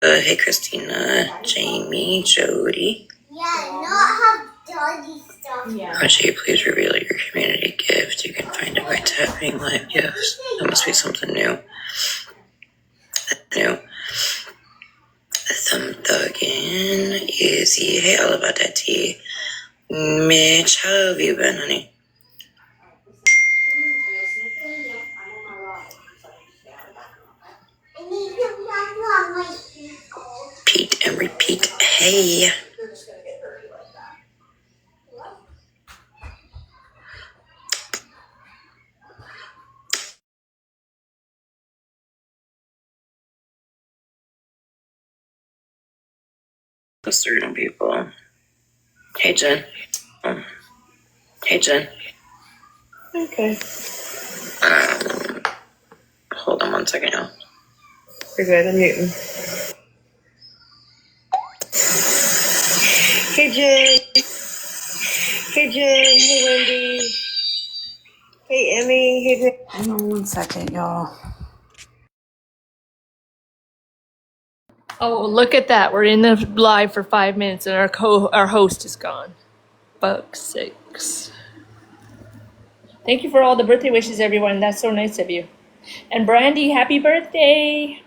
Hey Christina, Jamie, Jody. Yeah, not have doggy stuff. Yeah. Would you please reveal your community gift? You can find it by tapping live gifts. That must be something new. Thumb thuggin', Easy. Hey, all about that tea. Mitch, how have you been, honey? Pete and repeat. Hey. Certain people. Hey, Jen. Hey, Jen. Okay. Hold on 1 second, y'all. You're good. I'm muting. Hey, Jen. Hey, Jen. Hey, Wendy. Hey, Emmy. Hey, Jen. Hang on 1 second, y'all. Oh, look at that. We're in the live for 5 minutes and our host is gone. Fuck's sakes. Thank you for all the birthday wishes, everyone. That's so nice of you. And Brandy, happy birthday.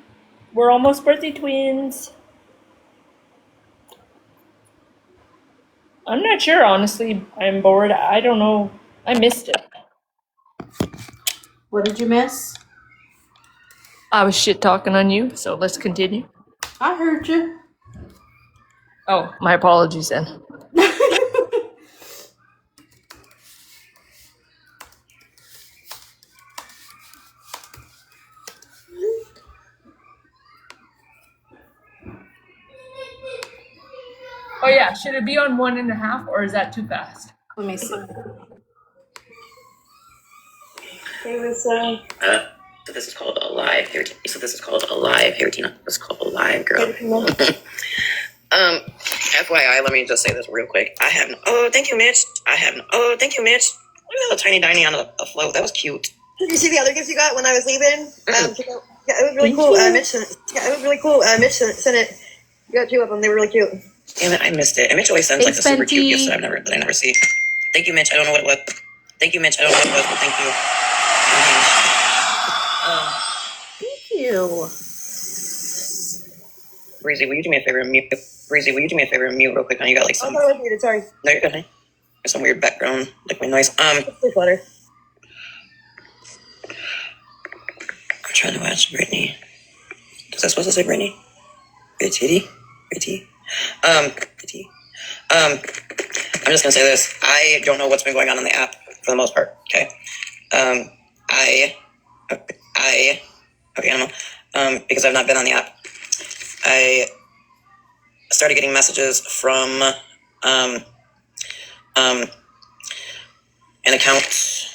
We're almost birthday twins. I'm not sure, honestly. I'm bored. I don't know. I missed it. What did you miss? I was shit talking on you, so let's continue. I heard you. Oh, my apologies then. Oh yeah, should it be on 1.5 or is that too fast? Let me see. Hey, Lisa. So this is called a live here. So this is called a live here, Tina. This is called a live, girl. FYI, let me just say this real quick. Thank you, Mitch. Thank you, Mitch. Look at that little tiny Diney on a float. That was cute. Did you see the other gifts you got when I was leaving? Yeah, it was really cool. Mitch sent it. You got 2 of them. They were really cute. Damn it, I missed it. And Mitch always sends like the super cute gifts that I never see. Thank you, Mitch. I don't know what it was. Thank you, Mitch. I don't know what it was, but thank you. Thank you. Breezy, will you do me a favor and mute? Breezy, will you do me a favor and mute real quick? Now you got like some. Oh, I was muted. Sorry. No, you're good, honey. There's some weird background, like my noise. Please let her. I'm trying to watch Brittany. Is that supposed to say Brittany? Brittany? Brittany? Brittany? I'm just gonna say this. I don't know what's been going on in the app for the most part. Okay. I don't know. Because I've not been on the app. I started getting messages from an account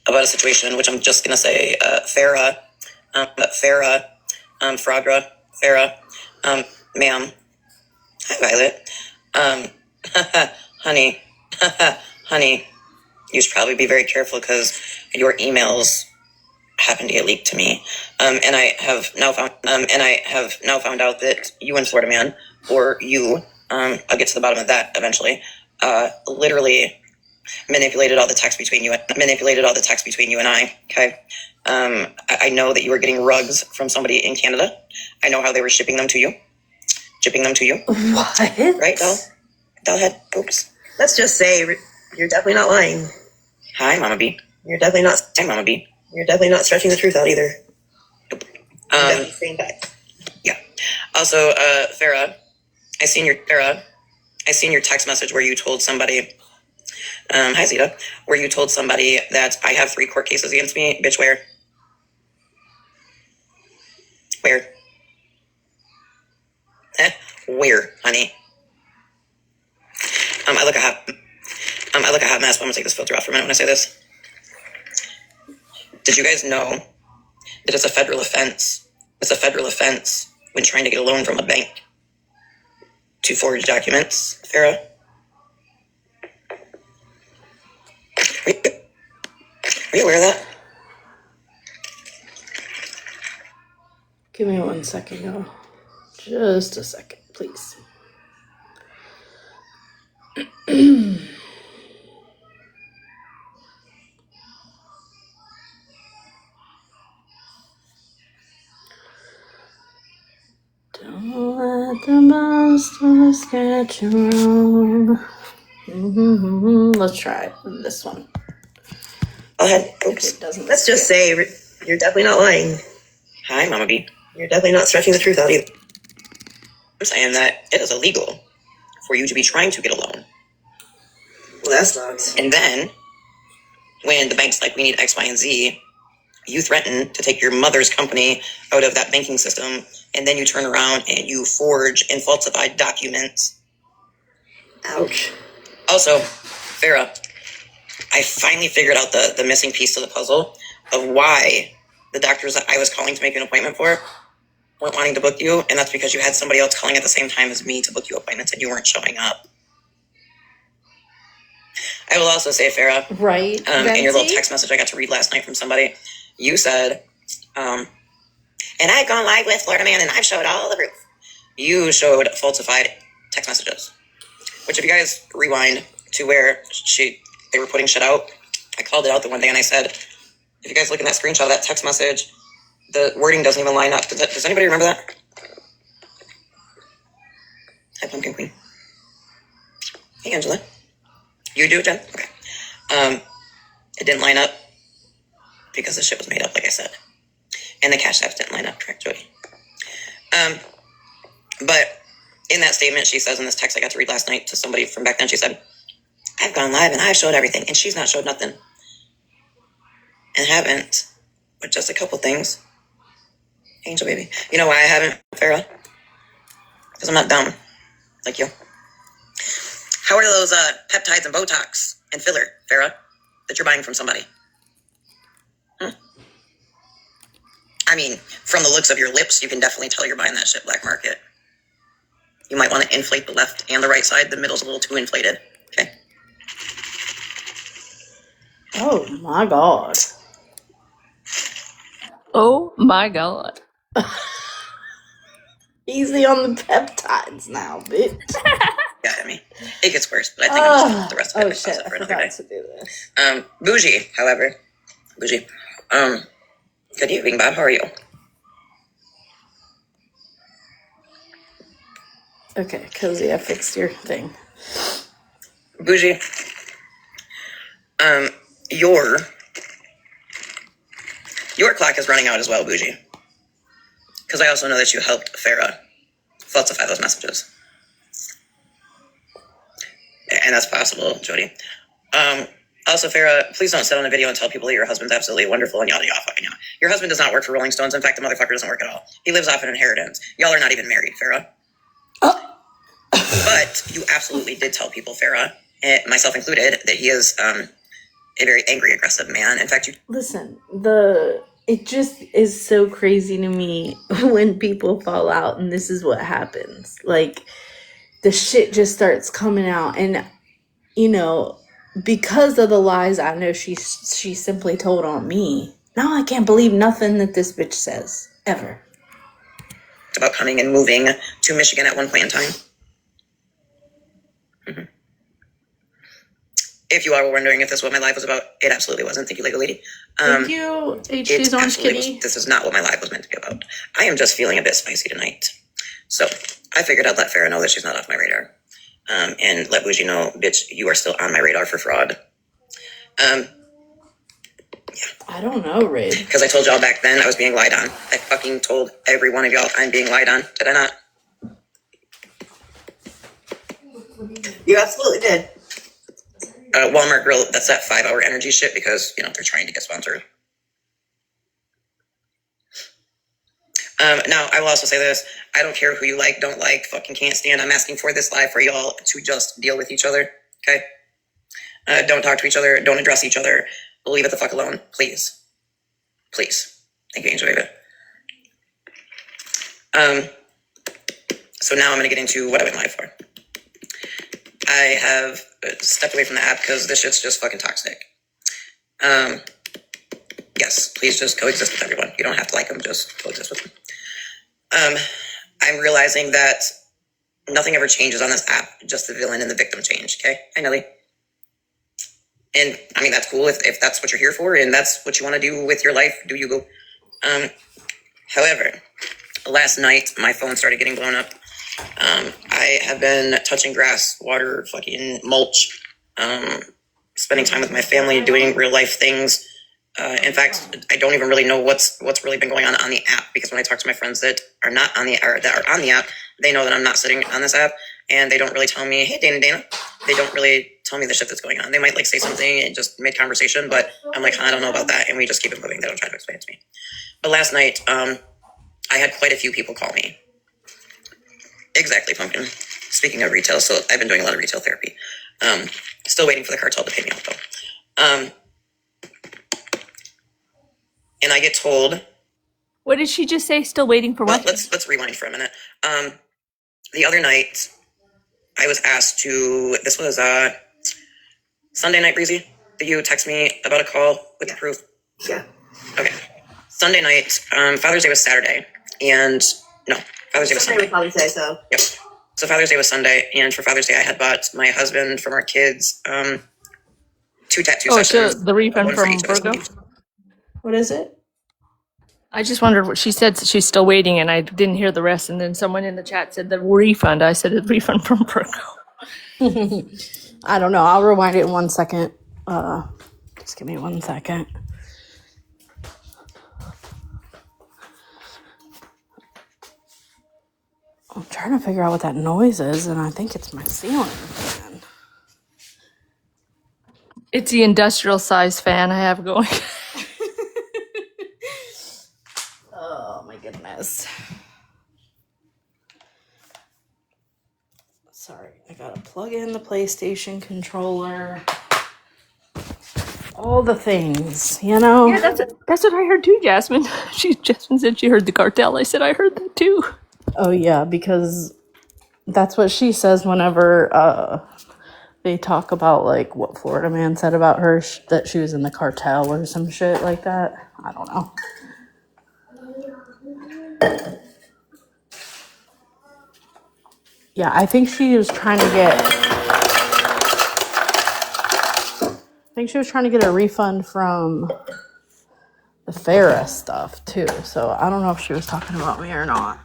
about a situation, which I'm just gonna say, Farah, Farah, ma'am. Hi, Violet. Honey, honey, you should probably be very careful because your emails happened to get leaked to me. And I have now found out that you and Florida Man, or you, I'll get to the bottom of that eventually, literally manipulated all the text between you and I. Okay. I know that you were getting rugs from somebody in Canada. I know how they were shipping them to you. What? Right, Doll head. Oops. Let's just say you're definitely not lying. Hi, Mama B. You're definitely not. Hi, Mama B. You're definitely not stretching the truth out either. Saying that. Yeah. Also, Farah, I seen your text message where you told somebody. Hi, Zeta. Where you told somebody that I have 3 court cases against me. Bitch, where? Where? Where, honey? I look a hot mess, but I'm gonna take this filter off for a minute when I say this. Did you guys know that it's a federal offense? It's a federal offense when trying to get a loan from a bank to forge documents, Farah? Are you aware of that? Give me 1 second, y'all. Just a second, please. Don't let the monsters get you wrong. Let's try this one. Go ahead. If Oops. it doesn't Let's just say you're definitely not lying. Hi, Mama B. You're definitely not stretching the truth out either. I'm saying that it is illegal for you to be trying to get a loan. Well, that sucks. And then, when the bank's like, we need X, Y, and Z, you threaten to take your mother's company out of that banking system, and then you turn around and you forge and falsify documents. Ouch. Also, Farah, I finally figured out the missing piece to the puzzle of why the doctors that I was calling to make an appointment for weren't wanting to book you, and that's because you had somebody else calling at the same time as me to book you appointments, and you weren't showing up. I will also say, Farah, Right. in your little text message I got to read last night from somebody, you said, and I've gone live with Florida Man, and I've showed all the proof. You showed falsified text messages, which if you guys rewind to where they were putting shit out, I called it out the one day, and I said, if you guys look at that screenshot of that text message, the wording doesn't even line up. Does anybody remember that? Hi, Pumpkin Queen. Hey, Angela. You do it, Jen? Okay. It didn't line up because the shit was made up, like I said. And the cash apps didn't line up, correct, Jody? But in that statement, she says in this text I got to read last night to somebody from back then, she said, I've gone live and I've showed everything, and she's not showed nothing. And haven't, with just a couple things. Angel baby. You know why I haven't, Farah? Because I'm not dumb like you. How are those peptides and Botox and filler, Farah, that you're buying from somebody? I mean, from the looks of your lips, you can definitely tell you're buying that shit black market. You might want to inflate the left and the right side. The middle's a little too inflated. Okay. Oh my god. Oh my god. Easy on the peptides now, bitch. Yeah, I mean, it gets worse, but I think I'm just the rest of it. Oh shit, I for another forgot day. to do this. Bougie, however. Bougie. Good evening, Bob. How are you? Okay, Cozy, I fixed your thing. Bougie. Your clock is running out as well, Bougie. Because I also know that you helped Farah falsify those messages. And that's possible, Jody. Also, Farah, please don't sit on a video and tell people that your husband's absolutely wonderful and yada yada fucking yada. Your husband does not work for Rolling Stones. In fact, the motherfucker doesn't work at all. He lives off an inheritance. Y'all are not even married, Farah. But you absolutely did tell people, Farah, myself included, that he is a very angry, aggressive man. In fact, you Listen, it just is so crazy to me when people fall out and this is what happens. Like, the shit just starts coming out, and you know, because of the lies I know she simply told on me. Now I can't believe nothing that this bitch says ever. about coming and moving to Michigan at one point in time. Mm-hmm. If you are wondering if this is what my life was about, it absolutely wasn't. Thank you, Lego Lady. Thank you, HD's Orange Kitty. This is not what my life was meant to be about. I am just feeling a bit spicy tonight. So I figured I'd let Farah know that she's not off my radar. And let Bougie know, bitch, you are still on my radar for fraud. I don't know, Rid. Because I told y'all back then I was being lied on. I fucking told every one of y'all I'm being lied on. Did I not? You absolutely did. Walmart Grill, that's that 5-hour energy shit because, you know, they're trying to get sponsored. Now, I will also say this. I don't care who you like, don't like, fucking can't stand. I'm asking for this live for y'all to just deal with each other, okay? Don't talk to each other. Don't address each other. Leave it the fuck alone, please. Please. Thank you, Angel Baby. So now I'm going to get into what I've been live for. I have stepped away from the app because this shit's just fucking toxic. Yes, please just coexist with everyone. You don't have to like them, just coexist with them. I'm realizing that nothing ever changes on this app. Just the villain and the victim change. Okay. Hi, Nelly. And I mean, that's cool if that's what you're here for and that's what you want to do with your life. Do you go? However, last night my phone started getting blown up. I have been touching grass, water, fucking mulch, spending time with my family, doing real life things. In fact, I don't even really know what's really been going on the app, because when I talk to my friends that are not on the or that are on the app, they know that I'm not sitting on this app, and they don't really tell me, hey, Dana. They don't really tell me the shit that's going on. They might like say something and just mid conversation, but I'm like, I don't know about that, and we just keep it moving. They don't try to explain it to me. But last night, I had quite a few people call me. Exactly, Pumpkin. Speaking of retail, so I've been doing a lot of retail therapy. Still waiting for the cartel to pay me out though. And I get told. What did she just say? Still waiting for what? Well, let's rewind for a minute. The other night, I was asked to. This was Sunday night, Breezy. Did you text me about a call with the proof? Yeah. Okay. Sunday night. Father's Day was Saturday, and no, Father's Day was Sunday. Would probably say so. Yep. So Father's Day was Sunday, and for Father's Day, I had bought my husband from our kids 2 tattoo sessions. So the refund one for from each of us. Virgo? What is it? I just wondered what she said. She's still waiting, and I didn't hear the rest. And then someone in the chat said the refund. I said the refund from Virgo. I don't know. I'll rewind it in 1 second. Just give me 1 second. I'm trying to figure out what that noise is, and I think it's my ceiling fan. It's the industrial size fan I have going. Oh my goodness. Sorry, I gotta plug in the PlayStation controller. All the things, you know? Yeah, that's what I heard too, Jasmine. Jasmine said she heard the cartel. I said I heard that too. Oh yeah, because that's what she says whenever they talk about like what Florida man said about her, that she was in the cartel or some shit like that. I don't know. Yeah, I think she was trying to get a refund from the Farrah stuff too. So I don't know if she was talking about me or not.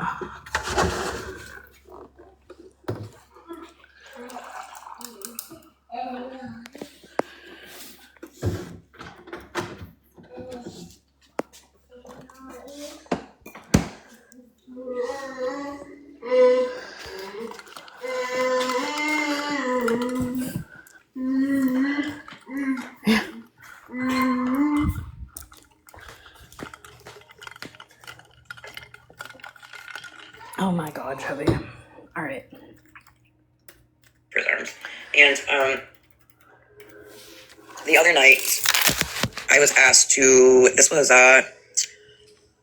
Oh my God, Chubby. All right. And the other night, I was asked to. This was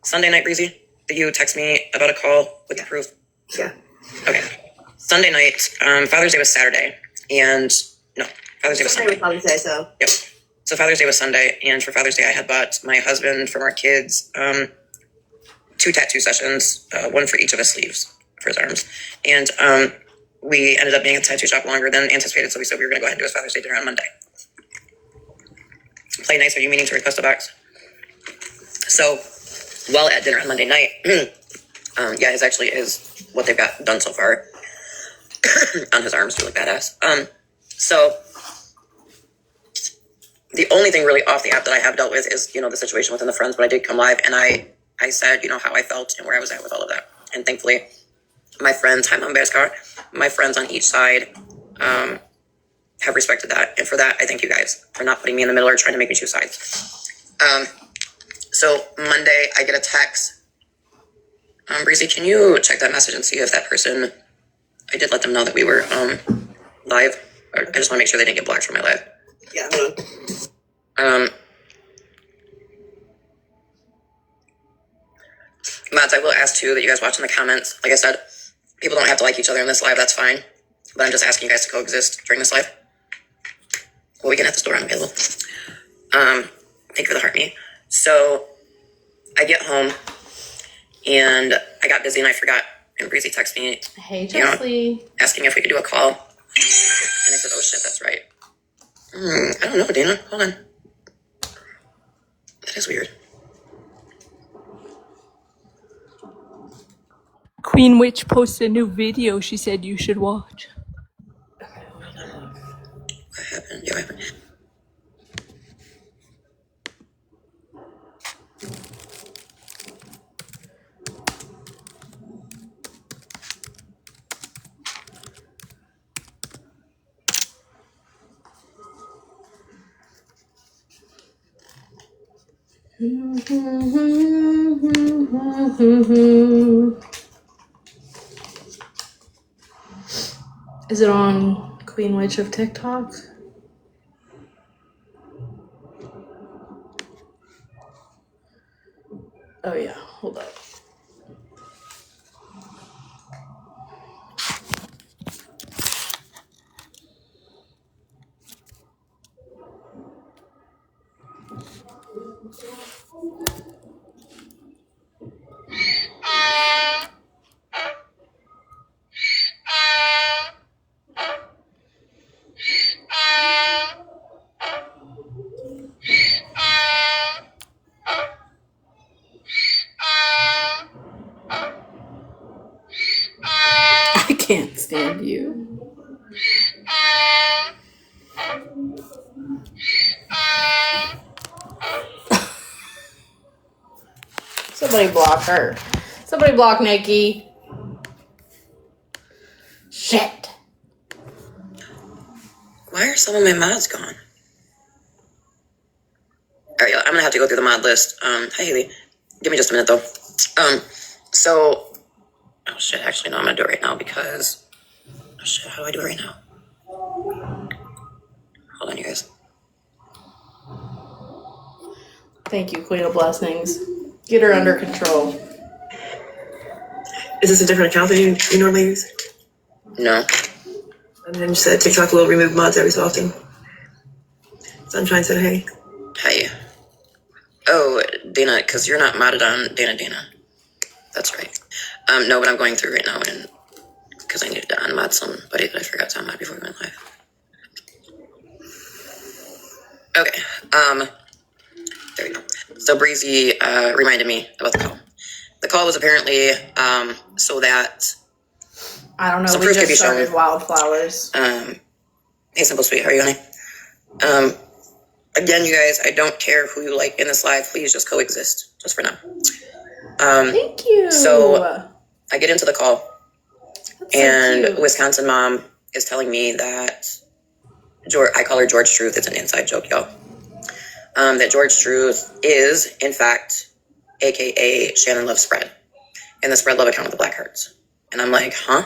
Sunday night, Breezy. Did you text me about a call with the proof? Yeah. Okay. Sunday night. Father's Day was Saturday, and no, Father's Day was Sunday. Would probably say so. Yep. So Father's Day was Sunday, and for Father's Day, I had bought my husband from our kids 2 tattoo sessions, one for each of his sleeves for his arms, and we ended up being at the tattoo shop longer than anticipated. So we said we were going to go ahead and do his Father's Day dinner on Monday. Play nice. Are you meaning to request a box? So while at dinner on Monday night, yeah, his actually is what they've got done so far on his arms. Do look badass. So the only thing really off the app that I have dealt with is, the situation within the friends, but I did come live and I said, how I felt and where I was at with all of that. And thankfully, my friends, hi Mom Bear's car, my friends on each side have respected that. And for that, I thank you guys for not putting me in the middle or trying to make me choose sides. So Monday, I get a text. Breezy, can you check that message and see if that person, I did let them know that we were live. I just want to make sure they didn't get blocked from my live. Yeah, hold on. Mods, I will ask too that you guys watch in the comments. Like I said, people don't have to like each other in this live, that's fine. But I'm just asking you guys to coexist during this live. Well, we can at the store, I'm available. Thank you for the heart me. So I get home and I got busy and I forgot. And Breezy texted me, Hey, Chesley. asking if we could do a call. And I said, oh shit, that's right. I don't know, Dana. Hold on. That is weird. Queen Witch posted a new video she said you should watch. What happened? Yeah, what happened? Is it on Queen Witch of TikTok? Oh yeah, hold up. I can't stand you. Somebody block her. Somebody block Nikki. Shit. Why are some of my mods gone? All right, I'm gonna have to go through the mod list. Hi Haley. Give me just a minute though. So, oh shit, actually no, I'm gonna do it right now because, oh shit, how do I do it right now? Hold on, you guys. Thank you, Queen of Blessings. Get her under control. Is this a different account than you normally use? No. And then you said TikTok will remove mods every so often. Sunshine said, hey. Hi. Oh, Dana, because you're not modded on Dana. That's right. No, but I'm going through right now and because I needed to unmod somebody that I forgot to unmod before we went live. Okay. There we go. So Breezy reminded me about the call. The call was apparently so that I don't know. some We proof could just be shown. started Wildflowers. Hey, Simple Sweet, how are you, honey? Again, you guys, I don't care who you like in this live. Please just coexist, just for now. Thank you. So I get into the call, That's and so cute. Wisconsin mom is telling me that I call her George Truth. It's an inside joke, y'all. That George Truth is, in fact, AKA Shannon Love Spread, and the Spread Love account with the black hearts. And I'm like, huh?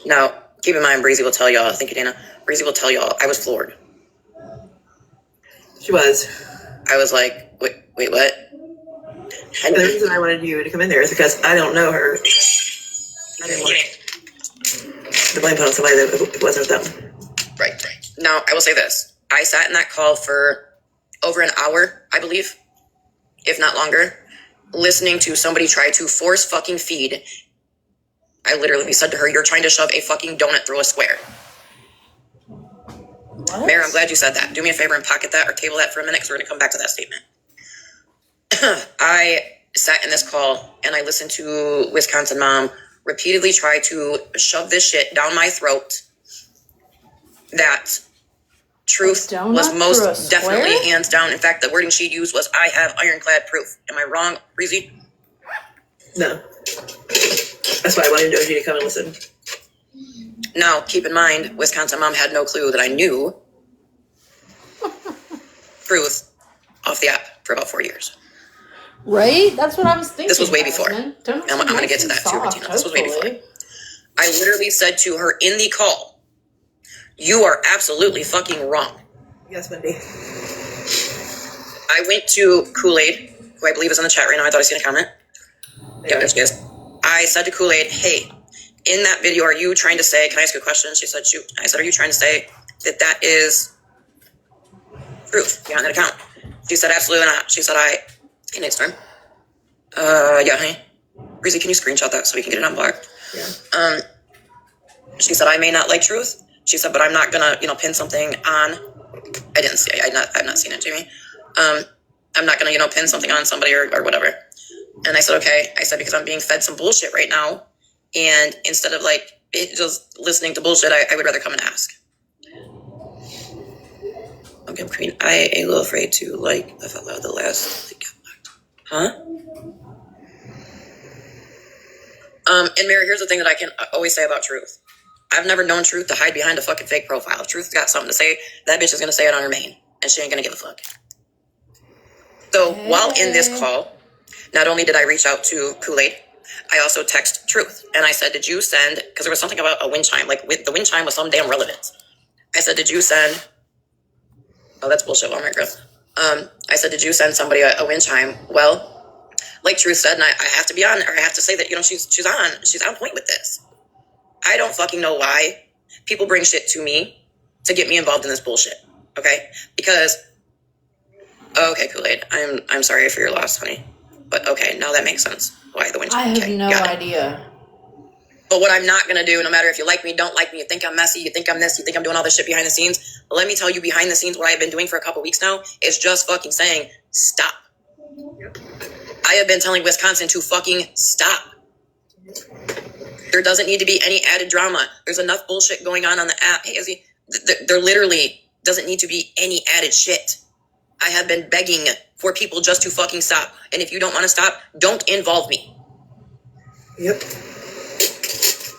Now, keep in mind, Breezy will tell y'all, thank you, Dana. Breezy will tell y'all, I was floored. She was. I was like, wait, what? And the reason I wanted you to come in there is because I don't know her. I didn't want to blame it on somebody that it wasn't them. Right. Now, I will say this. I sat in that call for over an hour, I believe, if not longer, listening to somebody try to force fucking feed. I literally said to her, you're trying to shove a fucking donut through a square. What? Mayor, I'm glad you said that. Do me a favor and pocket that or table that for a minute because we're going to come back to that statement. I sat in this call and I listened to Wisconsin mom repeatedly try to shove this shit down my throat that truth was most definitely hands down. In fact, the wording she used was, I have ironclad proof. Am I wrong, Breezy? No. That's why I wanted Doji to come and listen. Now, keep in mind, Wisconsin mom had no clue that I knew truth off the app for about 4 years. Right? That's what I was thinking. This was way before. I'm going to get to that too, Regina. This was way before. I literally said to her in the call, you are absolutely fucking wrong. Yes, Wendy. I went to Kool-Aid, who I believe is in the chat right now. I thought I seen a comment. Yeah, there she is. I said to Kool-Aid, hey, in that video, are you trying to say, can I ask you a question? She said, shoot. I said, are you trying to say that that is truth behind that account? She said, absolutely not. She said, hey, next time. Yeah, honey. Breezy, can you screenshot that so we can get it on block? Yeah. She said, I may not like truth. She said, but I'm not gonna, pin something on. I didn't see. I've not seen it, Jamie. I'm not gonna, pin something on somebody or whatever. And I said, okay. I said, because I'm being fed some bullshit right now, and instead of just listening to bullshit, I would rather come and ask. Okay, Queen. I a little afraid to the last. Huh? And Mary, here's the thing that I can always say about truth. I've never known truth to hide behind a fucking fake profile. If truth's got something to say, that bitch is gonna say it on her main, and she ain't gonna give a fuck. So while in this call, not only did I reach out to Kool-Aid, I also text Truth, and I said, did you send? Because there was something about a wind chime, the wind chime was some damn relevance. I said, did you send? Oh, that's bullshit, Walmart girl. I said, did you send somebody a wind chime? Well, like Truth said, and I have to be on, or I have to say that, she's on point with this. I don't fucking know why people bring shit to me to get me involved in this bullshit. Okay? Because, okay, Kool-Aid, I'm sorry for your loss, honey. But okay, now that makes sense. Why the wind chime? I have no idea. But what I'm not going to do, no matter if you like me, don't like me, you think I'm messy, you think I'm this, you think I'm doing all this shit behind the scenes, let me tell you behind the scenes what I've been doing for a couple weeks now is just fucking saying, stop. I have been telling Wisconsin to fucking stop. There doesn't need to be any added drama. There's enough bullshit going on the app. Hey, Izzy, there literally doesn't need to be any added shit. I have been begging for people just to fucking stop. And if you don't want to stop, don't involve me. Yep.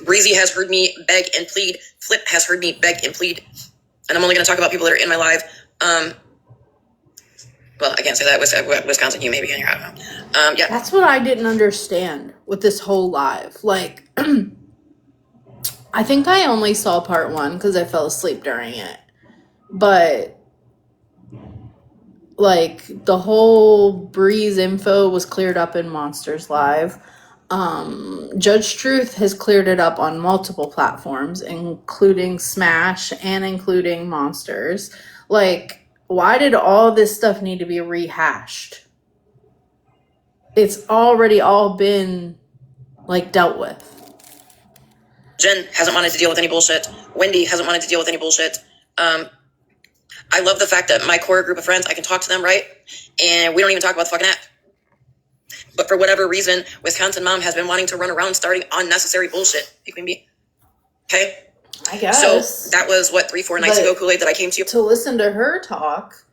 Breezy has heard me beg and plead. Flip has heard me beg and plead. And I'm only going to talk about people that are in my live. Well, I can't say that. Wisconsin, you may be in here. I don't know. Yeah. That's what I didn't understand with this whole live. I think I only saw part 1 because I fell asleep during it. But, the whole Breeze info was cleared up in Monsters Live. Judge Truth has cleared it up on multiple platforms, including Smash and including Monsters. Why did all this stuff need to be rehashed? It's already all been, dealt with. Jen hasn't wanted to deal with any bullshit. Wendy hasn't wanted to deal with any bullshit. I love the fact that my core group of friends, I can talk to them, right? And we don't even talk about the fucking app. But for whatever reason, Wisconsin Mom has been wanting to run around starting unnecessary bullshit. You can be. Okay? I guess. So that was, 3-4 nights ago, Kool-Aid, that I came to you? To listen to her talk,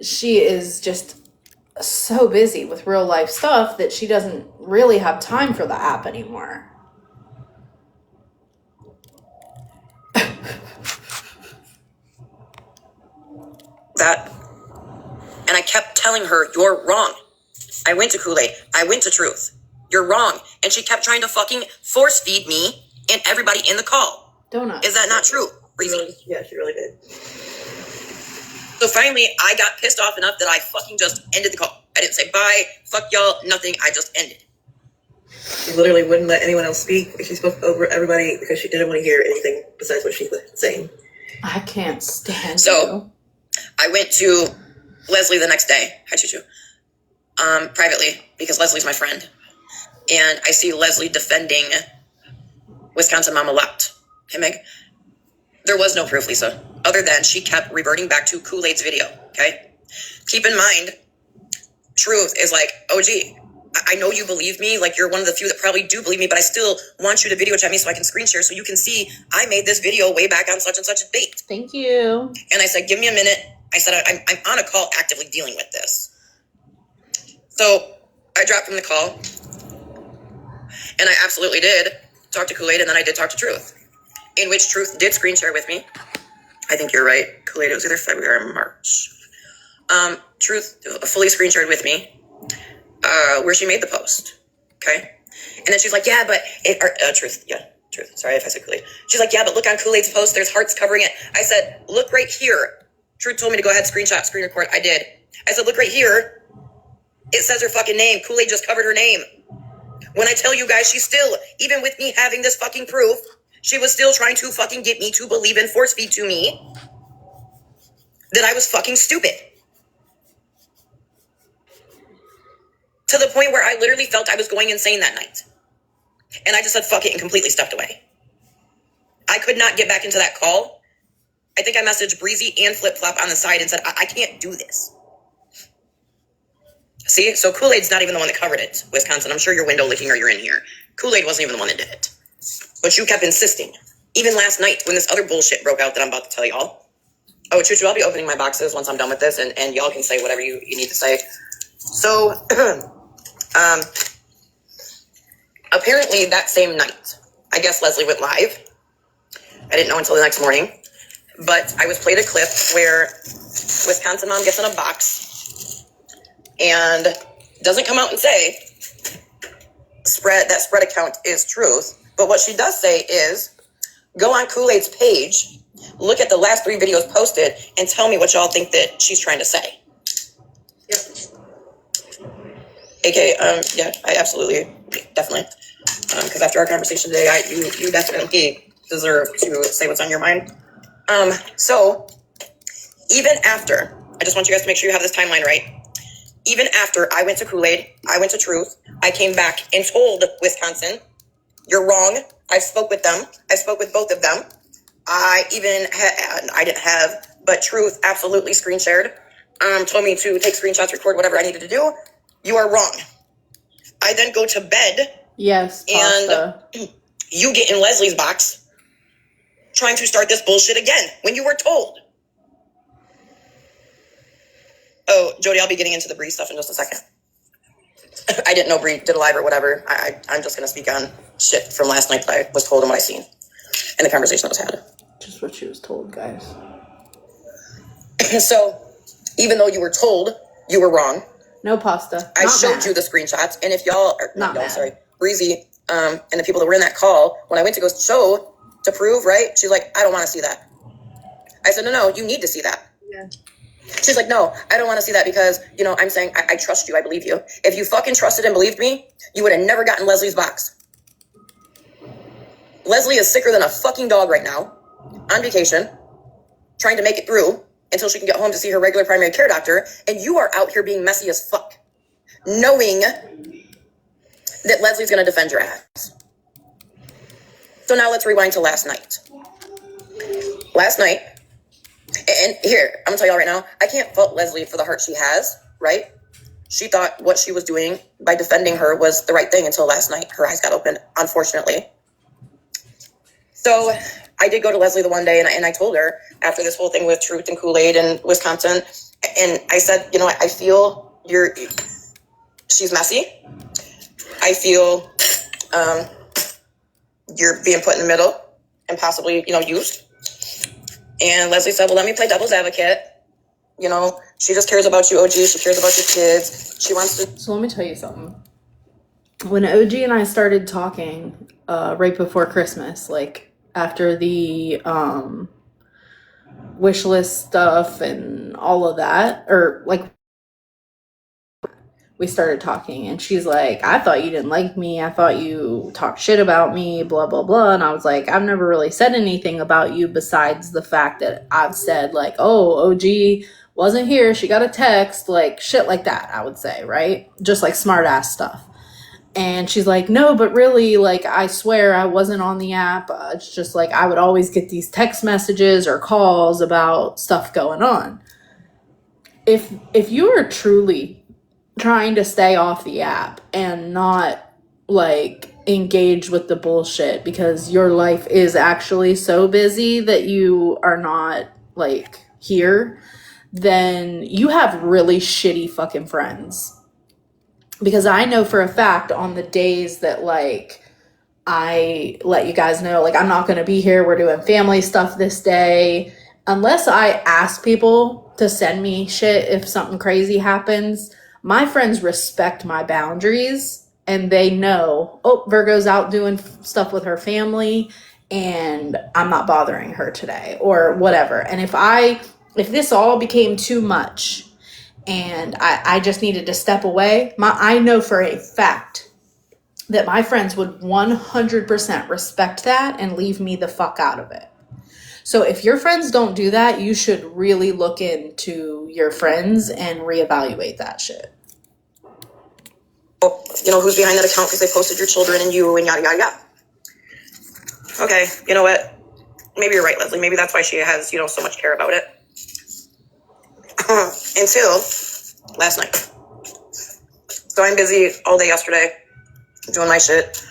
she is just so busy with real life stuff that she doesn't really have time for the app anymore. That. And I kept telling her, you're wrong. I went to Kool-Aid. I went to Truth. You're wrong. And she kept trying to fucking force feed me and everybody in the call. Donuts. Is that not true, Breezy? Yeah, she really did. So finally, I got pissed off enough that I fucking just ended the call. I didn't say bye, fuck y'all, nothing. I just ended. She literally wouldn't let anyone else speak. She spoke over everybody because she didn't want to hear anything besides what she was saying. I can't stand So, I went to Leslie the next day. Hi, Choo Choo. Privately, because Leslie's my friend. And I see Leslie defending Wisconsin Mom a lot. Hey, Meg? There was no proof, Lisa, other than she kept reverting back to Kool-Aid's video, okay? Keep in mind, Truth is OG, I know you believe me, you're one of the few that probably do believe me, but I still want you to video chat me so I can screen share so you can see I made this video way back on such and such a date. Thank you. And I said, give me a minute. I said, I'm on a call actively dealing with this. So I dropped from the call, and I absolutely did talk to Kool-Aid, and then I did talk to Truth, in which Truth did screen share with me. I think you're right, Kool-Aid, it was either February or March. Truth fully screen shared with me where she made the post, okay? And then she's like, yeah, but Truth, sorry if I said Kool-Aid. She's like, yeah, but look on Kool-Aid's post, there's hearts covering it. I said, look right here. Truth told me to go ahead, screenshot, screen record. I did. I said, look right here. It says her fucking name. Kool-Aid just covered her name. When I tell you guys, she's still, even with me having this fucking proof, she was still trying to fucking get me to believe and force feed to me that I was fucking stupid. to the point where I literally felt I was going insane that night. And I just said, fuck it, and completely stepped away. I could not get back into that call. I think I messaged Breezy and Flip Flop on the side and said, I can't do this. See, so Kool-Aid's not even the one that covered it, Wisconsin. I'm sure you're window licking or you're in here. Kool-Aid wasn't even the one that did it. But you kept insisting. Even last night when this other bullshit broke out that I'm about to tell y'all. Oh, Choo Choo, I'll be opening my boxes once I'm done with this, and y'all can say whatever you need to say. So, apparently that same night, I guess Leslie went live. I didn't know until the next morning. But I was played a clip where Wisconsin mom gets in a box and doesn't come out and say that spread account is truth. But what she does say is, go on Kool-Aid's page, look at the last 3 videos posted, and tell me what y'all think that she's trying to say. Yep. Yeah, I absolutely, definitely. Because after our conversation today, you definitely deserve to say what's on your mind. So, even after, I just want you guys to make sure you have this timeline right. Even after I went to Kool-Aid, I went to Truth, I came back and told Wisconsin, you're wrong. I spoke with them. I spoke with both of them. I didn't have, but Truth absolutely screen shared. Told me to take screenshots, record whatever I needed to do. You are wrong. I then go to bed. Yes, pasta. And you get in Leslie's box trying to start this bullshit again when you were told. Oh, Jody, I'll be getting into the Bree stuff in just a second. I didn't know Bree did a live or whatever. I'm just going to speak on shit from last night that I was told and what I seen and the conversation that was had. Just what she was told, guys. So, even though you were told you were wrong, no pasta. I showed you the screenshots. And if y'all, Breezy, and the people that were in that call, when I went to go show to prove, right? She's like, I don't want to see that. I said, no, you need to see that. Yeah. She's like, no, I don't want to see that because, I'm saying I trust you. I believe you. If you fucking trusted and believed me, you would have never gotten Leslie's box. Leslie is sicker than a fucking dog right now, on vacation, trying to make it through until she can get home to see her regular primary care doctor. And you are out here being messy as fuck, knowing that Leslie's going to defend your ass. So now let's rewind to last night. Last night, and here, I'm going to tell y'all right now, I can't fault Leslie for the heart she has, right? She thought what she was doing by defending her was the right thing until last night. Her eyes got opened, unfortunately. So I did go to Leslie the one day, and I told her after this whole thing with Truth and Kool-Aid and Wisconsin, and I said, I feel she's messy. I feel you're being put in the middle and possibly, used. And Leslie said, well, let me play devil's advocate. She just cares about you, OG. She cares about your kids. She wants to. So let me tell you something. When OG and I started talking right before Christmas, like after the wish list stuff and all of that, or like we started talking and she's like, I thought you didn't like me. I thought you talked shit about me, blah, blah, blah. And I was like, I've never really said anything about you besides the fact that I've said like, oh, OG wasn't here. She got a text, like shit like that, I would say, right? Just like smart ass stuff. And she's like, no, but really, like, I swear I wasn't on the app. It's just like I would always get these text messages or calls about stuff going on. If you are truly trying to stay off the app and not like engage with the bullshit because your life is actually so busy that you are not like here, then you have really shitty fucking friends. Because I know for a fact on the days that like I let you guys know like I'm not going to be here, we're doing family stuff this day, unless I ask people to send me shit if something crazy happens, my friends respect my boundaries and they know, oh, Virgo's out doing stuff with her family and I'm not bothering her today or whatever. And if this all became too much and I just needed to step away, I know for a fact that my friends would 100% respect that and leave me the fuck out of it. So if your friends don't do that, you should really look into your friends and reevaluate that shit. you know, who's behind that account because they posted your children and you and yada, yada, yada. Okay, you know what? Maybe you're right, Leslie. Maybe that's why she has, you know, so much care about it. Until last night. So I'm busy all day yesterday doing my shit.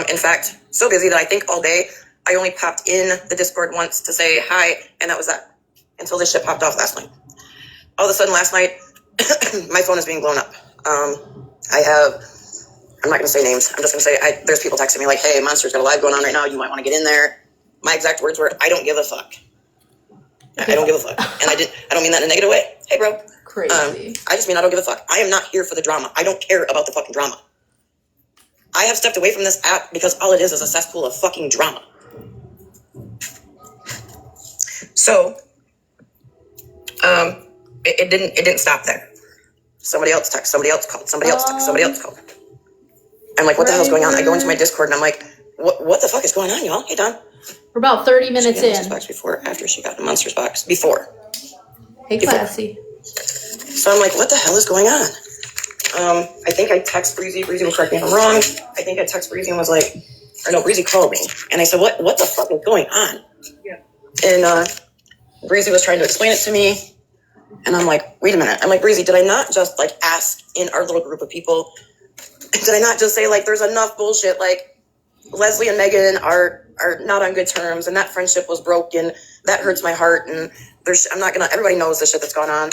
In fact, so busy that I think all day I only popped in the Discord once to say hi, and that was that. Until this shit popped off last night. All of a sudden last night, my phone is being blown up. I'm not going to say names. I'm just going to say there's people texting me like, hey, Monster's got a live going on right now. You might want to get in there. My exact words were, I don't give a fuck. I don't give a fuck. And I don't mean that in a negative way. Hey, bro. Crazy. I just mean I don't give a fuck. I am not here for the drama. I don't care about the fucking drama. I have stepped away from this app because all it is a cesspool of fucking drama. So, it didn't stop there. Somebody else texted, somebody else called, somebody else texted, somebody else called. I'm like, what the hell's going on? I go into my Discord and I'm like, what the fuck is going on, y'all? Hey, Don. We're about 30 minutes in. Box before, after she got the Monsters box. Before. Hey, classy. So I'm like, what the hell is going on? I think I text Breezy. Breezy will correct me if I'm wrong. I think I text Breezy and was like, or no, Breezy called me. And I said, what the fuck is going on? Yeah. And Breezy was trying to explain it to me. And I'm like, wait a minute. I'm like, Breezy, did I not just like ask in our little group of people? Did I not just say like, there's enough bullshit? Like Leslie and Megan are not on good terms. And that friendship was broken. That hurts my heart. And everybody knows the shit that's gone on.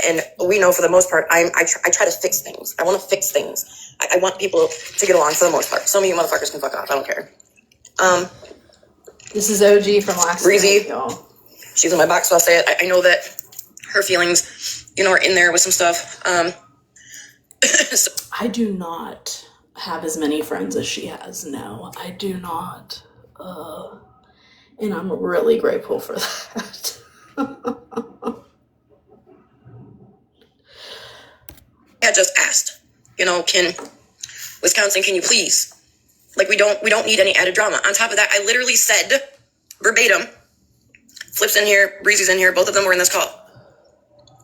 And we know for the most part, I try to fix things. I want to fix things. I want people to get along for the most part. Some of you motherfuckers can fuck off. I don't care. This is OG from last Breezy, night, y'all. She's in my box, so I'll say it. I know that her feelings, you know, are in there with some stuff. So. I do not have as many friends as she has. No, I do not. And I'm really grateful for that. I just asked, you know, Wisconsin, can you please? Like, we don't need any added drama. On top of that, I literally said verbatim, Flip's in here, Breezy's in here, both of them were in this call.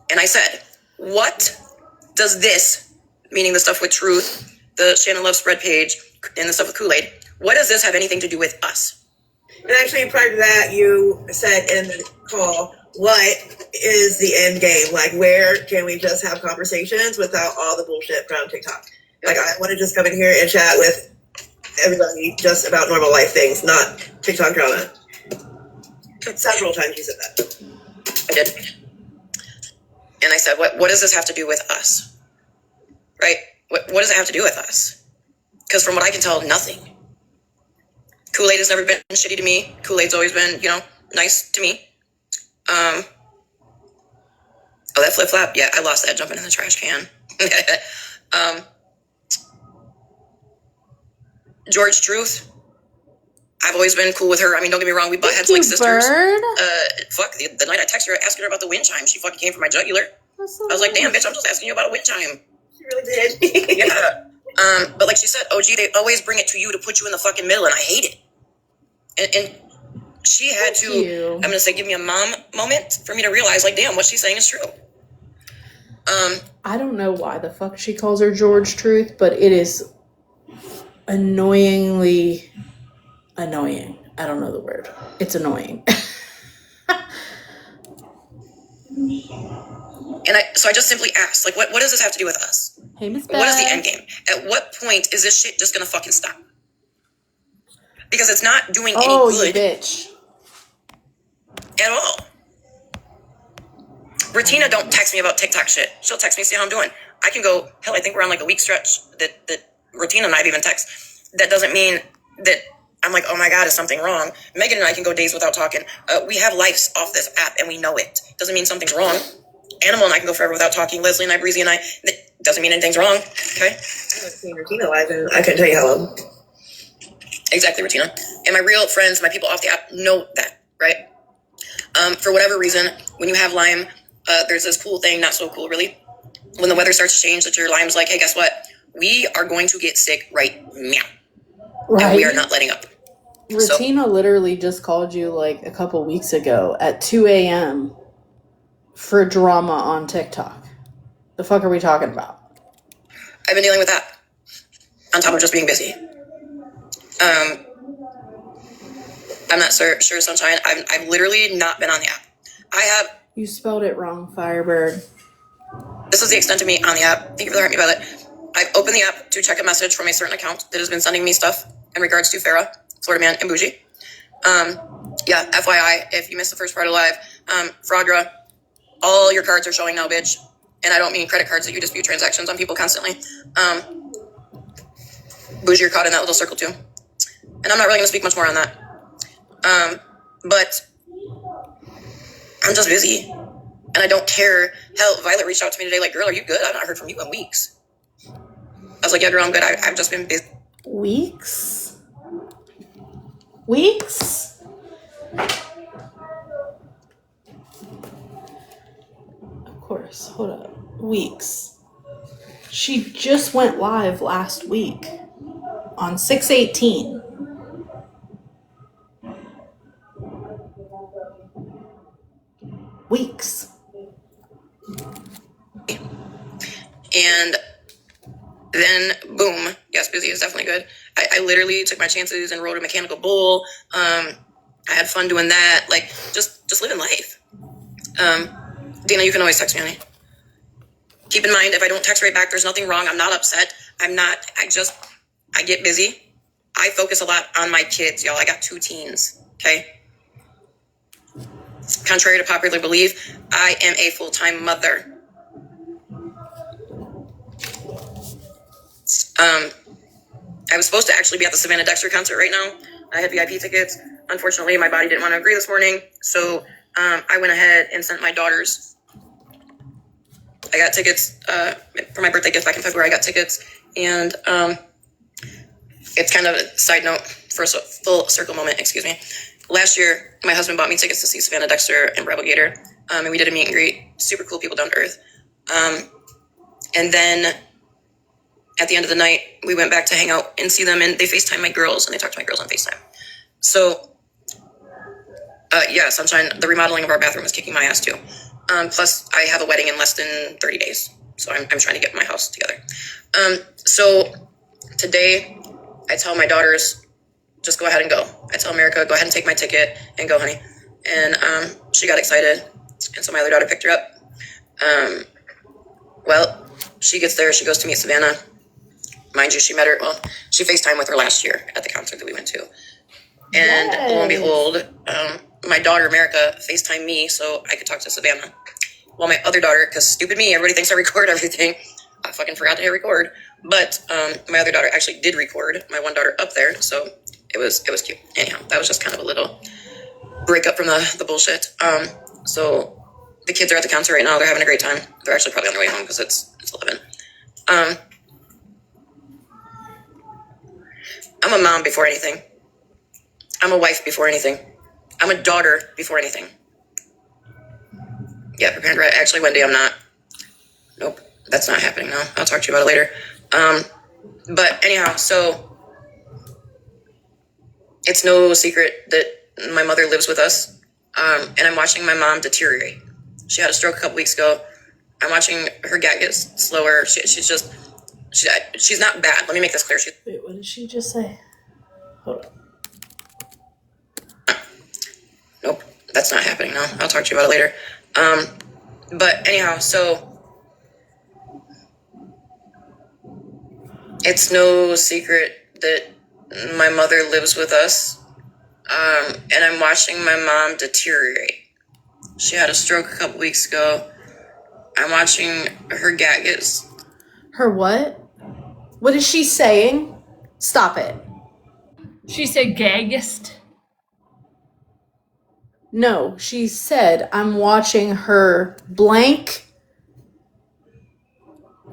And I said, what does this, meaning the stuff with Truth, the Shannon Love spread page, and the stuff with Kool-Aid, what does this have anything to do with us? And actually, prior to that, you said in the call, what is the end game? Like, where can we just have conversations without all the bullshit from TikTok? Like, I want to just come in here and chat with everybody just about normal life things, not TikTok drama. Several times you said that. I did. And I said, what does this have to do with us? Right? What does it have to do with us? Because from what I can tell, nothing. Kool-Aid has never been shitty to me. Kool-Aid's always been, you know, nice to me. Oh, that flip-flop? Yeah, I lost that jumping in the trash can. George Truth. I've always been cool with her. I mean, don't get me wrong, we butt heads like sisters. Fuck, the night I texted her, asking her about the wind chime, she fucking came for my jugular. I was like, damn, bitch, I'm just asking you about a wind chime. She really did. Yeah. But like she said, OG, they always bring it to you to put you in the fucking middle, and I hate it. And she had to, I'm going to say, give me a mom moment for me to realize, like, damn, what she's saying is true. I don't know why the fuck she calls her George Truth, but it is annoyingly annoying. I don't know the word. It's annoying. So I just simply asked, like, what does this have to do with us? Hey, Miss Beth. What is the end game? At what point is this shit just going to fucking stop? Because it's not doing any good. You bitch. At all. Retina don't text me about TikTok shit. She'll text me, see how I'm doing. I can go, hell, I think we're on like a week stretch that Retina and I've even text. That doesn't mean that I'm like, oh my God, is something wrong? Megan and I can go days without talking. We have lives off this app and we know it. Doesn't mean something's wrong. Animal and I can go forever without talking. Leslie and I, Breezy and I, that doesn't mean anything's wrong. Okay? I haven't seen Retina live and I couldn't tell you how long. Exactly, Retina. And my real friends, my people off the app know that, right? For whatever reason, when you have Lyme, there's this cool thing, not so cool really. When the weather starts to change, that your Lyme's like, hey, guess what? We are going to get sick right now. Right. And we are not letting up. Retina literally just called you like a couple weeks ago at 2 a.m. for drama on TikTok. The fuck are we talking about? I've been dealing with that. on top of just being busy. I'm not sure, Sunshine. I've literally not been on the app. I have. You spelled it wrong, Firebird. This is the extent of me on the app. Thank you for the heart me, Violet. I've opened the app to check a message from a certain account that has been sending me stuff in regards to Farrah, Florida Man, and Bougie. Yeah, FYI, if you missed the first part of live, Fraudra, all your cards are showing now, bitch. And I don't mean credit cards that you dispute transactions on people constantly. Bougie, you're caught in that little circle too. And I'm not really going to speak much more on that. But I'm just busy. And I don't care. Hell, Violet reached out to me today like, girl, are you good? I've not heard from you in weeks. I was like, yeah, girl, I'm good. I've just been busy. Weeks? Weeks? Of course. Hold up. Weeks. She just went live last week on 6/18. Weeks. And then, boom. Yes, busy is definitely good. I literally took my chances and rode a mechanical bull. I had fun doing that. Like, just living life. Dina, you can always text me, honey. Keep in mind, if I don't text right back, there's nothing wrong. I'm not upset. I get busy. I focus a lot on my kids, y'all. I got 2 teens, okay? Contrary to popular belief, I am a full-time mother. I was supposed to actually be at the Savannah Dexter concert right now. I had VIP tickets. Unfortunately, my body didn't want to agree this morning, so I went ahead and sent my daughters. I got tickets for my birthday gift back in February. I got tickets, and it's kind of a side note for a full circle moment, excuse me. Last year, my husband bought me tickets to see Savannah Dexter and Bravo Gator, and we did a meet and greet. Super cool people, down to earth. And then at the end of the night, we went back to hang out and see them, and they FaceTime my girls, and they talked to my girls on FaceTime. So, yeah, Sunshine, the remodeling of our bathroom is kicking my ass too. Plus, I have a wedding in less than 30 days, so I'm trying to get my house together. So today, I tell my daughters, just go ahead and go. I tell America, go ahead and take my ticket and go, honey. And she got excited, and so my other daughter picked her up. Well, she gets there, she goes to meet Savannah. Mind you, she FaceTimed with her last year at the concert that we went to. And lo and behold, my daughter, America, FaceTimed me so I could talk to Savannah. While my other daughter, because stupid me, everybody thinks I record everything. I fucking forgot to hit record. But my other daughter actually did record my one daughter up there, so it was cute. Anyhow, that was just kind of a little breakup from the bullshit. So the kids are at the concert right now. They're having a great time. They're actually probably on their way home because it's 11. I'm a mom before anything. I'm a wife before anything. I'm a daughter before anything. Yeah, prepared, right? Actually, Wendy, I'm not. Nope, that's not happening now. I'll talk to you about it later. But anyhow, so it's no secret that my mother lives with us, and I'm watching my mom deteriorate. She had a stroke a couple weeks ago. I'm watching her get slower. She's not bad. Let me make this clear. Wait, what did she just say? Hold on. Nope, that's not happening now. I'll talk to you about it later. But anyhow, so it's no secret that my mother lives with us, and I'm watching my mom deteriorate. She had a stroke a couple weeks ago. I'm watching her get Her what? What is she saying? Stop it. She said gaggist. No, she said, I'm watching her blank.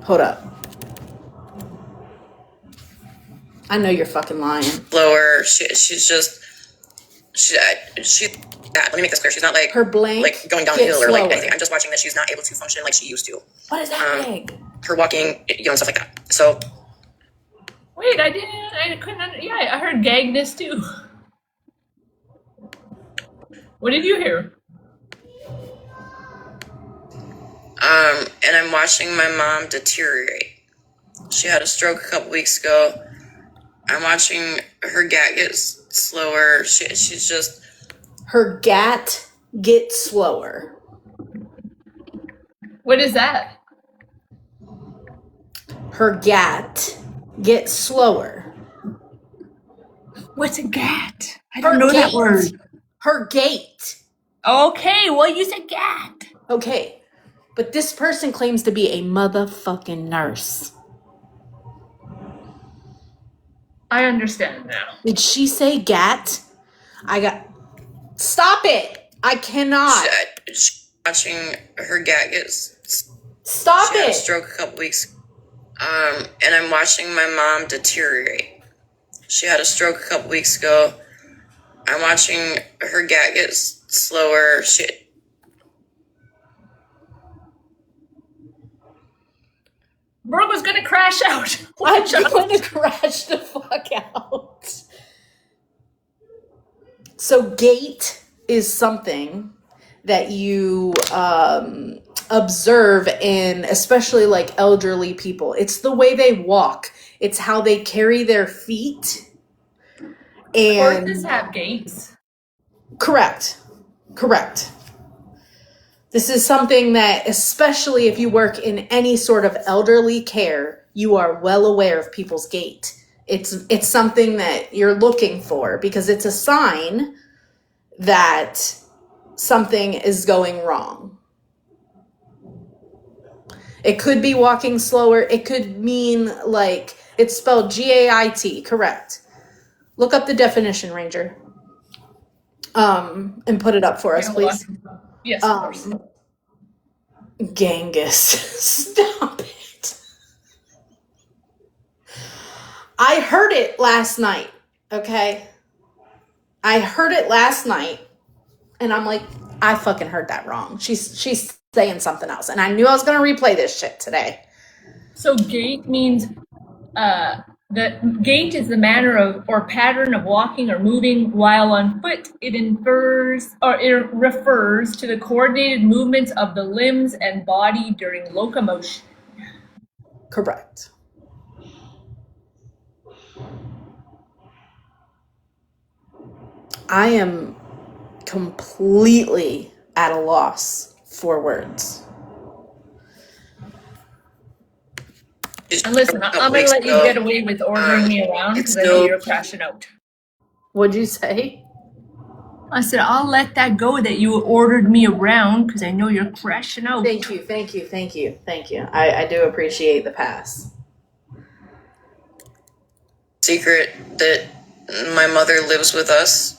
Hold up. I know you're fucking lying. slower. She's let me make this clear. She's not like Her blank like going downhill or like slower. anything. I'm just watching that she's not able to function like she used to. What is happening? Her walking, and stuff like that. So Wait, I couldn't. Yeah, I heard gagness too. What did you hear? and I'm watching my mom deteriorate. She had a stroke a couple weeks ago. I'm watching her gat get slower. She's just... Her gat gets slower. What is that? Her gat gets slower. What's a gat? I Her don't know that gait. word. Her gait. Okay, well, you said gat. Okay, but this person claims to be a motherfucking nurse. I understand now. Did she say gat? Stop it! I cannot. She's watching her gat get... Stop She had a it! stroke a couple weeks. And I'm watching my mom deteriorate. She had a stroke a couple weeks ago. I'm watching her gat get slower. Virgo's gonna crash out. I'm going to crash the fuck out. So gait is something that you observe in especially like elderly people. It's the way they walk. It's how they carry their feet. And Horses have gaits. correct. This is something that, especially if you work in any sort of elderly care, you are well aware of people's gait. It's something that you're looking for because it's a sign that something is going wrong. It could be walking slower. It could mean like it's spelled Gait, correct. Look up the definition, Ranger. And put it up for us, please. Yes, of course. Genghis, stop it. I heard it last night, okay? I heard it last night, and I'm like, I fucking heard that wrong. She's saying something else, and I knew I was going to replay this shit today. So gait means the gait is the manner of or pattern of walking or moving while on foot. It refers to the coordinated movements of the limbs and body during locomotion. Correct. I am completely at a loss for words. And listen, I'm going to let you get away with ordering me around because I know you're crashing out. What'd you say? I said, I'll let that go that you ordered me around because I know you're crashing out. Thank you. I do appreciate the pass. Secret that my mother lives with us.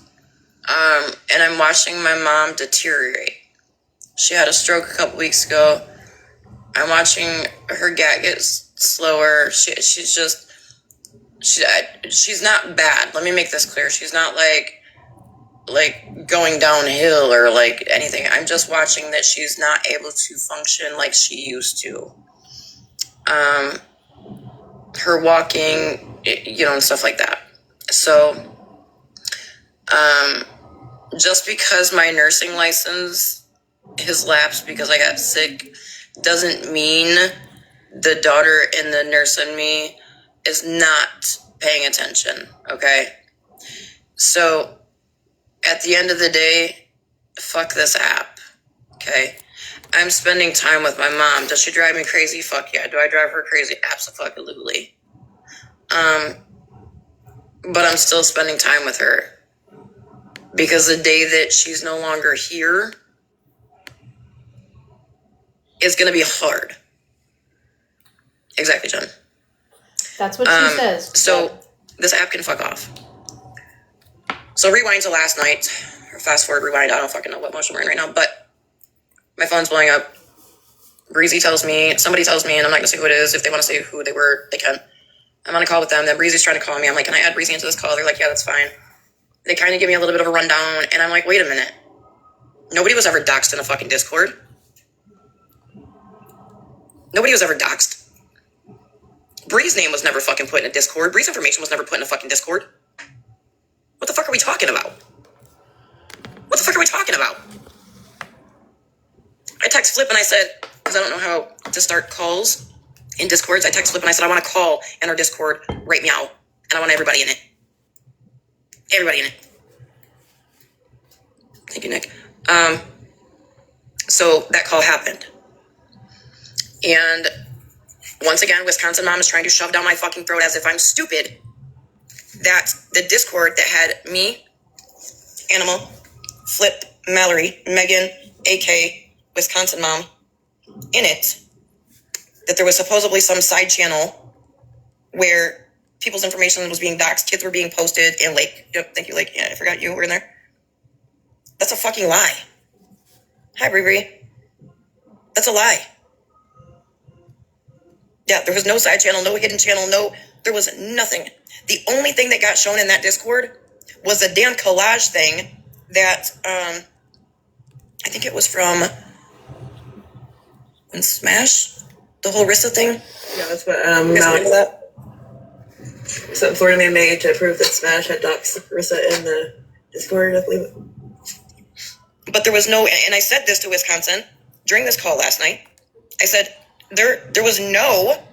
And I'm watching my mom deteriorate. She had a stroke a couple weeks ago. I'm watching her gat get slower. She's not bad. Let me make this clear. She's not like going downhill or like anything. I'm just watching that she's not able to function like she used to. Her walking, and stuff like that. So, just because my nursing license has lapsed because I got sick doesn't mean the daughter in the nurse in me is not paying attention, okay? So, at the end of the day, fuck this app, okay? I'm spending time with my mom. Does she drive me crazy? Fuck yeah. Do I drive her crazy? Absolutely. But I'm still spending time with her. Because the day that she's no longer here is going to be hard. Exactly, Jen. That's what she says. So, this app can fuck off. So, rewind to last night. Or fast forward, rewind. I don't fucking know what motion we're in right now. But my phone's blowing up. Breezy tells me, somebody tells me, and I'm not going to say who it is. If they want to say who they were, they can. I'm on a call with them. Then Breezy's trying to call me. I'm like, can I add Breezy into this call? They're like, yeah, that's fine. They kind of give me a little bit of a rundown. And I'm like, wait a minute. Nobody was ever doxxed in a fucking Discord. Nobody was ever doxxed. Bree's name was never fucking put in a Discord. Bree's information was never put in a fucking Discord. What the fuck are we talking about? What the fuck are we talking about? I text Flip and I said, because I don't know how to start calls in Discords, I text Flip and I said, I want to call in our Discord right now. And I want everybody in it. Everybody in it. Thank you, Nick. So that call happened. And once again, Wisconsin mom is trying to shove down my fucking throat as if I'm stupid. That the Discord that had me, Animal, Flip, Mallory, Megan, AK, Wisconsin mom in it, that there was supposedly some side channel where people's information was being doxed, kids were being posted, and Lake, yep, thank you, Lake, yeah, I forgot you were in there. That's a fucking lie. Hi, Bree. That's a lie. Yeah, there was no side channel, no hidden channel, there was nothing. The only thing that got shown in that Discord was a damn collage thing that, I think it was from when Smash, the whole Rissa thing. Yeah, that's what, that? Something Florida man made to prove that Smash had doxed Rissa in the Discord, I believe. But there was no, and I said this to Wisconsin during this call last night. I said, there was no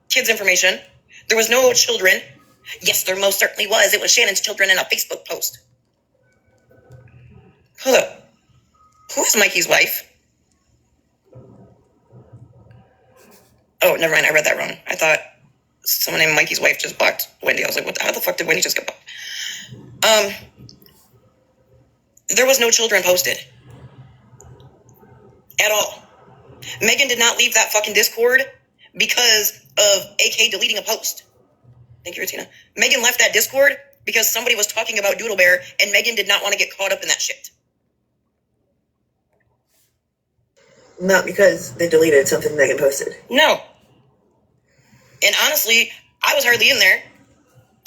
kids' information. There was no children. Yes, there most certainly was. It was Shannon's children in a Facebook post. Hold up. Who is Mikey's wife? Oh, never mind. I read that wrong. I thought someone named Mikey's wife just blocked Wendy. I was like, how the fuck did Wendy just get blocked? There was no children posted. At all. Megan did not leave that fucking Discord because of AK deleting a post. Thank you, Ratina. Megan left that Discord because somebody was talking about Doodle Bear, and Megan did not want to get caught up in that shit. Not because they deleted something Megan posted. No. And honestly, I was hardly in there.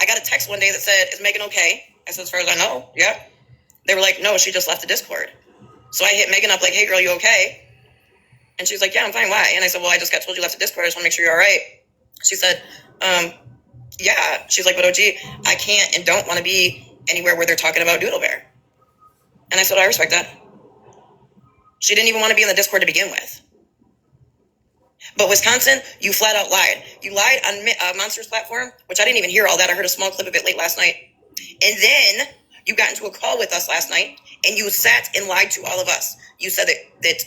I got a text one day that said, is Megan okay? I said, as far as I know, yeah. They were like, no, she just left the Discord. So I hit Megan up like, hey, girl, you okay? And she was like, yeah, I'm fine. Why? And I said, well, I just got told you left the Discord. I just want to make sure you're all right. She said, yeah. She's like, but OG, I can't and don't want to be anywhere where they're talking about Doodle Bear. And I said, I respect that. She didn't even want to be in the Discord to begin with. But Wisconsin, you flat out lied. You lied on Monster's platform, which I didn't even hear all that. I heard a small clip of it late last night. And then you got into a call with us last night, and you sat and lied to all of us. You said that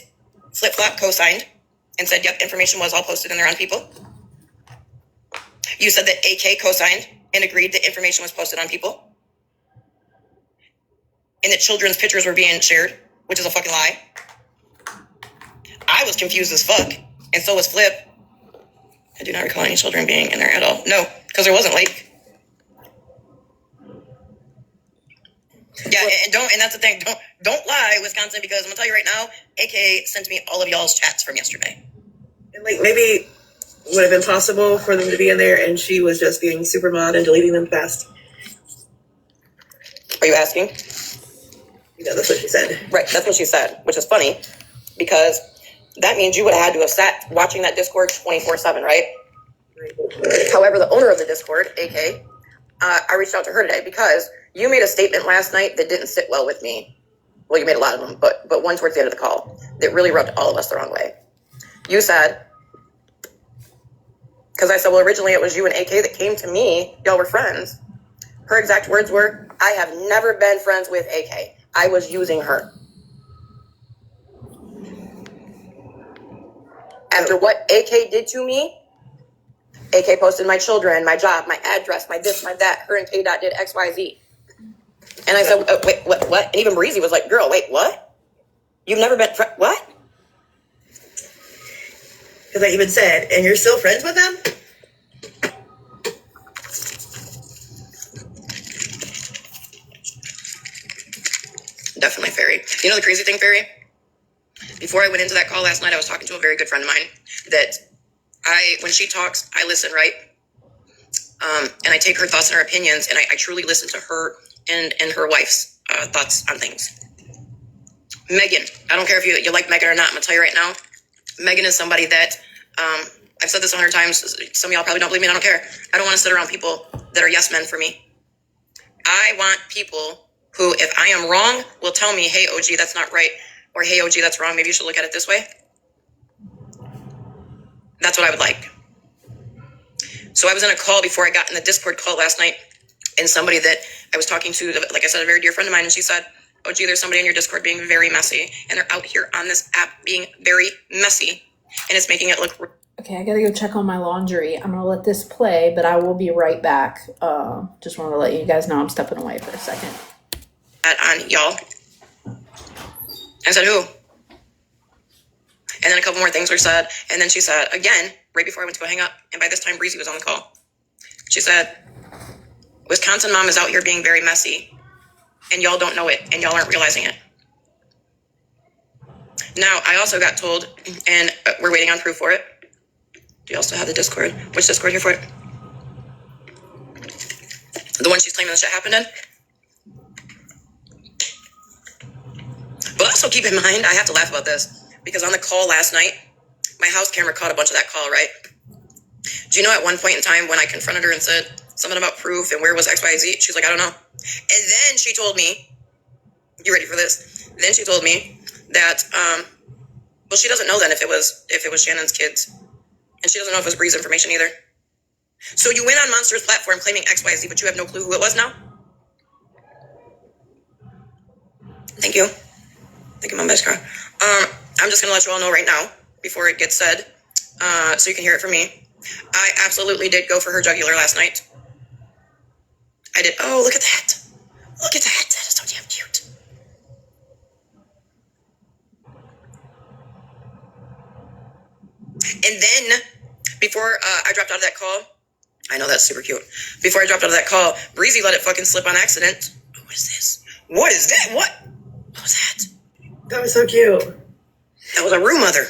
Flip Flop co-signed and said, yep, information was all posted in there on people. You said that AK co-signed and agreed that information was posted on people. And that children's pictures were being shared, which is a fucking lie. I was confused as fuck, and so was Flip. I do not recall any children being in there at all. No, because there wasn't, like. Yeah, and that's the thing. Don't lie, Wisconsin, because I'm gonna tell you right now, AK sent me all of y'all's chats from yesterday. And like maybe would have been possible for them to be in there, and she was just being super mod and deleting them fast. Are you asking? Yeah, that's what she said. Right, that's what she said, which is funny, because that means you would have had to have sat watching that Discord 24/7, right? Right. However, the owner of the Discord, AK, I reached out to her today because you made a statement last night that didn't sit well with me. Well, you made a lot of them, but one towards the end of the call that really rubbed all of us the wrong way. You said, because I said, well, originally it was you and AK that came to me. Y'all were friends. Her exact words were, I have never been friends with AK. I was using her. After what AK did to me, AK posted my children, my job, my address, my this, my that. Her and K-Dot did X, Y, Z. And I said, wait, what? And even Breezy was like, girl, wait, what? You've never been, what? Because I even said, and you're still friends with them? Definitely, Fairy. You know the crazy thing, Fairy? Before I went into that call last night, I was talking to a very good friend of mine that when she talks, I listen, right? And I take her thoughts and her opinions, and I truly listen to her and her wife's thoughts on things. Megan, I don't care if you like Megan or not. I'm going to tell you right now, Megan is somebody that, I've said this 100 times. Some of y'all probably don't believe me. I don't care. I don't want to sit around people that are yes men for me. I want people who, if I am wrong, will tell me, hey, OG, that's not right. Or, hey, OG, that's wrong. Maybe you should look at it this way. That's what I would like. So I was in a call before I got in the Discord call last night, and somebody that I was talking to, like I said, a very dear friend of mine, and she said, oh, gee, there's somebody in your Discord being very messy, and they're out here on this app being very messy, and it's making it look... Okay, I gotta go check on my laundry. I'm gonna let this play, but I will be right back. Just wanted to let you guys know I'm stepping away for a second. On y'all. I said, who? And then a couple more things were said, and then she said, again, right before I went to go hang up, and by this time, Breezy was on the call. She said, Wisconsin mom is out here being very messy, and y'all don't know it, and y'all aren't realizing it. Now, I also got told, and we're waiting on proof for it. Do you also have the Discord? Which Discord here for it? The one she's claiming the shit happened in? But also keep in mind, I have to laugh about this, because on the call last night, my house camera caught a bunch of that call, right? Do you know at one point in time when I confronted her and said something about proof and where was XYZ? She's like, I don't know. And then she told me, you ready for this? Then she told me that, well, she doesn't know then if it was Shannon's kids. And she doesn't know if it was Bree's information either. So you went on Monster's platform claiming XYZ, but you have no clue who it was now? Thank you. Thank you, Mom Beskar. I'm just going to let you all know right now, before it gets said, so you can hear it from me. I absolutely did go for her jugular last night. I did. Oh, look at that. Look at that. That is so damn cute. And then, before I dropped out of that call, I know that's super cute. Before I dropped out of that call, Breezy let it fucking slip on accident. Oh, what is this? What is that? What was that? That was so cute. That was a room mother.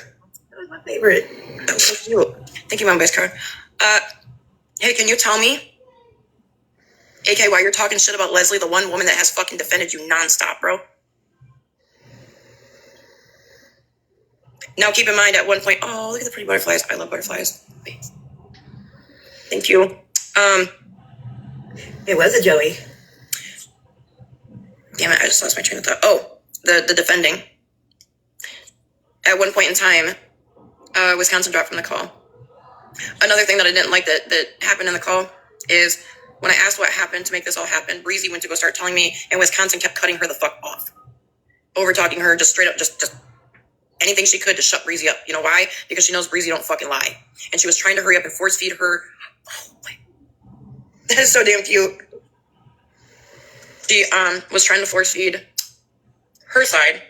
That was my favorite. That was so cute. Thank you, Mom Beskar. Hey, can you tell me, AK, why you're talking shit about Leslie, the one woman that has fucking defended you nonstop, bro? Now, keep in mind, at one point, oh, look at the pretty butterflies. I love butterflies. Wait. Thank you. It was a Joey. Damn it, I just lost my train of thought. Oh, the defending. At one point in time, Wisconsin dropped from the call. Another thing that I didn't like that happened in the call is when I asked what happened to make this all happen, Breezy went to go start telling me, and Wisconsin kept cutting her the fuck off. Over talking her, just straight up, just anything she could to shut Breezy up. You know why? Because she knows Breezy don't fucking lie. And she was trying to hurry up and force feed her. Oh, wait. That is so damn cute. She was trying to force feed her side,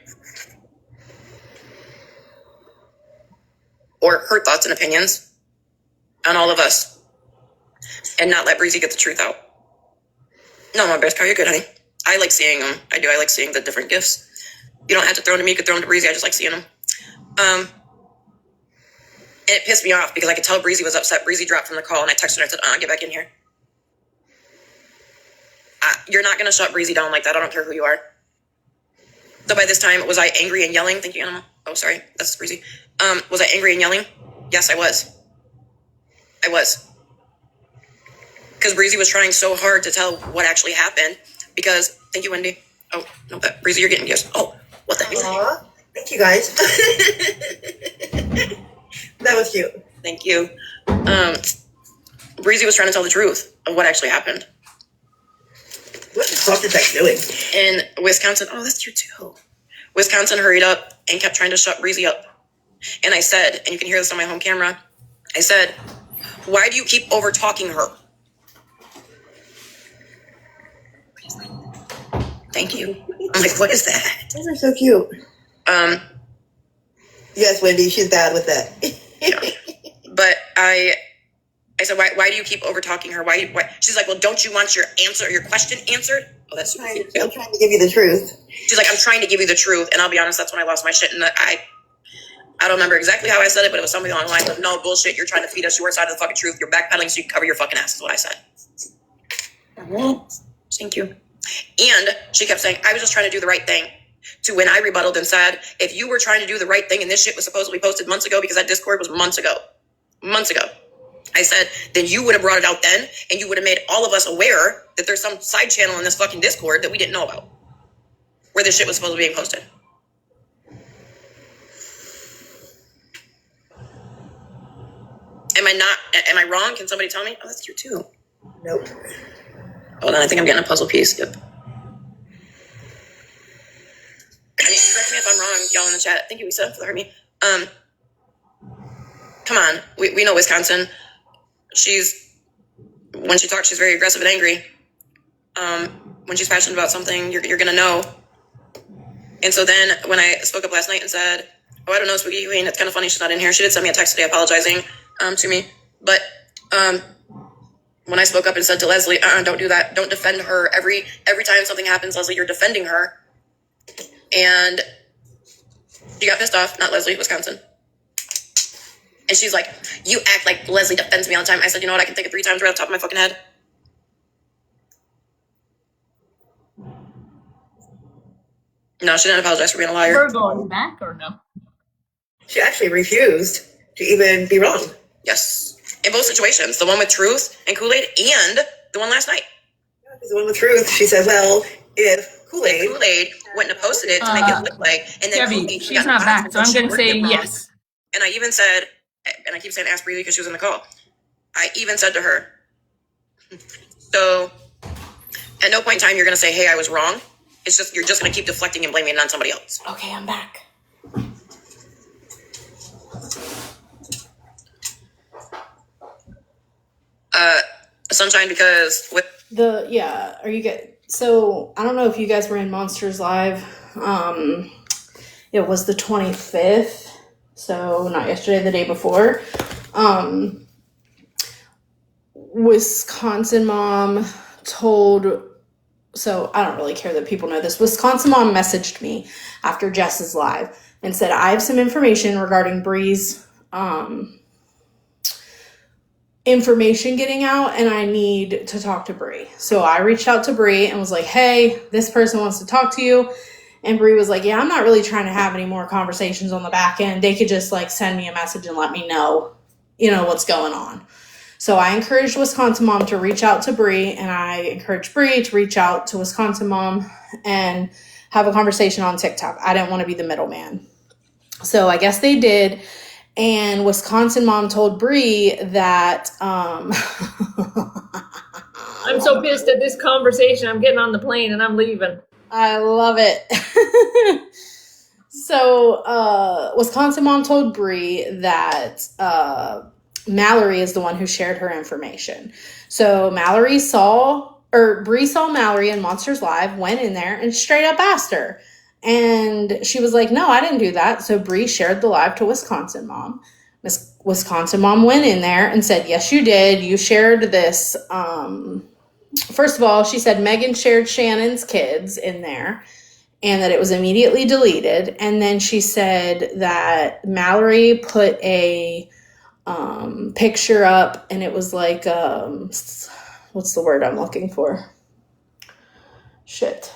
or her thoughts and opinions on all of us, and not let Breezy get the truth out. No, my best car, you're good, honey. I like seeing them. I do. I like seeing the different gifts. You don't have to throw them to me. You could throw them to Breezy. I just like seeing them. And it pissed me off because I could tell Breezy was upset. Breezy dropped from the call, and I texted her and I said, get back in here. You're not going to shut Breezy down like that. I don't care who you are. So by this time, was I angry and yelling? Thank you, Animal. Oh, sorry. That's Breezy. Was I angry and yelling? Yes, I was. I was. Because Breezy was trying so hard to tell what actually happened. Because, thank you, Wendy. Oh, no, Breezy, you're getting gifts. Oh, what the heck? Aww. Thank you, guys. That was cute. Thank you. Breezy was trying to tell the truth of what actually happened. What the fuck is that doing? And Wisconsin, oh, that's cute too. Wisconsin hurried up and kept trying to shut Breezy up. And I said, and you can hear this on my home camera, I said, why do you keep over-talking her? Thank you. I'm like, what is that? Those are so cute. Yes, Wendy, she's bad with that. Yeah. But I said, why do you keep over-talking her? Why? She's like, well, don't you want your question answered? Oh, that's super cute. I'm trying to give you the truth. She's like, I'm trying to give you the truth. And I'll be honest, that's when I lost my shit. And I don't remember exactly how I said it, but it was something along the lines of, no, bullshit, you're trying to feed us your side of the fucking truth. You're backpedaling so you can cover your fucking ass, is what I said. Thank you. And she kept saying, I was just trying to do the right thing. To when I rebutted and said, if you were trying to do the right thing and this shit was supposedly posted months ago, because that Discord was months ago. I said, then you would have brought it out then, and you would have made all of us aware that there's some side channel in this fucking Discord that we didn't know about, where this shit was supposed to be being posted. Am I not Am I wrong? Can somebody tell me? Oh, that's cute too. Nope. Oh, then I think I'm getting a puzzle piece. Yep. Correct me if I'm wrong, y'all in the chat. Thank you, Lisa, for heard me. Come on. We know Wisconsin. When she talks, she's very aggressive and angry. When she's passionate about something, you're gonna know. And so then when I spoke up last night and said, oh, I don't know, Spooky Queen, it's kind of funny she's not in here. She did send me a text today apologizing to me. But when I spoke up and said to Leslie, don't do that. Don't defend her. Every time something happens, Leslie, you're defending her. And she got pissed off. Not Leslie, Wisconsin. And she's like, you act like Leslie defends me all the time. I said, you know what? I can think of 3 times right off the top of my fucking head. No, she didn't apologize for being a liar. Virgo, are you back or no? She actually refused to even be wrong. Yes. In both situations. The one with Truth and Kool-Aid and the one last night. The one with Truth, she said, well, if Kool-Aid wouldn't have posted it to make it look like, and then Debbie, Kool-Aid, she's not back, so I'm going to say yes. And I even said, and I keep saying ask Breezy because she was in the call. I even said to her, so at no point in time you're going to say, hey, I was wrong. It's just, you're just going to keep deflecting and blaming it on somebody else. Okay, I'm back. Sunshine, because with Are you good? So I don't know if you guys were in Monsters Live. It was the 25th, so not yesterday, the day before. Wisconsin mom told, so I don't really care that people know this. Wisconsin mom messaged me after Jess's live and said, I have some information regarding Bree's information getting out and I need to talk to Bree. So I reached out to Bree and was like, hey, this person wants to talk to you. And Bree was like, yeah, I'm not really trying to have any more conversations on the back end. They could just like send me a message and let me know, what's going on. So I encouraged Wisconsin mom to reach out to Bree, and I encouraged Bree to reach out to Wisconsin mom and have a conversation on TikTok. I didn't want to be the middleman. So I guess they did. And Wisconsin mom told Bree that I'm so pissed at this conversation. I'm getting on the plane and I'm leaving. I love it. So Wisconsin mom told Bree that Mallory is the one who shared her information. So Bree saw Mallory in Monsters Live, went in there and straight up asked her. And she was like, no, I didn't do that. So Bree shared the live to Wisconsin mom. Wisconsin mom went in there and said, yes, you did. You shared this. First of all, she said Megan shared Shannon's kids in there and that it was immediately deleted. And then she said that Mallory put a picture up and it was like, what's the word I'm looking for? Shit.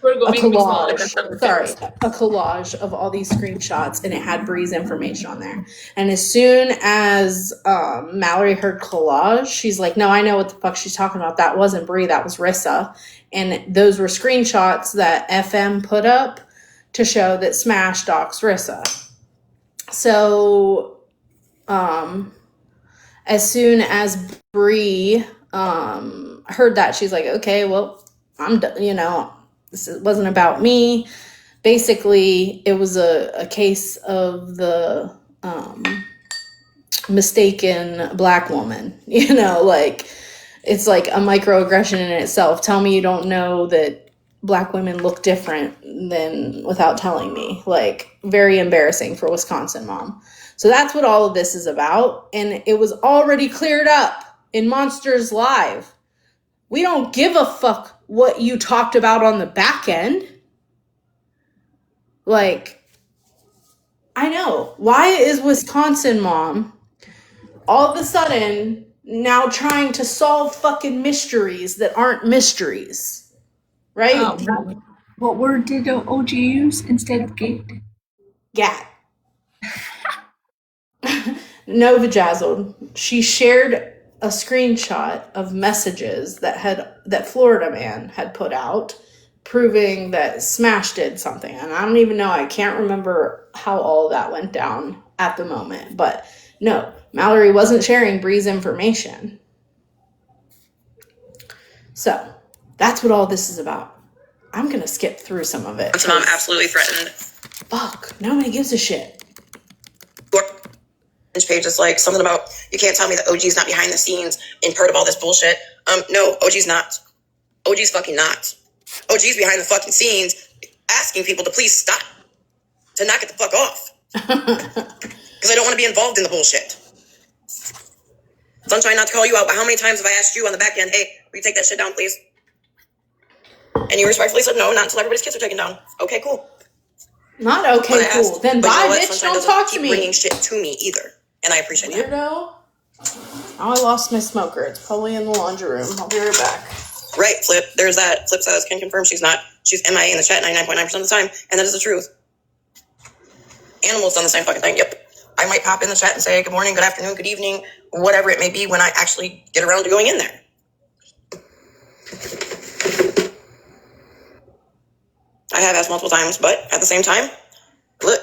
Virgo, A make me smaller. collage of all these screenshots, and it had Bree's information on there. And as soon as Mallory heard collage, she's like, no, I know what the fuck she's talking about. That wasn't Bree, that was Rissa. And those were screenshots that FM put up to show that Smash doxed Rissa. So as soon as Bree heard that, she's like, okay, well, I'm done, this wasn't about me. Basically, it was a case of the mistaken black woman. It's like a microaggression in itself. Tell me you don't know that black women look different than without telling me. Very embarrassing for Wisconsin mom. So that's what all of this is about. And it was already cleared up in Monsters Live. We don't give a fuck what you talked about on the back end. I know. Why is Wisconsin mom all of a sudden now trying to solve fucking mysteries that aren't mysteries? Right? What word did OG use instead of gate? Gat. No, vajazzled. She shared a screenshot of messages that Florida man had put out proving that Smash did something. And I don't even know, I can't remember how all of that went down at the moment. But no, Mallory wasn't sharing Bree's information. So, that's what all this is about. I'm going to skip through some of it. Mom absolutely threatened. Fuck, nobody gives a shit. Page is like something about you can't tell me that OG's not behind the scenes in part of all this bullshit. No, OG's not. OG's fucking not. OG's behind the fucking scenes asking people to please stop, to knock it the fuck off. Because I don't want to be involved in the bullshit. So I'm trying not to call you out, but how many times have I asked you on the back end, hey, will you take that shit down, please? And you respectfully said no, not until everybody's kids are taken down. Okay, cool. Not okay, cool. Then bye, bitch. Don't talk to me. Bringing shit to me either. And I appreciate that. Weirdo. Oh, I lost my smoker. It's probably in the laundry room. I'll be right back. Right, Flip. There's that. Flip says, can confirm she's MIA in the chat 99.9% of the time. And that is the truth. Animal's done the same fucking thing. Yep. I might pop in the chat and say good morning, good afternoon, good evening, whatever it may be when I actually get around to going in there. I have asked multiple times, but at the same time, look,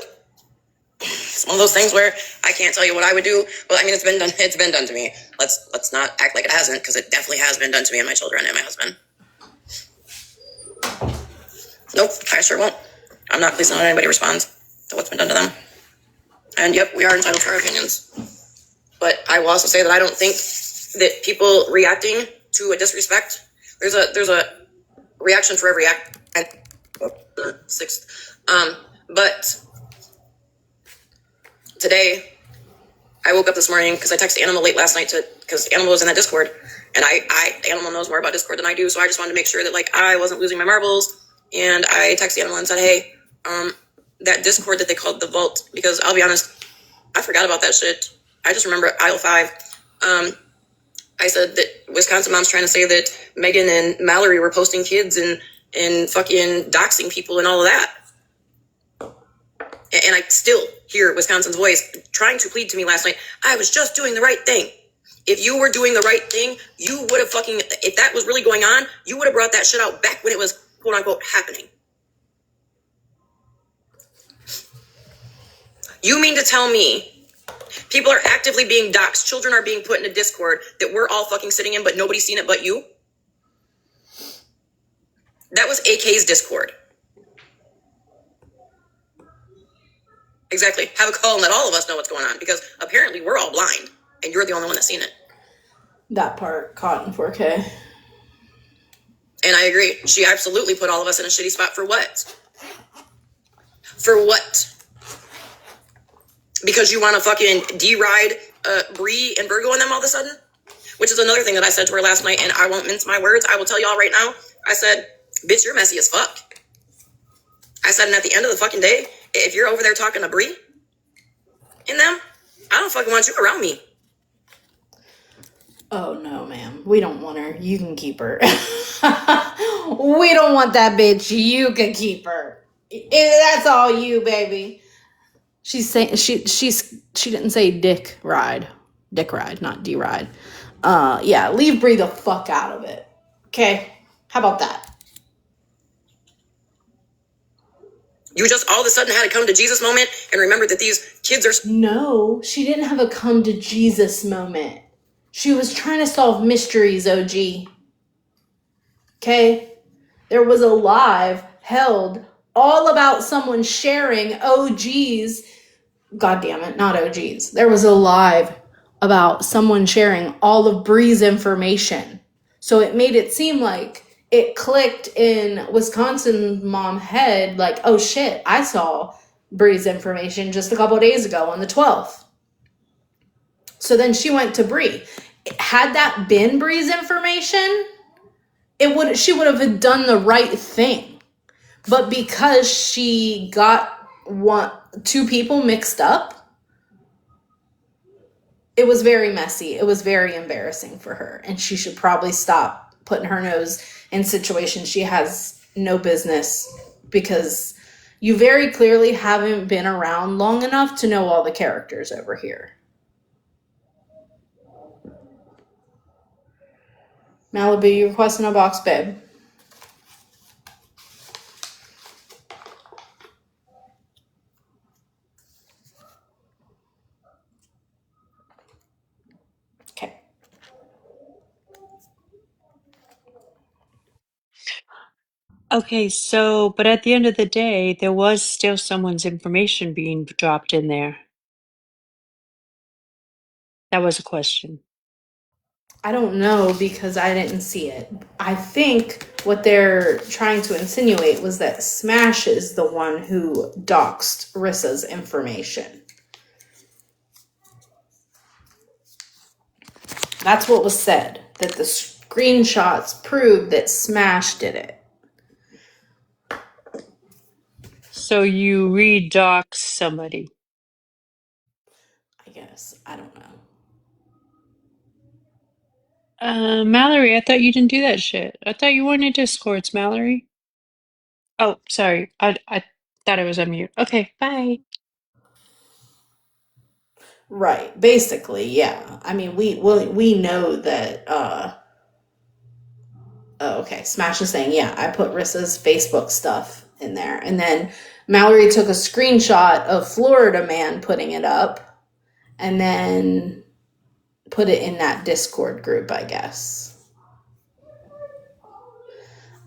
it's one of those things where I can't tell you what I would do. Well, I mean, it's been done. It's been done to me. Let's not act like it hasn't, because it definitely has been done to me and my children and my husband. Nope, I sure won't. I'm not pleased to let anybody respond to what's been done to them. And yep, we are entitled to our opinions. But I will also say that I don't think that people reacting to a disrespect, there's a reaction for every act. Sixth. But today, I woke up this morning because I texted Animal late last night because Animal was in that Discord, and Animal knows more about Discord than I do, so I just wanted to make sure that like I wasn't losing my marbles, and I texted Animal and said, hey, that Discord that they called the Vault, because I'll be honest, I forgot about that shit. I just remember aisle 5. I said that Wisconsin mom's trying to say that Megan and Mallory were posting kids and fucking doxing people and all of that. And I still hear Wisconsin's voice trying to plead to me last night. I was just doing the right thing. If you were doing the right thing, you would have fucking, if that was really going on, you would have brought that shit out back when it was quote unquote happening. You mean to tell me people are actively being doxxed, children are being put in a Discord that we're all fucking sitting in, but nobody's seen it but you? That was AK's Discord. Exactly. Have a call and let all of us know what's going on, because apparently we're all blind and you're the only one that's seen it. That part caught in 4K. And I agree. She absolutely put all of us in a shitty spot for what? For what? Because you want to fucking deride Bree and Virgo and them all of a sudden? Which is another thing that I said to her last night, and I won't mince my words. I will tell y'all right now. I said, bitch, you're messy as fuck. I said, and at the end of the fucking day, if you're over there talking to Bree and them, I don't fucking want you around me. Oh, no, ma'am. We don't want her. You can keep her. We don't want that bitch. You can keep her. That's all you, baby. She's saying she didn't say dick ride, not deride. Yeah, leave Bree the fuck out of it. Okay, how about that? You just all of a sudden had a come to Jesus moment and remembered that these kids are... No, she didn't have a come to Jesus moment. She was trying to solve mysteries, OG. Okay? There was a live held all about someone sharing OGs. God damn it, not OGs. There was a live about someone sharing all of Bree's information. So it made it seem like it clicked in Wisconsin mom head like, oh shit, I saw Bree's information just a couple of days ago on the 12th. So then she went to Bree. Had that been Bree's information, she would have done the right thing. But because she got two people mixed up, it was very messy. It was very embarrassing for her. And she should probably stop putting her nose in situations she has no business, because you very clearly haven't been around long enough to know all the characters over here. Malibu, you requesting a box, babe? Okay, so, but at the end of the day, there was still someone's information being dropped in there. That was a question. I don't know because I didn't see it. I think what they're trying to insinuate was that Smash is the one who doxed Rissa's information. That's what was said, that the screenshots proved that Smash did it. So you redox somebody. I guess. I don't know. Mallory, I thought you didn't do that shit. I thought you wanted Discords, Mallory. Oh, sorry. I thought I was on mute. Okay, bye. Right. Basically, yeah. I mean, we know that oh, okay. Smash is saying, yeah, I put Rissa's Facebook stuff in there. And then Mallory took a screenshot of Florida Man putting it up and then put it in that Discord group, I guess.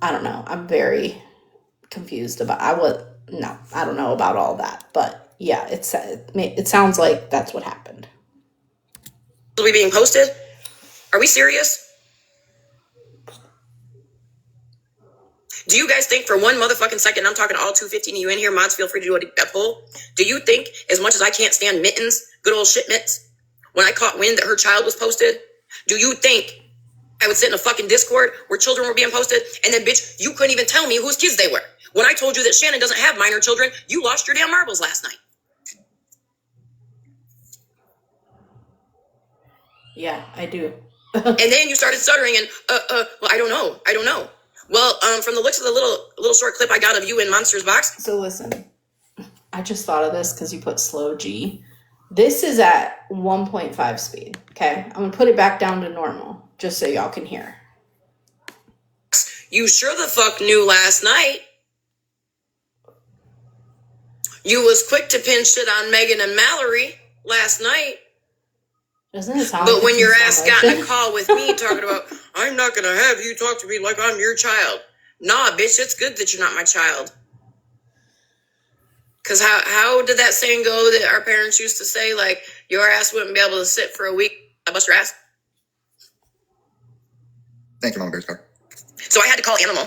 I don't know. I'm very confused about I don't know about all that. But yeah, it sounds like that's what happened. Are we being posted? Are we serious? Do you guys think for one motherfucking second, I'm talking to all 215 of you in here, mods, feel free to do a poll. Do you think, as much as I can't stand Mittens, good old shit Mitts, when I caught wind that her child was posted, do you think I would sit in a fucking Discord where children were being posted, and then, bitch, you couldn't even tell me whose kids they were? When I told you that Shannon doesn't have minor children, you lost your damn marbles last night. Yeah, I do. And then you started stuttering and, well, I don't know. Well, from the looks of the little short clip I got of you in Monsters Box. So listen, I just thought of this because you put slow G. This is at 1.5 speed, okay? I'm going to put it back down to normal, just so y'all can hear. You sure the fuck knew last night. You was quick to pin shit on Megan and Mallory last night. Doesn't it sound But like when your ass got in celebration? a call with me talking about, I'm not going to have you talk to me like I'm your child. Nah, bitch, it's good that you're not my child. Because how did that saying go that our parents used to say, like, your ass wouldn't be able to sit for a week? I bust your ass. Thank you, Mama Bear's car. So I had to call Animal,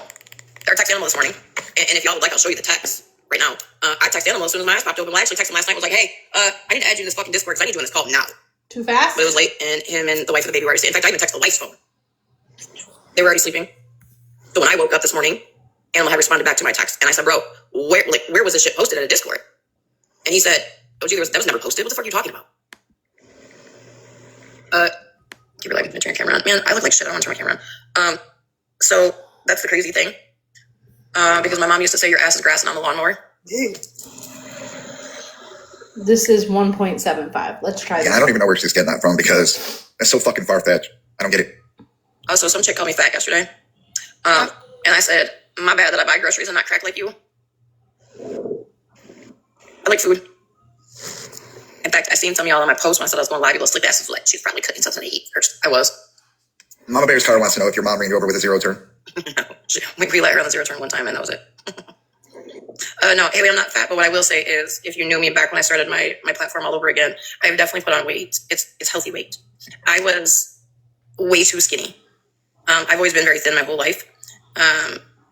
or text Animal this morning. And if y'all would like, I'll show you the text right now. I texted Animal as soon as my ass popped open. Well, I actually texted him last night. I was like, hey, I need to add you to this fucking Discord because I need you in this call now. Too fast? But it was late, and him and the wife of the baby were already sleeping. In fact, I even texted the wife's phone. They were already sleeping. So when I woke up this morning, Animal had responded back to my text. And I said, bro, where was this shit posted at a Discord? And he said, oh, gee, that was never posted. What the fuck are you talking about? Keep your life with turn camera on. Man, I look like shit. I don't want to turn my camera on. So that's the crazy thing. Because my mom used to say your ass is grassing on the lawnmower. This is 1.75. Let's try this. Yeah, I don't even know where she's getting that from because that's so fucking far-fetched. I don't get it. So some chick called me fat yesterday. And I said, my bad that I buy groceries and not crack like you. I like food. In fact, I seen some of y'all on my post when I said I was going live. People sleep asses like she's probably cooking something to eat first. I was. Mama Bear's car wants to know if your mom ran you over with a zero turn. No, we let her on the zero turn one time and that was it. No, Haley, I'm not fat, but what I will say is if you knew me back when I started my platform all over again, I've definitely put on weight. It's healthy weight. I was way too skinny. I've always been very thin my whole life.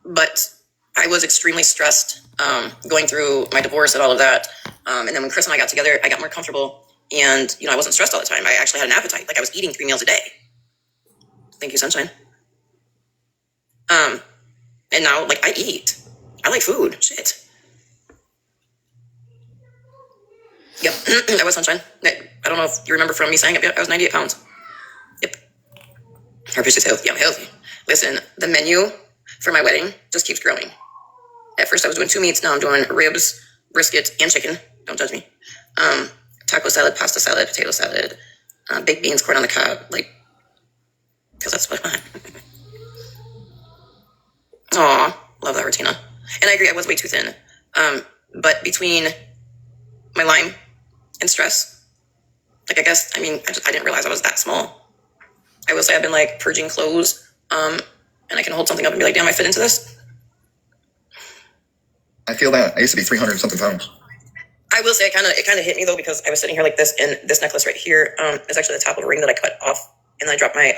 But I was extremely stressed going through my divorce and all of that. And then when Chris and I got together, I got more comfortable and, I wasn't stressed all the time. I actually had an appetite. Like I was eating 3 meals a day. Thank you, sunshine. And now, like, I eat. I like food. Shit. Yep. I was sunshine. I don't know if you remember from me saying it, but I was 98 pounds. Yep. Her bitch is healthy. I'm healthy. Listen, the menu for my wedding just keeps growing. At first, I was doing 2 meats. Now I'm doing ribs, brisket, and chicken. Don't judge me. Taco salad, pasta salad, potato salad, baked beans, corn on the cob. Like, because that's what I want. Aw, love that, Ratina. And I agree, I was way too thin. But between my Lyme and stress, like, I guess, I didn't realize I was that small. I will say I've been, like, purging clothes, and I can hold something up and be like, damn, I fit into this. I feel that. I used to be 300 something pounds. I will say it kind of hit me though, because I was sitting here like this, and this necklace right here is actually the top of a ring that I cut off, and then I dropped my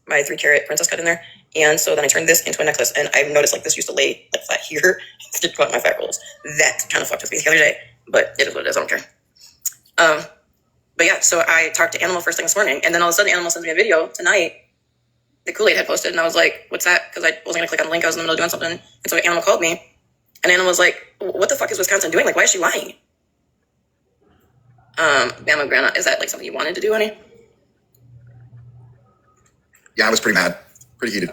my 3-carat princess cut in there, and so then I turned this into a necklace, and I've noticed like this used to lay like flat here to cut my fat rolls. That kind of fucked with me the other day, but it is what it is. I don't care. But yeah, so I talked to Animal first thing this morning, and then all of a sudden Animal sends me a video tonight. The Kool-Aid had posted, and I was like, "What's that?" Because I wasn't gonna click on the link. I was in the middle of doing something, and so Animal called me, and Animal was like, "What the fuck is Wisconsin doing? Like, why is she lying?" Bama Grana, is that like something you wanted to do, honey? Yeah, I was pretty mad, pretty heated.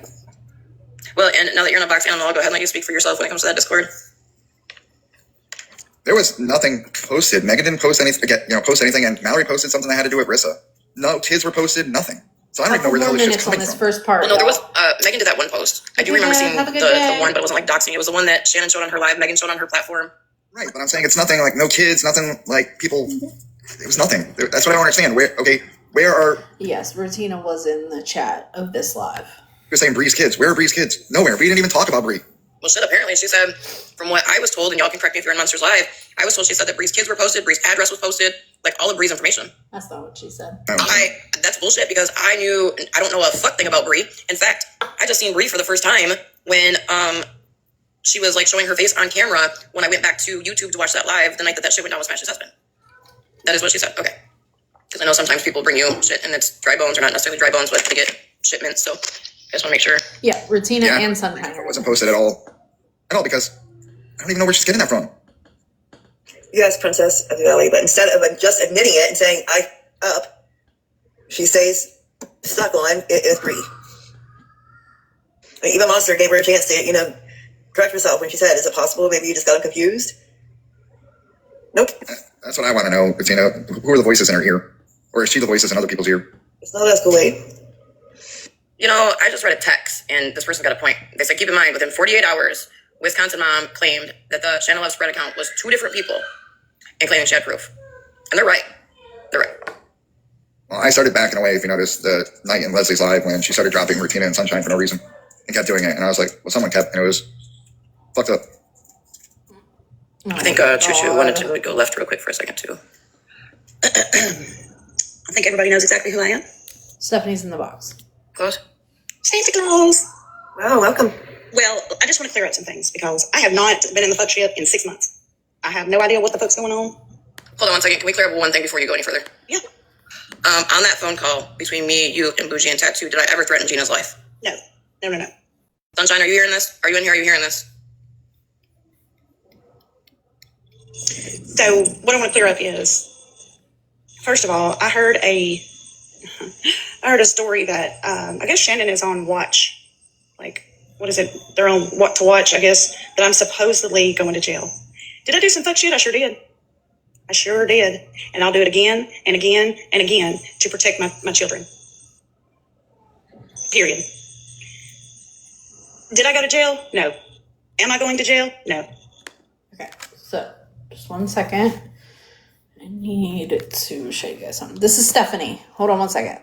Well, and now that you're in a box, Animal, I'll go ahead and let you speak for yourself when it comes to that Discord. There was nothing posted. Megan didn't post anything, post anything, and Mallory posted something that had to do with Rissa. No kids were posted, nothing. So I don't even know where the hell this shit's coming from. First part. Well, no, there was, Megan did that one post. I do remember seeing the one, but it wasn't like doxing. It was the one that Shannon showed on her live, Megan showed on her platform. Right, but I'm saying it's nothing like no kids, nothing like people. It was nothing. That's what I don't understand. Where are... Yes, Rotina was in the chat of this live. You're saying Bree's kids. Where are Bree's kids? Nowhere. We didn't even talk about Bree. Well, shit, apparently she said, from what I was told, and y'all can correct me if you're in Monsters Live, I was told she said that Bree's kids were posted, Bree's address was posted, like all of Bree's information. That's not what she said. That's bullshit, because I don't know a fuck thing about Bree. In fact, I just seen Bree for the first time when she was like showing her face on camera when I went back to YouTube to watch that live the night that shit went down with Smash's husband. That is what she said. Okay. Because I know sometimes people bring you shit and it's dry bones, or not necessarily dry bones, but they get shipments, so I just want to make sure. Yeah, Rotina and Sunshine. It wasn't posted at all. Because I don't even know where she's getting that from. Yes, Princess of the Valley, but instead of just admitting it and saying, she stays stuck on, it is Bree. Like, even Monster gave her a chance to, correct herself when she said, is it possible maybe you just got them confused? Nope. That's what I want to know, Bettina. Who are the voices in her ear? Or is she the voices in other people's ear? It's not as Kool-Aid. I just read a text, and this person's got a point. They said, keep in mind, within 48 hours, Wisconsin Mom claimed that the Channel Love spread account was 2 different people and claiming she had proof. And they're right. They're right. Well, I started backing away, if you noticed, the night in Leslie's live when she started dropping Rutina and Sunshine for no reason and kept doing it. And I was like, well, someone kept, and it was fucked up. I think Choo Choo wanted to go left real quick for a second, too. I think everybody knows exactly who I am. Stephanie's in the box. Close. Santa Claus. Wow, welcome. Well, I just want to clear up some things because I have not been in the fuck shit in 6 months. I have no idea what the fuck's going on. Hold on one second. Can we clear up one thing before you go any further? Yeah. On that phone call between me, you, and Bougie and Tattoo, did I ever threaten Gina's life? No. No. Sunshine, are you hearing this? Are you in here? Are you hearing this? So what I want to clear up is, first of all, I heard a story that I guess Shannon is on watch. Like, what is it? They're on what to watch, I guess, that I'm supposedly going to jail. Did I do some fuck shit? I sure did. And I'll do it again and again and again to protect my children. Period. Did I go to jail? No. Am I going to jail? No. Okay, so just 1 second. I need to show you guys something. This is Stephanie. Hold on 1 second.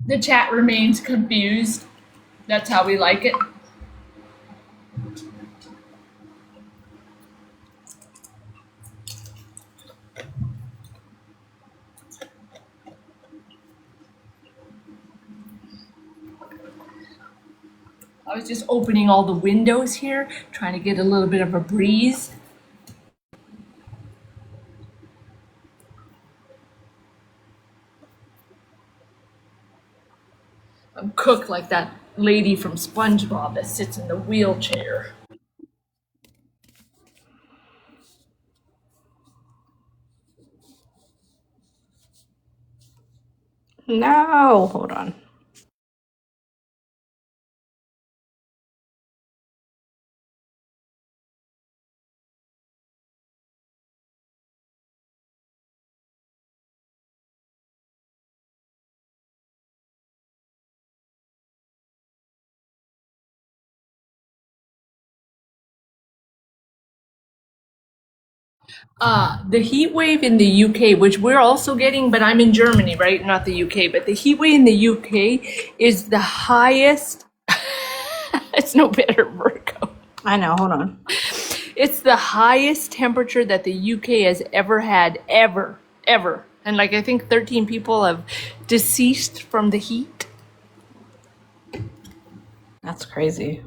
The chat remains confused. That's how we like it. I was just opening all the windows here, trying to get a little bit of a breeze. I'm cooked like that lady from SpongeBob that sits in the wheelchair. No, hold on. The heat wave in the UK, which we're also getting, but I'm in Germany, right? Not the UK, but the heat wave in the UK is the highest. It's no better, Virgo. I know. Hold on. It's the highest temperature that the UK has ever had, ever. And like I think 13 people have deceased from the heat. That's crazy.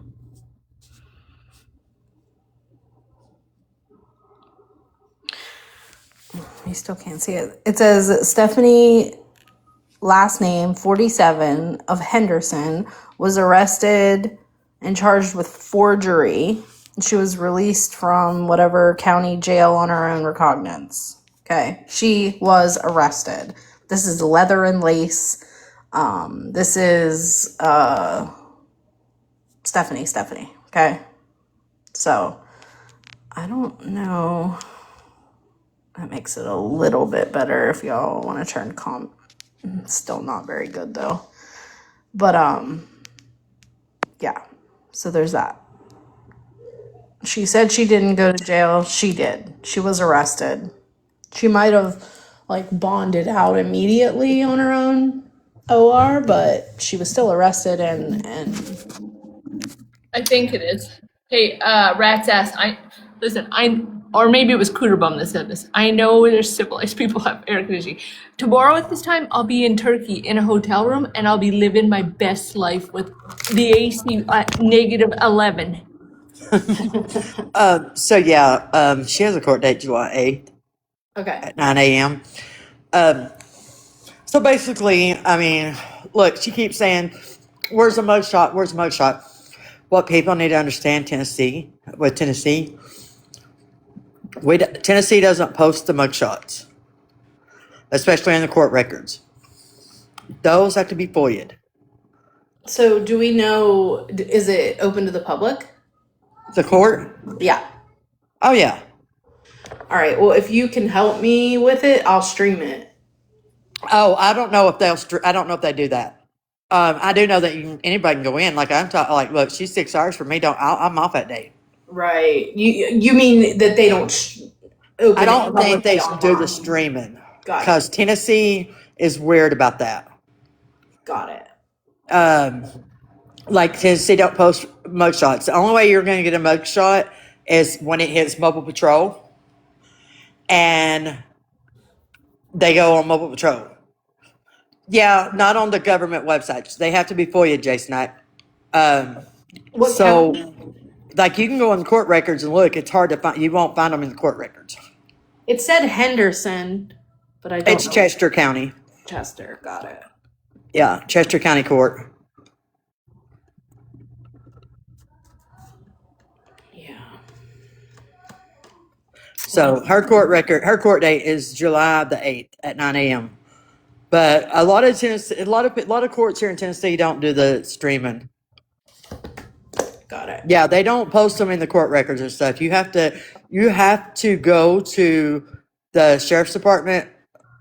You still can't see it. It says Stephanie, last name 47, of Henderson, was arrested and charged with forgery. She was released from whatever county jail on her own recognizance. Okay, she was arrested. This is leather and lace. This is Stephanie. Okay, so I don't know. That makes it a little bit better if y'all want to turn comp. Still not very good though. But yeah. So there's that. She said she didn't go to jail. She did. She was arrested. She might have like bonded out immediately on her own OR, but she was still arrested and I think it is. Hey, rat's ass. Or maybe it was Cooter Bum that said this. I know there's civilized people have air conditioning. Tomorrow at this time, I'll be in Turkey in a hotel room, and I'll be living my best life with the AC at negative 11. So yeah, she has a court date July 8th okay. at 9 a.m. So basically, I mean, look, she keeps saying, where's the mugshot? Where's the mugshot? What people need to understand Tennessee, Tennessee doesn't post the mugshots, especially in the court records. Those have to be FOIA'd. So do we know, is it open to the public? The court? Yeah. Oh yeah. All right. Well, if you can help me with it, I'll stream it. Oh, I don't know if I don't know if they do that. I do know that anybody can go in. Like I'm talking, like look, she's 6 hours for me. I'm off that day. Right. You mean that they don't open I don't it think they publicly do the online? streaming Got it. because Tennessee is weird about that. Got it. Like Tennessee don't post mugshots. The only way you're going to get a mugshot is when it hits mobile patrol, and they go on mobile patrol. Yeah, not on the government websites. They have to be FOIA, Jason. What So, county? like, you can go on court records and look. It's hard to find. You won't find them in the court records. It said Henderson, but I don't It's know. Chester County. Chester. Got it. Yeah, Chester County Court. Yeah. So her court date is July the 8th at 9 a.m. But a lot of courts here in Tennessee don't do the streaming. Got it. Yeah, they don't post them in the court records and stuff. You have to go to the sheriff's department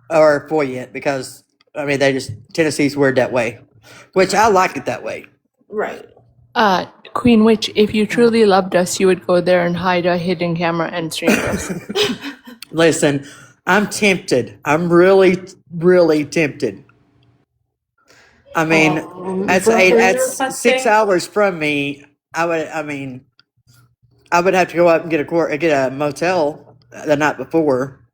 or FOIA it because I mean Tennessee's weird that way, which I like it that way. Right. Queen Witch, if you truly loved us, you would go there and hide a hidden camera and stream us. Listen, I'm tempted. I'm really, really tempted. I mean, that's 6 hours from me. I would have to go up and get a motel the night before,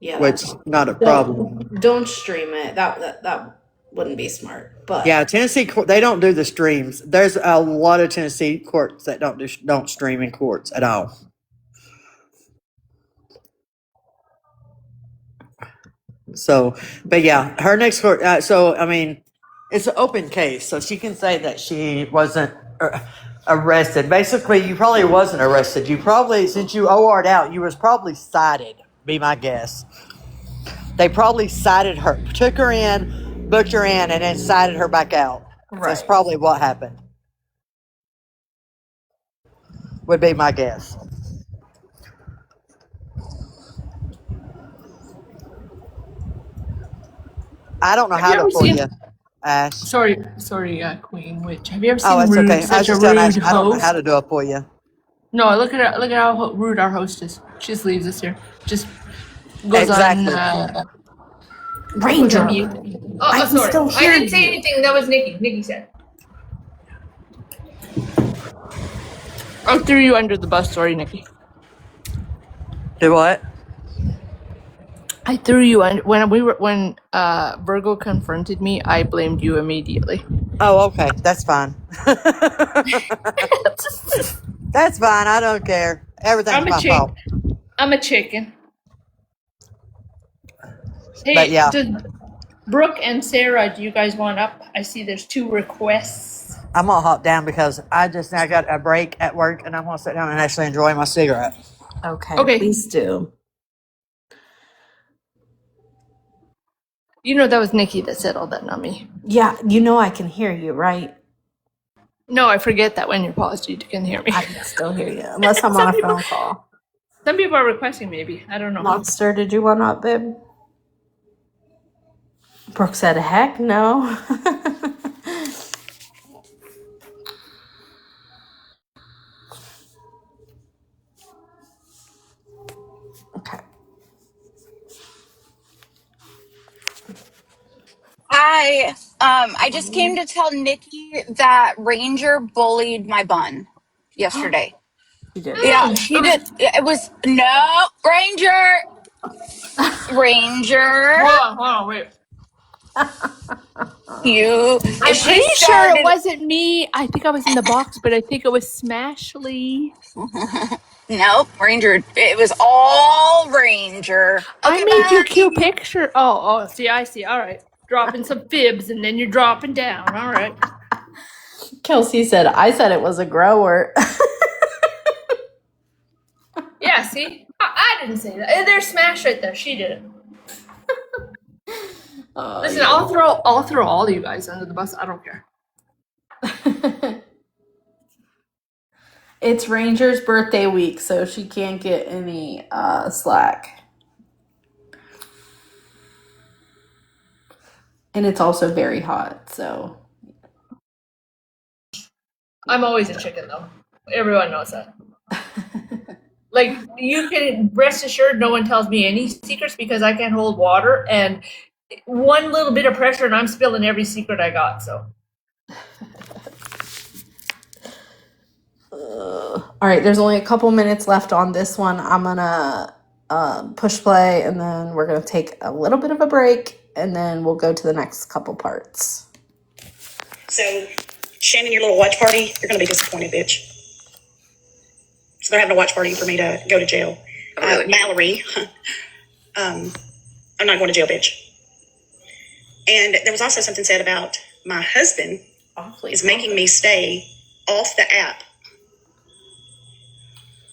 Yeah. which not a problem. Don't stream it. That wouldn't be smart. But Yeah, Tennessee they don't do the streams. There's a lot of Tennessee courts that don't stream in courts at all. So, but yeah, her next court. So I mean, it's an open case, so she can say that she wasn't arrested. Basically, you probably wasn't arrested. You probably, since you OR'd out, you was probably cited. Be my guess. They probably cited her, took her in, booked her in, and then cited her back out. That's Right. probably what happened. Would be my guess. I don't know Have you how ever to seen- you, Ash. Sorry, Queen Witch. Have you ever seen Oh, that's Rude, okay. I was such a just telling rude Ash, I don't know host? how to do it for you. No, look at how rude our host is. She just leaves us here. Just goes Exactly. on. Ranger, Mute. I can Sorry. still I hear didn't say you. anything. That was Nikki. Nikki said. I threw you under the bus. Sorry, Nikki. Do what? I threw you under when Virgo confronted me. I blamed you immediately. Oh, okay. That's fine. That's fine. I don't care. Everything's I'm a my fault. I'm a chicken. But Hey, yeah, Brooke and Sarah, do you guys want up? I see there's 2 requests. I'm gonna hop down because I just now got a break at work and I'm gonna sit down and actually enjoy my cigarette. Okay. Please do. You know that was Nikki that said all that, not me. Yeah, you know I can hear you, right? No, I forget that when you're paused, you can hear me. I can still hear you, unless I'm on a phone call. Some people are requesting, maybe. I don't know. Monster, did you want up, babe? Brooke said, heck no. Okay. Hi. I just came to tell Nikki that Ranger bullied my bun yesterday. You did. Yeah, she did. It was no Ranger. Ranger. Hold on, wait. You. I'm She pretty sure it started. wasn't me. I think I was in the box, but I think it was Smashly. Nope, Ranger. It was all Ranger. I Okay, made you a bye. cute picture. Oh, see, I see. All right. Dropping some fibs and then you're dropping down. All right. Kelsey said, I said it was a grower. Yeah, see? I didn't say that. There's Smash right there. She did it. Listen, yeah. I'll throw all of you guys under the bus. I don't care. It's Ranger's birthday week, so she can't get any slack. And it's also very hot, so. I'm always a chicken, though. Everyone knows that. Like, you can rest assured no one tells me any secrets because I can't hold water, and one little bit of pressure and I'm spilling every secret I got, so. All right, there's only a couple minutes left on this one. I'm gonna push play, and then we're gonna take a little bit of a break, and then we'll go to the next couple parts. So, Shannon, your little watch party, you're going to be disappointed, bitch. So they're having a watch party for me to go to jail. Mallory, I'm not going to jail, bitch. And there was also something said about my husband is making me stay off the app.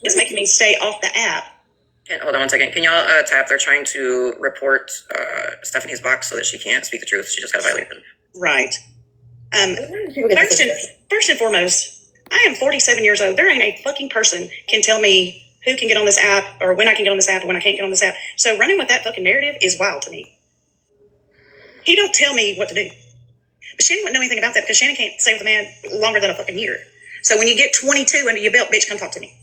Is making me stay off the app. Hold on one second. Can y'all tap? They're trying to report Stephanie's box so that she can't speak the truth. She just got violated. Right. First and foremost, I am 47 years old. There ain't a fucking person can tell me who can get on this app or when I can get on this app or when I can't get on this app. So running with that fucking narrative is wild to me. He don't tell me what to do. But Shannon wouldn't know anything about that because Shannon can't stay with a man longer than a fucking year. So when you get 22 under your belt, bitch, come talk to me.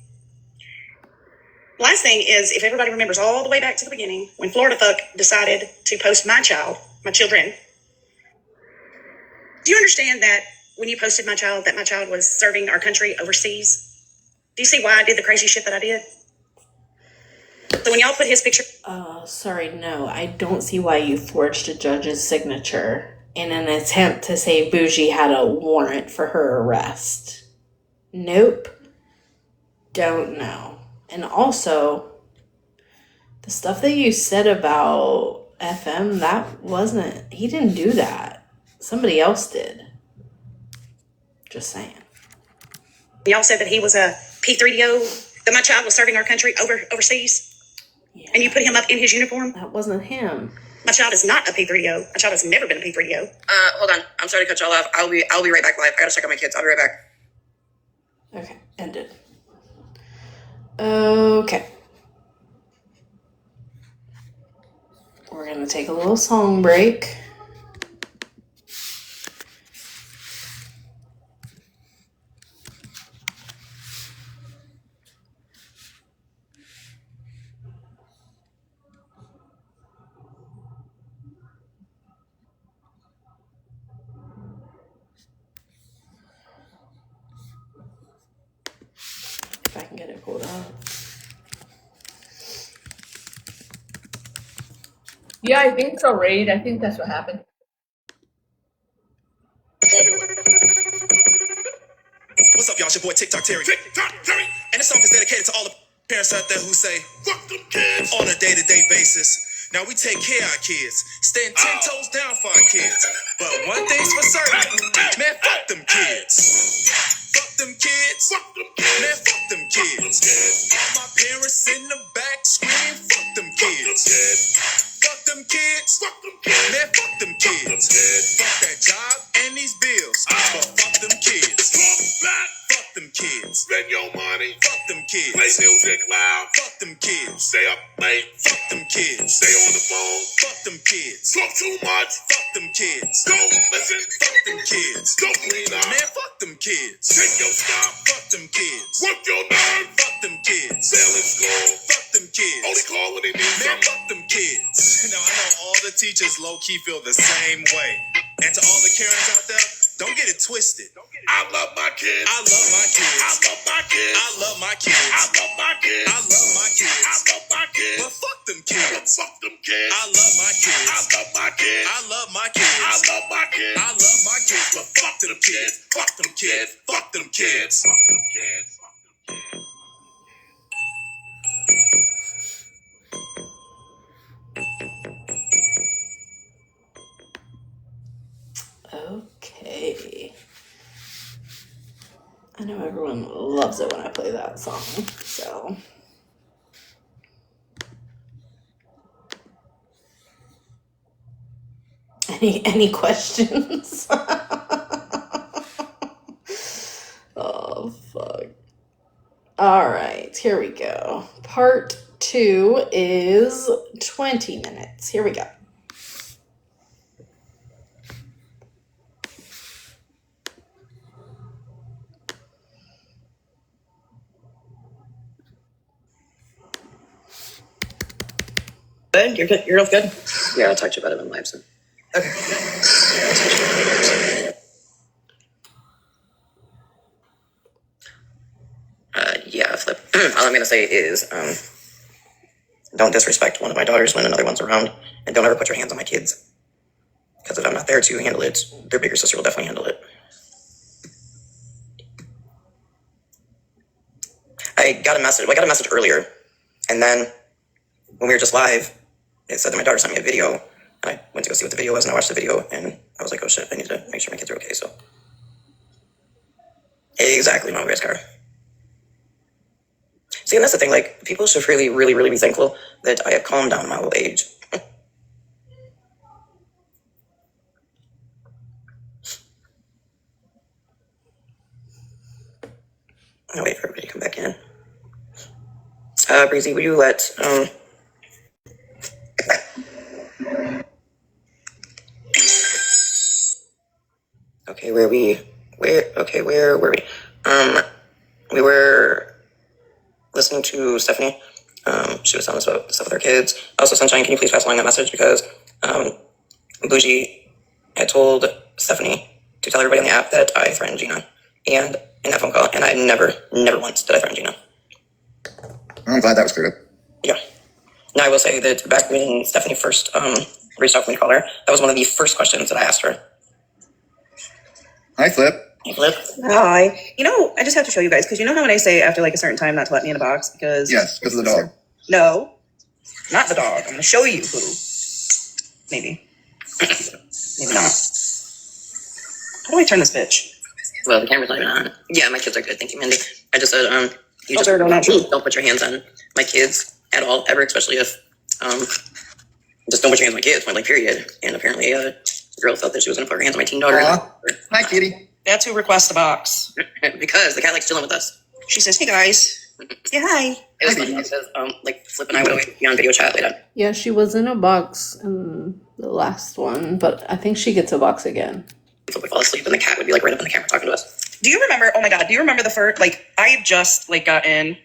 Last thing is, if everybody remembers all the way back to the beginning, when Florida Fuck decided to post my children, do you understand that when you posted my child, that my child was serving our country overseas? Do you see why I did the crazy shit that I did? So when y'all put his picture... Sorry, no, I don't see why you forged a judge's signature in an attempt to say Bougie had a warrant for her arrest. Nope. Don't know. And also, the stuff that you said about FM, that wasn't... He didn't do that. Somebody else did. Just saying. Y'all said that he was a P3DO, that my child was serving our country overseas, Yeah. and you put him up in his uniform? That wasn't him. My child is not a P3DO. My child has never been a P3DO. Hold on. I'm sorry to cut y'all off. I'll be right back live. I gotta check on my kids. I'll be right back. Okay, ended. Okay. We're gonna take a little song break. get it pulled up. Yeah, I think so, Raid. I think that's what happened. What's up, y'all? It's your boy TikTok Terry. And this song is dedicated to all the parents out there who say, fuck them kids on a day-to-day basis. Now we take care of our kids, staying 10 toes down for our kids. But one thing's for certain, man, fuck them kids. Fuck them kids. Man, fuck them kids. All my parents in the back scream, fuck them kids. Fuck them kids. Man, fuck them kids. Fuck that job and these bills. But fuck them kids. Fuck them kids. Spend your money. Fuck them kids. Play music loud. Fuck them kids. Stay up late. Fuck them kids. Stay on the phone. Fuck them kids. Talk too much. Fuck them kids. Don't listen. Fuck them kids. Don't clean up. Man, fuck them kids. Take your stop. Fuck them kids. Work your nerve. Fuck them kids. Fail in school. Fuck them kids. Only call when they need man, fuck them kids. Now I know all the teachers low-key feel the same way. And to all the Karens out there, don't get it twisted. I love my kids. I love my kids. I love my kids. I love my kids. I love my kids. I love my kids. I love my kids. But fuck them kids. Fuck them kids. I love my kids. I love my kids. I love my kids. I love my kids. I love my kids. But fuck them kids. Fuck them kids. Fuck them kids. Fuck them kids. Okay. I know everyone loves it when I play that song, so. Any questions? Oh, fuck. All right, here we go. Part 2 is 20 minutes. Here we go. Good? You're good? You're good? Yeah, I'll talk to you about it in live soon. Okay. Yeah, Flip. All I'm gonna say is, don't disrespect one of my daughters when another one's around, and don't ever put your hands on my kids. Because if I'm not there to handle it, their bigger sister will definitely handle it. I got a message earlier, and then when we were just live, it said that my daughter sent me a video, and I went to go see what the video was, and I watched the video, and I was like, oh shit, I need to make sure my kids are okay, so. Exactly, Mom Grace Car. See, and that's the thing, like, people should really, really, really be thankful that I have calmed down in my old age. I'll wait for everybody to come back in. Breezy, will you let, okay, where were we? We were listening to Stephanie. She was telling us about stuff with her kids. Also, Sunshine, can you please pass along that message? Because Bougie had told Stephanie to tell everybody on the app that I threatened Gina. And in that phone call, and I never once did I threaten Gina. I'm glad that was cleared up. Yeah. Now, I will say that back when Stephanie first reached out for me to call her, that was one of the first questions that I asked her. Hi, Flip. Hey, Flip. Hi. You know, I just have to show you guys, because you know how when I say after like a certain time not to let me in a box? Because Yes, because of the dog. No, not the dog. I'm going to show you who. Maybe. Maybe not. How do I turn this bitch? Well, the camera's not even on. Yeah, my kids are good. Thank you, Mindy. I just said, you just don't put your hands on my kids at all, ever, especially if, just don't put your hands on my kids, point like period. And apparently, the girl thought that she was going to put her hands on my teen daughter. Hi, kitty. That's who requests the box. Because the cat likes chilling with us. She says, hey guys. Yeah, hi. It was funny. It says, like, Flip and I would always be on video chat later. Yeah, she was in a box in the last one, but I think she gets a box again. Flip would fall asleep and the cat would be like right up in the camera talking to us. Do you remember, oh my God, do you remember the first, like, I just, like, got in,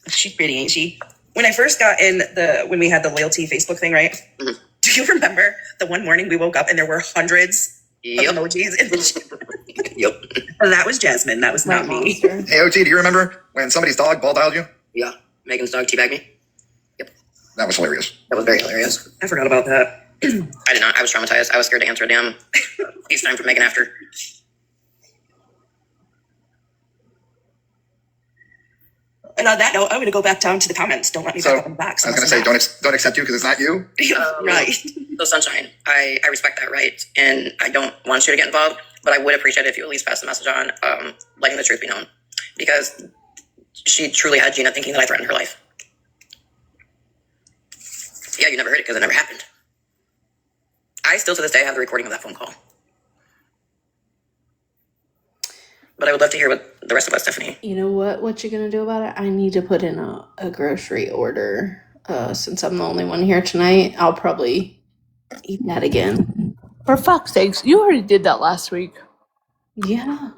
she's pretty, ain't she? When I first got in when we had the loyalty Facebook thing, right? Mm-hmm. Do you remember the one morning we woke up and there were hundreds of emojis in the Yep. That was Jasmine. That was not me. Monster. Hey, OG, do you remember when somebody's dog ball dialed you? Yeah. Megan's dog teabagged me. That was hilarious. That was very hilarious. I forgot about that. I did not. I was traumatized. I was scared to answer a damn FaceTime from Megan after. And on that note, I'm going to go back down to the comments. Don't let me back up in the box. I was going to say, don't accept you because it's not you. Right. So Sunshine, I respect that right, and I don't want you to get involved, but I would appreciate it if you at least pass the message on, letting the truth be known, because she truly had Gina thinking that I threatened her life. Yeah, you never heard it because it never happened. I still to this day have the recording of that phone call. But I would love to hear what the rest of us, Stephanie. You know what you gonna do about it? I need to put in a grocery order. Since I'm the only one here tonight, I'll probably eat that again. For fuck's sakes, you already did that last week. Yeah.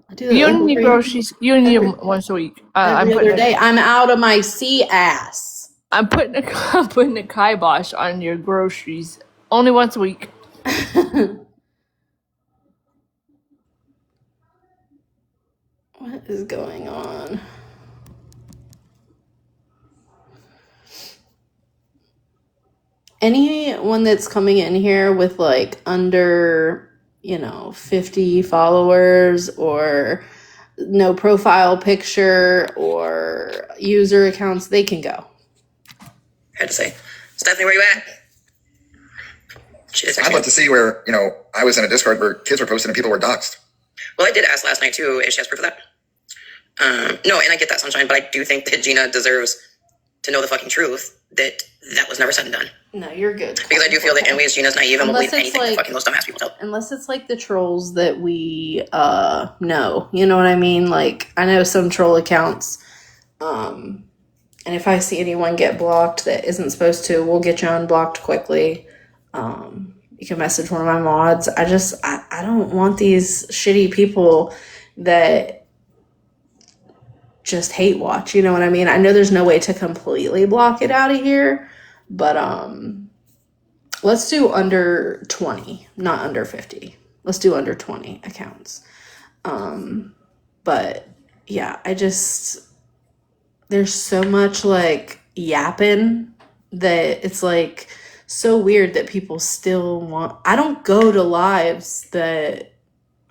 I do that You only need every- groceries. You only need them once a week. every other day. I'm out of my sea ass. I'm putting a kibosh on your groceries only once a week. What is going on? Anyone that's coming in here with like under, 50 followers or no profile picture or user accounts, they can go. I had to say, Stephanie, where you at? She just texted I'd me. love to see where, I was in a Discord where kids were posting and people were doxxed. Well, I did ask last night too if she has proof of that. No, and I get that, Sunshine, but I do think that Gina deserves to know the fucking truth that was never said and done. No, you're good. Because I do feel that anyways, Gina's naive and will Unless believe it's anything that like- fucking those dumbass people tell. Unless it's like the trolls that we know. You know what I mean? Like, I know some troll accounts. And if I see anyone get blocked that isn't supposed to, we'll get you unblocked quickly. You can message one of my mods. I don't want these shitty people that just hate watch. You know what I mean? I know there's no way to completely block it out of here, but let's do under 20, not under 50. Let's do under 20 accounts. But yeah, there's so much like yapping that it's like so weird that people still want. I don't go to lives that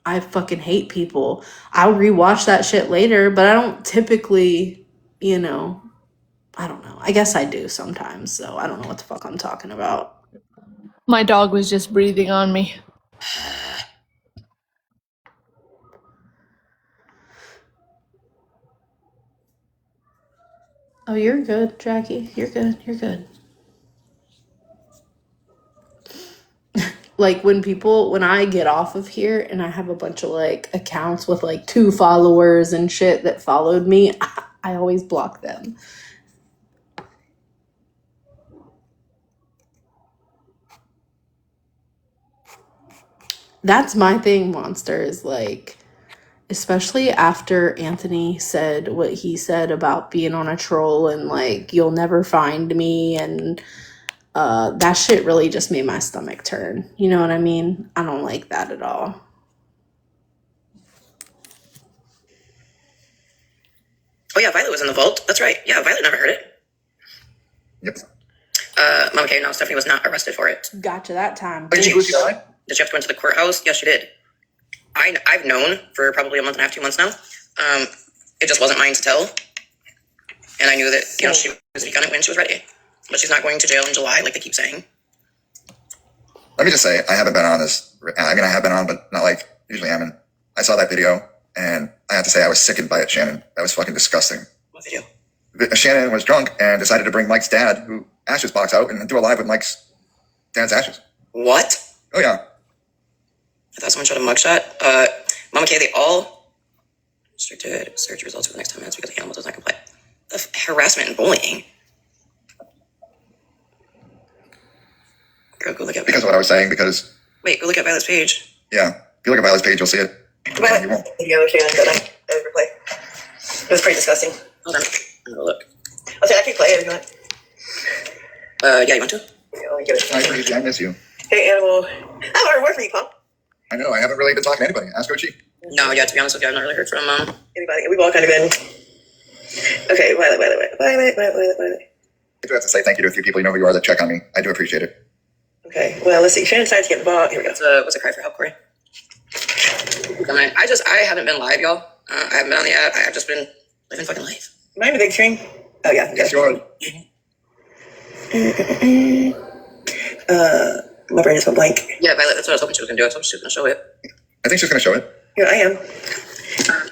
I fucking hate people. I'll rewatch that shit later, but I don't typically, I don't know. I guess I do sometimes, so I don't know what the fuck I'm talking about. My dog was just breathing on me. Oh, you're good, Jackie. You're good. You're good. Like when I get off of here and I have a bunch of like accounts with like 2 followers and shit that followed me, I always block them. That's my thing, Monster, is like, especially after Anthony said what he said about being on a troll and like, you'll never find me, and that shit really just made my stomach turn. You know what I mean? I don't like that at all. Oh yeah, Violet was in the vault. That's right. Yeah, Violet never heard it. Yep. Mama K, no, Stephanie was not arrested for it. Gotcha that time. Did she die? Did she have to go into the courthouse? Yes, she did. I've known for probably a month and a half, 2 months now. It just wasn't mine to tell. And I knew that, she was speak on it when she was ready. But she's not going to jail in July, like they keep saying. Let me just say, I haven't been on this. I mean, I have been on, but not like usually am. And I saw that video, and I have to say I was sickened by it, Shannon. That was fucking disgusting. What video? Shannon was drunk and decided to bring Mike's dad, who ashes box out, and do a live with Mike's dad's ashes. What? Oh yeah. I thought someone showed a mugshot. Mama K, they all restricted search results for the next 10 minutes because the animal does not comply. The harassment and bullying. Girl, go look at Because of what I was saying, because, Wait, go look at Violet's page. yeah, if you look at Violet's page, you'll see it. Violet You won't. video Shannon that I replay. It was pretty disgusting. Hold on. I'm gonna look. I'll say I can play it if you want. Yeah, you want to? Yeah, let me give it. Hi, Breezy, I miss you. Hey, animal. How hard work for you, Pop? I know, I haven't really been talking to anybody. Ask OG. No, yeah, to be honest with you, I've not really heard from Anybody? We've all kind of been. Okay, Violet. I do have to say thank you to a few people you know who you are that check on me. I do appreciate it. Okay, well, let's see. Shannon decided to get involved. Here we go. What's a cry for help, Corey? I haven't been live, y'all. I haven't been on the app. I have just been living fucking life. Am I in the big screen? Oh, yeah. Yes, you are. My brain is so blank. Yeah, Violet, that's what I was hoping she was gonna do. I was hoping she was gonna show it. I think she's going to show it. Here I am.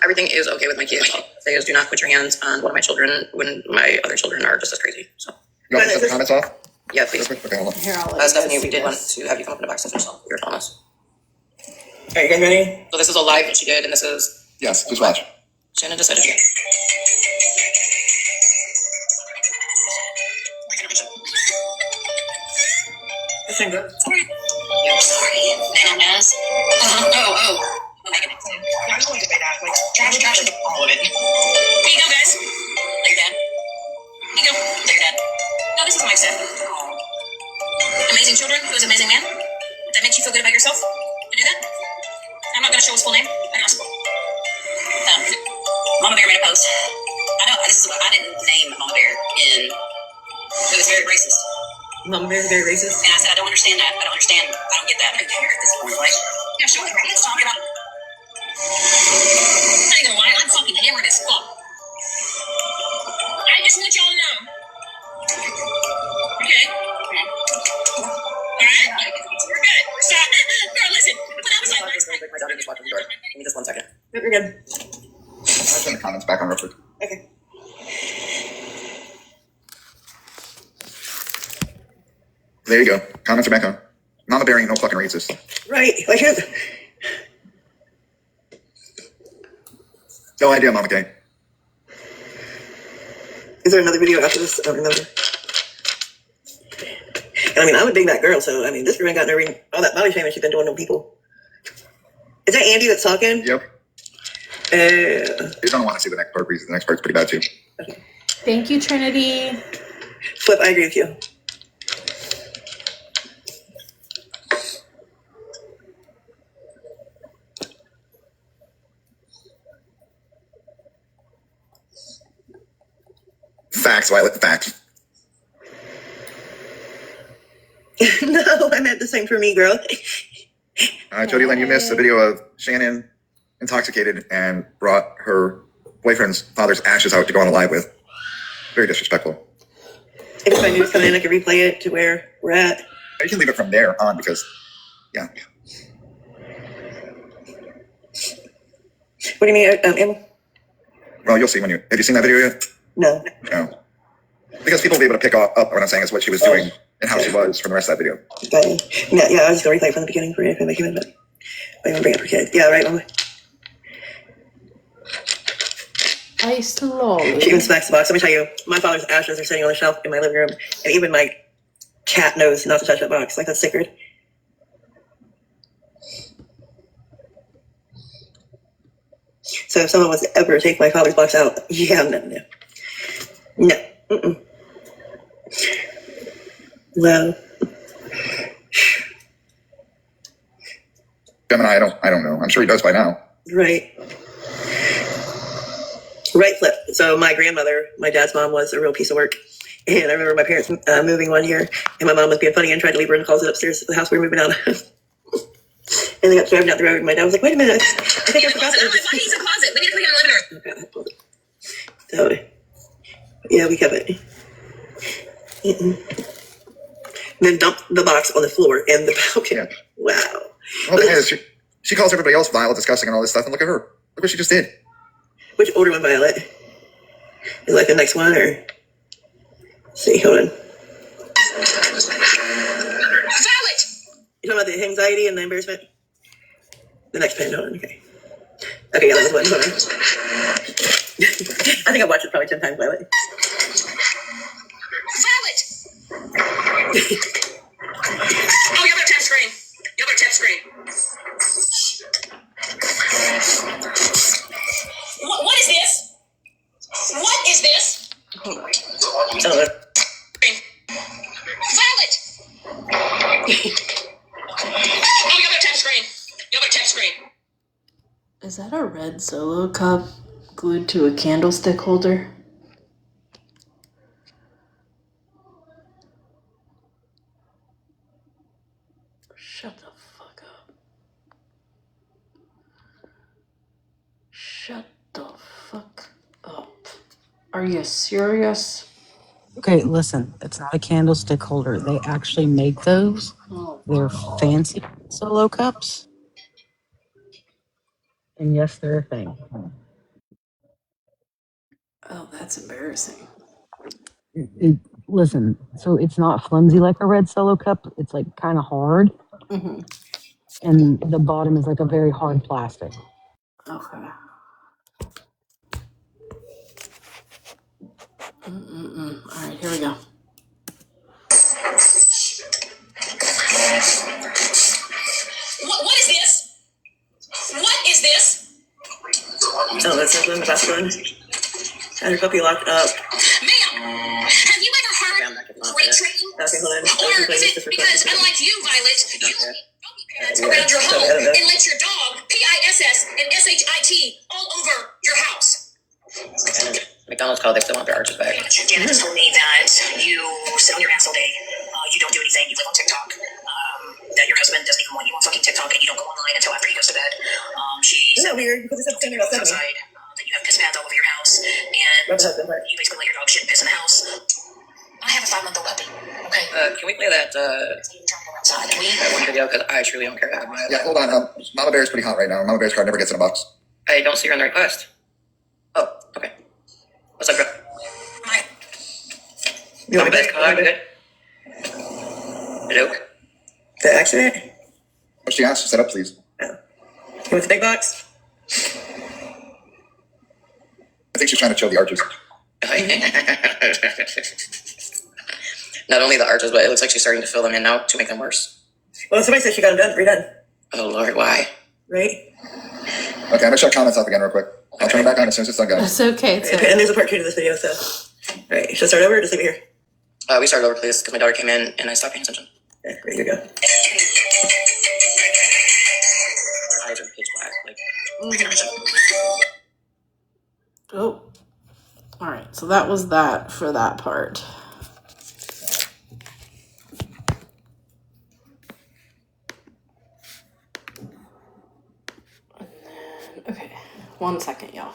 Everything is okay with my kids. They just do not put your hands on one of my children when my other children are just as crazy. So, You want to set the comments off? yeah, please. Okay, hold on. Here, I'll let you Stephanie, guys we see did want this. to have you come up in the box and finish your Thomas. Are you guys ready? So this is a live that she did, and this is Yes, just watch. Shannon decided to. This thing goes. I'm sorry. Bananas. Oh. I'm going to say that. Like, Trash, all of it. Here you go, guys. There your dad. Here you go. There your dad. No, this is Mike's dad. Amazing children. Who's amazing man? That makes you feel good about yourself to do that? I'm not going to show his full name. I know. Mama Bear made a post. I know. This is what I didn't name Mama Bear in. It was very racist. Mama Bear, very racist. And I said, I don't understand that. I don't get that. I don't care at this point. Like, yeah, sure. Let's talk about. I'm not gonna lie. I'm fucking hammered as fuck. I just want y'all to know. Okay. Alright. We're good. So, girl, listen. When I was like last night. My daughter just walked in the door. Give me just 1 second. Yep, you're good. I'll turn the comments back on real quick. Okay. There you go. Comments are back on. Mama Bear ain't no fucking racist. Right. Like, here's. No idea, Mama K. Is there another video after this? I don't remember. And I mean, I'm a big back girl, so I mean, this girl ain't got no all that body shaming she's been doing to people. Is that Andy that's talking? Yep. You don't want to see the next part because the next part's pretty bad too. Okay. Thank you, Trinity. Flip, I agree with you. Facts, Violet, facts. No, I meant the same for me, girl. Jody Lynn, you missed the video of Shannon intoxicated and brought her boyfriend's father's ashes out to go on a live with. Very disrespectful. If I news come in, I can replay it to where we're at. You can leave it from there on because, yeah. What do you mean, Emma? Well, you'll see when you. Have you seen that video yet? No. No. Because people will be able to pick up what I'm saying is what she was doing and how she was from the rest of that video. Okay. Yeah, I was going to replay from the beginning for you if I came in, but I'm going to bring up her kid. Yeah, right, Mama. I slowly. She even smacks the box. Let me tell you, my father's ashes are sitting on the shelf in my living room, and even my cat knows not to touch that box. Like, that's sacred. So if someone was to ever take my father's box out, yeah, no. Mm-mm. Well, Gemini, I don't know. I'm sure he does by now. right. Right flip. So my grandmother, my dad's mom, was a real piece of work. And I remember my parents moving one year, and my mom was being funny and tried to leave her in the closet upstairs at the house we were moving out of. And they got driving out the road, and my dad was like, wait a minute, I think I forgot that. Why he's a closet? We need to put it in the living room. So, yeah, we kept it. Then dumped the box on the floor in the balcony. Yeah. Wow. Well, the thing is, she calls everybody else vile, disgusting, and all this stuff, and look at her. Look what she just did. Which older one, Violet? Is like the next one, or? Let's see, hold on. Violet! You talking about the anxiety and the embarrassment? The next pen, hold on, okay. Okay, yeah, that was one, hold on. I think I've watched it probably 10 times, Violet. Violet! Oh, you better tap screen. You better tap screen. What is this? What is this? Oh, Violet! Oh, you better tap screen. You better tap screen. Is that a red Solo cup glued to a candlestick holder? Shut the fuck up. Shut the fuck up. Are you serious? Okay, listen, it's not a candlestick holder. They actually make those. They're fancy Solo cups. And yes, they're a thing. Oh, that's embarrassing. Listen, so it's not flimsy like a red Solo cup. It's like kind of hard. Mm-hmm. And the bottom is like a very hard plastic. Okay. All right, here we go. What is this? What is this? Oh, that's not the best one. Had your puppy locked up. Ma'am, have you ever heard crate training? Okay, hold on. Or is it because, unlike you, Violet, you keep doggy pads around your home and let your dog PISS and SHIT all over your house? And McDonald's called, they still want their arches back. Janet just told me that you sit on your ass all day. You don't do anything. You live on TikTok. That your husband doesn't even want you on fucking TikTok, and you don't go online until after he goes to bed. She said weird because it's outside that you have piss pads all over your house, and you basically let your dog shit and piss in the house. I have a 5-month-old puppy. Okay. Can we play that Outside, and that one video? Because I truly don't care about it. Yeah, hold on. Mama Bear's pretty hot right now. Mama Bear's card never gets in a box. I don't see her in the request. Oh, okay. What's up, bro? You want me Best card, good? Hello? the accident? What she asked, set up, please. You want the big box? I think she's trying to chill the arches. Not only the arches, but it looks like she's starting to fill them in now to make them worse. Well, somebody said she got them redone. Oh, Lord, why? Right? Okay, I'm gonna shut comments off again real quick. I'll turn it back on as soon as it's done, guys. It's okay. It's And okay. there's a part 2 to this video, so. Right, should I start over or just leave it here? We started over, please, because my daughter came in and I stopped paying attention. Okay, ready to go. Eyes are pitch black. Like, Oh. All right. So that was that for that part. And then, okay. 1 second, y'all.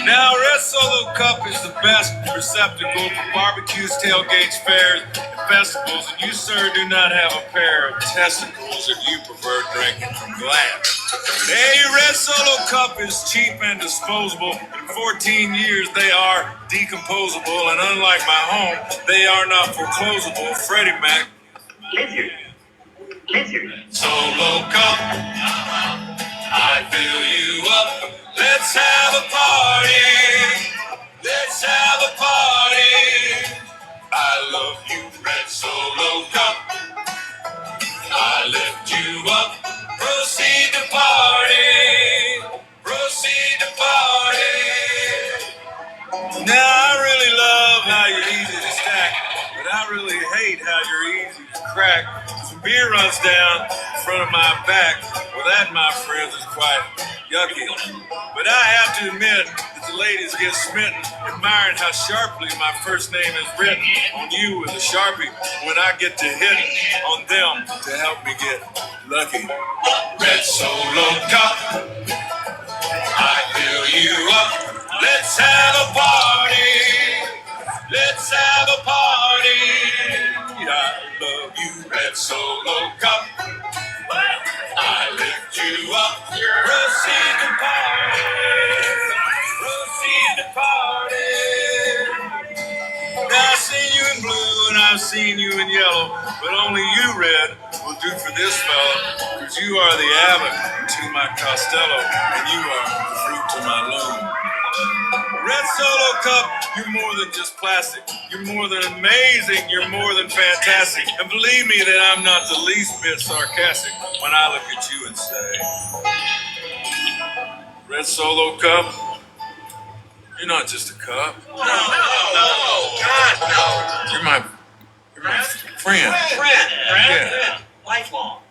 Now, Red Solo Cup is the best receptacle for barbecues, tailgates, fairs, and festivals, and you, sir, do not have a pair of testicles if you prefer drinking from glass. A Red Solo Cup is cheap and disposable. In 14 years, they are decomposable, and unlike my home, they are not foreclosable. Freddie Mac. Lizard. Solo Cup, I fill you up. Let's have a party. Let's have a party. I love you, Red Solo Cup. I lift you up. Proceed to party. Proceed to party. Now I really love how you're easy to stack, but I really hate how you're easy to crack. Some beer runs down in front of my back. Well, that, my friends, is quite yucky. But I have to admit that the ladies get smitten, admiring how sharply my first name is written on you with a Sharpie when I get to hit on them to help me get lucky. Red Solo Cup, I fill you up. Let's have a party. Let's have a party. I love you, Red Solo Cup. I lift you up. Proceed to party. Proceed to party. Now I see you in blue and seen you in yellow, but only you, Red, will do for this fella, because you are the abbot to my Costello, and you are the fruit to my loom. Red Solo Cup, you're more than just plastic. You're more than amazing. You're more than fantastic. And believe me that I'm not the least bit sarcastic when I look at you and say, Red Solo Cup, you're not just a cup. No, God, no. You're my friend. Yeah. Lifelong.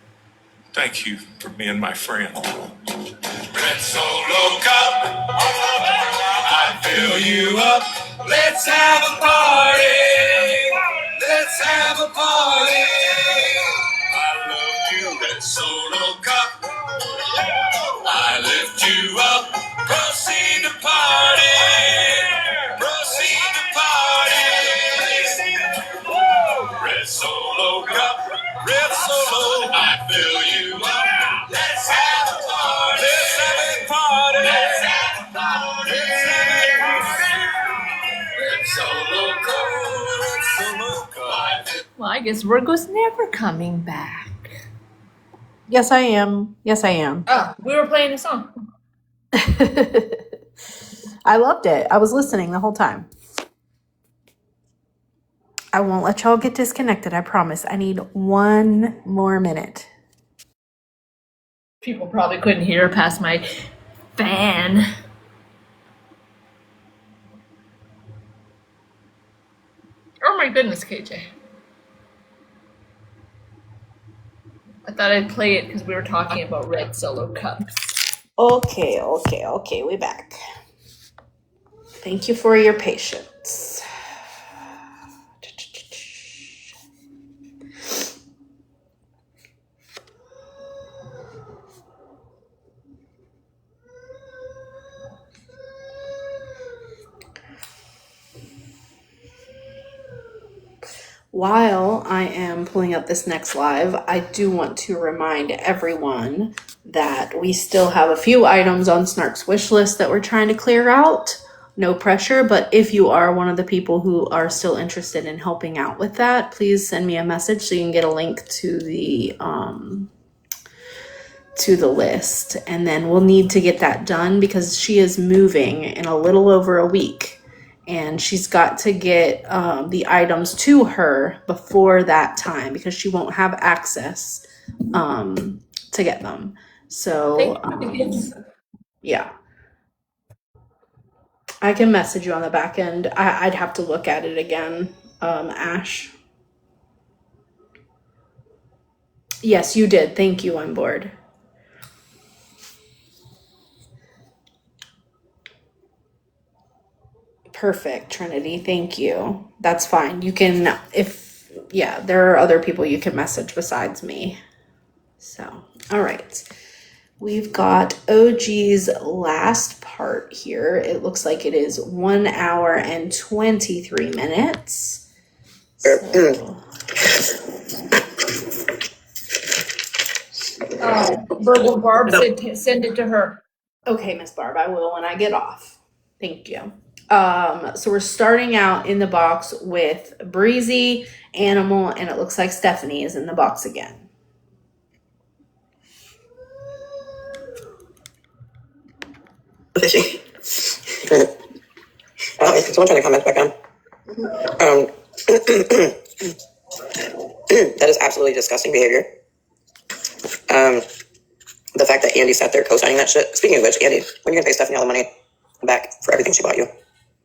Thank you for being my friend. Red Solo Cup, I fill you up. Let's have a party. Let's have a party. I love you, Red Solo Cup. I lift you up. Proceed to party. Proceed to party. Red Solo Cup. Red Solo. I fill you up. Let's have a party. Let's have a party. Let's have a party. Let's have a party. Red Solo Cup. Red Solo Cup. Well, I guess Virgo's never coming back. Yes, I am. Yes, I am. Oh, we were playing a song. I loved it. I was listening the whole time. I won't let y'all get disconnected. I promise. I need 1 more minute. People probably couldn't hear past my fan. Oh my goodness, KJ. I thought I'd play it because we were talking about Red Solo Cups. Okay. We back. Thank you for your patience. While I am pulling up this next live, I do want to remind everyone that we still have a few items on Snark's wish list that we're trying to clear out. No pressure, but if you are one of the people who are still interested in helping out with that, please send me a message so you can get a link to the list. And then we'll need to get that done because she is moving in a little over a week. And she's got to get the items to her before that time because she won't have access to get them. So, yeah. I can message you on the back end. I'd have to look at it again, Ash. Yes, you did. Thank you. I'm bored. Perfect, Trinity. Thank you. That's fine. You can, there are other people you can message besides me. So, all right. We've got OG's last part here. It looks like it is 1 hour and 23 minutes. So. Virgo Barb said send it to her. Okay, Miss Barb, I will when I get off. Thank you. So we're starting out in the box with Breezy, Animal, and it looks like Stephanie is in the box again. Fishy. Is someone trying to comment back on? That is absolutely disgusting behavior. The fact that Andy sat there co-signing that shit. Speaking of which, Andy, when are you gonna pay Stephanie all the money back for everything she bought you?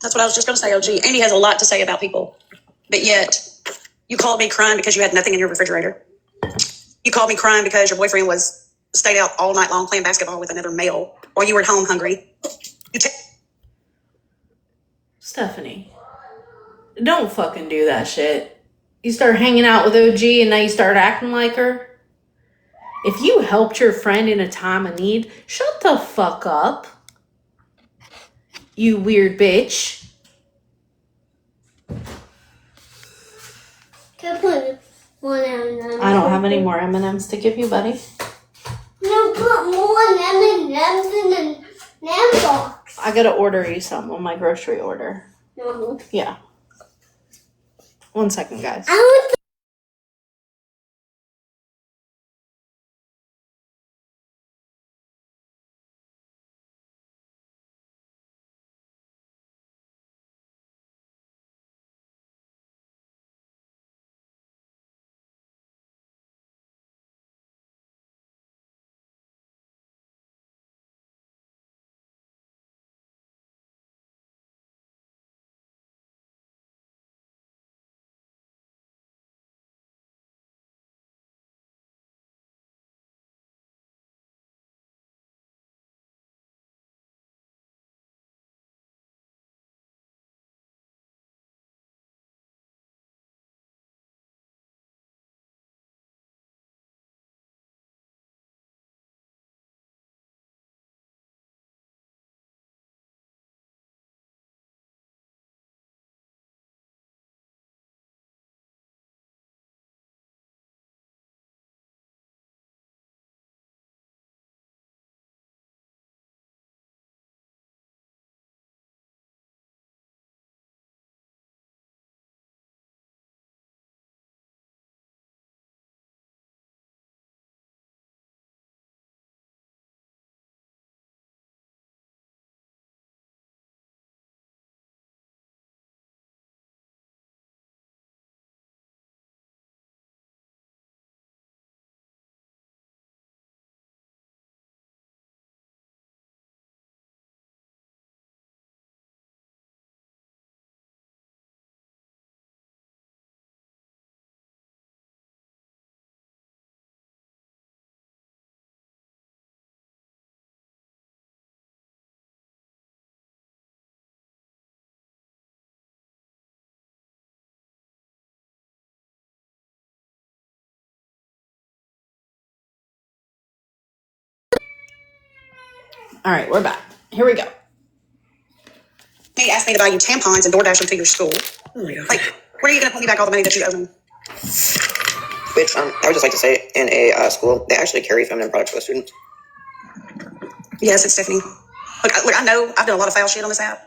That's what I was just going to say, OG. Andy has a lot to say about people, but yet you called me crying because you had nothing in your refrigerator. You called me crying because your boyfriend stayed out all night long playing basketball with another male, or you were at home hungry. Stephanie, don't fucking do that shit. You start hanging out with OG and now you start acting like her. If you helped your friend in a time of need, shut the fuck up. You weird bitch. Can I put one M&M? I don't have any more M&Ms to give you, buddy. No, put more M&Ms in the M box. I gotta order you some on my grocery order. No. Yeah. 1 second, guys. All right, we're back. Here we go. He asked me to buy you tampons and DoorDash them to your school. Oh my God. Like, when are you going to pay me back all the money that you owe me? Which I would just like to say, in a school, they actually carry feminine products for the students. Yes, it's Stephanie. Look, I know I've done a lot of foul shit on this app,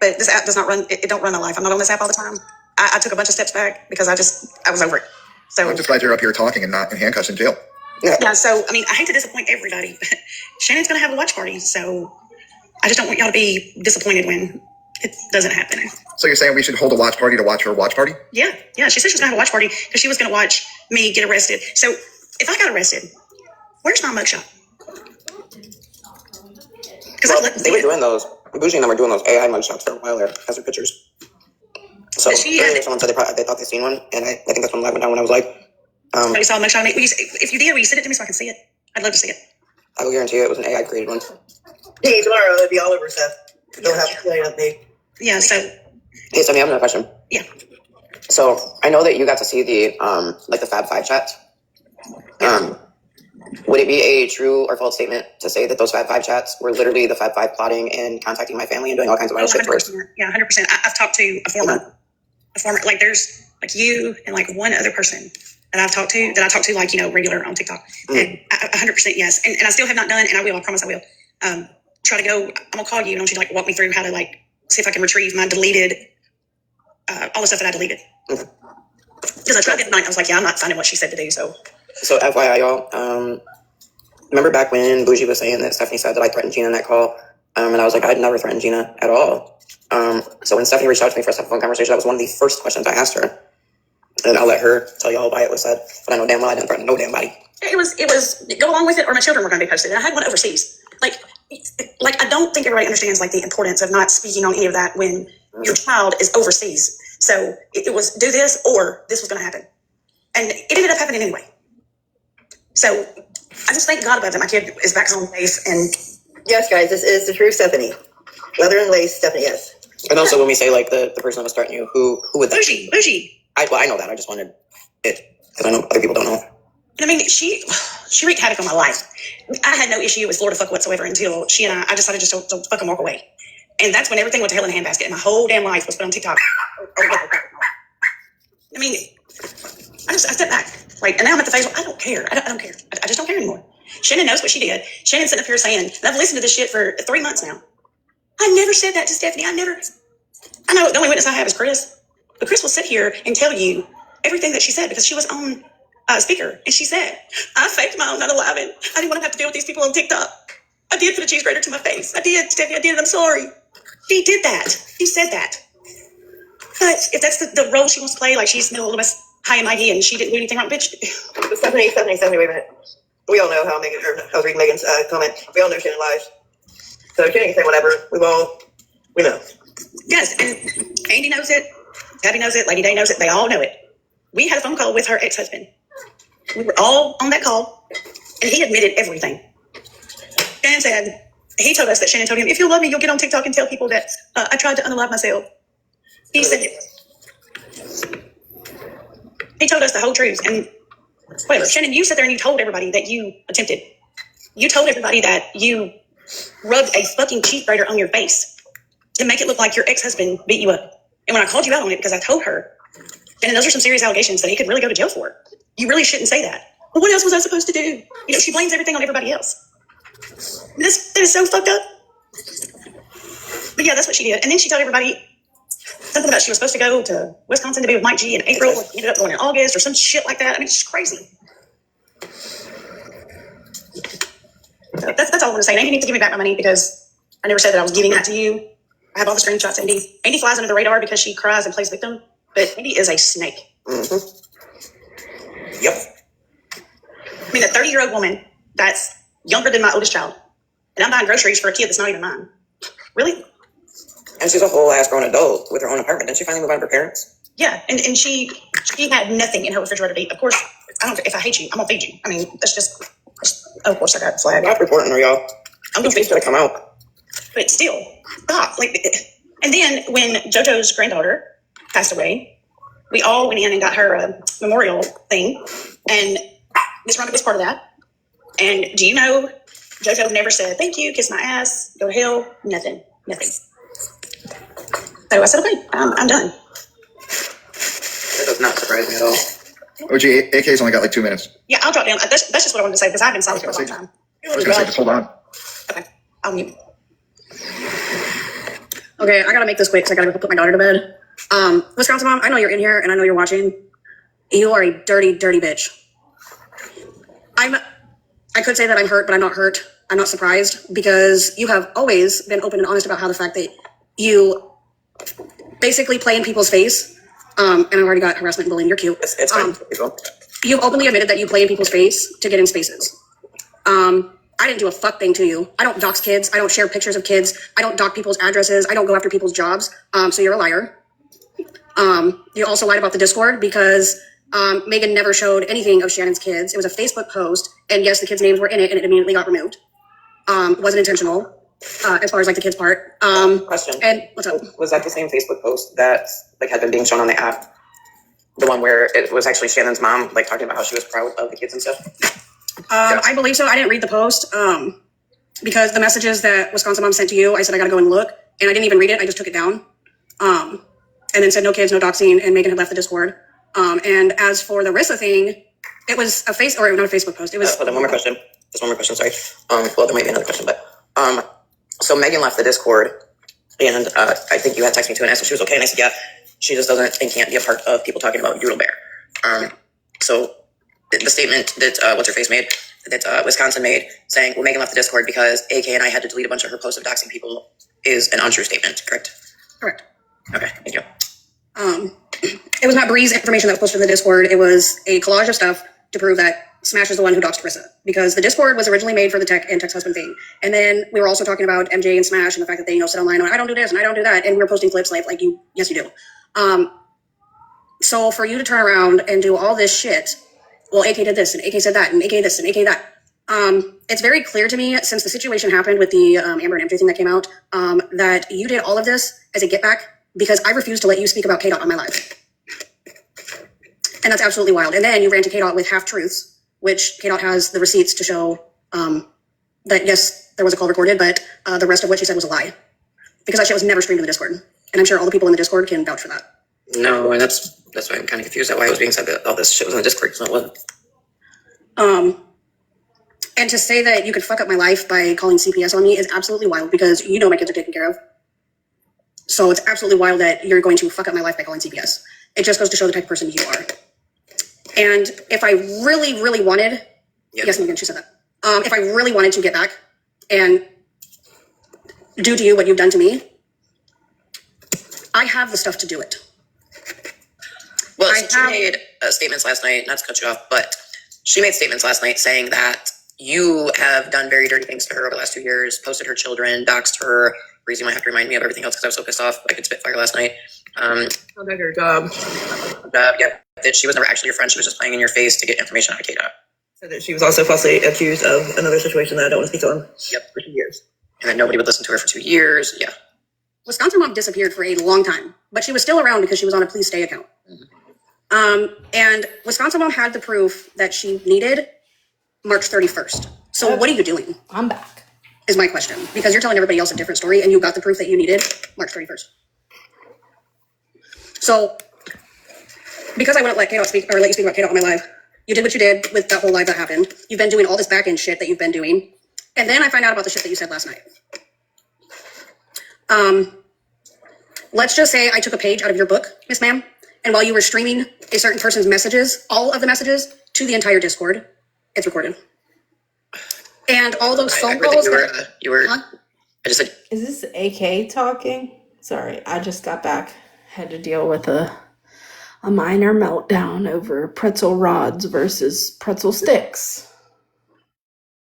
but this app does not run. It don't run my life. I'm not on this app all the time. I took a bunch of steps back because I was over it. So I'm just glad you're up here talking and not in handcuffs in jail. yeah. So I mean, I hate to disappoint everybody, but Shannon's going to have a watch party, so I just don't want y'all to be disappointed when it doesn't happen. So you're saying we should hold a watch party to watch her watch party? Yeah. She said she was going to have a watch party because she was going to watch me get arrested. So if I got arrested, where's my mugshot? Well, they were doing those. Bougie and them were doing those AI mugshots for a while there as their pictures. So someone said they thought they seen one, and I think that's when I went down when I was like, you saw a mugshot of me? If you did, will you send it to me so I can see it? I'd love to see it. I will guarantee you it was an AI created one. Hey, tomorrow it'll be all over stuff. Don't have to play on me. Yeah, so. Hey, Sammy, I have another question. Yeah. So I know that you got to see the like the Fab Five chats. Would it be a true or false statement to say that those Fab Five chats were literally the Fab Five plotting and contacting my family and doing all kinds of wild shit to us? Yeah, 100%. I've talked to a former, like there's like you and like one other person that I talk to like, regular on TikTok. And 100% yes. And I still have not done, and I will, I promise I will. Try to go, I'm gonna call you and I want you to like walk me through how to like see if I can retrieve my deleted, all the stuff that I deleted. Because I tried the other night, I was like, yeah, I'm not finding what she said to do, so. So FYI, y'all, remember back when Bougie was saying that Stephanie said that I threatened Gina in that call? And I was like, I'd never threatened Gina at all. So when Stephanie reached out to me for us to have a phone conversation, that was one of the first questions I asked her. And I'll let her tell y'all why it was said. But I know damn well I didn't threaten no damn body. It was go along with it or my children were going to be posted. And I had one overseas. Like I don't think everybody understands like the importance of not speaking on any of that when your child is overseas. So it was do this or this was going to happen. And it ended up happening anyway. So I just thank God about that my kid is back home safe. And yes, guys, this is the true Stephanie. Leather and lace, Stephanie, yes. And also when we say like the person that was threatening you, who would that be? Bougie. I know that. I just wanted it because I know other people don't know. I mean, she wreaked havoc on my life. I had no issue with Florida fuck whatsoever until she and I decided just to fucking walk away. And that's when everything went to hell in a handbasket and my whole damn life was put on TikTok. I mean, I stepped back. Right, and now I'm at the phase where I don't care. I don't care. I just don't care anymore. Shannon knows what she did. Shannon's sitting up here saying, and I've listened to this shit for 3 months now. I never said that to Stephanie. I know the only witness I have is Chris. But Chris will sit here and tell you everything that she said because she was on speaker. And she said, I faked my own 9/11. I didn't want to have to deal with these people on TikTok. I did put a cheese grater to my face. I did, Stephanie, I did. I'm sorry. She did that. She said that. But if that's the role she wants to play, like she's a little bit high and mighty and she didn't do anything wrong, bitch. Stephanie, wait a minute. We all know how Megan, or I was reading Megan's comment. We all know Shannon lies. So Shannon can say whatever. We know. Yes, and Andy knows it. Tabby knows it. Lady Day knows it. They all know it. We had a phone call with her ex-husband. We were all on that call, and he admitted everything. Shannon said, he told us that Shannon told him, if you love me, you'll get on TikTok and tell people that I tried to unalive myself. He said it. He told us the whole truth. And whatever, Shannon, you sat there and you told everybody that you attempted. You told everybody that you rubbed a fucking cheese grater on your face to make it look like your ex-husband beat you up. And when I called you out on it because I told her, and those are some serious allegations that he could really go to jail for. You really shouldn't say that. Well, what else was I supposed to do? You know, she blames everything on everybody else. This is so fucked up. But yeah, that's what she did. And then she told everybody something about she was supposed to go to Wisconsin to be with Mike G in April. She ended up going in August or some shit like that. I mean, it's just crazy. So that's all I want to say. Andy needs to give me back my money because I never said that I was giving that to you. I have all the screenshots, Andy. Andy flies under the radar because she cries and plays victim, but Andy is a snake. Mm-hmm. Yep. I mean, a 30-year-old woman that's younger than my oldest child, and I'm buying groceries for a kid that's not even mine. Really? And she's a whole ass grown adult with her own apartment. Didn't she finally move out of her parents? Yeah, and she had nothing in her refrigerator to eat. Of course, I don't. If I hate you, I'm gonna feed you. I mean, that's just. Of course, I got the flag. Stop reporting her, y'all. I'm gonna She's gonna come out. But still, stop. Like, and then when JoJo's granddaughter passed away, we all went in and got her a memorial thing, and Miss Rhonda was part of that. And do you know, JoJo never said thank you, kiss my ass, go to hell, nothing. So I said, okay, I'm done. That does not surprise me at all. OG, AK's only got like 2 minutes. Yeah, I'll drop down. That's just what I wanted to say because I've been silent for a long time. I was going to say, just hold on. Okay, I'll mute. Okay, I gotta make this quick because I gotta go put my daughter to bed. Wisconsin mom, I know you're in here and I know you're watching. You are a dirty, dirty bitch. I could say that I'm hurt, but I'm not hurt. I'm not surprised because you have always been open and honest about how the fact that you basically play in people's face. And I've already got harassment and bullying. You're cute. It's fine. You've openly admitted that you play in people's face to get in spaces. I didn't do a fuck thing to you. I don't dox kids. I don't share pictures of kids. I don't dox people's addresses. I don't go after people's jobs. So you're a liar. You also lied about the Discord because Megan never showed anything of Shannon's kids. It was a Facebook post, and yes, the kids' names were in it, and it immediately got removed. Wasn't intentional, as far as like the kids' part. Question. And what's up? Was that the same Facebook post that like had been being shown on the app? The one where it was actually Shannon's mom, like talking about how she was proud of the kids and stuff? I believe so. I didn't read the post because the messages that Wisconsin mom sent to you, I said I gotta go and look, and I didn't even read it. I just took it down, and then said no kids, no doxing, and Megan had left the Discord. And as for the Rissa thing, it was not a Facebook post. It was. Hold on, one more question. Just one more question. Sorry. Well, there might be another question, but so Megan left the Discord, and I think you had texted me too and asked if she was okay, and I said yeah. She just doesn't and can't be a part of people talking about Doodle Bear. So the statement that what's her face made, that Wisconsin made, saying, well, Megan left the Discord because AK and I had to delete a bunch of her posts of doxing people, is an untrue statement, correct? Correct. Okay, thank you. It was not Bree's information that was posted in the Discord. It was a collage of stuff to prove that Smash is the one who doxed Rissa, because the Discord was originally made for the Tech and Tech's husband thing. And then we were also talking about MJ and Smash and the fact that they, sit online and I don't do this and I don't do that. And we were posting clips like you, yes, you do. So for you to turn around and do all this shit, well, AK did this and AK said that and AK this and AK that. It's very clear to me since the situation happened with the Amber and MJ thing that came out, that you did all of this as a get back because I refused to let you speak about K-Dot on my live. And that's absolutely wild. And then you ran to K-Dot with half-truths, which K-Dot has the receipts to show that, yes, there was a call recorded, but the rest of what she said was a lie. Because that shit was never streamed to the Discord. And I'm sure all the people in the Discord can vouch for that. No, and that's why I'm kind of confused at why it was being said that all this shit was in the Discord, because it wasn't. And to say that you could fuck up my life by calling CPS on me is absolutely wild because you know my kids are taken care of. So it's absolutely wild that you're going to fuck up my life by calling CPS. It just goes to show the type of person you are. And if I really, really wanted, yes, Megan, she said that. If I really wanted to get back and do to you what you've done to me, I have the stuff to do it. Well, she made statements last night, not to cut you off, but she made statements last night saying that you have done very dirty things to her over the last 2 years, posted her children, doxed her. Breezy might have to remind me of everything else because I was so pissed off. I could spit fire last night. Sounds like her job. Yeah, that she was never actually your friend. She was just playing in your face to get information out of KDOT. Said that she was also falsely accused of another situation that I don't want to speak on. Yep. For 2 years. And then nobody would listen to her for 2 years. Yeah. Wisconsin Mom disappeared for a long time, but she was still around because she was on a please stay account. And Wisconsin Mom had the proof that she needed March 31st. So what are you doing? I'm back. Is my question. Because you're telling everybody else a different story and you got the proof that you needed March 31st. So because I wouldn't let KDOT speak or let you speak about KDOT on my live, you did what you did with that whole live that happened. You've been doing all this back end shit that you've been doing. And then I find out about the shit that you said last night. Let's just say I took a page out of your book, Miss Ma'am, and while you were streaming a certain person's messages, all of the messages to the entire Discord, it's recorded. And all those phone calls. You were. Huh? I just said. Is this AK talking? Sorry, I just got back. Had to deal with a minor meltdown over pretzel rods versus pretzel sticks.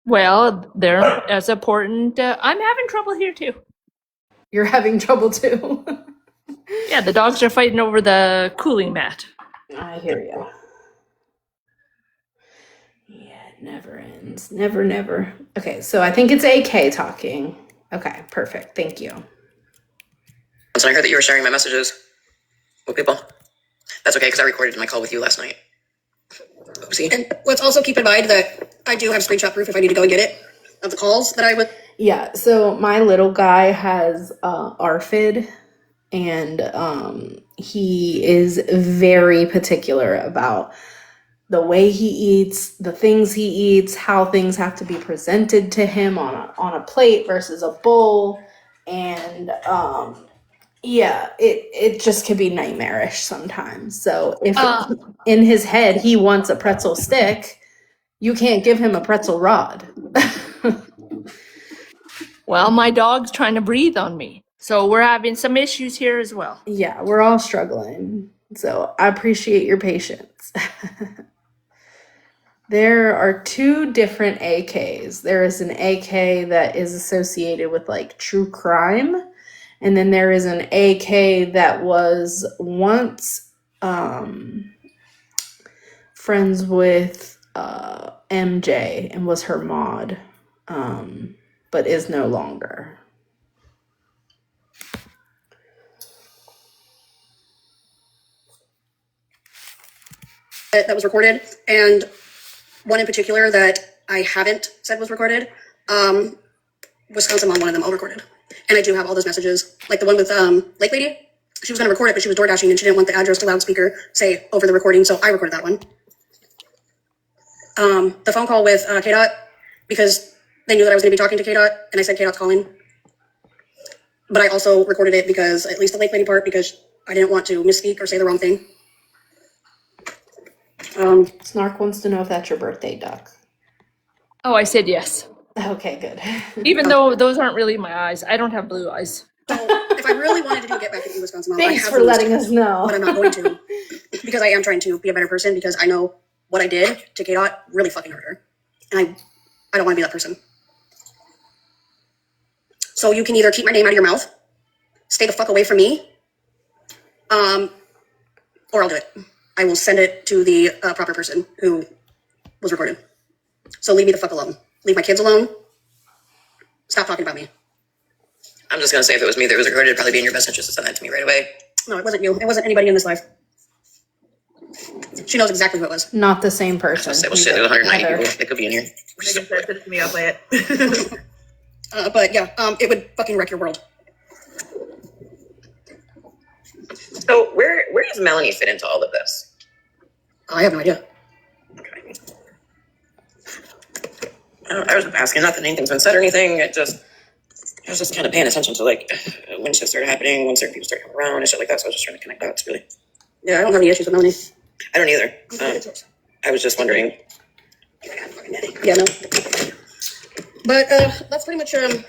Well, they're as important. I'm having trouble here too. You're having trouble too. Yeah, the dogs are fighting over the cooling mat. I hear you. Yeah, it never ends. Never, never. Okay, so I think it's AK talking. Okay, perfect. Thank you. So I heard that you were sharing my messages with people. That's okay because I recorded my call with you last night. Oopsie. And let's also keep in mind that I do have screenshot proof if I need to go and get it of the calls that I would. Yeah, so my little guy has ARFID, and he is very particular about the way he eats, the things he eats, how things have to be presented to him on a plate versus a bowl, and yeah, it just could be nightmarish sometimes. So if in his head he wants a pretzel stick, you can't give him a pretzel rod. Well, my dog's trying to breathe on me. So we're having some issues here as well. Yeah, we're all struggling. So I appreciate your patience. There are two different AKs. There is an AK that is associated with like true crime. And then there is an AK that was once friends with MJ and was her mod, but is no longer. That was recorded, and one in particular that I haven't said was recorded, Wisconsin Mom, one of them all recorded. And I do have all those messages, like the one with Lake Lady. She was going to record it, but she was door dashing and she didn't want the address to loudspeaker say over the recording, so I recorded that one. The phone call with KDOT, because they knew that I was going to be talking to KDOT, and I said KDOT's calling. But I also recorded it because, at least the Lake Lady part, because I didn't want to misspeak or say the wrong thing. Snark wants to know if that's your birthday, Duck. Oh, I said yes. Okay, good. Even though those aren't really my eyes. I don't have blue eyes. So if I really wanted to get back at you, Wisconsin Mom, Thanks I have for letting us know. But I'm not going to, because I am trying to be a better person, because I know what I did to KDOT really fucking hurt her. And I don't want to be that person. So you can either keep my name out of your mouth, stay the fuck away from me, or I'll do it. I will send it to the proper person who was recorded. So leave me the fuck alone. Leave my kids alone. Stop talking about me. I'm just gonna say if it was me that was recorded, it'd probably be in your best interest to send that to me right away. No, it wasn't you. It wasn't anybody in this life. She knows exactly who it was. Not the same person. Say, well, shit, there's 190 people that could be in here. Megan said pissed me off by it. But yeah, it would fucking wreck your world. So where does Melanie fit into all of this? I have no idea. Okay. I was asking, not that anything's been said or anything. It just was just kind of paying attention to like when shit started happening, when certain people started coming around and shit like that. So I was just trying to connect dots, really. Yeah, I don't have any issues with Melanie. I don't either. I was just wondering. Yeah, no. But that's pretty much the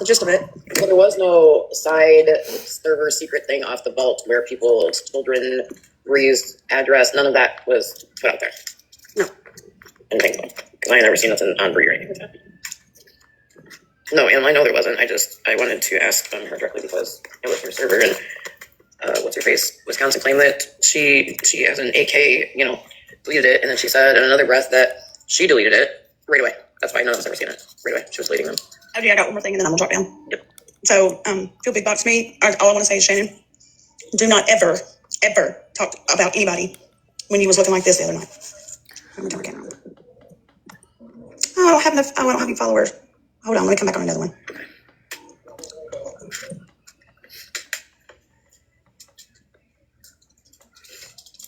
gist of it. So there was no side server secret thing off the vault where people's children were used, address. None of that was put out there. No. I think so, because I had never seen nothing on Bree or anything like that. No, and I know there wasn't. I wanted to ask her directly because it was her server, and what's her face? Wisconsin claimed that she has an AK, deleted it, and then she said in another breath that she deleted it right away. That's why none of us ever seen it right away. She was deleting them. Oh, yeah, I got one more thing, and then I'm gonna drop down. Yep. So, feel big box me. All I want to say is, Shannon, do not ever talk about anybody when you was looking like this the other night. Let me turn my camera on. Oh, I don't have any followers. Hold on, let me come back on another one.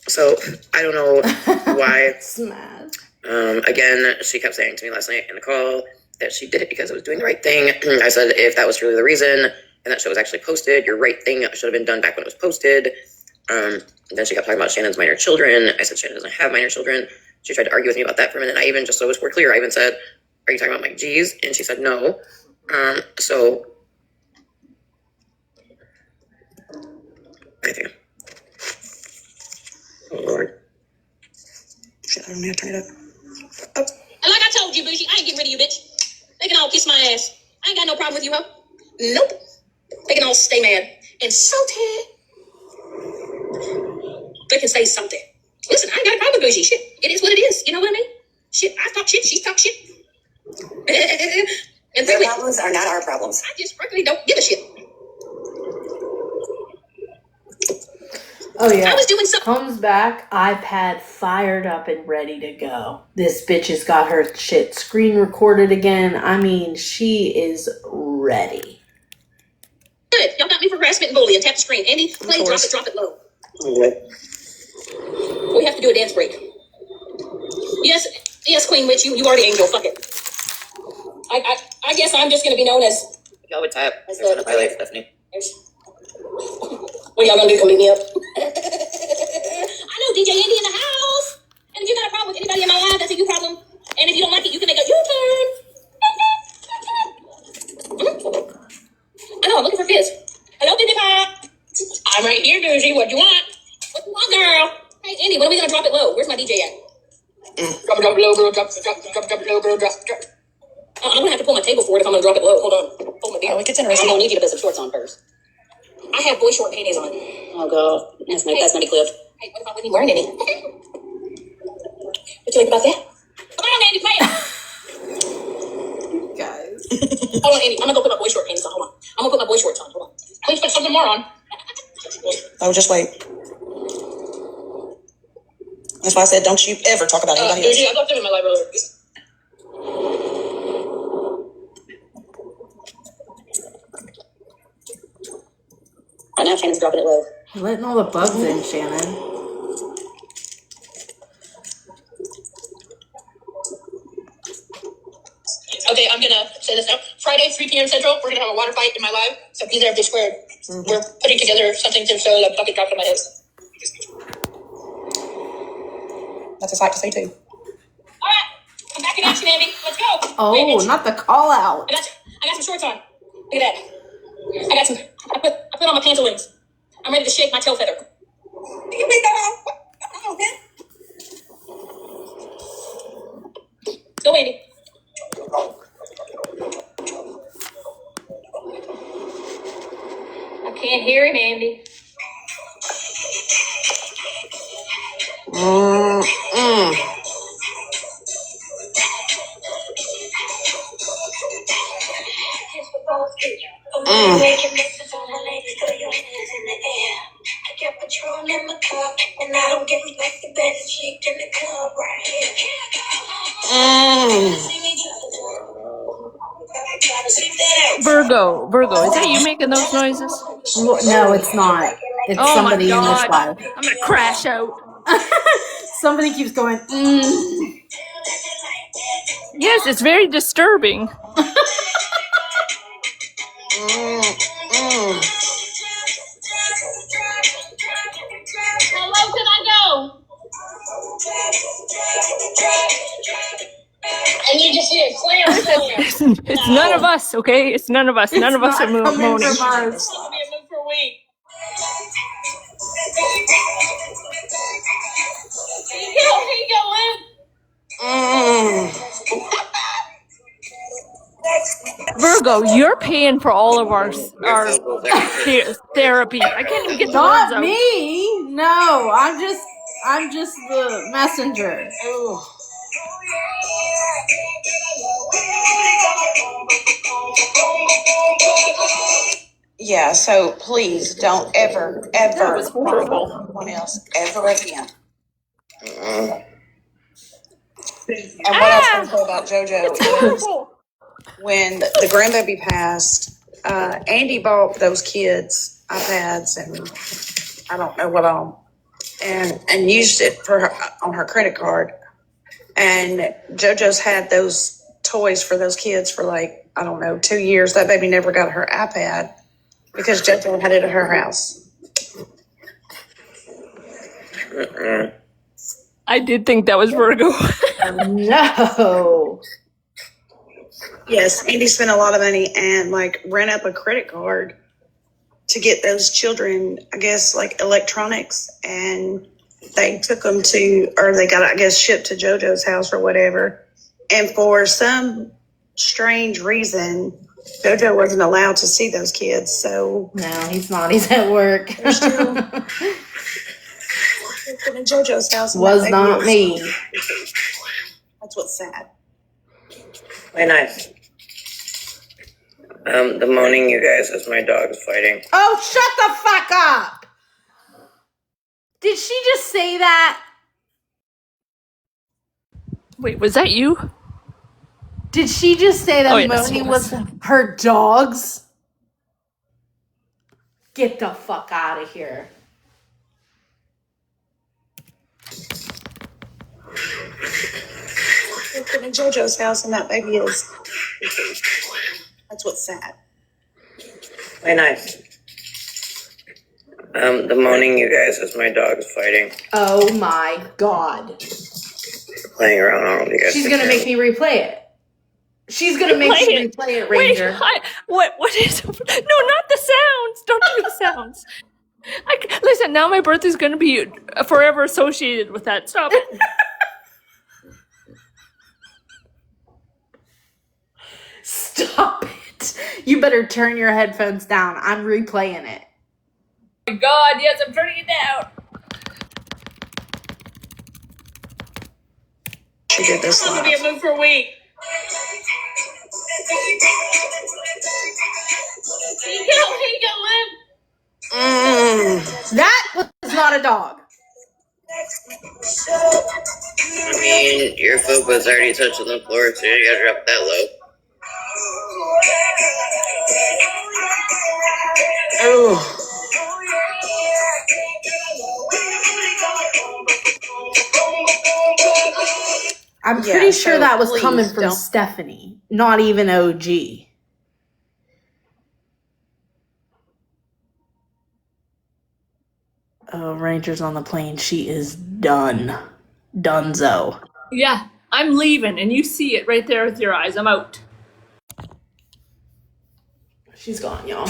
So I don't know why. Smash. Again, she kept saying to me last night in the call that she did it because it was doing the right thing. I said, if that was truly the reason, and that shit was actually posted, your right thing should have been done back when it was posted. Then she kept talking about Shannon's minor children. I said, Shannon doesn't have minor children. She tried to argue with me about that for a minute. I even, just so it was more clear, I even said, are you talking about Mike G's? And she said, no. So I think. Oh, Lord. Shit, I don't need to turn it up. And like I told you, Bougie, I ain't getting rid of you, bitch. They can all kiss my ass. I ain't got no problem with you, ho. Nope. They can all stay mad and salty. They can say something. Listen, I ain't got a problem with Bougie. Shit, it is what it is. You know what I mean? Shit, I talk shit, she talk shit. And Their really, problems are not our problems. I just frankly don't give a shit. Oh yeah. I was doing something. Comes back, iPad fired up and ready to go. This bitch has got her shit screen recorded again. I mean, she is ready. Good. Y'all got me for harassment and bullying. Tap the screen. Andy, play drop it low. Okay. We have to do a dance break. Yes, Queen Witch, you are the angel. Fuck it. I guess I'm just gonna be known as. Y'all would tap. There's an highlight, Stephanie. What y'all gonna do? Come meet me up? I know DJ Andy in the house. And if you got a problem with anybody in my life, that's a you problem. And if you don't like it, you can make a U-turn. I know, I'm looking for Fizz. Hello, Baby Pop. I'm right here, Bougie. What you want? What you want, girl? Hey, Andy, when are we gonna drop it low? Where's my DJ at? Drop it low, girl. Drop it low, girl. Drop. I'm gonna have to pull my table for it if I'm gonna drop it low. Hold on. Pull my beer. Oh, it gets interesting. I'm gonna need you to put some shorts on first. I have boy short panties on. Oh god, that's not Cliff. Hey, what if I wasn't even wearing any? What you think about that? Come on, Andy, play it. Guys. Hold on, Andy. I'm gonna go put my boy short panties on. Hold on. I'm gonna put my boy shorts on. Hold on. Please put something more on. Oh, just wait. That's why I said, don't you ever talk about anybody else. I left them in my library. Right now, Shannon's dropping it low. You're letting all the bugs in, Shannon. Okay, I'm gonna say this now. Friday, 3 p.m. Central, we're gonna have a water fight in my live. So be there if they squared. We're putting together something to show a bucket drop on my head. That's a sight to see, too. All right, I'm back in action, Andy. Let's go. Oh, not the call out. I got some shorts on. Look at that. I put on my pantaloons. I'm ready to shake my tail feather. You make that on? Come on, man. Go, Andy. I can't hear him, Andy. Virgo, is that you making those noises? No, it's not. It's Oh my somebody in this god. live. I'm gonna crash out. Somebody keeps going, Yes, it's very disturbing. It's none of us, okay? It's none of us. None of us are moaning. from us. It's gonna be a mood for a week. Here you go, Lynn. Virgo, you're paying for all of our therapy. I can't even get the words Not out. me. No, I'm just the messenger. Yeah, so please don't ever, ever That was horrible. anyone else ever again. And what I was going to say about JoJo It's is horrible. when the grandbaby passed, Andy bought those kids iPads and I don't know what all, and used it for her, on her credit card. And JoJo's had those toys for those kids for like, I don't know, 2 years. That baby never got her iPad because JoJo had it at her house. I did think that was Virgo. No. Yes, Andy spent a lot of money and like ran up a credit card to get those children, I guess, like electronics, and they took them to, or they got, I guess, shipped to JoJo's house or whatever. And for some strange reason, JoJo wasn't allowed to see those kids. So No, he's not. He's at work. they're still in JoJo's house. And Was that not baby is- me. That's what's sad. Very nice. The moaning, you guys, is my dogs fighting. Oh, shut the fuck up! Did she just say that? Wait, was that you? Did she just say that Oh, yes, moaning yes. was her dogs? Get the fuck out of here. They're in JoJo's house and that baby is. That's what's sad. Very nice. The moaning, you guys, is my dogs fighting. Oh my god. Playing around. I don't know if you guys She's can gonna hear make me replay it. She's gonna make Replay me it. replay it, Wait, Ranger. what is? No, not the sounds. Don't do the sounds. Listen, now my birthday's gonna be forever associated with that. Stop it. Stop it. You better turn your headphones down. I'm replaying it. Oh my God, yes, I'm turning it down. She did this It's gonna live. be a mood for a week. Here you go, Lynn. That was not a dog. I mean, your foot was already touching the floor, so you gotta drop that low. I'm Yeah, pretty sure so that was please coming from don't- Stephanie, not even OG. Oh, Ranger's on the plane. She is done. Dunzo. Yeah, I'm leaving, and you see it right there with your eyes. I'm out. She's gone, y'all.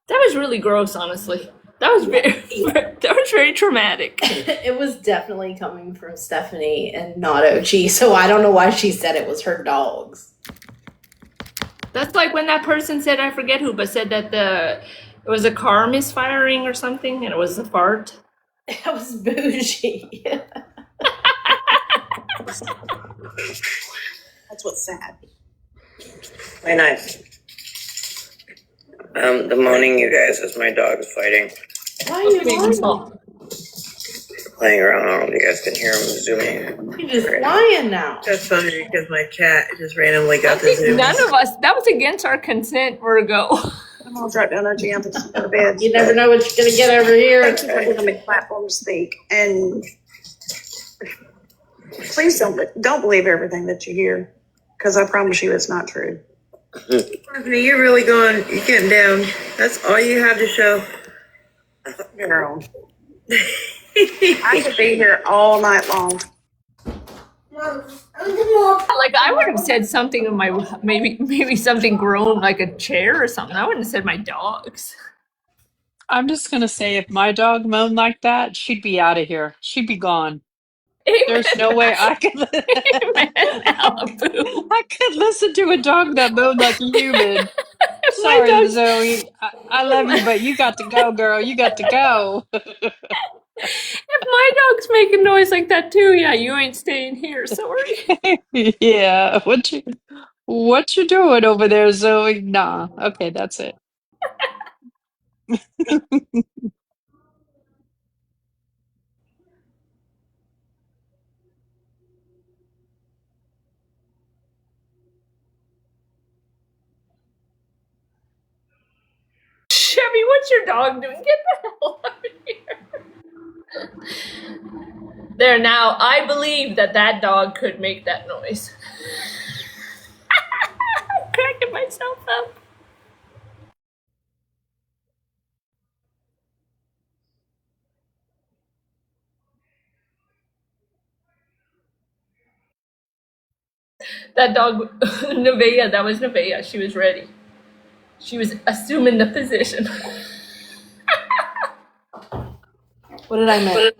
That was really gross, honestly. That was very traumatic. It was definitely coming from Stephanie and not OG, so I don't know why she said it was her dogs. That's like when that person said, I forget who, but said that it was a car misfiring or something, and it was a fart. It was bougie. That's what's sad. Very nice. The moaning, you guys, is my dogs fighting. Why are you lying? Playing around. I don't know if you guys can hear them zooming. You're just lying now. That's funny because my cat just randomly I got the think Zoom. none of us, that was against our consent, Virgo. I'm all dropped down our jam to go to bed. You never know what you're gonna get over here. Thank you for giving me a platform to speak. And please don't believe everything that you hear, because I promise you it's not true. Stephanie, you're really going, you're getting down. That's all you have to show. Girl. I could be here all night long. Like I would have said something of my maybe something grown like a chair or something. I wouldn't have said my dogs. I'm just gonna say if my dog moaned like that, she'd be out of here. She'd be gone. There's Amen. no way I could Amen. Malibu. I could listen to a dog that moaned like a human. If my Sorry, dogs, Zoe. I love you, but you got to go, girl. You got to go. if my dogs make a noise like that too, yeah, you ain't staying here. Sorry. Yeah. What you doing over there, Zoe? Nah. Okay, that's it. Chevy, what's your dog doing? Get the hell out of here. There now, I believe that dog could make that noise. I'm cracking myself up. That dog, Nevaeh, that was Nevaeh. She was ready. She was assuming the position. What did I miss?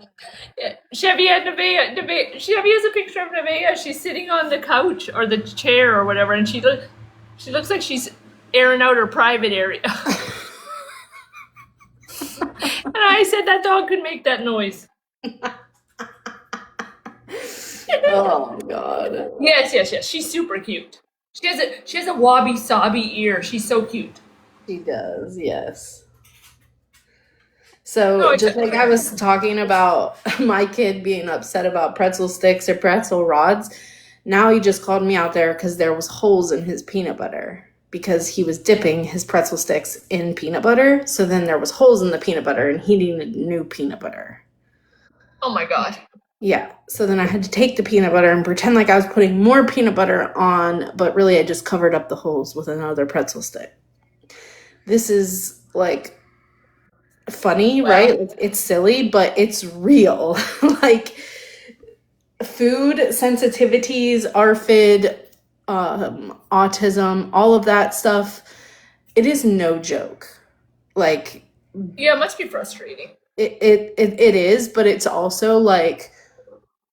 Chevy had Nevaeh. Chevy has a picture of Nevaeh. She's sitting on the couch or the chair or whatever, and she looks like she's airing out her private area. And I said that dog could make that noise. Oh God. Yes. She's super cute. She has a wabi sabi ear. She's so cute. She does, yes. So just like I was talking about my kid being upset about pretzel sticks or pretzel rods, now he just called me out there because there was holes in his peanut butter because he was dipping his pretzel sticks in peanut butter. So then there was holes in the peanut butter and he needed new peanut butter. Oh my God. Yeah. So then I had to take the peanut butter and pretend like I was putting more peanut butter on, but really I just covered up the holes with another pretzel stick. This is like funny, wow. Right? It's silly, but it's real. Like food sensitivities, ARFID, autism, all of that stuff. It is no joke. Like, yeah, it must be frustrating. It is, but it's also like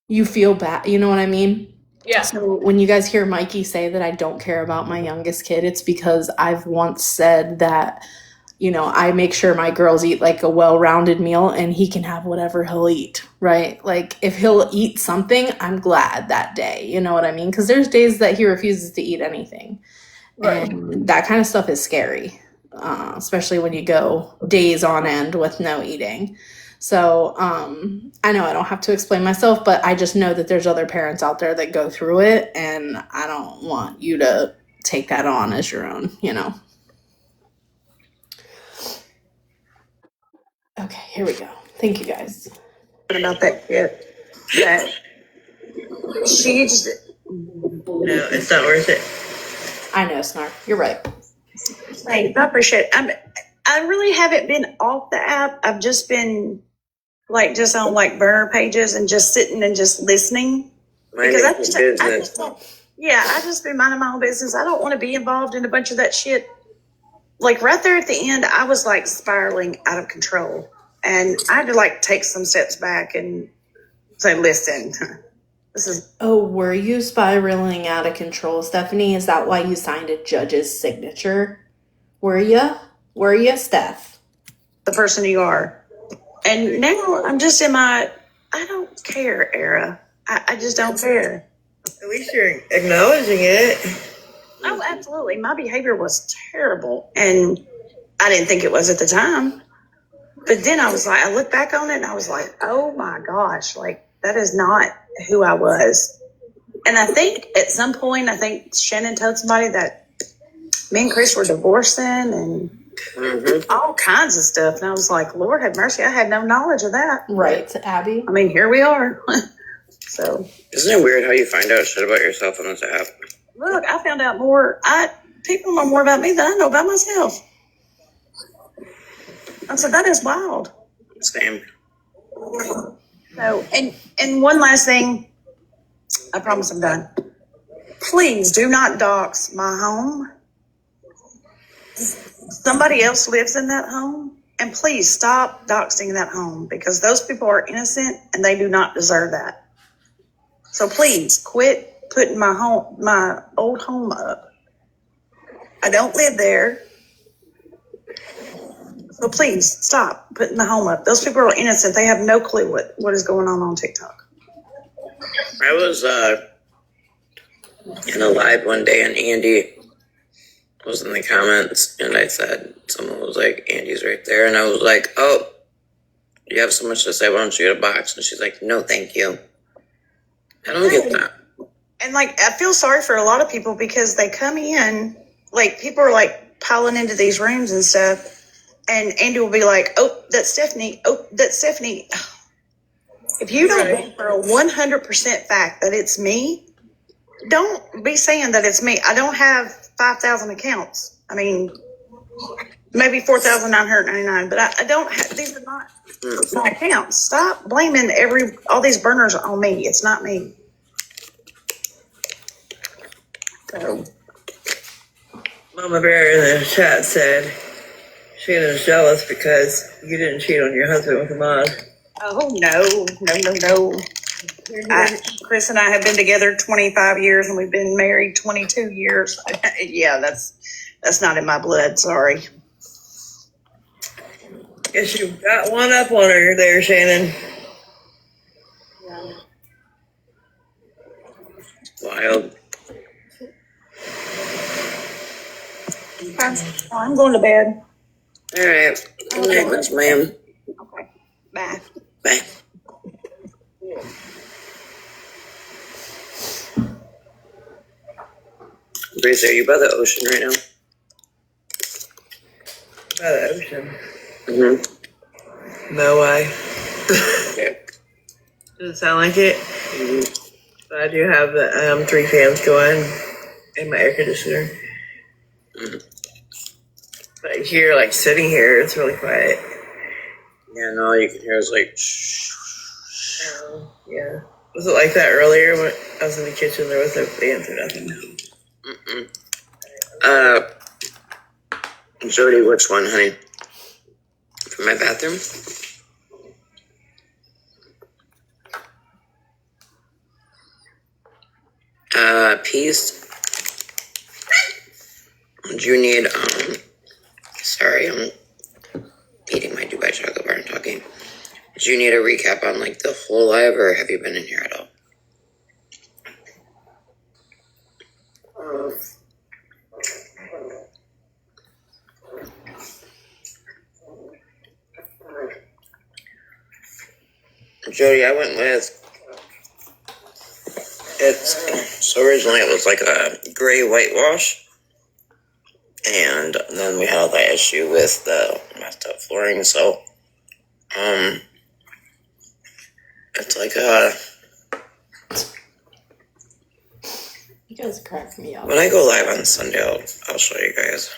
you feel bad. You know what I mean? Yeah. So when you guys hear Mikey say that I don't care about my youngest kid, it's because I've once said that, you know, I make sure my girls eat like a well-rounded meal and he can have whatever he'll eat, right? Like if he'll eat something, I'm glad that day. You know what I mean? Because there's days that he refuses to eat anything. Right. And that kind of stuff is scary, especially when you go days on end with no eating. So I know I don't have to explain myself, but I just know that there's other parents out there that go through it, and I don't want you to take that on as your own, you know. Okay, here we go. Thank you guys. About that kid, that she just No, it's not worth it. I know, Snark. You're right. Thanks, I appreciate it. I really haven't been off the app. I've just been like just on like burner pages and just sitting and just listening. Because I just been minding my own business. I don't want to be involved in a bunch of that shit. Like right there at the end, I was like spiraling out of control. And I had to like take some steps back and say, listen, this is. Oh, were you spiraling out of control, Stephanie? Is that why you signed a judge's signature? Were you? Were you, Steph? The person you are. And now I'm just in my I don't care era. I just don't care. At least you're acknowledging it. Oh, absolutely. My behavior was terrible. And I didn't think it was at the time. But then I was like, I look back on it and I was like, oh my gosh, like that is not who I was. And I think at some point, Shannon told somebody that me and Chris were divorcing and all kinds of stuff. And I was like, Lord have mercy, I had no knowledge of that. Right, Abby? I mean, here we are. So. Isn't it weird how you find out shit about yourself on this app? Look, I found out more. People know more about me than I know about myself. I said, that is wild. Same. So, and one last thing, I promise I'm done. Please do not dox my home. Somebody else lives in that home. And please stop doxing that home because those people are innocent and they do not deserve that. So please quit putting my old home up. I don't live there. So please stop putting the home up. Those people are innocent. They have no clue what is going on TikTok. I was in a live one day and Andy was in the comments and I said, someone was like, Andy's right there. And I was like, oh, you have so much to say. Why don't you get a box? And she's like, no, thank you. I don't get that. And like, I feel sorry for a lot of people because they come in, like people are like piling into these rooms and stuff. And Andy will be like, oh, that's Stephanie. Oh, that's Stephanie. If you don't know for a 100% fact that it's me, don't be saying that it's me. I don't have 5,000 accounts. I mean, maybe 4,999, but I don't have, these are not my accounts. Stop blaming all these burners on me. It's not me. So. Mama Bear in the chat said Shannon's jealous because you didn't cheat on your husband with a mod. Oh, no. Chris and I have been together 25 years and we've been married 22 years. Yeah, that's not in my blood. Sorry. Guess you got one up on her there, Shannon. Wild. I'm going to bed. All right. Good night, Miss Ma'am. Okay. Bye. Bye. Breezy, are you by the ocean right now? By the ocean. Mm-hmm. No way. Okay. Does it sound like it? Mm-hmm. But I do have the 3 fans going in my air conditioner. Mm-hmm. But here, like sitting here, it's really quiet. Yeah, no, all you can hear is like yeah. Was it like that earlier when I was in the kitchen? There was no fans or nothing. Jody, which one, honey? For my bathroom? Peace. Do you need, sorry, I'm eating my Dubai chocolate bar and talking. Do you need a recap on, like, the whole live, or have you been in here at all? Jody, I went with, so originally it was like a gray whitewash, and then we had that issue with the messed up flooring, so, it's like You guys crack me up. when I go live on Sunday, I'll show you guys.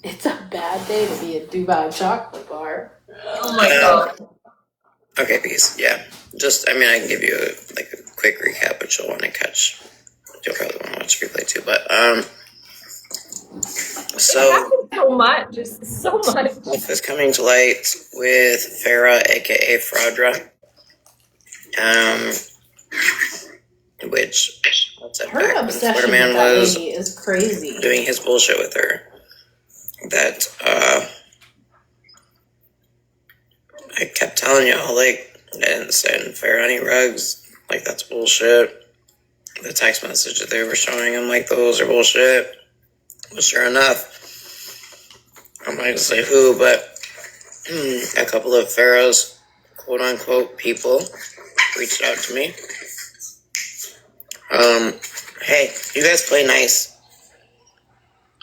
It's a bad day to be a Dubai chocolate bar. Oh my god. Okay, peace. Yeah. Just, I mean, I can give you a quick recap, which you'll want to catch. You'll probably want to watch the replay too, but, So much, just so much. Wolf is coming to light with Farah, aka Fraudra. Which, what's that Her back when obsession Florida Man with that was lady is crazy. doing his bullshit with her. That, I kept telling y'all, like, I didn't send Farah any rugs. Like, that's bullshit. The text message that they were showing, I'm like, those are bullshit. Well, sure enough, I'm not going to say who, but a couple of Farah's quote-unquote people reached out to me. Hey, you guys play nice.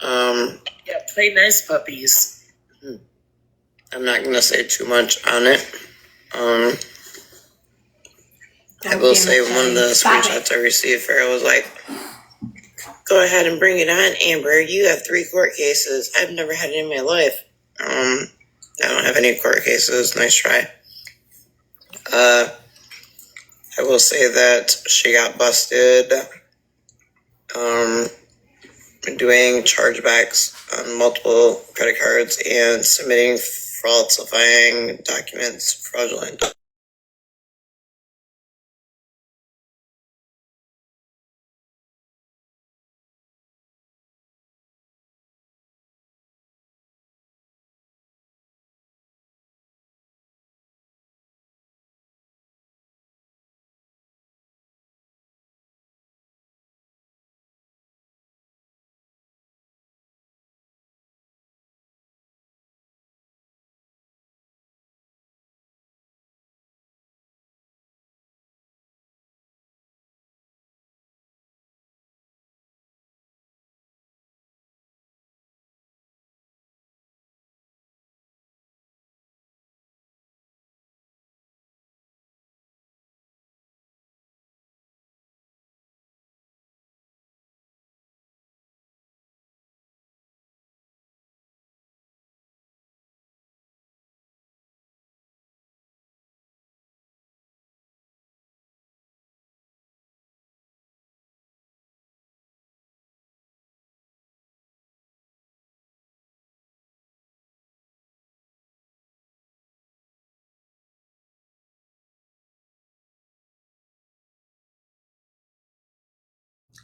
Yeah, play nice, puppies. I'm not going to say too much on it. I will say one of the screenshots I received, Farah was like, go ahead and bring it on, Amber. You have 3 court cases. I've never had it in my life. I don't have any court cases. Nice try. I will say that she got busted doing chargebacks on multiple credit cards and submitting falsifying documents fraudulent.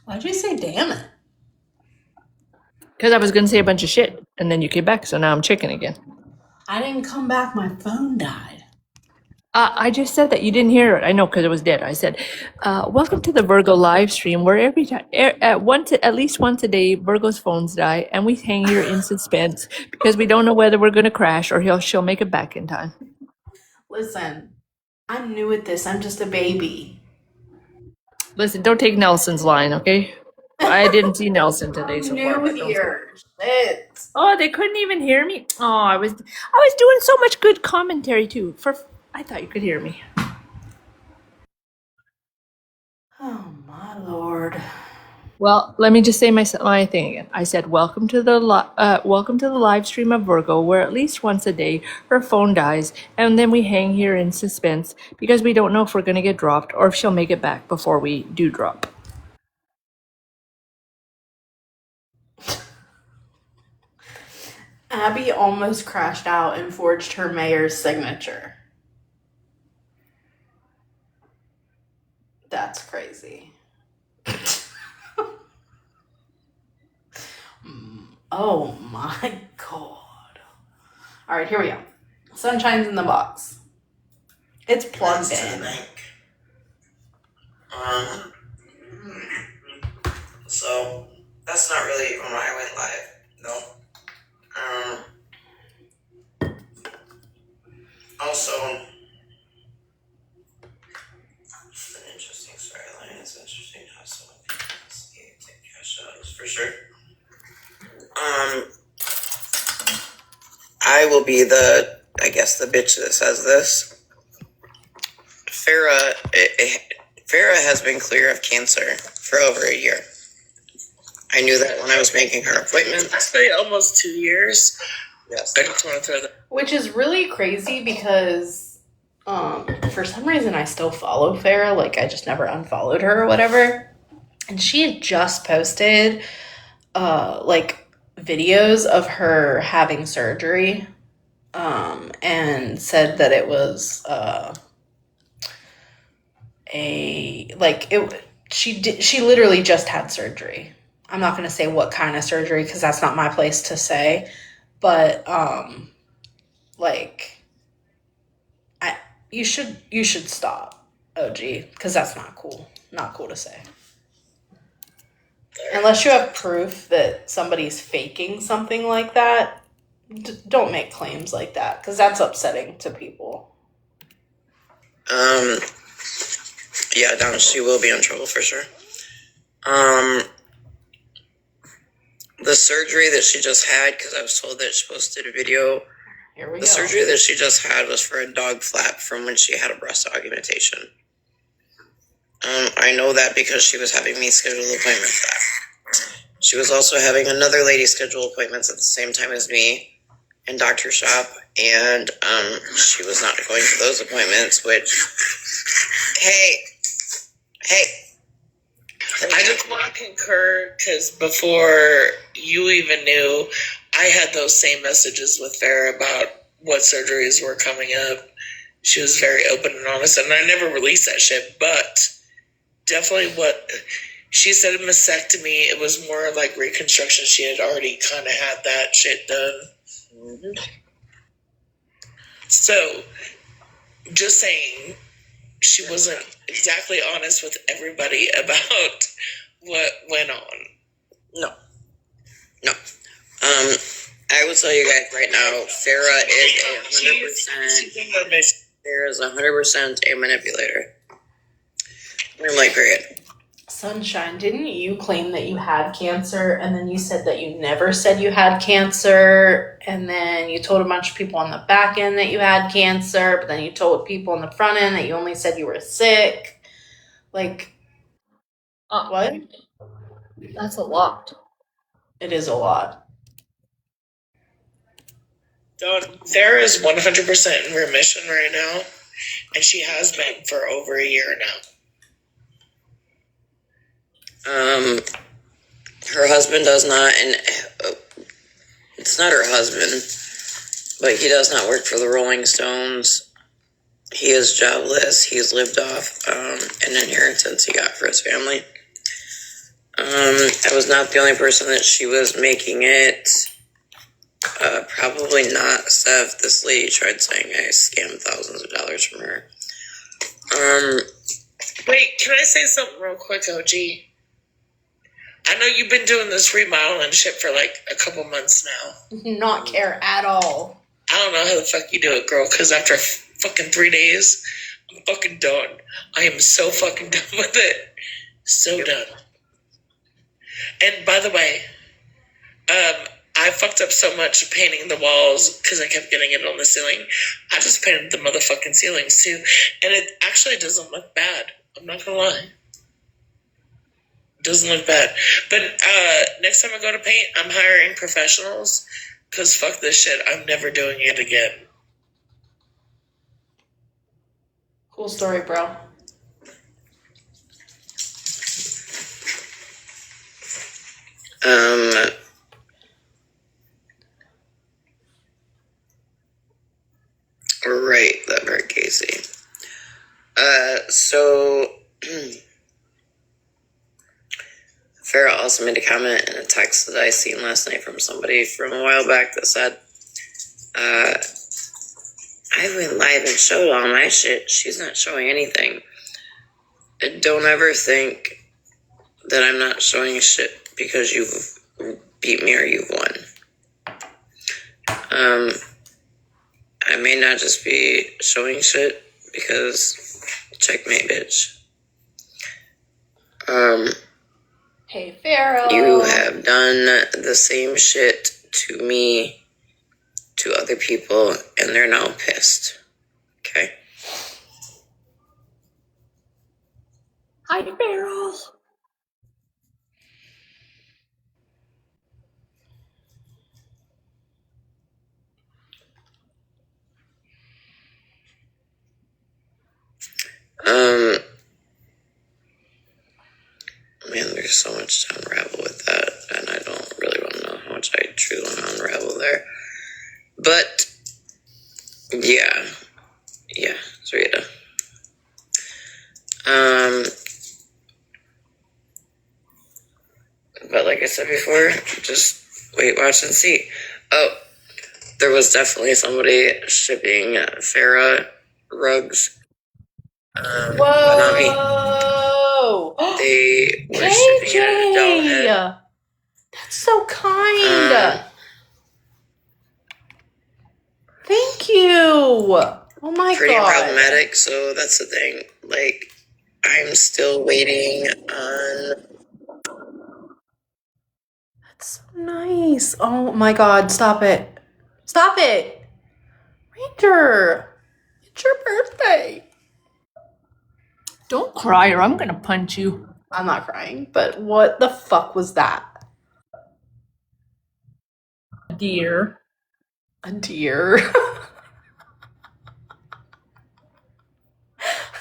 Why'd you say damn it? Because I was going to say a bunch of shit, and then you came back, so now I'm chicken again. I didn't come back. My phone died. I just said that you didn't hear it. I know because it was dead. I said, "Welcome to the Virgo live stream, where every time, at least once a day, Virgo's phones die, and we hang here in suspense because we don't know whether we're going to crash or she'll make it back in time." Listen, I'm new at this. I'm just a baby. Listen, don't take Nelson's line, okay? I didn't see Nelson today so far. New here. Shit. Oh, they couldn't even hear me. Oh, I was doing so much good commentary too. I thought you could hear me. Oh my lord. Well, let me just say my thing again. I said, welcome to the live stream of Virgo, where at least once a day her phone dies, and then we hang here in suspense because we don't know if we're going to get dropped or if she'll make it back before we do drop. Abby almost crashed out and forged her mayor's signature. That's crazy. Oh my god. Alright, here we go. Sunshine's in the box. It's plugged in. So that's not really when I went live, no. Also, it's an interesting storyline. It's interesting how someone can take cash out for sure. I will be the bitch that says this. Farrah has been clear of cancer for over a year. I knew that when I was making her appointment. Actually, almost 2 years. Yes. I just want to throw that. Which is really crazy because for some reason I still follow Farrah. Like I just never unfollowed her or whatever. And she had just posted like videos of her having surgery and said that it was she literally just had surgery. I'm not going to say what kind of surgery because that's not my place to say, but you should stop, OG, because that's not cool. Not cool to say. Unless you have proof that somebody's faking something like that, don't make claims like that because that's upsetting to people. Yeah, no, she will be in trouble for sure. The surgery that she just had, because I was told that she posted a video. Here we The go. surgery that she just had was for a dog flap from when she had a breast augmentation. I know that because she was having me schedule appointments for that. She was also having another lady schedule appointments at the same time as me in doctor shop, and she was not going to those appointments, which, hey, Hey. I just want to concur because before you even knew, I had those same messages with Farrah about what surgeries were coming up. She was very open and honest, and I never released that shit, but definitely what she said, a mastectomy, it was more like reconstruction. She had already kind of had that shit done. Mm-hmm. So, just saying, she wasn't exactly honest with everybody about what went on. No. I will tell you guys right now, Farrah is 100%. Farrah's 100% a manipulator. Like, period. Sunshine, didn't you claim that you had cancer and then you said that you never said you had cancer, and then you told a bunch of people on the back end that you had cancer, but then you told people on the front end that you only said you were sick? Like, what? That's a lot. It is a lot. Dawn, Farrah is 100% in remission right now, and she has been for over a year now. Her husband does not, and it's not her husband, but he does not work for the Rolling Stones. He is jobless. He's lived off an inheritance he got for his family. I was not the only person that she was making it. Probably not, Sev. This lady tried saying I scammed thousands of dollars from her. Wait, can I say something real quick, OG? I know you've been doing this remodeling shit for like a couple months now. Not care at all. I don't know how the fuck you do it, girl, because after fucking 3 days, I'm fucking done. I am so fucking done with it. So done. And by the way, I fucked up so much painting the walls because I kept getting it on the ceiling. I just painted the motherfucking ceilings too. And it actually doesn't look bad. I'm not gonna lie. It doesn't look bad. But next time I go to paint, I'm hiring professionals because fuck this shit. I'm never doing it again. Cool story, bro. Right, that part, Casey. So Farrah also made a comment in a text that I seen last night from somebody from a while back that said, I went live and showed all my shit. She's not showing anything. Don't ever think that I'm not showing shit because you've beat me or you've won. I may not just be showing shit because checkmate, bitch. Hey, Farrah. You have done the same shit to me, to other people, and they're now pissed. Okay? Hi, Farrah. Man, there's so much to unravel with that, and I don't really want to know how much I truly want to unravel there. But, yeah, it's Rita. But like I said before, just wait, watch, and see. Oh, there was definitely somebody shipping Farrah rugs. Whoa! But not me. They were shipping it at Dollhead. That's so kind. Thank you. Oh my pretty god. problematic, so that's the thing. Like, I'm still waiting on. That's so nice. Oh my god, stop it. Stop it. Ranger, it's your birthday. Don't cry or I'm gonna punch you. I'm not crying, but what the fuck was that? A deer. A deer?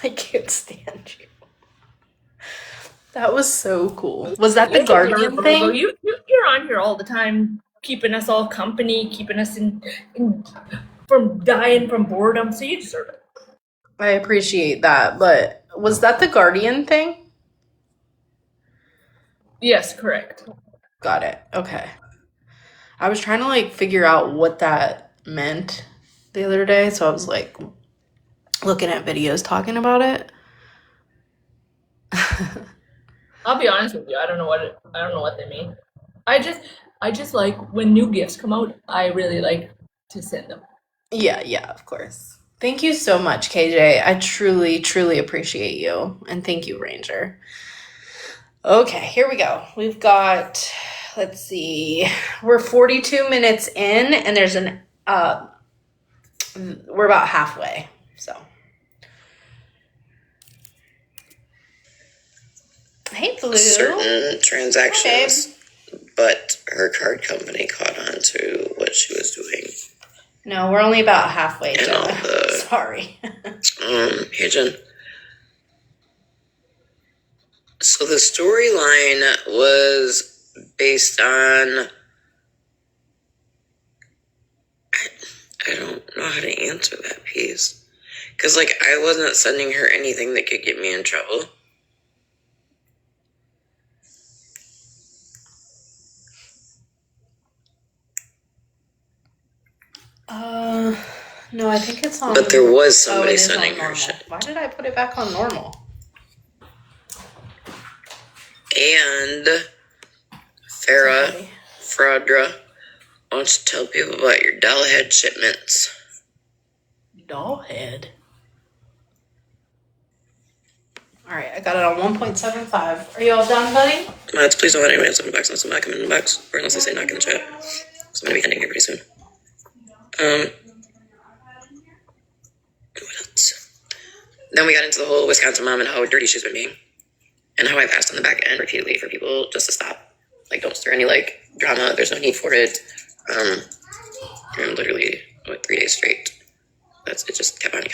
I can't stand you. That was so cool. Was that the Thank you, Guardian Virgo. thing? You're on here all the time, keeping us all company, keeping us in from dying from boredom. So you deserve it. I appreciate that, but was that the Guardian thing? Yes, correct. Got it. Okay. I was trying to like figure out what that meant the other day, so I was like looking at videos talking about it. I'll be honest with you. I don't know what they mean. I just like when new gifts come out. I really like to send them. Yeah, of course. Thank you so much, KJ. I truly, truly appreciate you. And thank you, Ranger. Okay, here we go. We've got, let's see, we're 42 minutes in, and there's we're about halfway. So, hey, Blue. Certain transactions, but her card company caught on to what she was doing. No, we're only about halfway And all done. the Sorry. Hey Jen. So the storyline was based on I don't know how to answer that piece. Because, like, I wasn't sending her anything that could get me in trouble. No, I think it's on. But there was it somebody is sending on her normal. shit. Why did I put it back on normal? And Farah, Fraudra, wants to tell people about your doll head shipments. Doll head? Alright, I got it on 1.75. Are you all done, buddy? Mods, please don't let anyone else in the box unless somebody come in the box, or unless they say knock in the chat. So I'm going to be ending here pretty soon. What else? Then we got into the whole Wisconsin mom and how dirty she's been being. And how I've asked on the back end repeatedly for people just to stop. Like, don't stir any, like, drama. There's no need for it. And literally, 3 days straight. It just kept on. I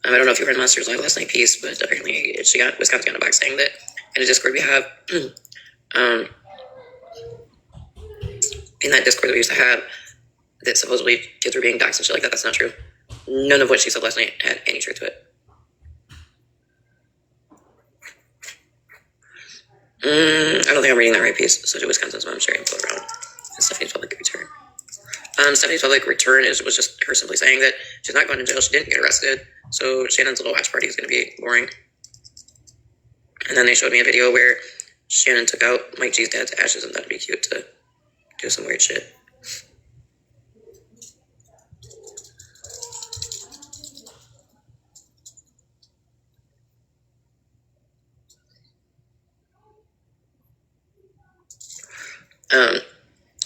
don't know if you heard Monsters Live last night piece, but apparently Wisconsin got a box saying that in a Discord we have, in that Discord that we used to have, that supposedly kids were being doxxed and shit like that. That's not true. None of what she said last night had any truth to it. I don't think I'm reading that right piece. So to Wisconsin's mom sharing info around and Stephanie's public return. Stephanie's public return was just her simply saying that she's not going to jail. She didn't get arrested. So Shannon's little watch party is going to be boring. And then they showed me a video where Shannon took out Mike G's dad's ashes and thought it'd be cute to do some weird shit.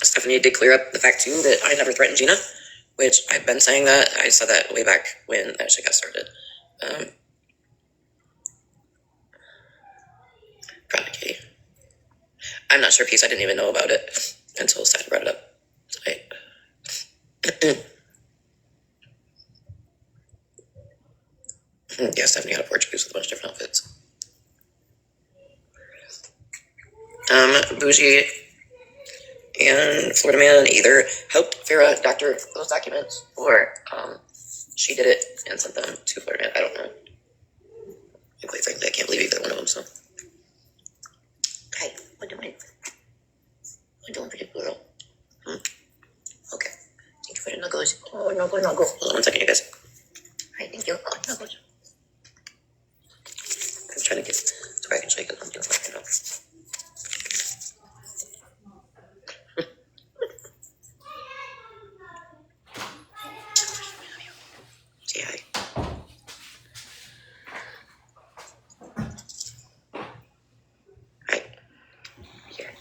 Stephanie did clear up the fact too that I never threatened Gina, which I've been saying that. I said that way back when that shit got started. Prodigy. I'm not sure piece. I didn't even know about it until Stephanie brought it up tonight. Yeah, Stephanie got a Portuguese with a bunch of different outfits. Bougie and Florida Man either helped Farah doctor those documents or she did it and sent them to Florida Man. I don't know. And quite frankly, I can't believe either one of them, so. Hey, what doing? What doing, pretty girl? Okay. Thank you for the nuggles. Oh, nuggles. Hold on 1 second, you guys. Alright, thank you. Oh, nuggles. I'm trying to get so I can shake it. I'm doing it right now. Say hi. Hi. Here.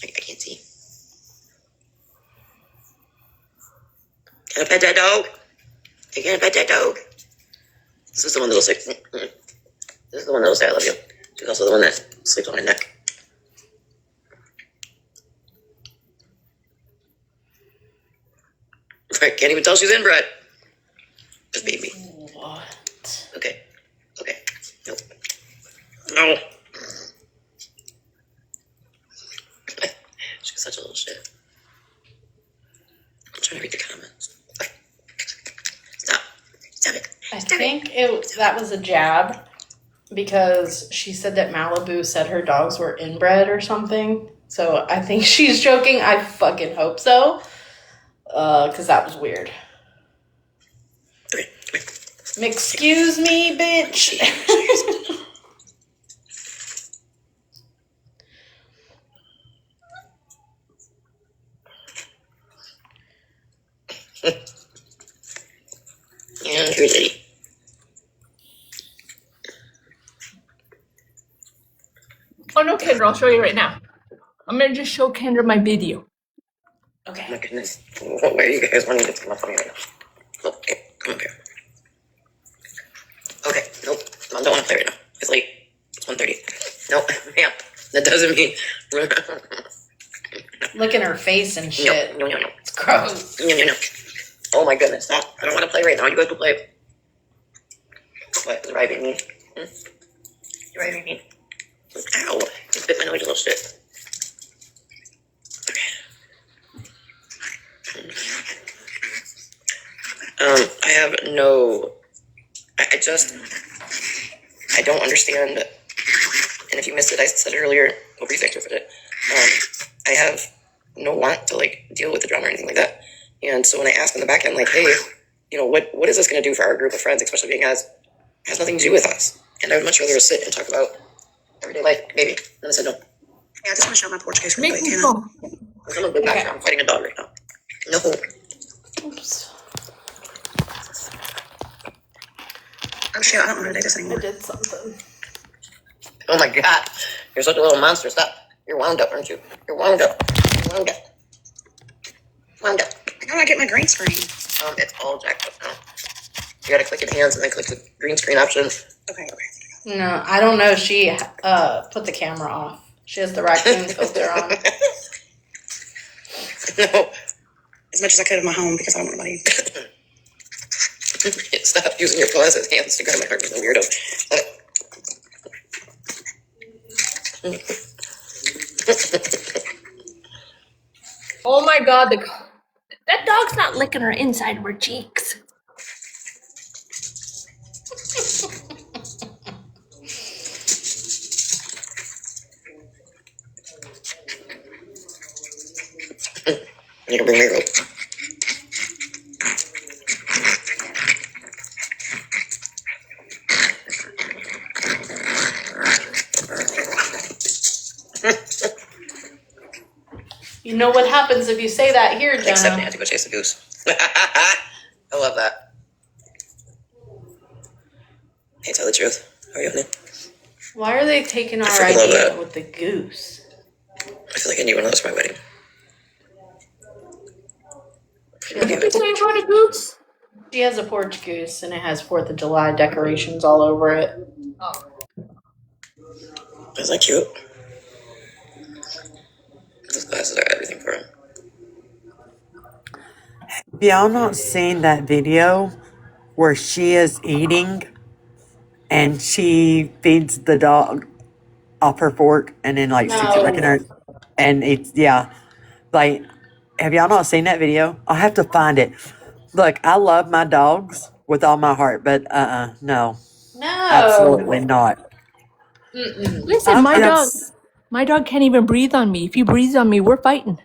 I can't see. Can I pet that dog? You can't pet that dog. This is the one that'll say, this is the one that'll say I love you. She's also the one that sleeps on my neck. I can't even tell she's inbred. This baby. What? Okay. Such a little shit. I'm trying to read the comments. Stop. Stop it. I think that was a jab because she said that Malibu said her dogs were inbred or something. So I think she's joking. I fucking hope so. Because that was weird. Excuse me, bitch. And here's Eddie. Oh no, Kendra, I'll show you right now. I'm gonna just show Kendra my video. Okay. Oh my goodness. Where are you guys want to get to my phone right now? Okay, come up here. Okay, nope. I don't want to play right now. It's late. It's 1:30. Nope, ma'am. That doesn't mean. Look at her face and shit. No. It's gross. No. Oh my goodness, stop. I don't want to play right now. You guys go play. What? You're driving me. You're driving me. Ow. You bit my nose, you little shit. I have no. I don't understand. And if you missed it, I said it earlier. Nobody's active for it. I have no want to like deal with the drama or anything like that. And so when I ask on the back end, like, hey, what is this going to do for our group of friends, especially being as it has nothing to do with us. And I would much rather sit and talk about everyday life, maybe. And I said no. Yeah, I just want to show my porch case real Make quick. me You go. know? I'm a big doctor. I'm fighting a dog right now. No. Oops. Oh shit, I don't know how to do this I anymore. did something. Oh my god. You're such a little monster. Stop. You're wound up, aren't you? You're wound up. You're wound up. Wound up. How do I get my green screen? It's all jacked up now. You gotta click enhance and then click the green screen option. Okay. No, I don't know. She put the camera off. She has the raccoon filter on. No. As much as I could of my home because I don't want nobody. Stop using your paws as hands to grab my heart with a weirdo. Oh my god, that dog's not licking her inside of her cheeks. You can bring my rope. You know what happens if you say that here, Jenna. Except I had to go chase a goose. I love that. Hey, tell the truth. How are you, honey? Why are they taking our freaking love idea that. with the goose? I feel like I need one of those for my wedding. You enjoy the goose? She has a porch goose and it has 4th of July decorations all over it. Oh. Is that cute? Those glasses are everything for him. Have y'all not seen that video where she is eating and she feeds the dog off her fork and then like she's licking her and it's like have y'all not seen that video? I'll have to find it. Look, I love my dogs with all my heart, but no. Absolutely not. Listen, my dog can't even breathe on me. If he breathes on me, we're fighting.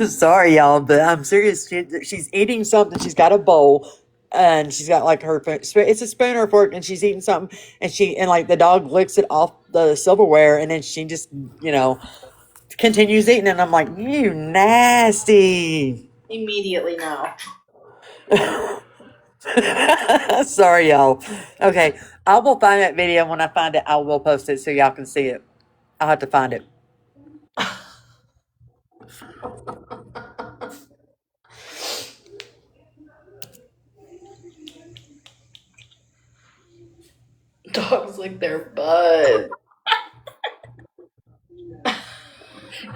Sorry, y'all, but I'm serious. She's eating something. She's got a bowl, and she's got like her. It's a spoon or a fork, and she's eating something, and like the dog licks it off the silverware, and then she just continues eating, and I'm like, you nasty. Immediately no. Sorry, y'all. Okay, I will find that video. When I find it, I will post it so y'all can see it. I'll have to find it. Dogs lick their butt.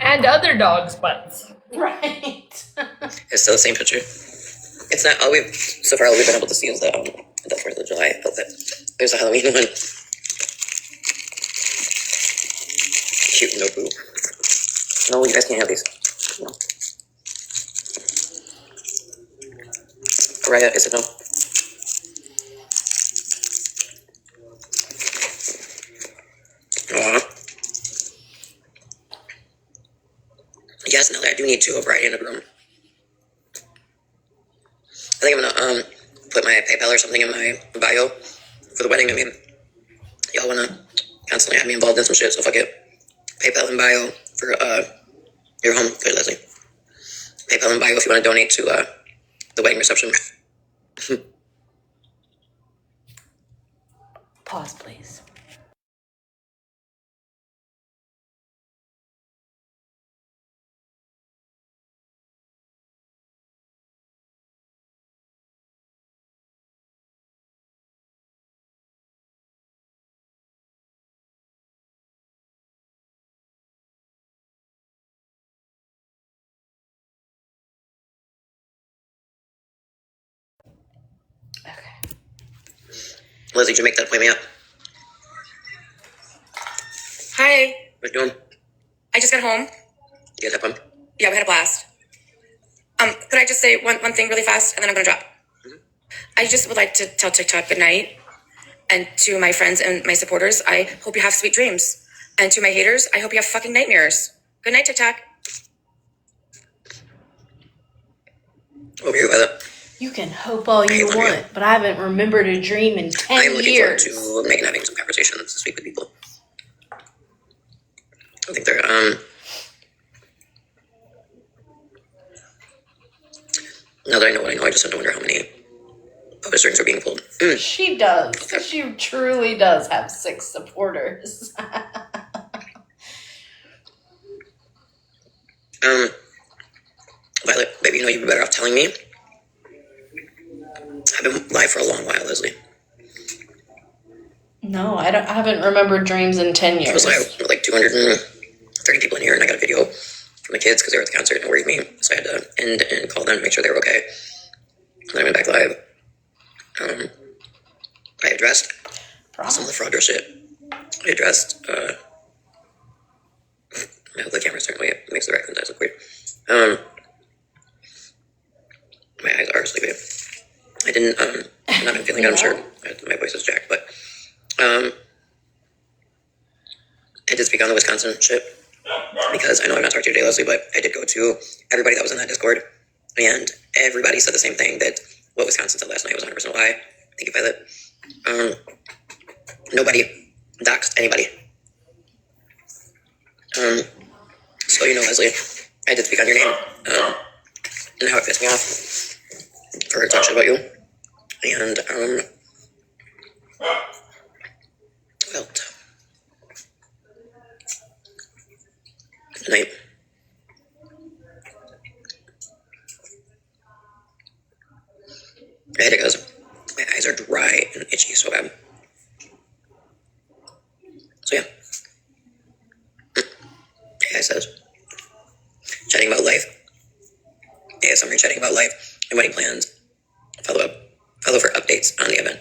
And other dogs' butts. Right. It's still the same picture. It's not all so far all we've been able to see is the 4th of July outfit. There's a Halloween one. Cute, no boo. No, you guys can't have these. No. Raya, is it no? Aw. Yes, Nelly, I do need 2 a bride and a groom. I think I'm gonna put my PayPal or something in my bio for the wedding. I mean, y'all wanna constantly have me involved in some shit, so fuck it. PayPal and bio for your home. Good, Leslie. PayPal and bio if you want to donate to the wedding reception. Pause, please. Okay. Leslie, did you make that appointment yet? Hi. What you doing? I just got home. You guys have fun? Yeah, we had a blast. Could I just say one thing really fast and then I'm gonna drop? I just would like to tell TikTok good night. And to my friends and my supporters, I hope you have sweet dreams. And to my haters, I hope you have fucking nightmares. Good night, TikTok. Over here, Violet. You can hope all you want, but I haven't remembered a dream in 10 I'm looking years. forward to Megan having some conversations this week with people. I think they're now that I know what I know, I just have to wonder how many other strings are being pulled. She does. She truly does have 6 supporters. Violet, baby, you know you'd be better off telling me. I've been live for a long while, Leslie. No, I haven't remembered dreams in 10 years. I was live with like 230 people in here, and I got a video from the kids because they were at the concert and it worried me, so I had to end and call them to make sure they were okay. And then I went back live. I addressed some of the fraud shit. I addressed the camera's turning away. It makes the raccoon's eyes look weird. My eyes are sleepy. I didn't I'm not been feeling good, I'm sure. My voice is jacked, but I did speak on the Wisconsin shit because I know I've not talked to you today, Leslie, but I did go to everybody that was in that Discord, and everybody said the same thing, that what Wisconsin said last night was 100% a lie. Thank you, Violet. Nobody doxed anybody. So you know, Leslie, I did speak on your name, and how it pissed me off for her to talk shit about you. And felt tonight. My headache goes. My eyes are dry and itchy so bad. So yeah. Hey, says chatting about life. Yeah, summary chatting about life and wedding plans. Follow for updates on the event.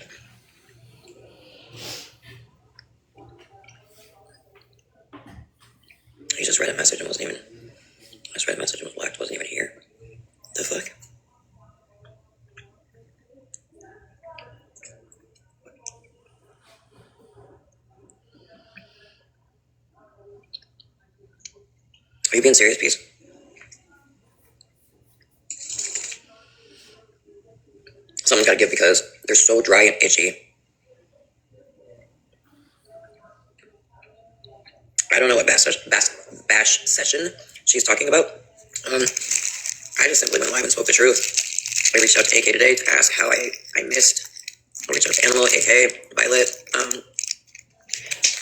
He just read a message and wasn't even. I just read a message and was blocked. Wasn't even here. The fuck? Are you being serious, Peace? Someone's got to give because they're so dry and itchy. I don't know what bash session she's talking about. I just simply went live and spoke the truth. I reached out to AK today to ask how I missed. I reached out to Animal, AK, Violet.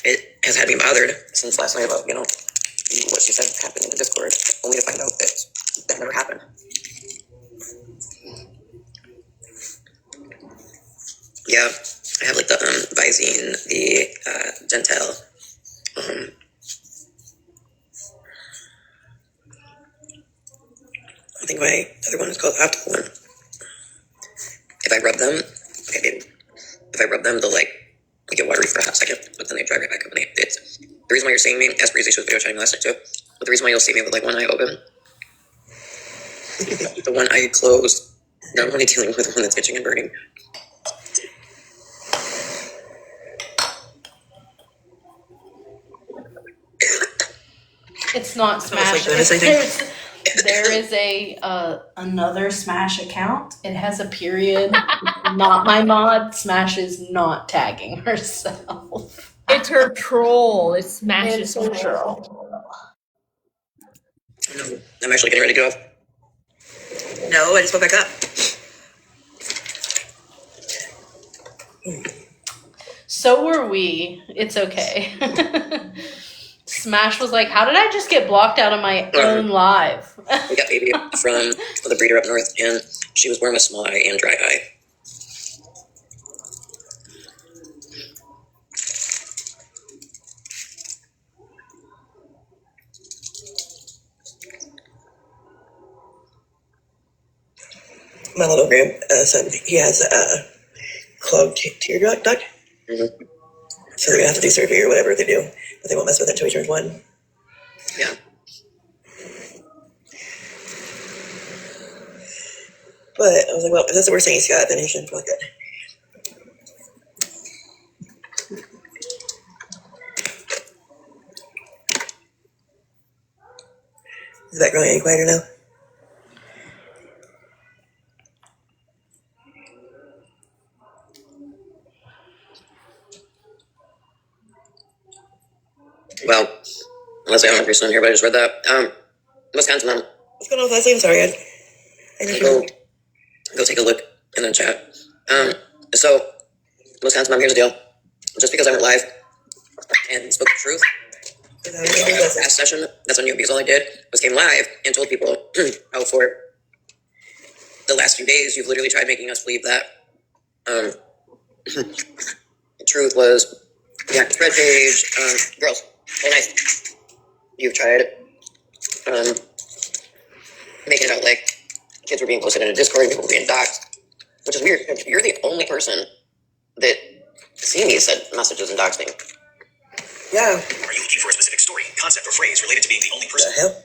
It has had me bothered since last night about, what she said happened in the Discord, only to find out that never happened. Yeah, I have like the Visine, the Gentel. I think my other one is called Optical One. If I rub them, okay, baby. If I rub them, they'll get watery for a hot second, but then they dry right back up. And the reason why you're seeing me, as Breezy, she was video chatting last night too. But the reason why you'll see me with like one eye open, the one eye closed, now I'm only dealing with one that's itching and burning. It's not Smash. There is a another Smash account. It has a period. Not my mod. Smash is not tagging herself. It's her troll. It's Smash's It's her troll. No, I'm actually getting ready to get off. No, I just woke back up. So were we. It's okay. Smash was like, how did I just get blocked out of my own live? We got baby from the breeder up north, and she was born with small eye and dry eye. My little grandson, he has a clogged tear duct. Mm-hmm. So they're gonna have to do surgery or whatever they do, but they won't mess with it until he turns 1. Yeah. But I was like, well, if that's the worst thing he's got, then he shouldn't feel good. Is that growing any quieter now? Well, unless I don't have your son here, but I just read that. Wisconsin mom. What's going on with that scene? Sorry, go take a look in the chat. So, Wisconsin mom, here's the deal. Just because I went live and spoke the truth, last session, that's on you, because all I did was came live and told people how for the last few days you've literally tried making us believe that the truth was the active spread page. Girls, very nice. You've tried making it out like kids were being posted in a Discord, people were being doxxed, which is weird. You're the only person that seen these said messages and doxing. Yeah. Are you looking for a specific story, concept, or phrase related to being the only person? The hell?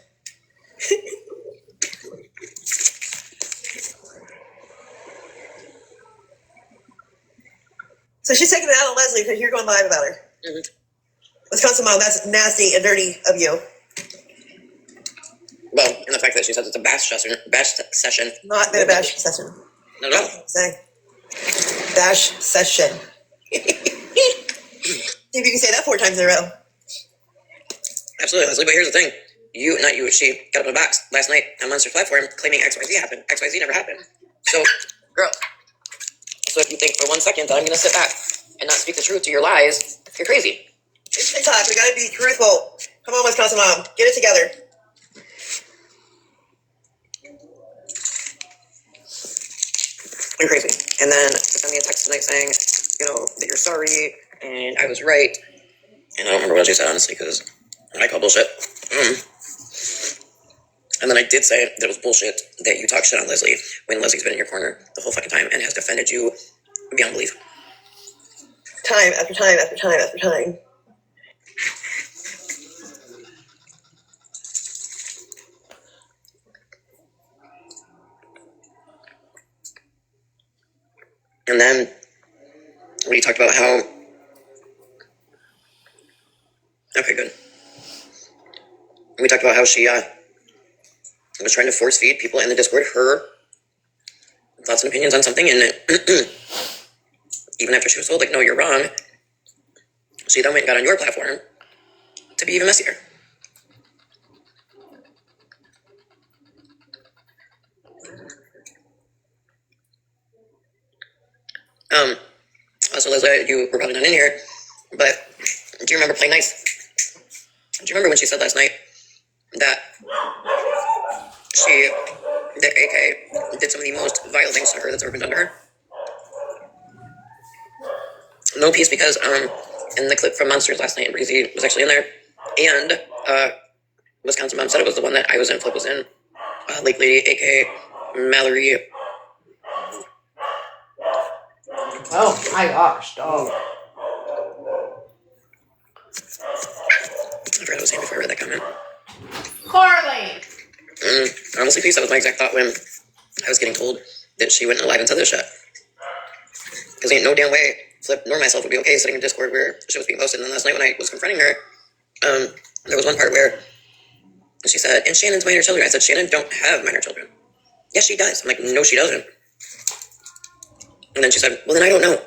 So she's taking it out on Leslie because you're going live about her. Mm-hmm. Wisconsin mom, that's nasty and dirty of you. Well, and the fact that she says it's a bash session. Not been a bash session. No, no. Say bash session. See if you can say that 4 times in a row. Absolutely, Leslie. But here's the thing: she got up in a box last night on Monster's platform claiming XYZ happened. XYZ never happened. So, girl. So if you think for 1 second that I'm going to sit back and not speak the truth to your lies, you're crazy. It's TikTok. We got to be truthful. Come on, Wisconsin mom, get it together. You're crazy. And then send me a text tonight saying, that you're sorry and I was right. And I don't remember what she said, honestly, because I call bullshit. And then I did say that it was bullshit that you talk shit on Leslie when Leslie's been in your corner the whole fucking time and has defended you beyond belief. Time after time after time after time. And then when you talked about how... Okay, good. We talked about how she was trying to force feed people in the Discord her thoughts and opinions on something, and even after she was told, like, no, you're wrong, she then went and got on your platform to be even messier. Also, Leslie, you were probably not in here, but do you remember Play Nice? Do you remember when she said last night that AK did some of the most vile things to her that's ever been done to her? No peace, because in the clip from Monsters last night, Breezy was actually in there, and Wisconsin Mom said it was the one that I was in, Flip was in, Lake Lady, AK, Mallory. Oh my gosh, dog. I forgot what I was saying before I read that comment. point. Honestly, peace. That was my exact thought when I was getting told that she went live and said this shit. Because ain't no damn way Flip nor myself would be okay sitting in Discord where shit was being posted. And then last night when I was confronting her, there was one part where she said, and Shannon's minor children. I said, Shannon don't have minor children. Yes, she does. I'm like, no, she doesn't. And then she said, well, then I don't know.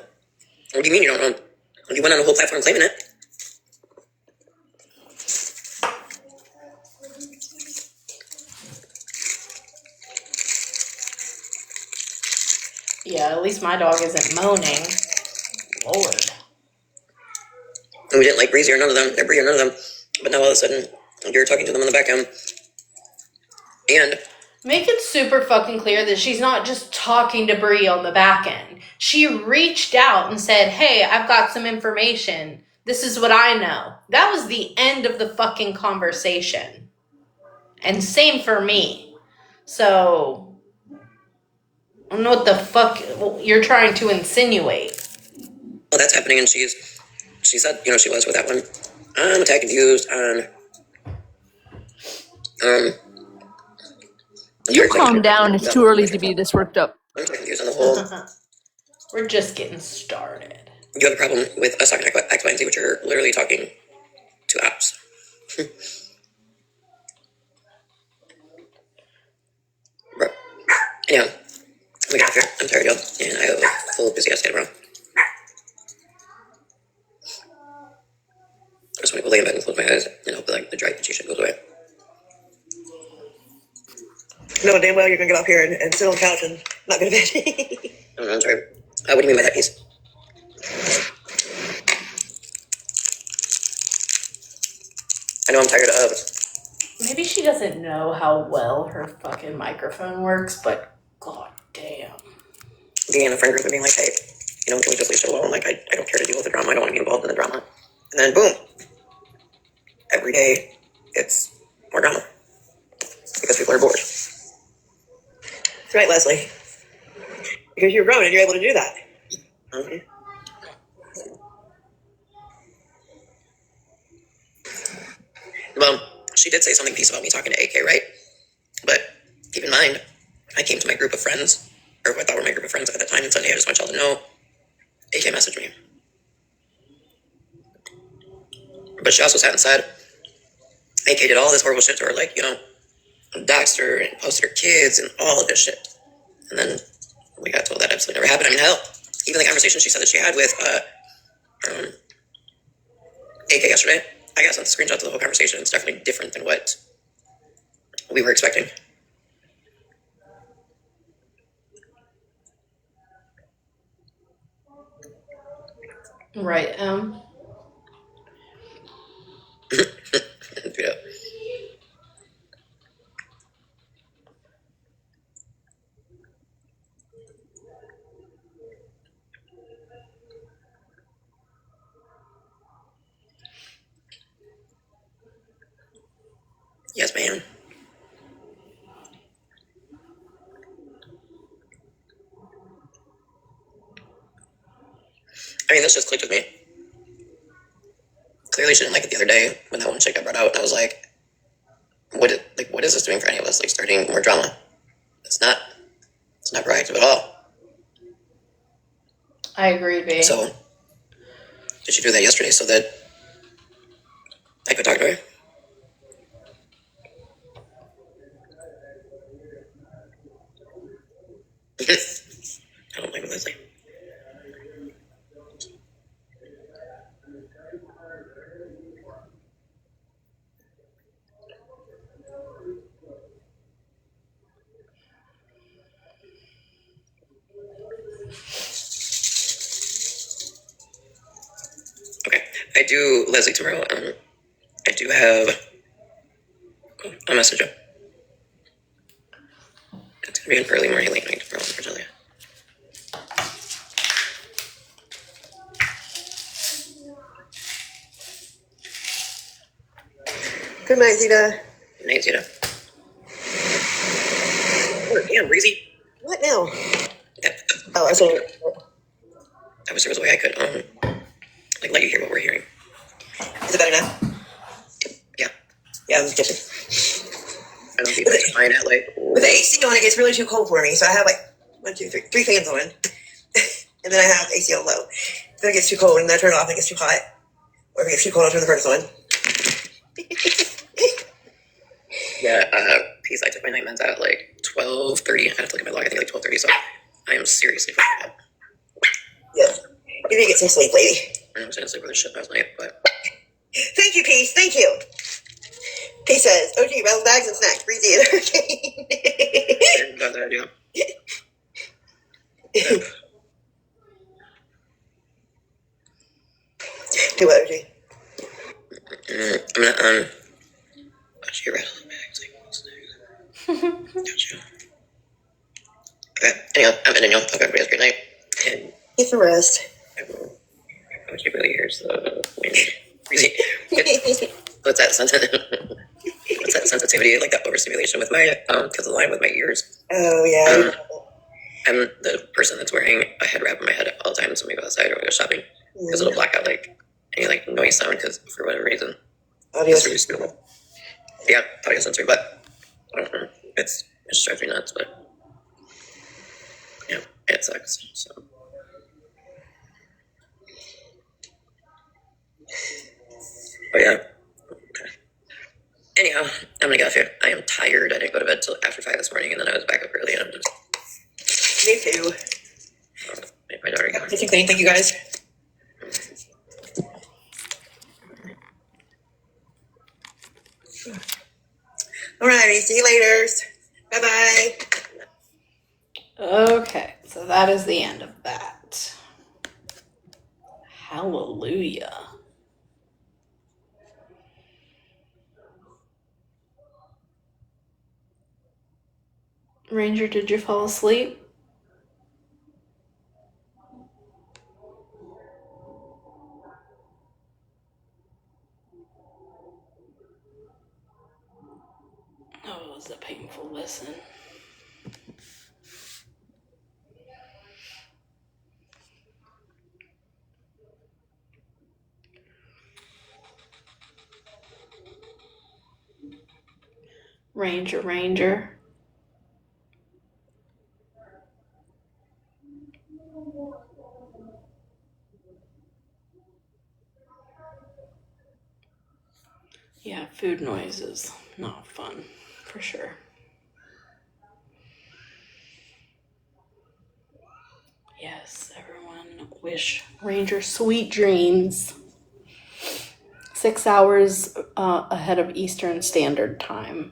What do you mean you don't know? Well, you went on a whole platform claiming it. Yeah, at least my dog isn't moaning. Lord. And we didn't like Breezy or none of them, or Bree or none of them. But now all of a sudden, you're talking to them on the back end. And make it super fucking clear that she's not just talking to Bree on the back end. She reached out and said, hey, I've got some information. This is what I know. That was the end of the fucking conversation. And same for me. So, I don't know what the fuck you're trying to insinuate. well, that's happening, and she said, she was with that one. I'm attack confused on, You calm down. It's too early to be this worked up. I'm confused on the whole. We're just getting started. You have a problem with us talking X, Y, and Z, which you're literally talking to apps. Bro. Anyhow, we got here. I'm tired, y'all, and I have a full busy ass day tomorrow. I just want to go lay in bed and close my eyes and hope that the dry itchy shit goes away. No, damn well you're gonna get up here and sit on the couch and not go to bed. Oh, I'm sorry. What do you mean by that piece? I know I'm tired of. Maybe she doesn't know how well her fucking microphone works, but god damn. Being in a friend group and being like, hey, can we just leave it alone? Like, I don't care to deal with the drama. I don't want to be involved in the drama. And then boom. Every day, it's more drama. Because people are bored. That's right, Leslie. Because you're grown and you're able to do that. Mm-hmm. Well, she did say something peace about me talking to AK, right? But keep in mind, I came to my group of friends, or who I thought were my group of friends at the time, and said, hey, I just want y'all to know, AK messaged me. But she also sat and said, AK did all this horrible shit to her, like, doxed her and posted her kids and all of this shit. And then we got told that absolutely never happened. I mean, hell, even the conversation she said that she had with AK yesterday, I got sent the screenshots of the whole conversation. It's definitely different than what we were expecting. Right, Yeah. Yes, ma'am. I mean, this just clicked with me. Clearly, she didn't like it the other day when that one chick got brought out. And I was like, what is this doing for any of us? Like, starting more drama. It's not proactive at all. I agree, babe. So, did she do that yesterday so that I could talk to her? I don't blame her, Leslie. Okay, I do, Leslie, tomorrow. I do have a message up. It's gonna be an early morning, late night tomorrow, unfortunately. Good night, Zita. Good night, Zita. Oh, damn, Breezy. What now? Yeah. Oh, I was saying. I wish there was a way I could, let you hear what we're hearing. Is it better now? Yeah. Yeah, I was kitchen. I don't keep mine at like. With the AC on, it gets really too cold for me. So I have like 3 fans on, and then I have AC on low. Then it gets too cold, and then I turn it off, and it gets too hot. Or if it gets too cold, I'll turn the furnace on. Yeah, peace. I took my night meds at like 12:30. I have to look at my log. I think like 12:30. So I am seriously fucking up. Yeah, you need to get some sleep, lady. I was gonna sleep with a shit last night, but thank you, Peace. Thank you. He says, "OG, Bell's bags and snacks, breezy and hurricane." got that idea. Do what, OG? I'm gonna watch your rattle bags. Gotcha. Okay. Anyhow, I'm ending y'all. Hope everybody has a great night. And get some rest. I want you really hears the wind. Breezy. What's that what's that sensitivity, like that overstimulation with my because of the line with my ears. Oh yeah. I'm the person that's wearing a head wrap on my head all the time, so when we go outside or we go shopping, because it'll black out like any like noise sound, because for whatever reason, audio. It's really stupid. Yeah, audio sensory, but I don't know. It just drives me nuts, but yeah, it sucks. So. But yeah. Okay. Anyhow, I'm gonna get off here. I am tired. I didn't go to bed till after 5 this morning, and then I was back up early, and I'm just. Me too. My daughter got. Thank you guys. Alrighty, see you later. Bye bye. Okay, so that is the end of that. Hallelujah. Ranger, did you fall asleep? Oh, it was a painful listen. Ranger. Yeah, food noise is not fun, for sure. Yes, everyone wish Ranger sweet dreams. 6 hours ahead of Eastern Standard Time.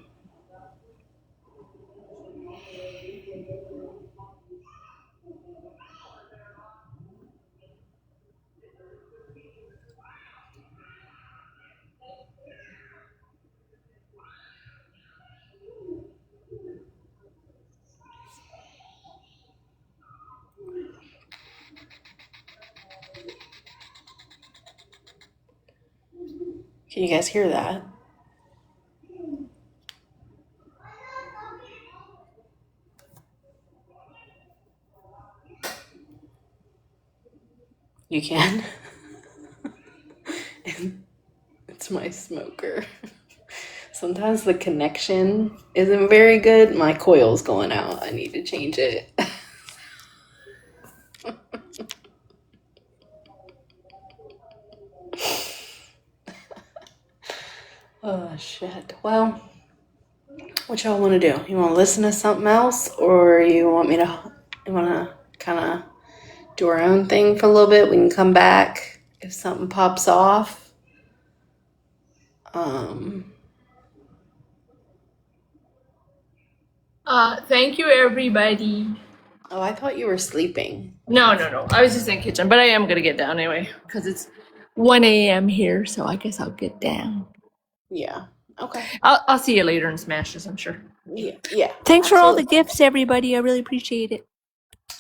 Can you guys hear that? You can? It's my smoker. Sometimes the connection isn't very good. My coil's going out. I need to change it. Oh, shit. Well, what y'all want to do? You want to listen to something else? Or you want to kind of do our own thing for a little bit? We can come back if something pops off. Thank you, everybody. Oh, I thought you were sleeping. No. I was just in the kitchen, but I am gonna get down anyway because it's 1 a.m. here, so I guess I'll get down. Yeah. Okay. I'll see you later in Smashes, I'm sure. Yeah. Thanks for all the gifts, everybody. I really appreciate it.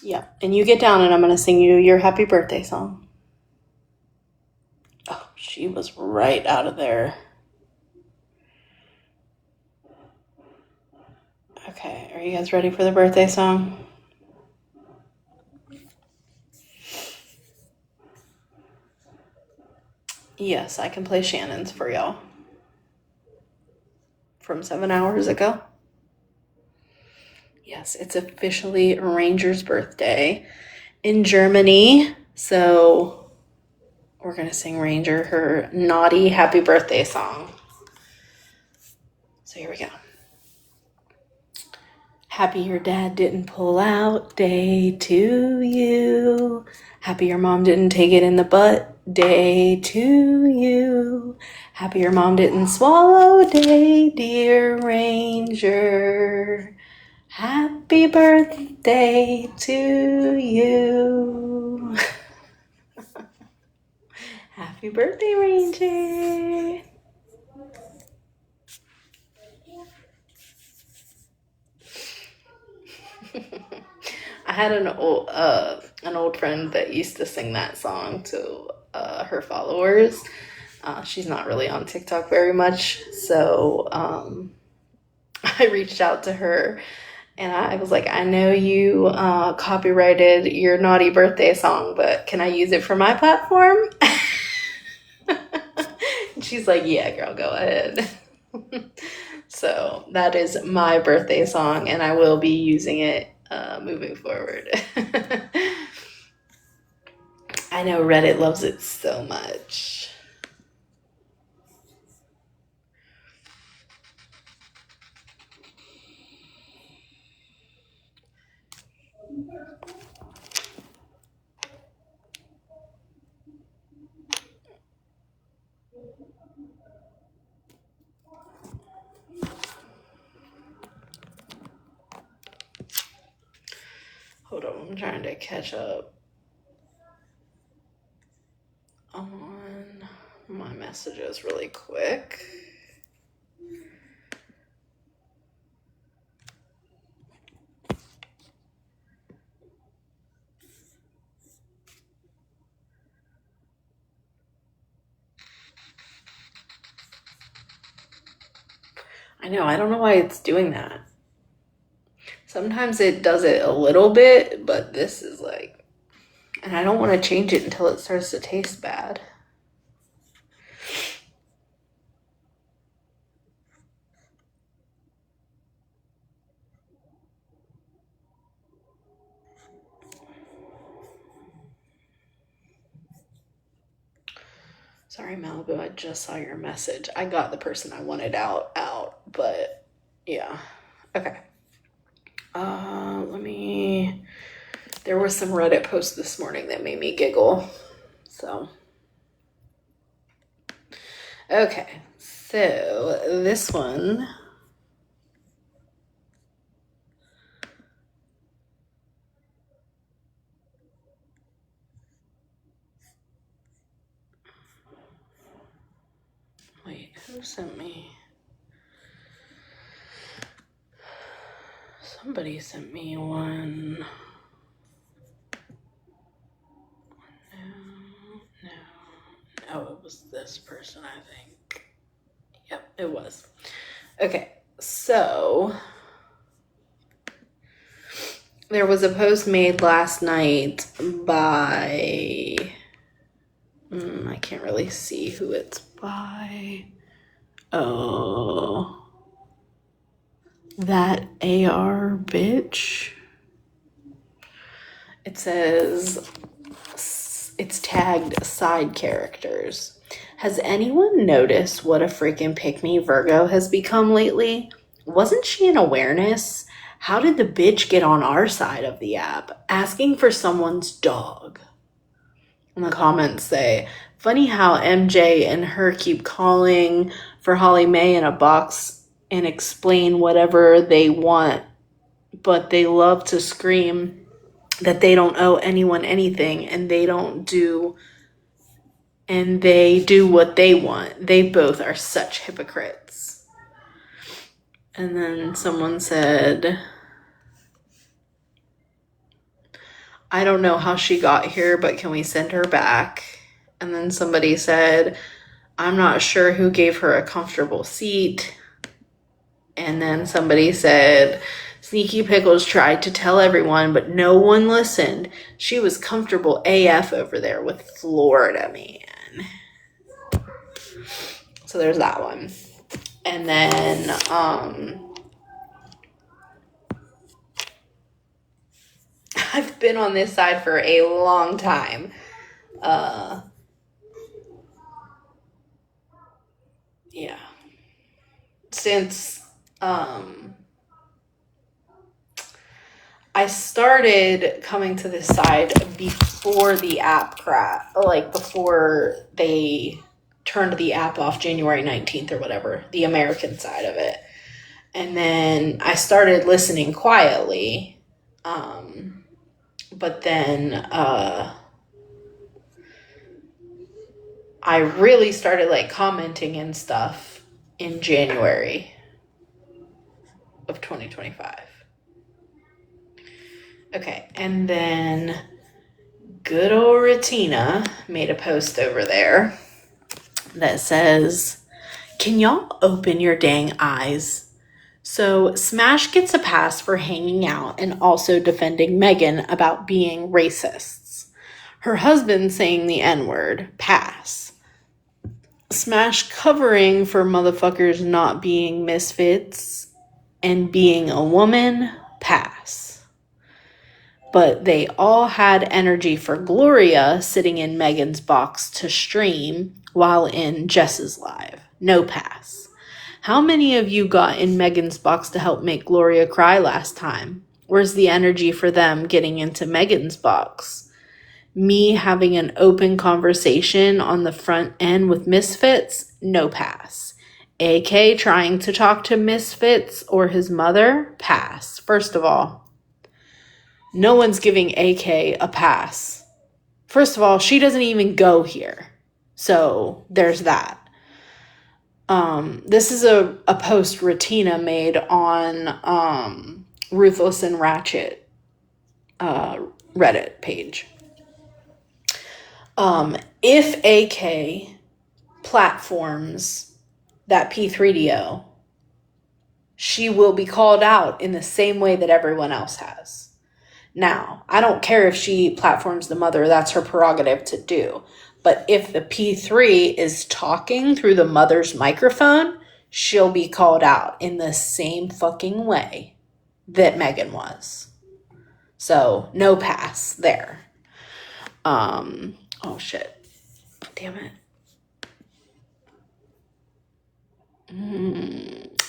Yeah. And you get down, and I'm gonna sing you your happy birthday song. Oh, she was right out of there. Okay, are you guys ready for the birthday song? Yes, I can play Shannon's for y'all. From 7 hours ago. Yes, it's officially Ranger's birthday in Germany. So we're going to sing Ranger her naughty happy birthday song. So here we go. Happy your dad didn't pull out day to you. Happy your mom didn't take it in the butt day to you. Happy your mom didn't swallow day, dear Ranger. Happy birthday to you. Happy birthday, Ranger. I had an old friend that used to sing that song to her followers. She's not really on TikTok very much, so I reached out to her and I was like, I know you copyrighted your naughty birthday song, but can I use it for my platform? She's like, yeah, girl, go ahead. So that is my birthday song, and I will be using it moving forward. I know Reddit loves it so much. Hold on, I'm trying to catch up on my messages really quick. I know, I don't know why it's doing that. Sometimes it does it a little bit, but this is like, and I don't want to change it until it starts to taste bad. Sorry, Malibu, I just saw your message. I got the person I wanted out, but yeah. Okay. There was some Reddit posts this morning that made me giggle. So, okay. So, this one. Wait, who sent me? Somebody sent me one. No, it was this person, I think. Yep, it was. Okay, so there was a post made last night by, I can't really see who it's by. Oh, that AR bitch. It says, it's tagged side characters. Has anyone noticed what a freaking pick-me Virgo has become lately? Wasn't she in awareness? How did the bitch get on our side of the app? Asking for someone's dog. And the comments say, funny how MJ and her keep calling for Holly Mae in a box and explain whatever they want, but they love to scream that they don't owe anyone anything and they do what they want. They both are such hypocrites. And then someone said, I don't know how she got here, but can we send her back? And then somebody said, I'm not sure who gave her a comfortable seat. And then somebody said, Sneaky Pickles tried to tell everyone, but no one listened. She was comfortable AF over there with Florida man. So there's that one. And then I've been on this side for a long time. Yeah. Since I started coming to this side before the app crash, like before they turned the app off January 19th or whatever, the American side of it. And then I started listening quietly. But then I really started like commenting and stuff in January of 2025. Okay, and then good old Retina made a post over there that says, "Can y'all open your dang eyes?" So Smash gets a pass for hanging out and also defending Megan about being racists. Her husband saying the N-word, pass. Smash covering for motherfuckers not being misfits and being a woman, pass. But they all had energy for Gloria sitting in Megan's box to stream while in Jess's live, no pass. How many of you got in Megan's box to help make Gloria cry last time? Where's the energy for them getting into Megan's box? Me having an open conversation on the front end with Misfits? No pass. AK trying to talk to Misfits or his mother? Pass. First of all, no one's giving AK a pass. First of all, she doesn't even go here. So there's that. This is a post Retina made on Ruthless and Ratchet Reddit page. If AK platforms that P3DO, she will be called out in the same way that everyone else has. Now, I don't care if she platforms the mother, that's her prerogative to do. But if the P3 is talking through the mother's microphone, she'll be called out in the same fucking way that Megan was. So, no pass there. Oh shit. Damn it.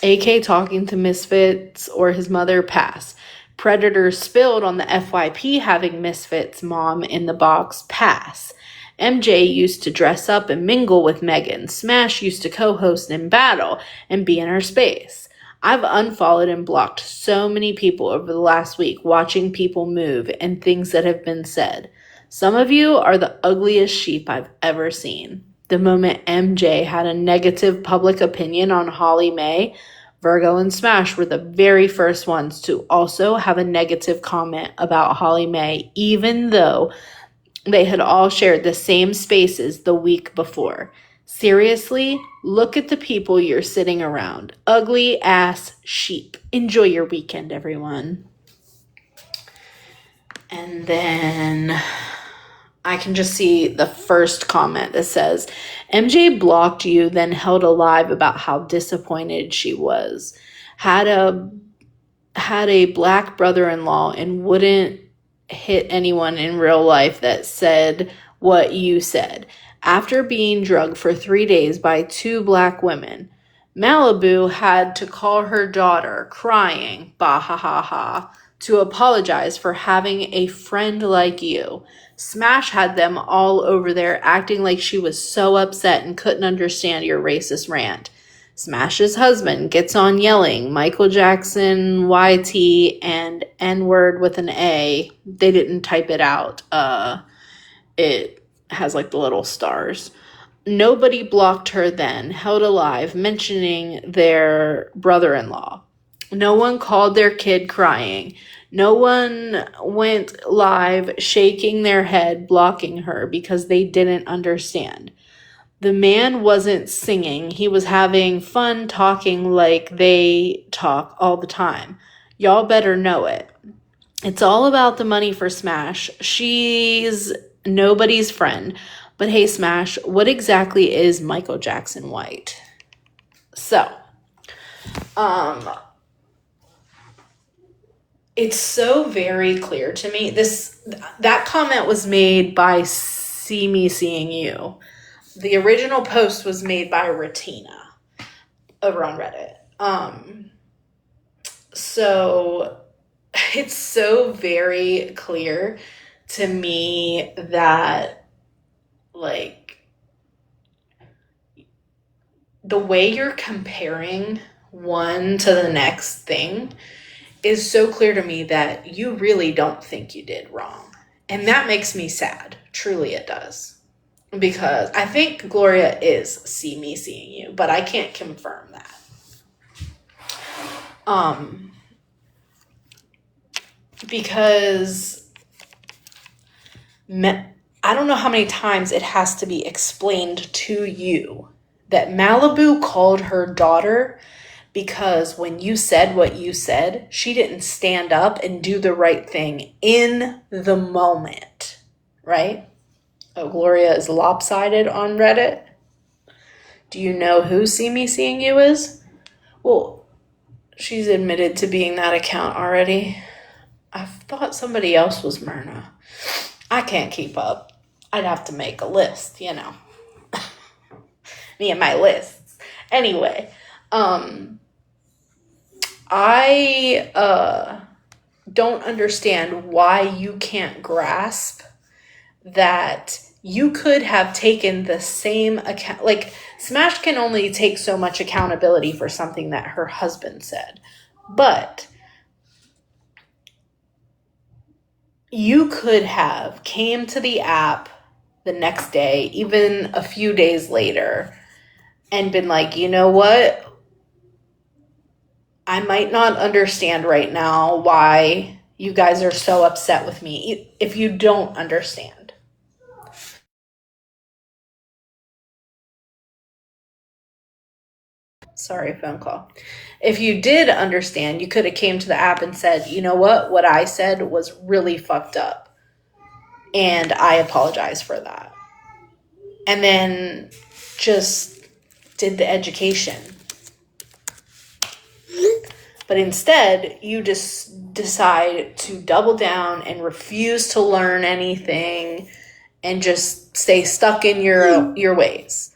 AK talking to Misfits or his mother, pass. Predator spilled on the FYP having Misfits mom in the box, pass. MJ used to dress up and mingle with Megan. Smash used to co-host in battle and be in her space. I've unfollowed and blocked so many people over the last week watching people move and things that have been said. Some of you are the ugliest sheep I've ever seen. The moment MJ had a negative public opinion on Holly Mae, Virgo and Smash were the very first ones to also have a negative comment about Holly Mae, even though they had all shared the same spaces the week before. Seriously, look at the people you're sitting around. Ugly ass sheep. Enjoy your weekend, everyone. And then I can just see the first comment that says, MJ blocked you, then held a live about how disappointed she was. Had a black brother-in-law and wouldn't hit anyone in real life that said what you said. After being drugged for 3 days by 2 black women, Malibu had to call her daughter, crying, bah ha ha ha, to apologize for having a friend like you. Smash had them all over there acting like she was so upset and couldn't understand your racist rant. Smash's husband gets on yelling Michael Jackson, YT, and N-word with an A. They didn't type it out. It has like the little stars. Nobody blocked her then, held alive, mentioning their brother-in-law. No one called their kid crying. No one went live shaking their head, blocking her because they didn't understand. The man wasn't singing. He was having fun talking like they talk all the time. Y'all better know it. It's all about the money for Smash. She's nobody's friend. But hey, Smash, what exactly is Michael Jackson White? So, it's so very clear to me. That comment was made by See Me Seeing You. The original post was made by Retina over on Reddit. So it's so very clear to me that, like, the way you're comparing one to the next thing is so clear to me that you really don't think you did wrong. And that makes me sad. Truly, it does. Because I think Gloria is See Me Seeing You, but I can't confirm that. Because I don't know how many times it has to be explained to you that Malibu called her daughter because when you said what you said, she didn't stand up and do the right thing in the moment, right? Oh, Gloria is lopsided on Reddit. Do you know who See Me Seeing You is? Well, she's admitted to being that account already. I thought somebody else was Myrna. I can't keep up. I'd have to make a list, you know. Me and my lists. Anyway, I don't understand why you can't grasp that you could have taken the same account. Like, Smash can only take so much accountability for something that her husband said. But you could have came to the app the next day, even a few days later, and been like, you know what? I might not understand right now why you guys are so upset with me if you don't understand. Sorry, phone call. If you did understand, you could have came to the app and said, you know what I said was really fucked up. And I apologize for that. And then just did the education. But instead, you just decide to double down and refuse to learn anything and just stay stuck in your ways.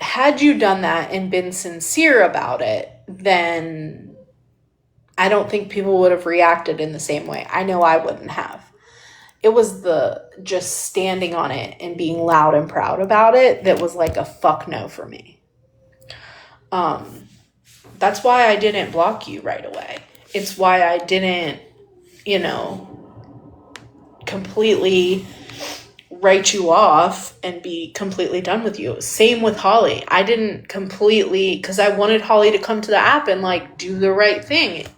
Had you done that and been sincere about it, then I don't think people would have reacted in the same way. I know I wouldn't have. It was the just standing on it and being loud and proud about it that was like a fuck no for me. That's why I didn't block you right away. It's why I didn't, completely write you off and be completely done with you. Same with Holly. I didn't completely, because I wanted Holly to come to the app and like do the right thing.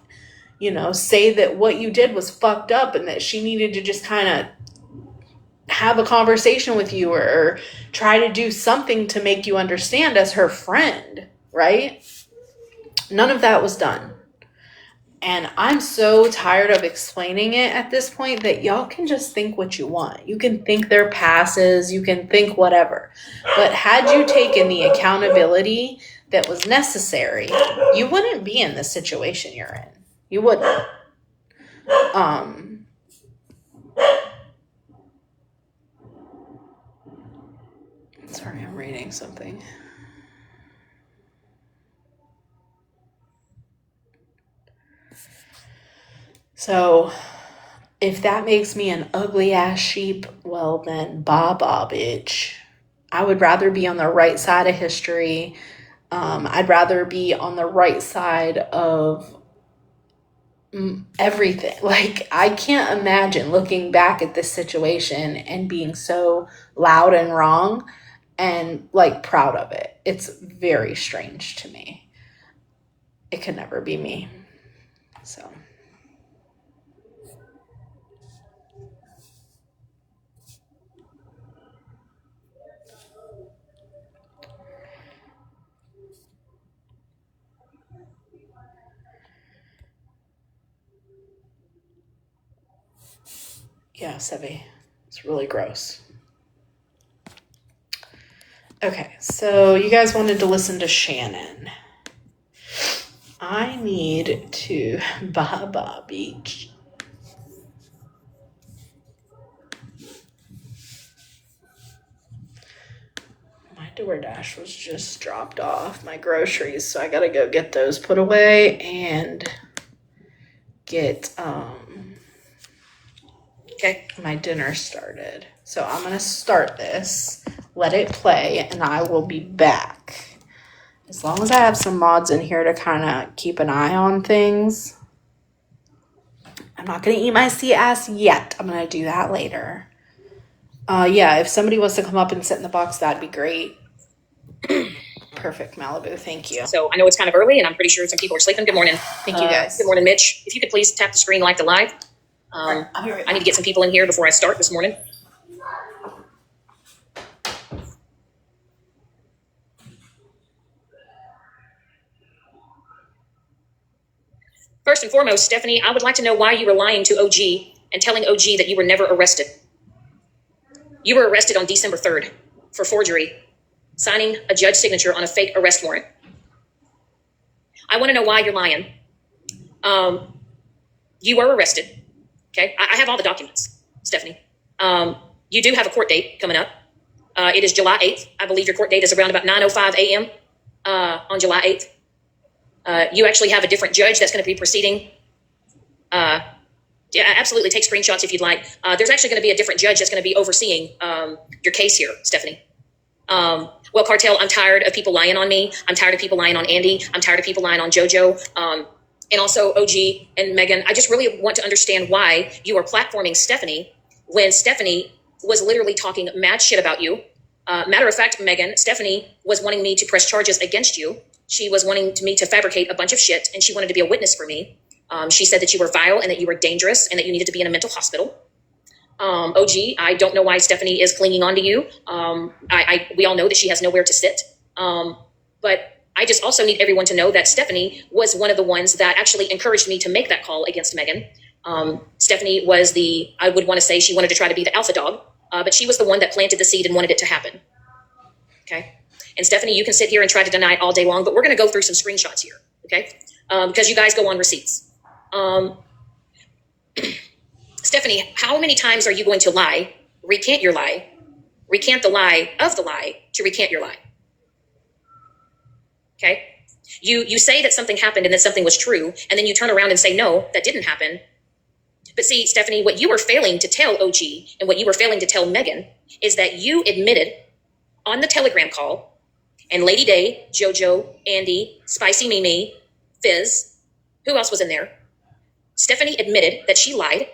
Say that what you did was fucked up and that she needed to just kind of have a conversation with you or try to do something to make you understand as her friend, right? None of that was done. And I'm so tired of explaining it at this point that y'all can just think what you want. You can think they're passes, you can think whatever. But had you taken the accountability that was necessary, you wouldn't be in the situation you're in. You wouldn't. Sorry, I'm reading something. So, if that makes me an ugly ass sheep, well then, ba bitch. I would rather be on the right side of history. I'd rather be on the right side of everything. Like, I can't imagine looking back at this situation and being so loud and wrong and like proud of it. It's very strange to me. It could never be me. So. Yeah, Sevi. It's really gross. Okay, so you guys wanted to listen to Shannon. I need to Baja Beach. My DoorDash was just dropped off, my groceries, so I gotta go get those put away and get my dinner started. So I'm gonna start this, let it play, and I will be back. As long as I have some mods in here to kind of keep an eye on things. I'm not gonna eat my sea ass yet. I'm gonna do that later. Yeah, if somebody wants to come up and sit in the box, that'd be great. Perfect, Malibu. Thank you. So I know it's kind of early, and I'm pretty sure some people are sleeping. Good morning. Thank you, guys. Good morning, Mitch. If you could please tap the screen like the live. I'll be right I back. need to get some people in here before I start this morning. First and foremost, Stephanie, I would like to know why you were lying to OG and telling OG that you were never arrested. You were arrested on December 3rd for forgery, signing a judge's signature on a fake arrest warrant. I want to know why you're lying. You were arrested. Okay, I have all the documents, Stephanie. You do have a court date coming up. It is July 8th. I believe your court date is around about 9:05 a.m. On July 8th. You actually have a different judge that's going to be proceeding. Yeah, absolutely. Take screenshots if you'd like. There's actually going to be a different judge that's going to be overseeing your case here, Stephanie. Well, Cartel, I'm tired of people lying on me. I'm tired of people lying on Andy. I'm tired of people lying on JoJo. And also OG and Megan. I just really want to understand why you are platforming Stephanie when Stephanie was literally talking mad shit about you. Matter of fact, Megan, Stephanie was wanting me to press charges against you. She was wanting me to fabricate a bunch of shit, and she wanted to be a witness for me. She said that you were vile and that you were dangerous and that you needed to be in a mental hospital. OG, I don't know why Stephanie is clinging on to you. We all know that she has nowhere to sit. But I just also need everyone to know that Stephanie was one of the ones that actually encouraged me to make that call against Megan. Stephanie was I would want to say she wanted to try to be the alpha dog, but she was the one that planted the seed and wanted it to happen. Okay. And Stephanie, you can sit here and try to deny it all day long, but we're going to go through some screenshots here. Okay. Because you guys go on receipts. Stephanie, how many times are you going to lie, recant your lie, recant the lie of the lie to recant your lie? Okay. You say that something happened and that something was true, and then you turn around and say, no, that didn't happen. But see, Stephanie, what you were failing to tell OG and what you were failing to tell Megan is that you admitted on the Telegram call, and Lady Day, JoJo, Andy, Spicy Mimi, Fizz, who else was in there? Stephanie admitted that she lied.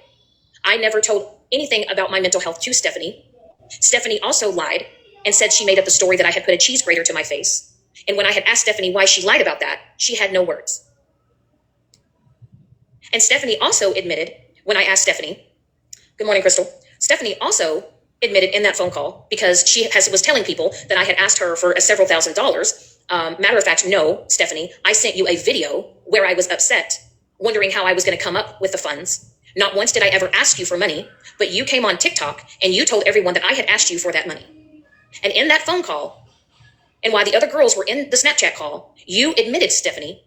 I never told anything about my mental health to Stephanie. Stephanie also lied and said she made up the story that I had put a cheese grater to my face. And when I had asked Stephanie why she lied about that, she had no words. And Stephanie also admitted, when I asked Stephanie, good morning, Crystal. Stephanie also admitted in that phone call, because she was telling people that I had asked her for several $1,000s. Matter of fact, no, Stephanie, I sent you a video where I was upset, wondering how I was going to come up with the funds. Not once did I ever ask you for money, but you came on TikTok and you told everyone that I had asked you for that money. And in that phone call, and while the other girls were in the Snapchat call, you admitted, Stephanie,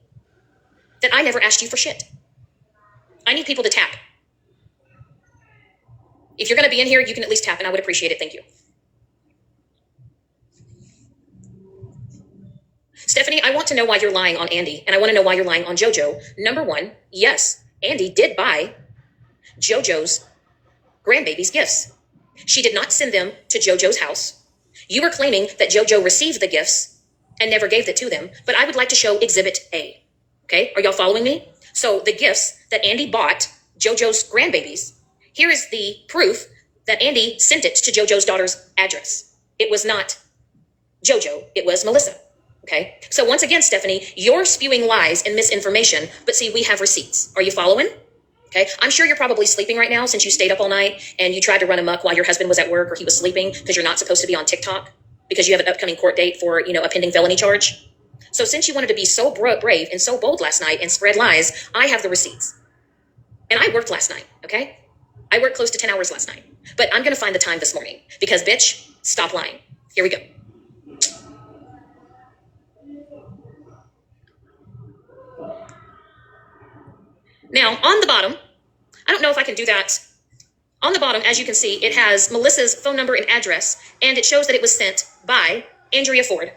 that I never asked you for shit. I need people to tap. If you're going to be in here, you can at least tap, and I would appreciate it. Thank you. Stephanie, I want to know why you're lying on Andy, and I want to know why you're lying on JoJo. Number one, yes, Andy did buy JoJo's grandbaby's gifts. She did not send them to JoJo's house. You were claiming that JoJo received the gifts and never gave it to them, but I would like to show Exhibit A. Okay, are y'all following me? So the gifts that Andy bought JoJo's grandbabies, here is the proof that Andy sent it to JoJo's daughter's address. It was not JoJo, it was Melissa. Okay, so once again, Stephanie, you're spewing lies and misinformation, but see, we have receipts. Are you following? Okay, I'm sure you're probably sleeping right now since you stayed up all night and you tried to run amok while your husband was at work or he was sleeping because you're not supposed to be on TikTok because you have an upcoming court date for, a pending felony charge. So since you wanted to be so brave and so bold last night and spread lies, I have the receipts. And I worked last night, okay? I worked close to 10 hours last night. But I'm going to find the time this morning because, bitch, stop lying. Here we go. Now, on the bottom, I don't know if I can do that. On the bottom, as you can see, it has Melissa's phone number and address, and it shows that it was sent by Andrea Ford.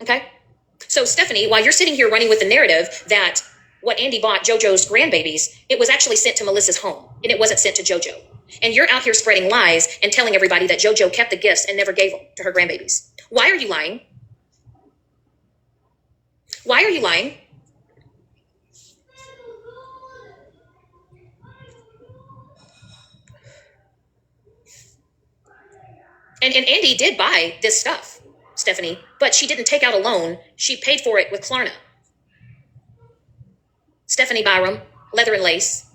Okay? So, Stephanie, while you're sitting here running with the narrative that what Andy bought JoJo's grandbabies, it was actually sent to Melissa's home, and it wasn't sent to JoJo. And you're out here spreading lies and telling everybody that JoJo kept the gifts and never gave them to her grandbabies. Why are you lying? Why are you lying? And Andy did buy this stuff, Stephanie, but she didn't take out a loan. She paid for it with Klarna. Stephanie Byram, leather and lace.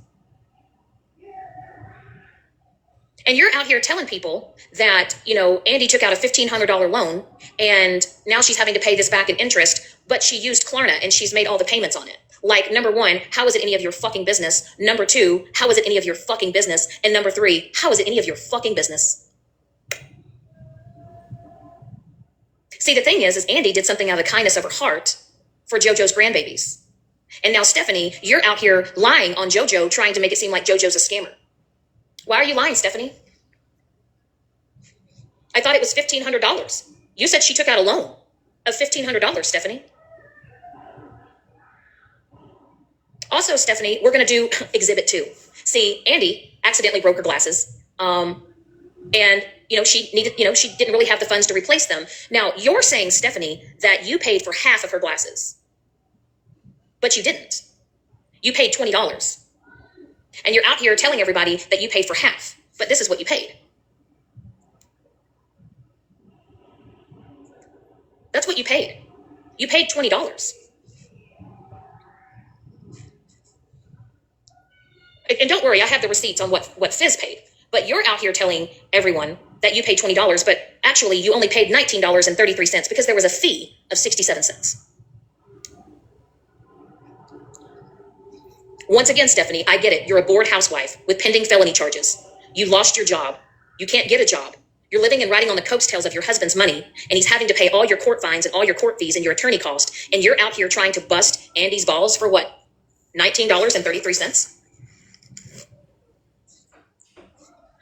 And you're out here telling people that, Andy took out a $1,500 loan and now she's having to pay this back in interest, but she used Klarna and she's made all the payments on it. Like, number one, how is it any of your fucking business? Number two, how is it any of your fucking business? And number three, how is it any of your fucking business? See, the thing is Andy did something out of the kindness of her heart for JoJo's grandbabies. And now, Stephanie, you're out here lying on JoJo, trying to make it seem like JoJo's a scammer. Why are you lying, Stephanie? I thought it was $1,500. You said she took out a loan of $1,500, Stephanie. Also, Stephanie, we're going to do Exhibit 2. See, Andy accidentally broke her glasses. And she needed, she didn't really have the funds to replace them. Now, you're saying, Stephanie, that you paid for half of her glasses. But you didn't. You paid $20. And you're out here telling everybody that you paid for half. But this is what you paid. That's what you paid. You paid $20. And don't worry, I have the receipts on what Fizz paid. But you're out here telling everyone that you paid $20, but actually you only paid $19.33 because there was a fee of 67 cents. Once again, Stephanie, I get it. You're a bored housewife with pending felony charges. You lost your job. You can't get a job. You're living and riding on the coattails of your husband's money, and he's having to pay all your court fines and all your court fees and your attorney cost, and you're out here trying to bust Andy's balls for what? $19.33?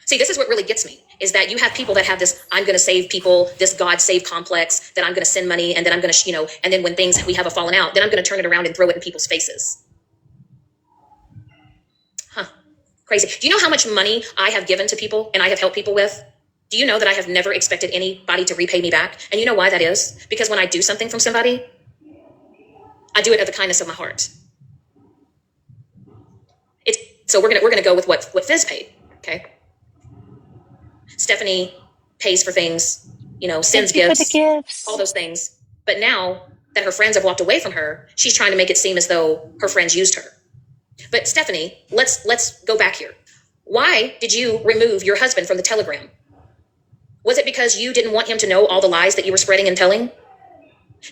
See, this is what really gets me, is that you have people that have this, I'm going to save people, this God save complex, that I'm going to send money, and then I'm going to, and then when we have a falling out, then I'm going to turn it around and throw it in people's faces. Crazy. Do you know how much money I have given to people and I have helped people with? Do you know that I have never expected anybody to repay me back? And you know why that is? Because when I do something from somebody, I do it out of the kindness of my heart. So we're gonna go with what Fizz paid, okay? Stephanie pays for things, sends gifts, all those things. But now that her friends have walked away from her, she's trying to make it seem as though her friends used her. But Stephanie, let's go back here. Why did you remove your husband from the Telegram? Was it because you didn't want him to know all the lies that you were spreading and telling?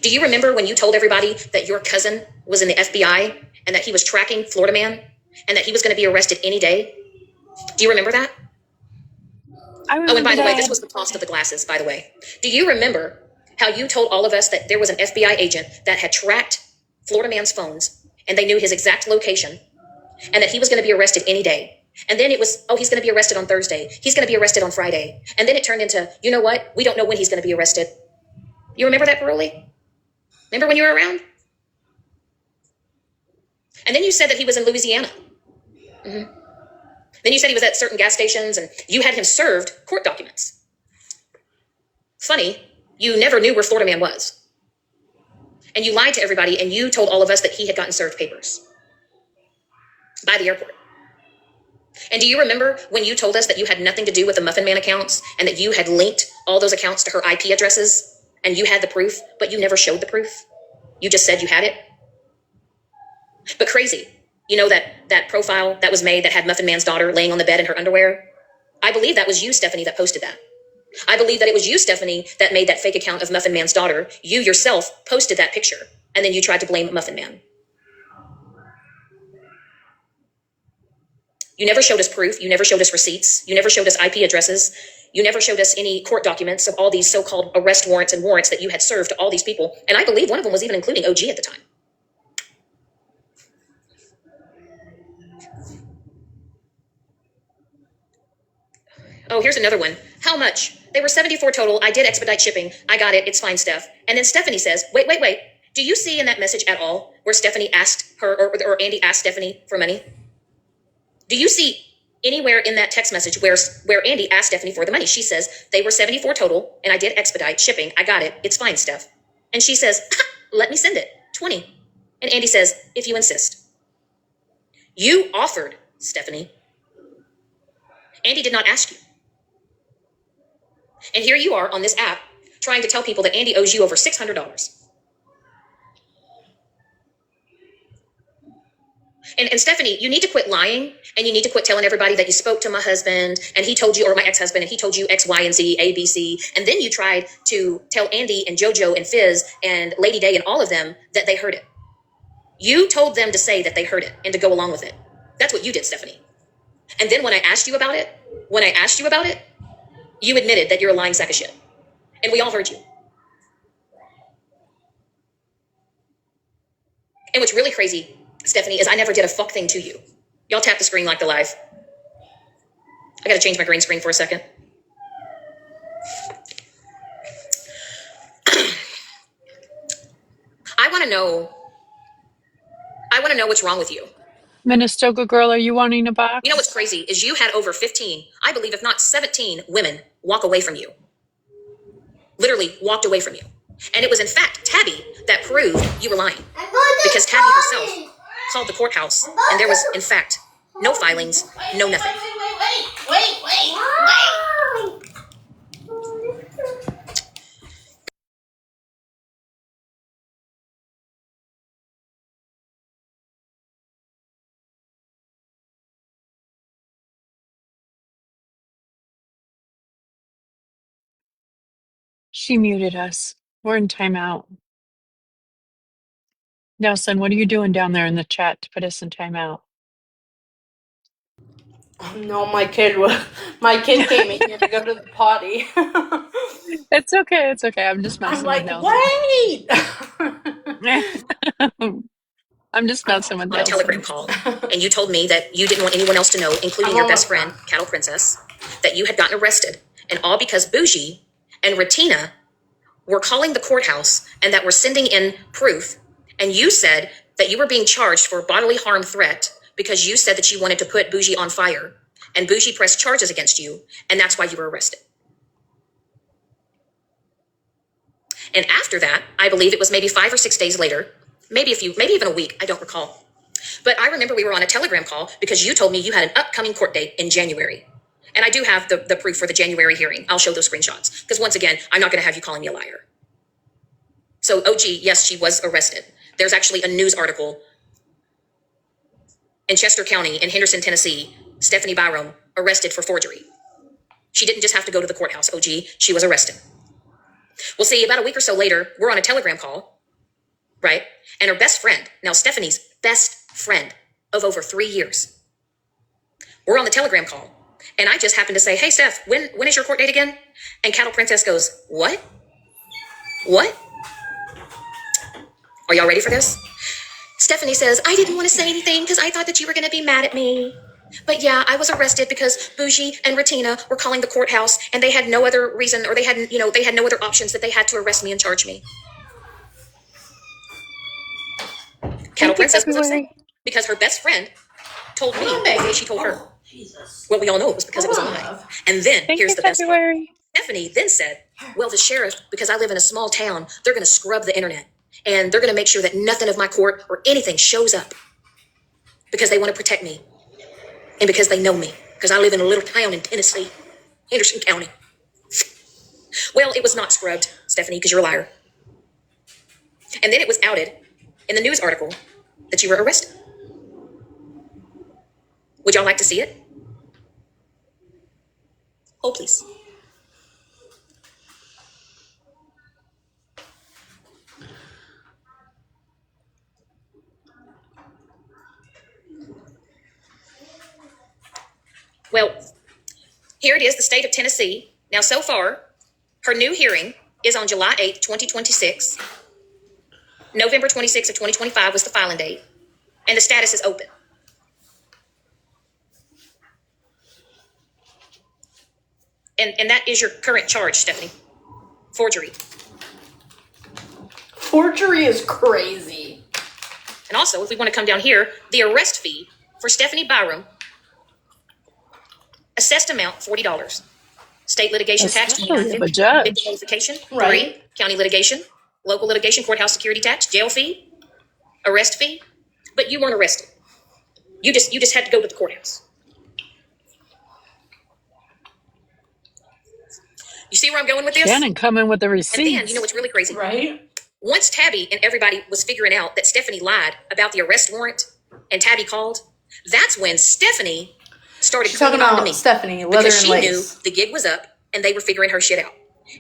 Do you remember when you told everybody that your cousin was in the FBI and that he was tracking Florida Man and that he was going to be arrested any day? Do you remember that? Oh, and by the way, this was the cost of the glasses, by the way. Do you remember how you told all of us that there was an FBI agent that had tracked Florida Man's phones and they knew his exact location and that he was going to be arrested any day? And then it was, he's going to be arrested on Thursday. He's going to be arrested on Friday. And then it turned into, you know what? We don't know when he's going to be arrested. You remember that, Baroli? Remember when you were around? And then you said that he was in Louisiana. Mm-hmm. Then you said he was at certain gas stations and you had him served court documents. Funny, you never knew where Florida Man was. And you lied to everybody and you told all of us that he had gotten served papers by the airport. And do you remember when you told us that you had nothing to do with the Muffin Man accounts and that you had linked all those accounts to her IP addresses and you had the proof, but you never showed the proof? You just said you had it. But crazy, that profile that was made that had Muffin Man's daughter laying on the bed in her underwear? I believe that was you, Stephanie, that posted that. I believe that it was you, Stephanie, that made that fake account of Muffin Man's daughter. You yourself posted that picture and then you tried to blame Muffin Man. You never showed us proof. You never showed us receipts. You never showed us IP addresses. You never showed us any court documents of all these so-called arrest warrants and warrants that you had served to all these people. And I believe one of them was even including OG at the time. Oh, here's another one. How much? They were 74 total. I did expedite shipping. I got it. It's fine, Steph. And then Stephanie says, wait. Do you see in that message at all where Stephanie asked her or Andy asked Stephanie for money? Do you see anywhere in that text message where Andy asked Stephanie for the money? She says, they were 74 total and I did expedite shipping. I got it. It's fine, Steph. And she says, let me send it. 20. And Andy says, if you insist. You offered, Stephanie. Andy did not ask you. And here you are on this app trying to tell people that Andy owes you over $600. And Stephanie, you need to quit lying, and you need to quit telling everybody that you spoke to my husband and he told you, or my ex-husband, and he told you X, Y, and Z, A, B, C. And then you tried to tell Andy and JoJo and Fizz and Lady Day and all of them that they heard it. You told them to say that they heard it and to go along with it. That's what you did, Stephanie. And then when I asked you about it, you admitted that you're a lying sack of shit. And we all heard you. And what's really crazy, Stephanie, is I never did a fuck thing to you. Y'all tap the screen like the live. I gotta change my green screen for a second. I wanna know what's wrong with you. Ministoga girl, are you wanting a box? You know what's crazy is you had over 15, I believe if not 17 women walk away from you. Literally walked away from you. And it was in fact Tabby that proved you were lying. Because Tabby herself called the courthouse and there was in fact no filings, no nothing. Wait. She muted us. We're in timeout. Nelson, what are you doing down there in the chat to put us in timeout? No, my kid came in here to go to the potty. It's okay. I'm just messing I'm like, with Nelson. wait! I'm just messing with On a Nelson. telegram call, and you told me that you didn't want anyone else to know, including your best friend, Cattle Princess, that you had gotten arrested, and all because Bougie and Ratina were calling the courthouse and that were sending in proof, and you said that you were being charged for a bodily harm threat because you said that you wanted to put Bougie on fire, and Bougie pressed charges against you, and that's why you were arrested. And after that, I believe it was maybe 5 or 6 days later, maybe even a week, I don't recall. But I remember we were on a telegram call because you told me you had an upcoming court date in January. And I do have the proof for the January hearing. I'll show those screenshots. Because once again, I'm not going to have you calling me a liar. So OG, yes, she was arrested. There's actually a news article in Chester County in Henderson, Tennessee, Stephanie Byram arrested for forgery. She didn't just have to go to the courthouse, OG, she was arrested. Well, see, about a week or so later, we're on a telegram call, right? And her best friend, now Stephanie's best friend of over 3 years, we're on the telegram call. And I just happened to say, hey, Steph, when is your court date again? And Cattle Princess goes, what? Are y'all ready for this? Stephanie says, I didn't want to say anything because I thought that you were going to be mad at me. But yeah, I was arrested because Bougie and Ratina were calling the courthouse and they had no other reason, or they had no other options that they had to arrest me and charge me. Cattle Princess was upset because her best friend told me that she told her. Well, we all know it was because it was a lie. And then here's the best part. Stephanie then said, well, the sheriff, because I live in a small town, they're going to scrub the internet. And they're going to make sure that nothing of my court or anything shows up. Because they want to protect me. And because they know me. Because I live in a little town in Tennessee. Henderson County. Well, it was not scrubbed, Stephanie, because you're a liar. And then it was outed in the news article that you were arrested. Would y'all like to see it? Oh, please. Well, here it is, the state of Tennessee. Now, so far, her new hearing is on July 8th, 2026. November 26th of 2025 was the filing date, and the status is open. And that is your current charge, Stephanie. Forgery. Forgery is crazy. And also, if we want to come down here, the arrest fee for Stephanie Byram, assessed amount $40. State litigation tax Especially of a $29.50. judge. Notification Right. 3. County litigation, local litigation, courthouse security tax, jail fee, arrest fee. But you weren't arrested. You just had to go to the courthouse. You see where I'm going with this? Shannon coming with the And receipts. then, you know what's really crazy? Right? Once Tabby and everybody was figuring out that Stephanie lied about the arrest warrant and Tabby called, that's when Stephanie started She's talking clinging on to about me. Stephanie, leather Because and she lace. knew the gig was up and they were figuring her shit out.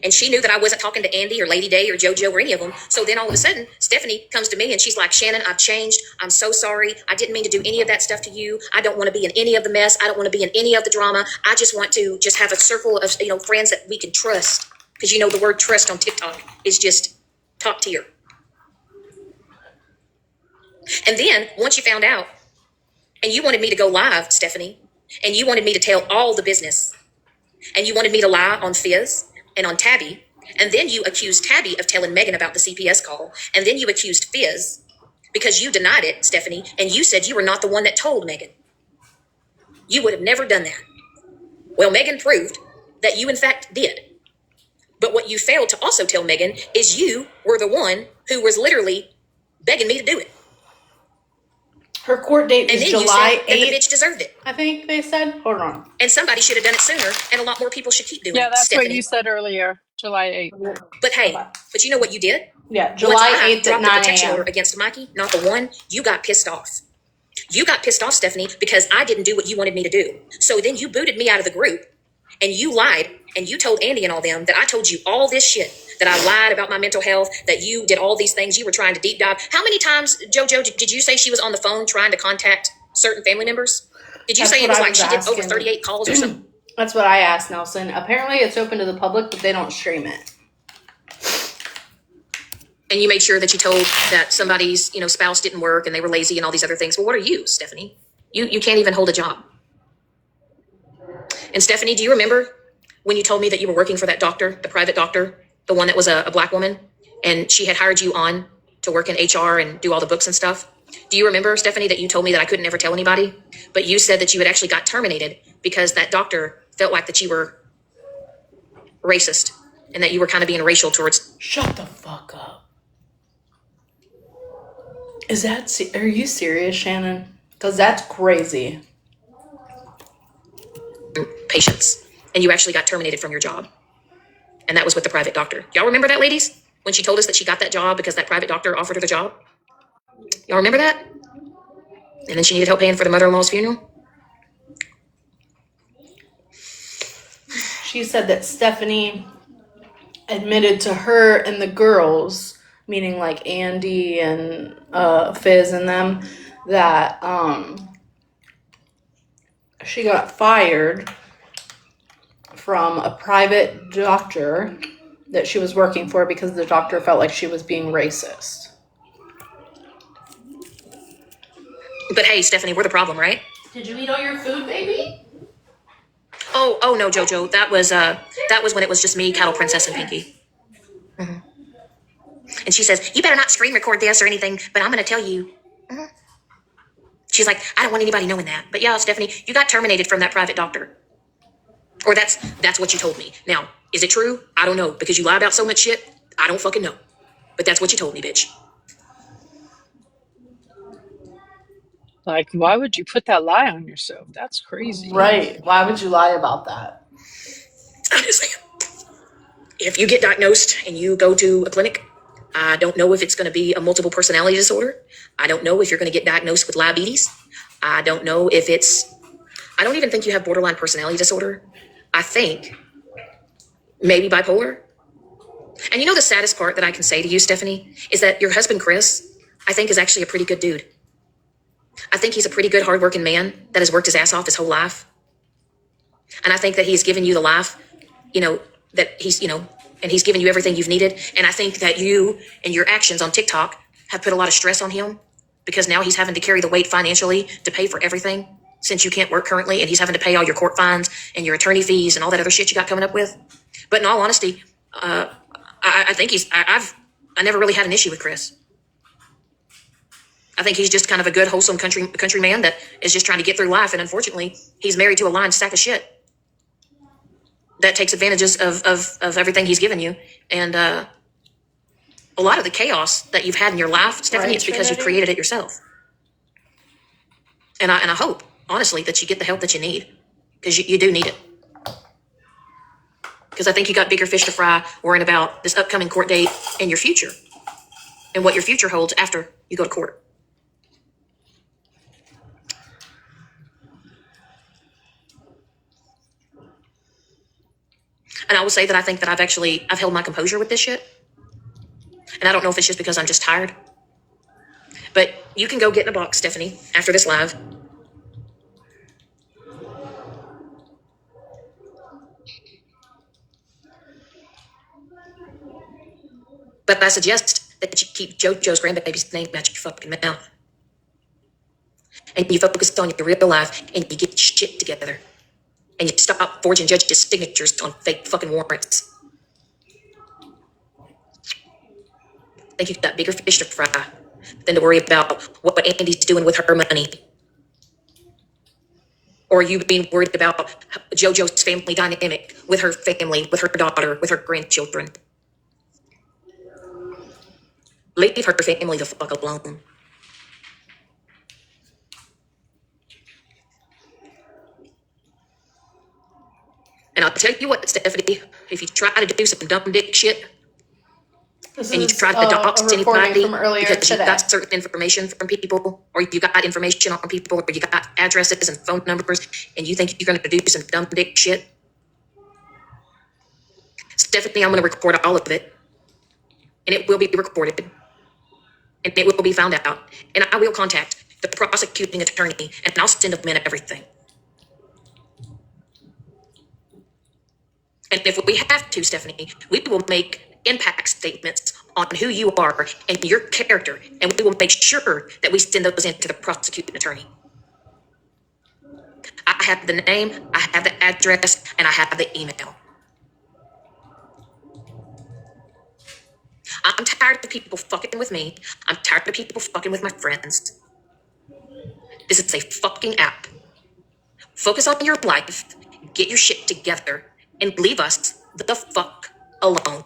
And she knew that I wasn't talking to Andy or Lady Day or JoJo or any of them. So then all of a sudden, Stephanie comes to me and she's like, Shannon, I've changed. I'm so sorry. I didn't mean to do any of that stuff to you. I don't want to be in any of the mess. I don't want to be in any of the drama. I just want to just have a circle of, friends that we can trust. Because the word trust on TikTok is just top tier. And then once you found out and you wanted me to go live, Stephanie, and you wanted me to tell all the business and you wanted me to lie on Fizz and on Tabby, and then you accused Tabby of telling Megan about the CPS call, and then you accused Fizz because you denied it, Stephanie, and you said you were not the one that told Megan. You would have never done that. Well, Megan proved that you in fact did. But what you failed to also tell Megan is you were the one who was literally begging me to do it. Her court date And is then July you said 8th. that the bitch deserved it. I think they said. Hold on. And somebody should have done it sooner, and a lot more people should keep doing Yeah, it, that's what Stephanie. you said earlier, July 8th. But hey, but you know what you did? Yeah, Once July I 8th at dropped the 9 protection order a.m. against Mikey, not the one, you got pissed off. You got pissed off, Stephanie, because I didn't do what you wanted me to do. So then you booted me out of the group, and you lied, and you told Andy and all them that I told you all this shit, that I lied about my mental health, that you did all these things, you were trying to deep dive. How many times, JoJo, did you say she was on the phone trying to contact certain family members? Did you That's say it what was I like was she did over asking. 38 calls or something? That's what I asked Nelson. Apparently it's open to the public, but they don't stream it. And you made sure that you told that somebody's, spouse didn't work and they were lazy and all these other things. Well, what are you, Stephanie? You can't even hold a job. And Stephanie, do you remember when you told me that you were working for that doctor, the private doctor, the one that was a black woman, and she had hired you on to work in HR and do all the books and stuff? Do you remember, Stephanie, that you told me that I couldn't ever tell anybody, but you said that you had actually got terminated because that doctor felt like that you were racist and that you were kind of being racial towards. Shut the fuck up. Are you serious, Shannon? Because that's crazy. Patients. And you actually got terminated from your job. And that was with the private doctor. Y'all remember that, ladies? When she told us that she got that job because that private doctor offered her the job? Y'all remember that? And then she needed help paying for the mother-in-law's funeral? She said that Stephanie admitted to her and the girls, meaning like Andy and Fizz and them, that she got fired from a private doctor that she was working for because the doctor felt like she was being racist. But hey, Stephanie, we're the problem, right? Did you eat all your food, baby? Oh no, JoJo. That was when it was just me, Cattle Princess, and Pinky. Mm-hmm. And she says, you better not screen record this or anything, but I'm going to tell you. Mm-hmm. She's like, I don't want anybody knowing that. But yeah, Stephanie, you got terminated from that private doctor. Or that's what you told me. Now, is it true? I don't know, because you lie about so much shit. I don't fucking know. But that's what you told me, bitch. Like, why would you put that lie on yourself? That's crazy. Right. Why would you lie about that? I'm just saying. If you get diagnosed and you go to a clinic, I don't know if it's going to be a multiple personality disorder. I don't know if you're going to get diagnosed with diabetes. I don't know if I don't even think you have borderline personality disorder. I think maybe bipolar. And the saddest part that I can say to you, Stephanie, is that your husband, Chris, I think is actually a pretty good dude. I think he's a pretty good, hardworking man that has worked his ass off his whole life. And I think that he's given you the life, that he's, and he's given you everything you've needed. And I think that you and your actions on TikTok have put a lot of stress on him because now he's having to carry the weight financially to pay for everything since you can't work currently, and he's having to pay all your court fines and your attorney fees and all that other shit you got coming up with. But in all honesty, I think I never really had an issue with Chris. I think he's just kind of a good, wholesome country man that is just trying to get through life. And unfortunately, he's married to a lying sack of shit that takes advantages of everything he's given you. And a lot of the chaos that you've had in your life, Stephanie, Right, it's because you Trinity? created it yourself. And I hope, honestly, that you get the help that you need, because you do need it. Because I think you got bigger fish to fry worrying about this upcoming court date and your future and what your future holds after you go to court. And I will say that I think that I've held my composure with this shit. And I don't know if it's just because I'm just tired. But you can go get in a box, Stephanie, after this live. But I suggest that you keep JoJo's grandbaby's name out your fucking mouth. And you focus on your real life and you get your shit together. And you stop forging judges' signatures on fake fucking warrants. I think you've got bigger fish to fry than to worry about what Andy's doing with her money. Or you being worried about JoJo's family dynamic with her family, with her daughter, with her grandchildren. Leave her family the fuck alone. And I'll tell you what, Stephanie, if you try to do some dumb dick shit, This and you is try to dox a recording anybody from earlier because you today. got certain information from people, or you got information on people, or you got addresses and phone numbers, and you think you're going to do some dumb dick shit, Stephanie, I'm going to record all of it, and it will be recorded, and it will be found out, and I will contact the prosecuting attorney, and I'll send them in everything. And if we have to, Stephanie, we will make impact statements on who you are and your character, and we will make sure that we send those in to the prosecuting attorney. I have the name, I have the address, and I have the email. I'm tired of people fucking with me. I'm tired of people fucking with my friends. This is a fucking app. Focus on your life, get your shit together, and leave us the fuck alone.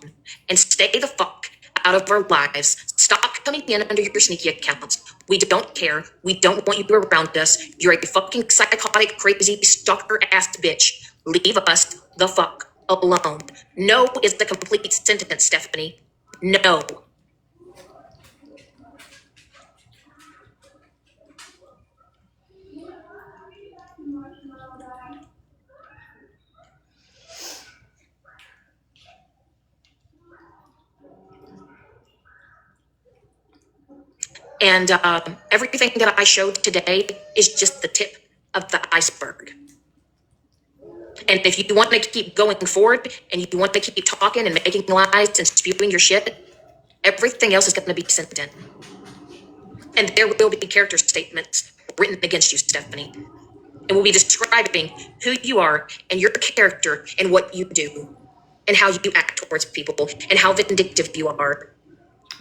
And stay the fuck out of our lives. Stop coming in under your sneaky accounts. We don't care. We don't want you around us. You're a fucking psychotic, crazy, stalker-ass bitch. Leave us the fuck alone. No is the complete sentence, Stephanie. No. And everything that I showed today is just the tip of the iceberg. And if you want to keep going forward and you want to keep talking and making lies and spewing your shit, everything else is going to be sent in. And there will be character statements written against you, Stephanie. And we'll be describing who you are and your character and what you do and how you act towards people and how vindictive you are.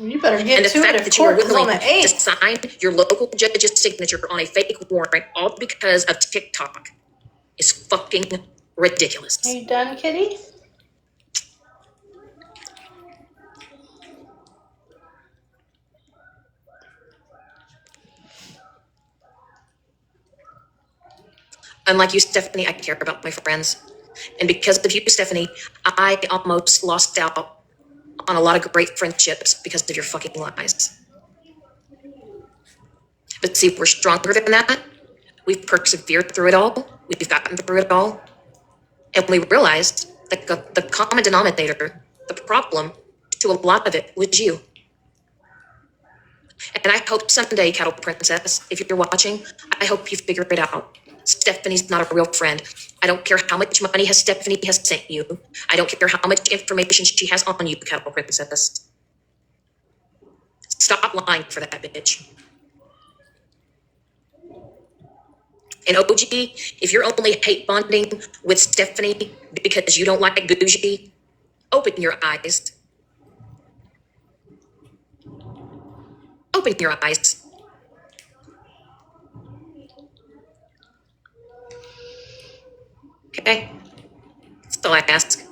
You better get And the to it fact if that you are court is on willing the to 8th. sign your local judge's signature on a fake warrant all because of TikTok is fucking ridiculous. Are you done, kitty? Unlike you, Stephanie, I care about my friends. And because of you, Stephanie, I almost lost out on a lot of great friendships because of your fucking lies. But see, we're stronger than that. We've persevered through it all. We've gotten through it all. And we realized that the common denominator, the problem to a lot of it was you. And I hope someday, Cattle Princess, if you're watching, I hope you figure it out. Stephanie's not a real friend. I don't care how much money Stephanie has sent you. I don't care how much information she has on you, Cattle Princess. Stop lying for that bitch. And OG, if you're only hate bonding with Stephanie because you don't like bougie, open your eyes. Open your eyes. Okay? That's all I ask.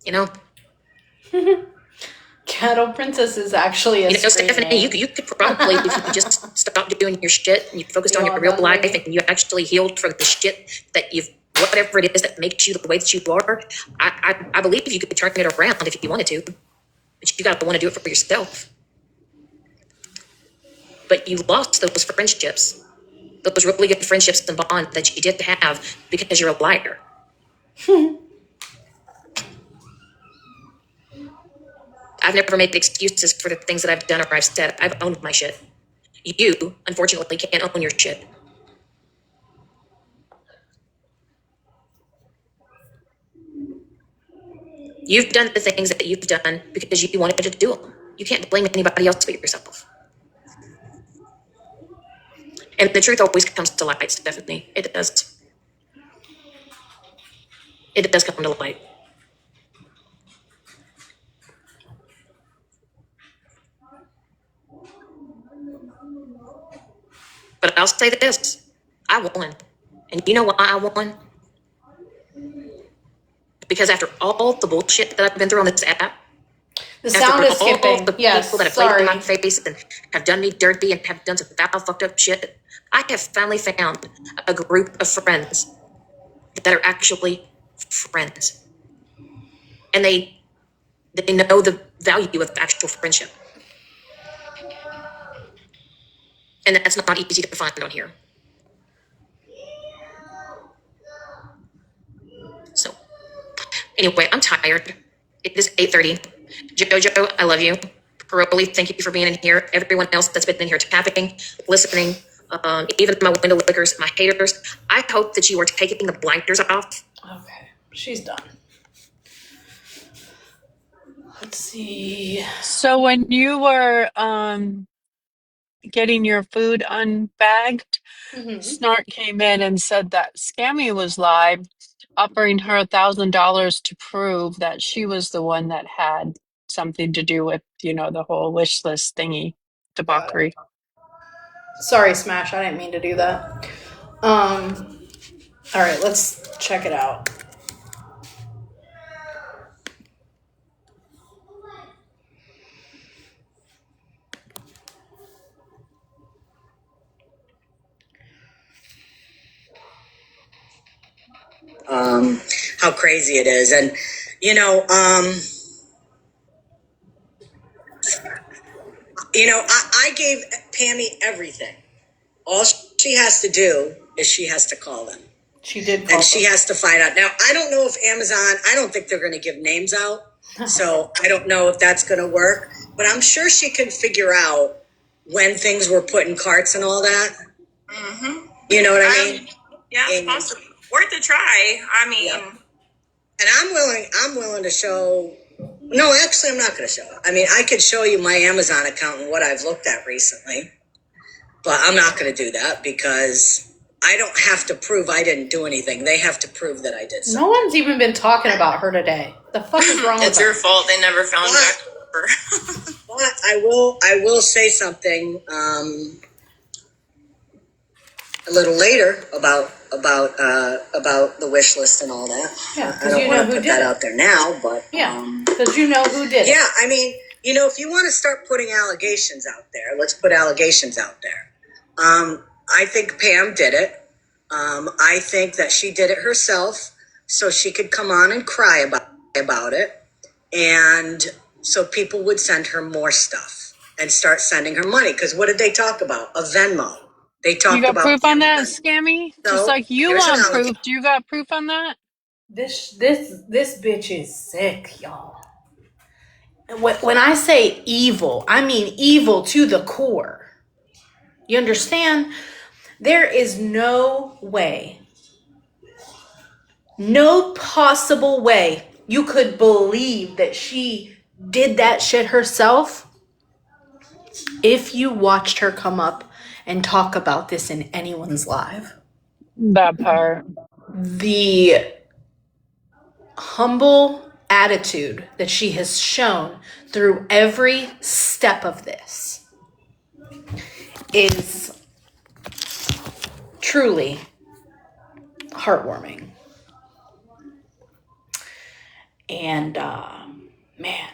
You know? Cattle Princess is actually a Stephanie, you could probably, if you just stop doing your shit and you focused on your real life and you actually healed from the shit that you've, whatever it is that makes you the way that you are, I believe you could turn it around if you wanted to. But you gotta want to do it for yourself. But you lost those friendships, those really good friendships and bonds that you did have because you're a liar. I've never made excuses for the things that I've done or I've said. I've owned my shit. You, unfortunately, can't own your shit. You've done the things that you've done because you wanted to do them. You can't blame anybody else but yourself. And the truth always comes to light, Stephanie. It does. It does come to light. But I'll say this. I won. And you know why I won? Because after all the bullshit that I've been through on this app, the sound is skipping. The people that have played in my face and have done me dirty and have done some foul, fucked up shit, I have finally found a group of friends that are actually friends. And they know the value of actual friendship. And that's not easy to find on here. So, anyway, I'm tired. It is 8:30. Jojo, I love you. Caroli, thank you for being in here. Everyone else that's been in here tapping, listening, even my window lickers, my haters, I hope that you are taking the blinders off. Okay, she's done. Let's see. So when you were getting your food unbagged, Snart came in and said that Scammy was live, offering her $1,000 to prove that she was the one that had something to do with, the whole wish list thingy debauchery. Sorry, Smash. I didn't mean to do that. All right, let's check it out. How crazy it is. And, I gave Pammy everything. All she has to do is she has to call them. She did call And them. she has to find out. Now, I don't know if Amazon, I don't think they're going to give names out. So I don't know if that's going to work. But I'm sure she can figure out when things were put in carts and all that. Mm-hmm. You know what I mean? Yeah, it's possible. Worth a try. I mean, And I'm willing to show. No, actually, I'm not going to show it. I mean, I could show you my Amazon account and what I've looked at recently, but I'm not going to do that because I don't have to prove I didn't do anything. They have to prove that I did something. No one's even been talking about her today. The fuck is wrong with it's your fault. They never found her. But I will say something a little later about the wish list and all that. Yeah, I don't want to put that out there now, but because you know who did it. Yeah, I mean, if you want to start putting allegations out there, let's put allegations out there. I think Pam did it. I think that she did it herself so she could come on and cry about it, and so people would send her more stuff and start sending her money. Because what did they talk about? A Venmo. They talked You got about proof on that, Scammy? So, Just like you here's an want allegation. proof. Do you got proof on that? This bitch is sick, y'all. when I say evil, I mean evil to the core. You understand? There is no way, no possible way you could believe that she did that shit herself if you watched her come up and talk about this in anyone's live. That part. The humble attitude that she has shown through every step of this is truly heartwarming. And man,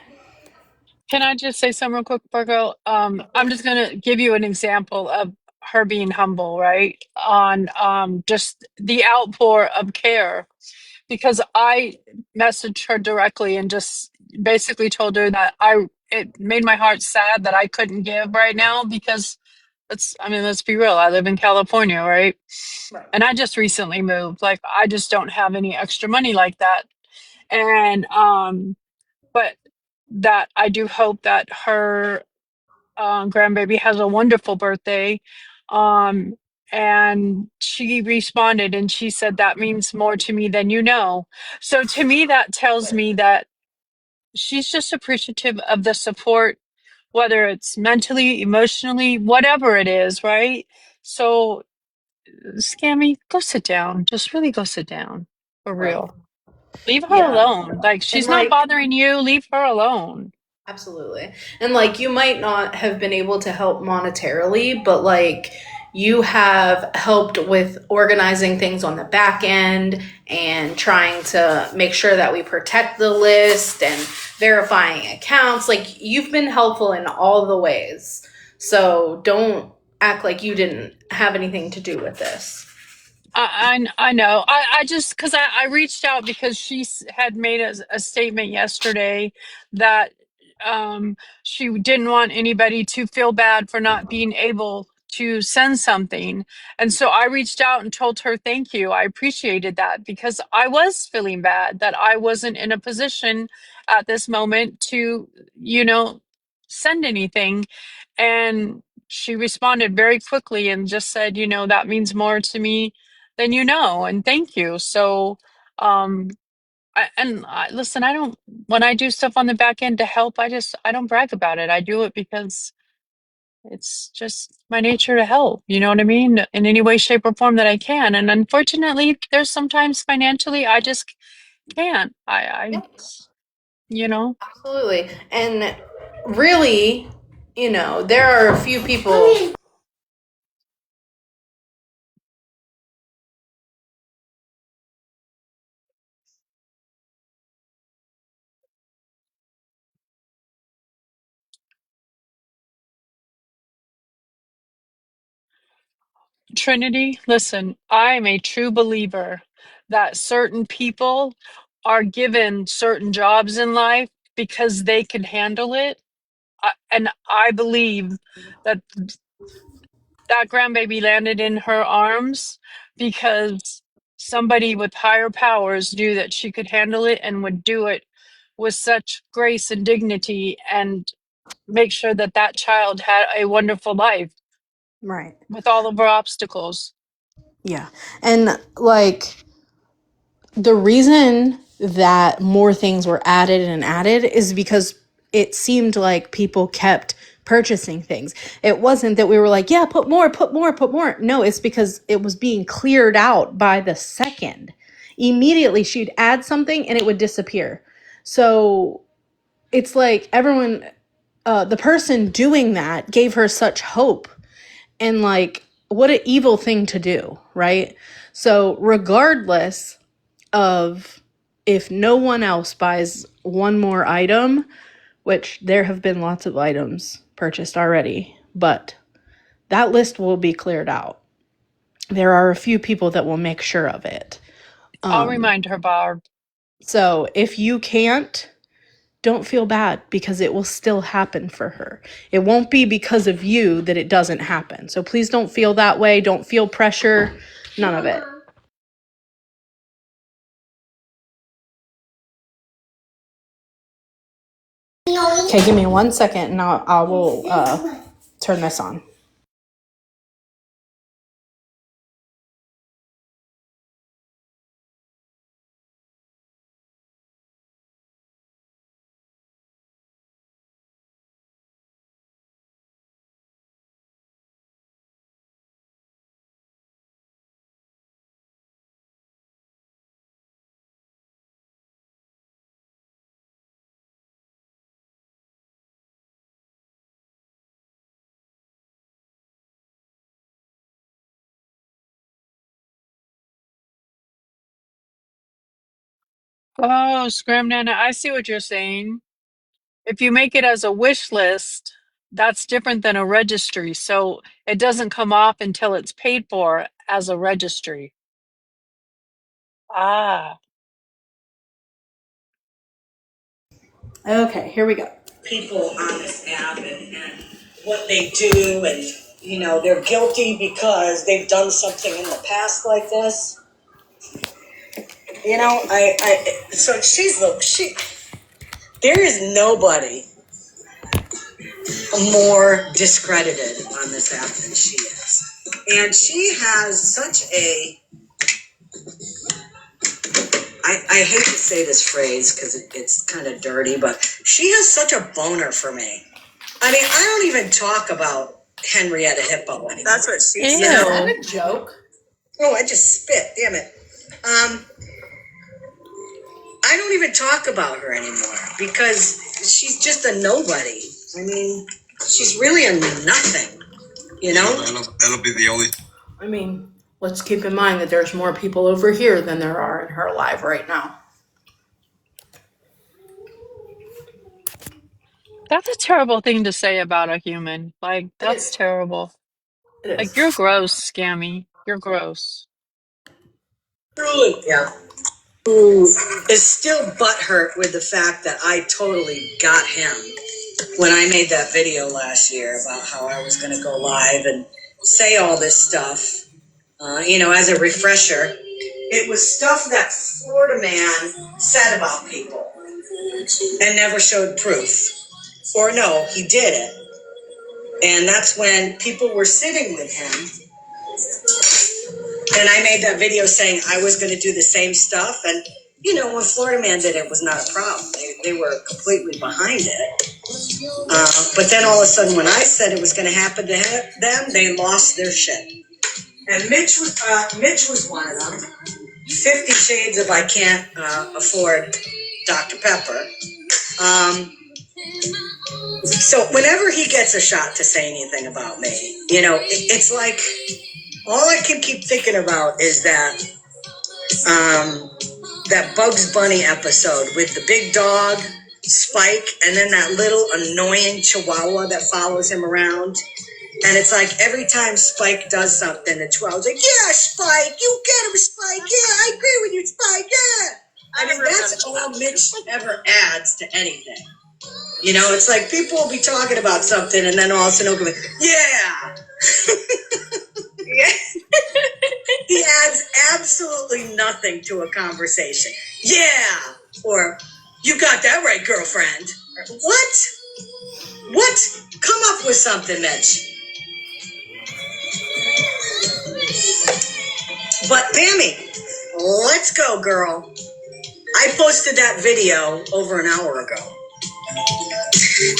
Can I just say something real quick, Virgo? I'm just gonna give you an example of her being humble, right? On just the outpour of care, because I messaged her directly and just basically told her that it made my heart sad that I couldn't give right now because let's be real. I live in California, right? And I just recently moved. Like I just don't have any extra money like that. And but that I do hope that her grandbaby has a wonderful birthday. Um, and she responded and she said, that means more to me than you know. So to me, that tells me that she's just appreciative of the support, whether it's mentally, emotionally, whatever it is, right? So, Scammy, go sit down. Just really go sit down for right. real. Leave her Yeah. alone. Like, And she's not like, bothering you. Leave her alone. absolutely. And like, you might not have been able to help monetarily, but like, you have helped with organizing things on the back end and trying to make sure that we protect the list and verifying accounts. Like, you've been helpful in all the ways. So don't act like you didn't have anything to do with this. I know. I just because I reached out because had made a statement yesterday that she didn't want anybody to feel bad for not being able to send something, and so I reached out and told her thank you. I appreciated that because I was feeling bad that I wasn't in a position at this moment to send anything, and she responded very quickly and just said, that means more to me then and thank you. So, listen, I don't, when I do stuff on the back end to help, I don't brag about it. I do it because it's just my nature to help, you know what I mean? In any way, shape, or form that I can. And unfortunately, there's sometimes financially, I just can't. You know, Absolutely. And really, there are a few people. Trinity, listen, I'm a true believer that certain people are given certain jobs in life because they can handle it. And I believe that that grandbaby landed in her arms because somebody with higher powers knew that she could handle it and would do it with such grace and dignity and make sure that that child had a wonderful life Right. with all of her obstacles. Yeah. And like, the reason that more things were added and added is because it seemed like people kept purchasing things. It wasn't that we were like, yeah, put more, put more, put more. No, it's because it was being cleared out by the second. Immediately she'd add something and it would disappear. So it's like everyone, the person doing that gave her such hope. And like, what an evil thing to do, right? So regardless of if no one else buys one more item, which there have been lots of items purchased already, but that list will be cleared out. There are a few people that will make sure of it. I'll remind her, Barb. So if you can't, don't feel bad because it will still happen for her. It won't be because of you that it doesn't happen. So please don't feel that way. Don't feel pressure. None of it. Okay, give me 1 second and I will turn this on. Oh, Scram Nana, I see what you're saying. If you make it as a wish list, that's different than a registry. So it doesn't come off until it's paid for as a registry. Ah. Okay, here we go. People on this app and what they do, and they're guilty because they've done something in the past like this. So there is nobody more discredited on this app than she is. And she has such I hate to say this phrase because it's kind of dirty, but she has such a boner for me. I mean, I don't even talk about Henrietta Hippo anymore. That's what she Is said. that a joke? Oh, I just spit, damn it. I don't even talk about her anymore because she's just a nobody. I mean, she's really a nothing, That'll be the only. I mean, let's keep in mind that there's more people over here than there are in her live right now. That's a terrible thing to say about a human. Like, It that's is. terrible. It Like, is. you're gross, Scammy. You're gross. Truly, yeah. Who is still butthurt with the fact that I totally got him when I made that video last year about how I was going to go live and say all this stuff. As a refresher, it was stuff that Florida man said about people and never showed proof. Or no, he did it. And that's when people were sitting with him. And I made that video saying I was going to do the same stuff. And, when Florida Man did it, it was not a problem. They were completely behind it. But then all of a sudden, when I said it was going to happen to them, they lost their shit. And Mitch was one of them. 50 Shades of I Can't Afford Dr. Pepper. So whenever he gets a shot to say anything about me, it's like all I can keep thinking about is that Bugs Bunny episode with the big dog, Spike, and then that little annoying chihuahua that follows him around. And it's like every time Spike does something, the chihuahua's like, yeah, Spike, you get him, Spike. Yeah, I agree with you, Spike. Yeah. I mean, that's all Mitch ever adds to anything. It's like people will be talking about something and then all of a sudden he'll go, yeah. Yeah. He adds absolutely nothing to a conversation. Yeah. Or, you got that right, girlfriend. What? Come up with something, Mitch. But Pammy, let's go, girl. I posted that video over an hour ago.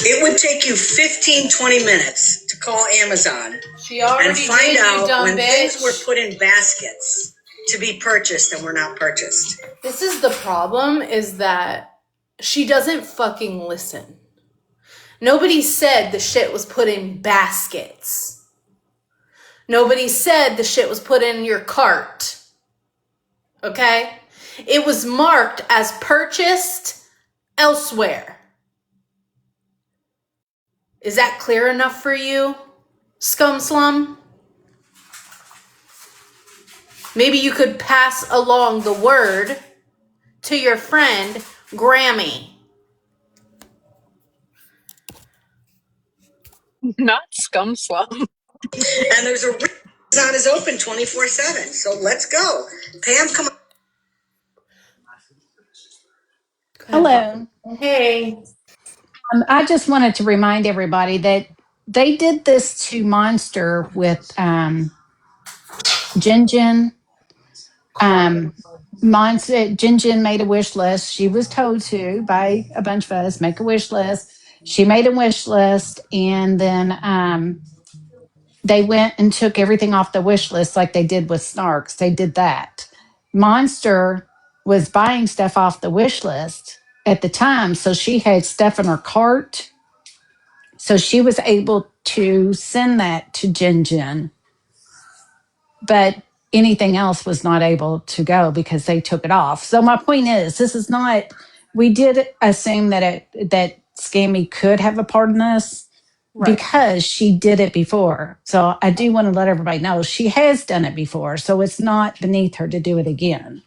It would take you 15-20 minutes to call Amazon and find out when things were put in baskets to be purchased and were not purchased. This is the problem, is that she doesn't fucking listen. Nobody said the shit was put in baskets. Nobody said the shit was put in your cart. Okay? It was marked as purchased elsewhere. Is that clear enough for you, Scum Slum? Maybe you could pass along the word to your friend, Grammy. Not Scum Slum. And there's a reason Amazon is open 24/7. So let's go. Pam, come on. Hello. Hey. I just wanted to remind everybody that they did this to Monster with Jin Jin. Jin Jin made a wish list. She was told to by a bunch of us make a wish list. She made a wish list, and then they went and took everything off the wish list like they did with Snarks. They did that. Monster was buying stuff off the wish list at the time, so she had stuff in her cart. So she was able to send that to Jin Jin, but anything else was not able to go because they took it off. So my point is, this is not. We did assume that that Scammy could have a part in this because she did it before. So I do want to let everybody know she has done it before. So it's not beneath her to do it again.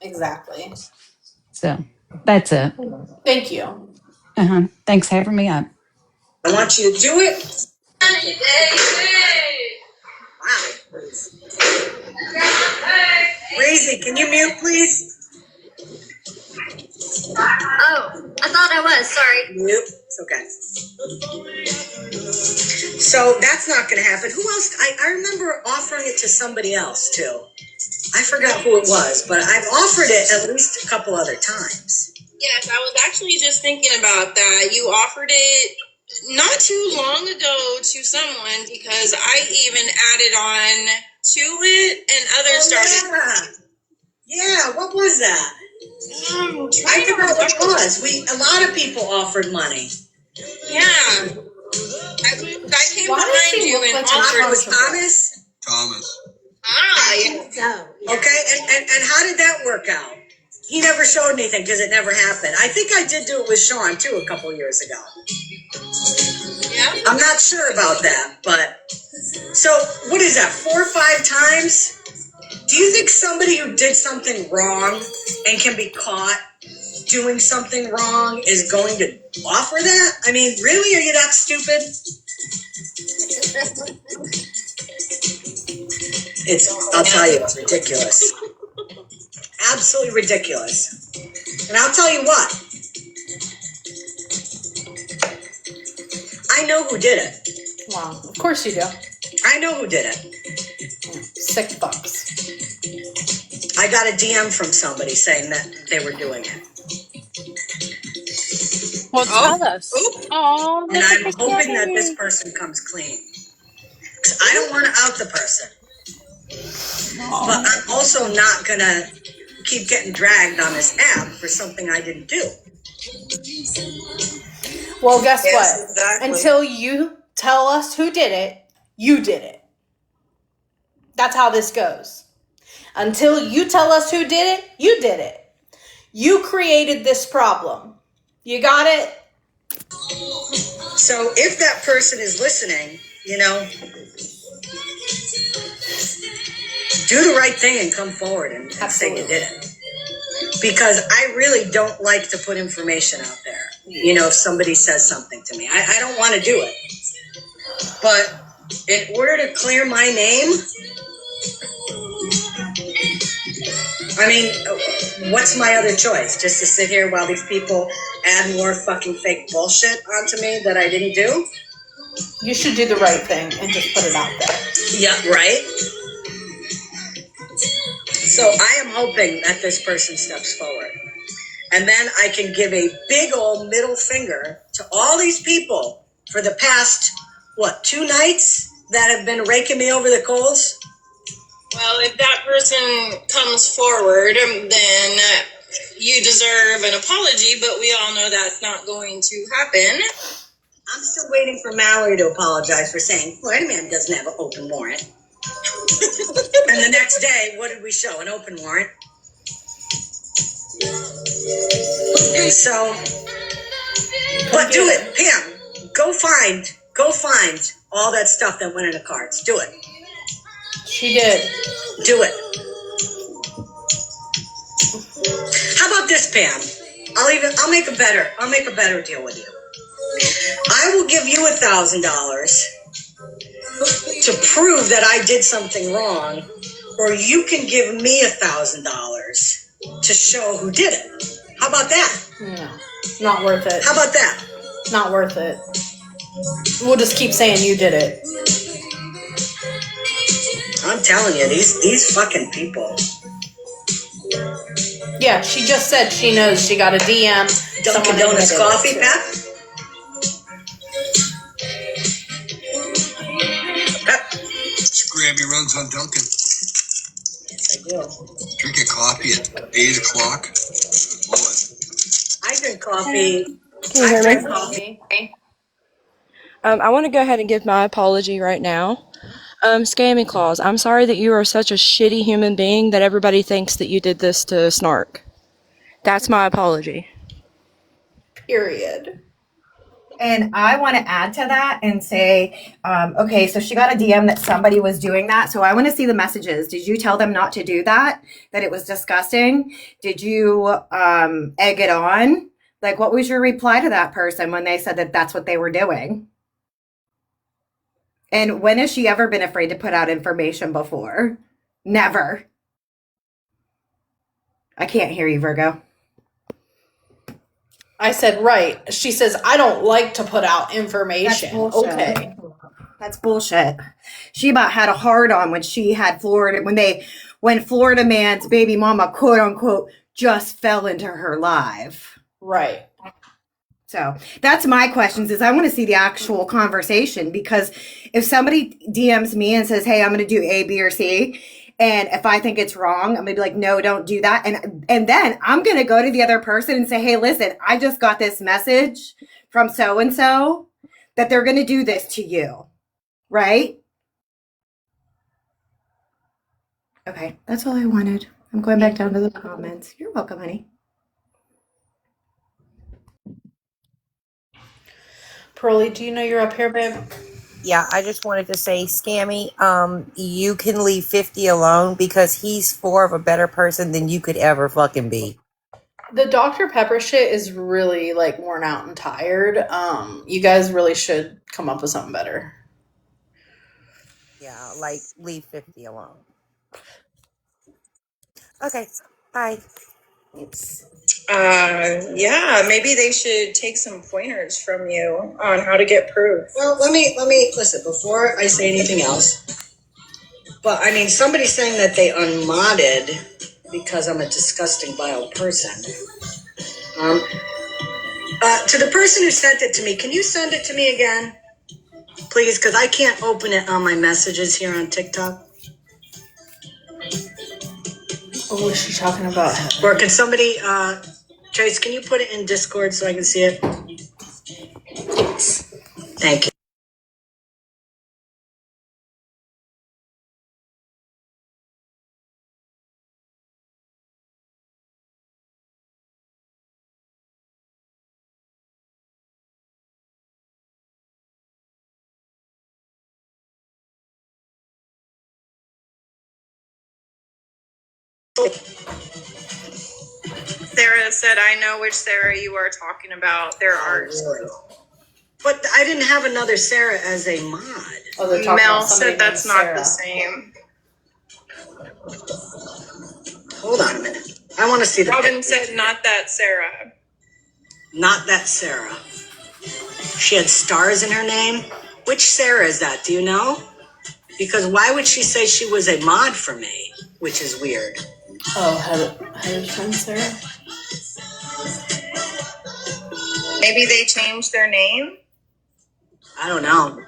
Exactly. So that's it. Thank you. Thanks for having me up. I want you to do it. Wow. Breezy, can you mute, please? Oh, I thought I was. Sorry. Mute. It's okay. So that's not going to happen. Who else? I remember offering it to somebody else, too. I forgot who it was, but I've offered it at least a couple other times. Yes, I was actually just thinking about that. You offered it not too long ago to someone because I even added on to it and others started. Yeah, what was that? I forgot what it was. A lot of people offered money. Yeah. I came behind you and offered. It was Thomas? Thomas. Yeah. Okay, and how did that work out? He never showed anything because it never happened. I think I did do it with Sean, too, a couple years ago. Yeah. I'm not sure about that, but... So, what is that, 4 or 5 times? Do you think somebody who did something wrong and can be caught doing something wrong is going to offer that? I mean, really? Are you that stupid? I'll tell you, it's ridiculous. Absolutely ridiculous. And I'll tell you what. I know who did it. Wow, of course you do. I know who did it. Sick fucks. I got a DM from somebody saying that they were doing it. Well, tell us. Oh, And I'm hoping that this person comes clean. 'Cause I don't want to out the person. But I'm also not going to keep getting dragged on this app for something I didn't do. Well, guess what? Exactly. Until you tell us who did it, you did it. That's how this goes. Until you tell us who did it, you did it. You created this problem. You got it? So if that person is listening, do the right thing and come forward and say you did it. Because I really don't like to put information out there. If somebody says something to me. I don't want to do it. But in order to clear my name, I mean, what's my other choice? Just to sit here while these people add more fucking fake bullshit onto me that I didn't do? You should do the right thing and just put it out there. Yeah, right? So I am hoping that this person steps forward. And then I can give a big old middle finger to all these people for the past, 2 nights that have been raking me over the coals? Well, if that person comes forward, then you deserve an apology, but we all know that's not going to happen. I'm still waiting for Mallory to apologize for saying Florida Man doesn't have an open warrant. And the next day, what did we show? An open warrant. So, but do it, Pam. Go find all that stuff that went in the cards. Do it. She did. Do it. How about this, Pam? I'll make a better deal with you. I will give you $1,000 to prove that I did something wrong, or you can give me $1,000 to show who did it. How about that? No, not worth it. How about that? not worth it. We'll just keep saying you did it. I'm telling you, these fucking people. Yeah, she just said she knows she got a DM. Dunkin' Donuts coffee, Pep? Just grab your runs on Dunkin'. Yes, I do. Drink a coffee at 8 o'clock. Lord. I drink coffee. Can you hear me? I want to go ahead and give my apology right now. Scammy Claus, I'm sorry that you are such a shitty human being that everybody thinks that you did this to Snark. That's my apology. Period. And I want to add to that and say, okay, so she got a DM that somebody was doing that. So I want to see the messages. Did you tell them not to do that? That it was disgusting? Did you egg it on? Like, what was your reply to that person when they said that that's what they were doing? And when has she ever been afraid to put out information before? Never. I can't hear you, Virgo. I said, right. She says, I don't like to put out information. Okay. That's bullshit. She about had a hard on when she had Florida, when Florida man's baby mama, quote unquote, just fell into her live. Right. So that's my questions is I want to see the actual conversation, because if somebody DMs me and says, hey, I'm going to do A, B, or C, and if I think it's wrong, I'm going to be like, no, don't do that. And then I'm going to go to the other person and say, hey, listen, I just got this message from so-and-so that they're going to do this to you. Right? Okay, that's all I wanted. I'm going back down to the comments. You're welcome, honey. Pearlie, do you know you're up here, babe? Yeah, I just wanted to say, Scammy, you can leave 50 alone because he's more of a better person than you could ever fucking be. The Dr. Pepper shit is really like worn out and tired. You guys really should come up with something better. Yeah, like leave 50 alone. Okay, bye. Thanks. Yeah, maybe they should take some pointers from you on how to get proof. Well, let me listen before I say anything else. But I mean, somebody's saying that they unmodded because I'm a disgusting, vile person. To the person who sent it to me, can you send it to me again, please? Because I can't open it on my messages here on TikTok. What was she talking about? Or can somebody, Trace, can you put it in Discord so I can see it? Thank you. Sarah said, I know which Sarah you are talking about. There are Lord. But I didn't have another Sarah as a mod. Oh, Mel said that's not the same. Hold on a minute. I want to see the Robin picture. said not that Sarah. Not that Sarah. She had stars in her name. Which Sarah is that? Do you know? Because why would she say she was a mod for me? Which is weird. Oh, Heather's friend Sarah? Maybe they changed their name? I don't know.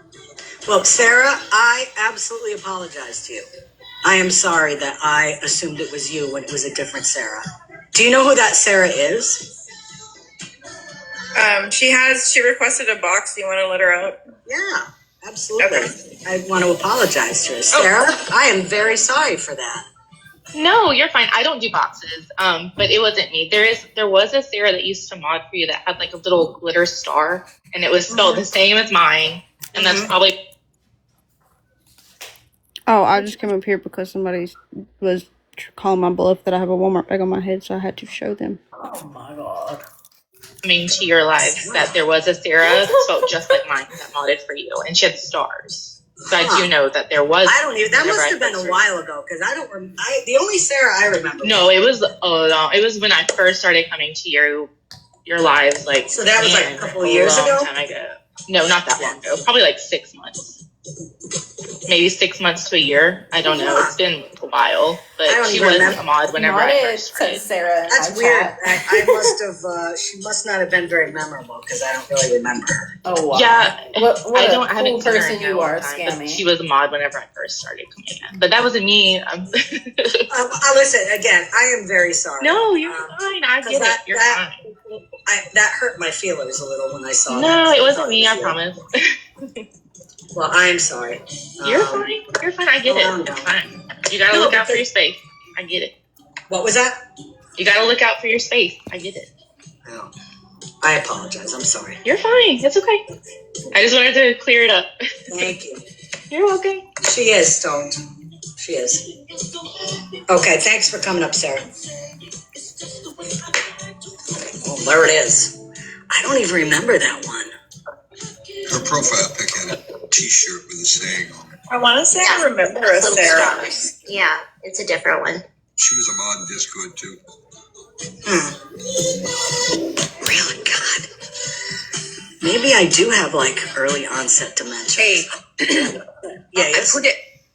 Well, Sarah, I absolutely apologize to you. I am sorry that I assumed it was you when it was a different Sarah. Do you know who that Sarah is? She requested a box. Do you want to let her out? Yeah, absolutely. Okay. I want to apologize to her. Sarah, I am very sorry for that. No, you're fine. I don't do boxes. But it wasn't me. There was a Sarah that used to mod for you that had like a little glitter star, and it was spelled the same as mine. And that's probably. Oh, I just came up here because somebody was calling my bluff that I have a Walmart bag on my head, so I had to show them. Oh my god. Coming to your lives that there was a Sarah spelled just like mine that modded for you, and she had stars. So I do know that there was. I don't even. That must have been a while ago because I don't. The only Sarah I remember. No, it was. Oh no, it was when I first started coming to you your lives, like, So that was like a couple of years long ago? time ago. No, not that long ago. Probably like 6 months. Maybe 6 months to a year. I don't know. It's been a while, but she was a mod whenever I first started. Sarah. That's weird. I must have. She must not have been very memorable because I don't really remember her. Oh wow. Yeah, What I haven't cool seen her person in a you long are, time, but Scammy. she was a mod whenever I first started coming in. But that wasn't me. Listen, again, I am very sorry. No, you're fine. I get it. You're fine. That hurt my feelings a little when I saw that. No, it wasn't me. I promise. Well, I am sorry. You're fine. You're fine. I get it. It's fine. You gotta look out for your space. I get it. What was that? You gotta look out for your space. I get it. Oh, I apologize. I'm sorry. You're fine. It's okay. I just wanted to clear it up. Thank you. You're welcome. She is stoned. She is. Okay, thanks for coming up, Sarah. Oh, there it is. I don't even remember that one. Her profile pic had a t-shirt with a saying on it. I want to say I remember a Sarah. Yeah, it's a different one. She was a mod in Discord too. Really? God. Maybe I do have like early onset dementia. Hey. Yes.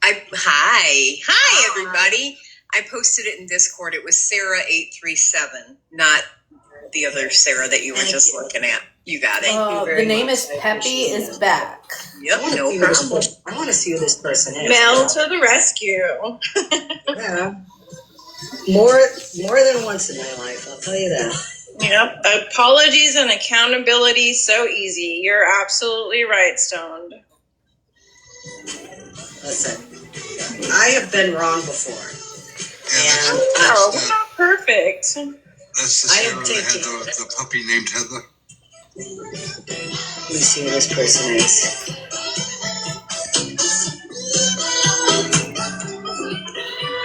Hi, everybody. I posted it in Discord. It was Sarah837, not the other Sarah that you were just looking at. You got it. The name is Peppy is back. Yep, no problem. I want to see who this person is. Mel to the rescue. Yeah. More than once in my life, I'll tell you that. Yep. Apologies and accountability so easy. You're absolutely right, Stoned. Listen, I have been wrong before. And we're not perfect. that's the Sarah that had the puppy named Heather. Let me see who this person is.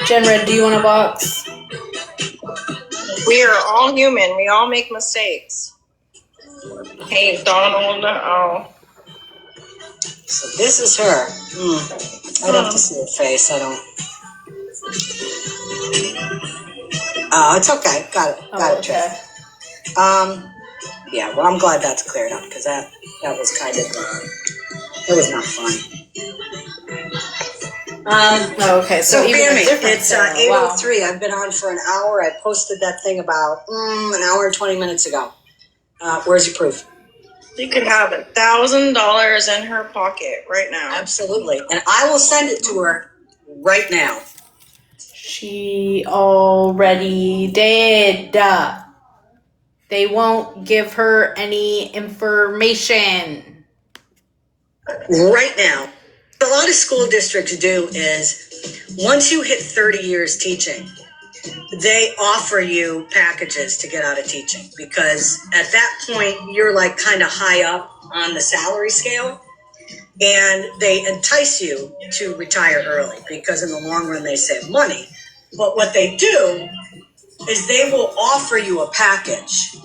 Jenred, do you want a box? We are all human. We all make mistakes. Hey, Donald. Oh. So this is her. I'd have to see her face. I don't. Oh, it's okay. Got it. Okay. Yeah. Well, I'm glad that's cleared up because that was kind of it was not fun. Okay, so even Bammy, a different it's Sarah. 8:03. I've been on for an hour. I posted that thing about an hour and 20 minutes ago. Where's your proof? You could have $1,000 in her pocket right now. Absolutely. And I will send it to her right now. She already did. They won't give her any information. Right now. What a lot of school districts do is once you hit 30 years teaching, they offer you packages to get out of teaching because at that point you're like kind of high up on the salary scale and they entice you to retire early because in the long run they save money. But what they do is they will offer you a package.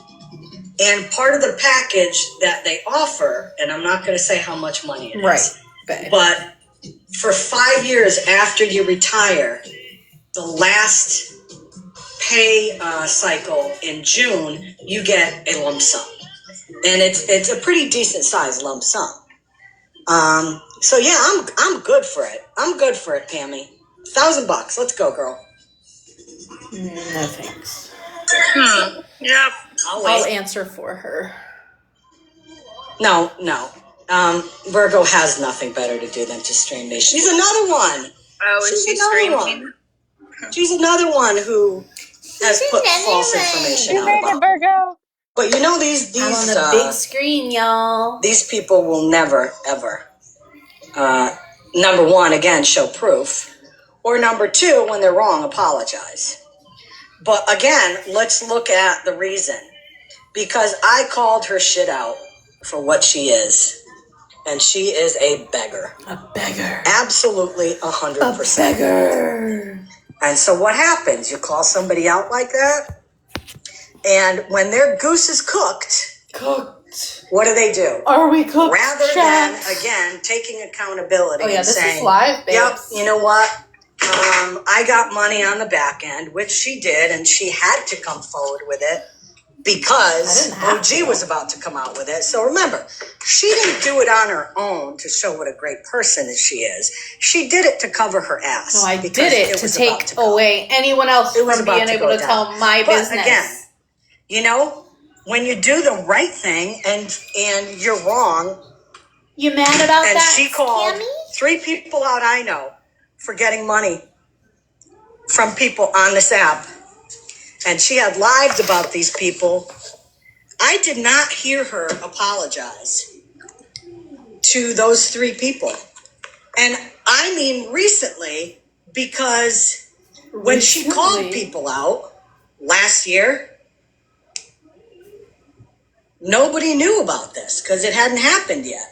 And part of the package that they offer, and I'm not going to say how much money it is, right. But for 5 years after you retire, the last pay cycle in June, you get a lump sum. And it's a pretty decent sized lump sum. So yeah, I'm good for it. I'm good for it, Pammy. $1,000. Let's go, girl. No thanks. Yep. I'll answer for her. No. Virgo has nothing better to do than to stream me. She's another one. Oh, is she streaming? She's another one who has put false information out about Virgo. But you know these I'm on the big screen, y'all. These people will never ever number one, again, show proof, or number two, when they're wrong, apologize. But again, let's look at the reason. Because I called her shit out for what she is. And she is a beggar. A beggar. Absolutely 100%. A beggar. And so what happens? You call somebody out like that, and when their goose is cooked, what do? Are we cooked? Rather than, again, taking accountability and this saying, is live, babes. yep, you know what? I got money on the back end, which she did, and she had to come forward with it. because OG was about to come out with it. So remember, she didn't do it on her own to show what a great person she is. She did it to cover her ass. No, I did it to take away anyone else from being able to tell my business. Again, you know, when you do the right thing and you're wrong. You mad about and that? And she called Scammy? 3 people out I know for getting money from people on this app. And she had lives about these people. I did not hear her apologize to those 3 people. And I mean recently, because when she called people out last year, nobody knew about this because it hadn't happened yet.